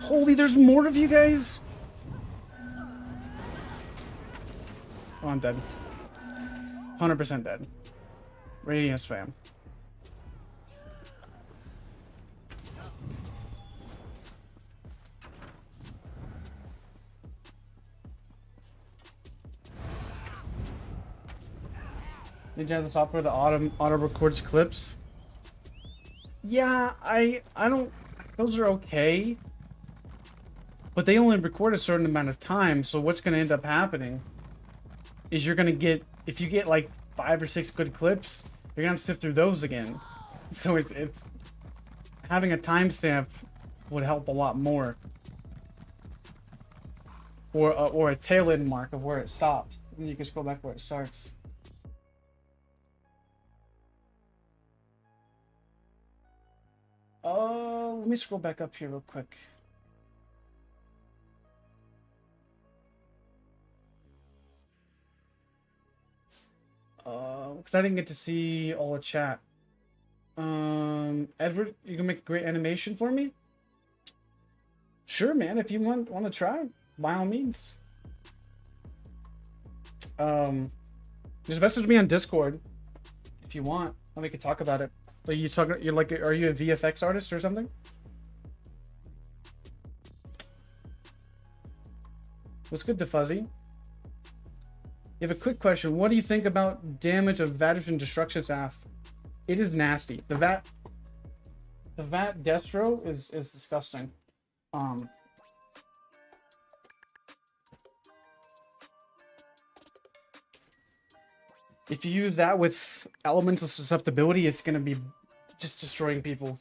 Holy, there's more of you guys? Oh, I'm dead. 100% dead. Radiant spam. Did you have the software that auto records clips? Yeah, I don't. Those are okay, but they only record a certain amount of time. So what's going to end up happening is you're going to get, if you get like 5 or 6 good clips, you're going to sift through those again. So it's having a timestamp would help a lot more, or a tail end mark of where it stops, and you can scroll back where it starts. Let me scroll back up here real quick. Because I didn't get to see all the chat. Edward, you can make a great animation for me? Sure, man. If you want to try, by all means. Just message me on Discord if you want, and we can talk about it. Like you're like, are you a VFX artist or something? What's good, DeFuzzy? You have a quick question. What do you think about damage of Vatish and Destruction Staff? It is nasty. The Vat Destro is disgusting. If you use that with elemental susceptibility, it's gonna be just destroying people.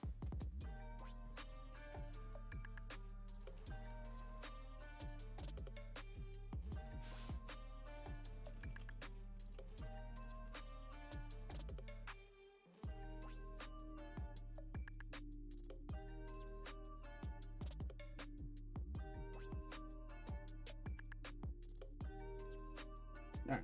All right.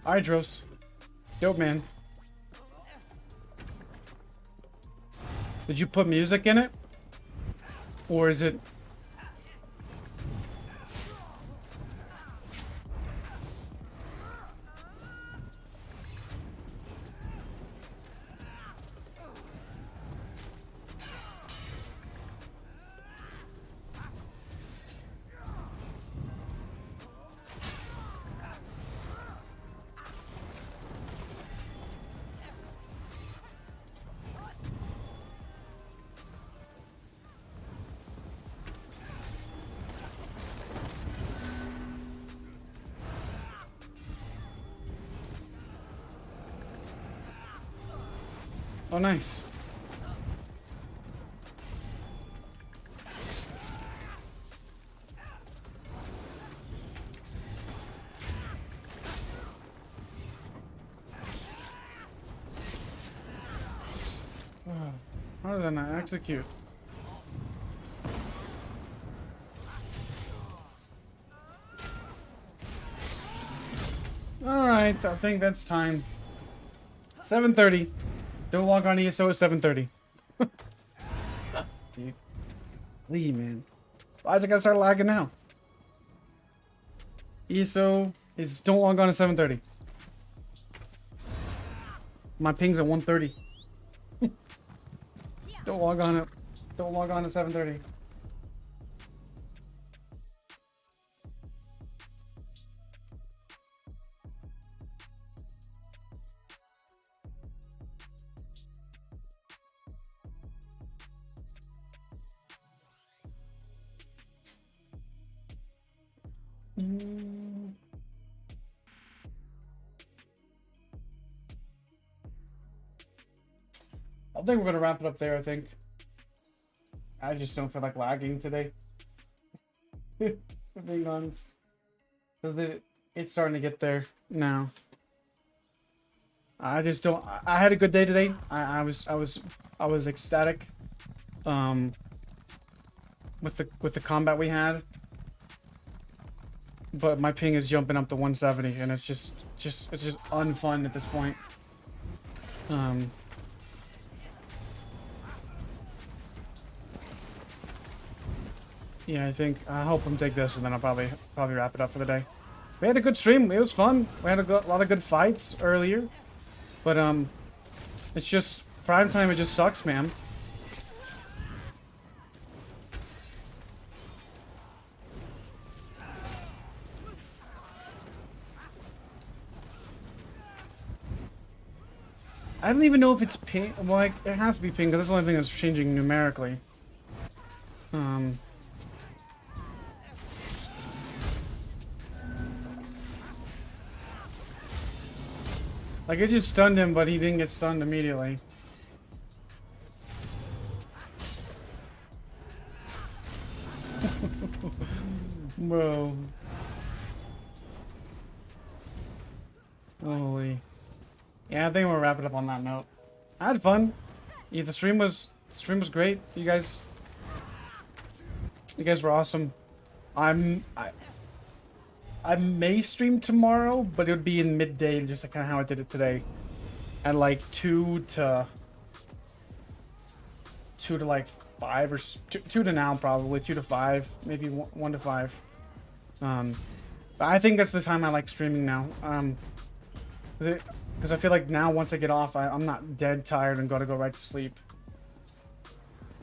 Eyr0n. Dope, man. Did you put music in it? Or is it... Oh, nice. How did I not execute? Alright, I think that's time. 7:30. Don't log on ESO at 7:30. Lee, man. Why is it gonna start lagging now? ESO is don't log on at 7:30. My ping's at 1:30. Don't log on at 7:30. I think we're gonna wrap it up there. I think. I just don't feel like lagging today. For being honest, because it's starting to get there now. I just don't. I had a good day today. I was ecstatic. With the combat we had. But my ping is jumping up to 170, and it's just unfun at this point. Yeah, I hope I'm take this, and then I'll probably wrap it up for the day. We had a good stream. It was fun. We had a lot of good fights earlier, but it's just prime time. It just sucks, man. I don't even know if it's ping. Well, like, it has to be ping because that's the only thing that's changing numerically. Like, it just stunned him, but he didn't get stunned immediately. Bro. Holy. Yeah, I think we'll wrap it up on that note. I had fun. Yeah, the stream was great. You guys were awesome. I may stream tomorrow, but it would be in midday, just like kind of how I did it today, at like 2 to like 5 or 2 to now probably 2 to 5, maybe 1 to 5. But I think that's the time I like streaming now. Because I feel like now once I get off, I'm not dead tired and gotta go right to sleep.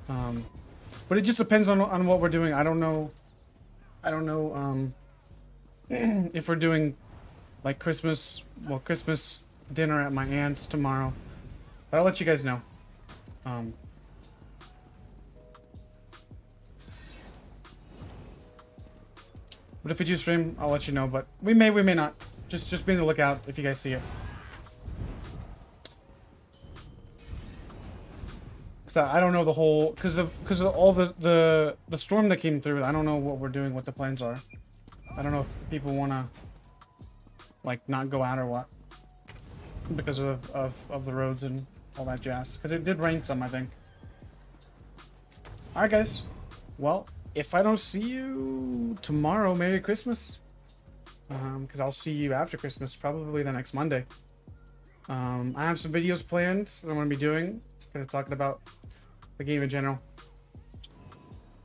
But it just depends on what we're doing. I don't know if we're doing like Christmas dinner at my aunt's tomorrow. But I'll let you guys know. But if we do stream, I'll let you know. But we may not. Just be on the lookout if you guys see it. I don't know the whole because of all the storm that came through. I don't know what we're doing, what the plans are. I don't know if people want to like not go out or what because of the roads and all that jazz. Because it did rain some, I think. All right, guys. Well, if I don't see you tomorrow, Merry Christmas. Because I'll see you after Christmas, probably the next Monday. I have some videos planned that I'm going to be doing. Kind of talking about the game in general.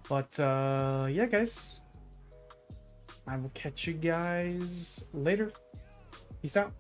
But, yeah, guys. I will catch you guys later. Peace out.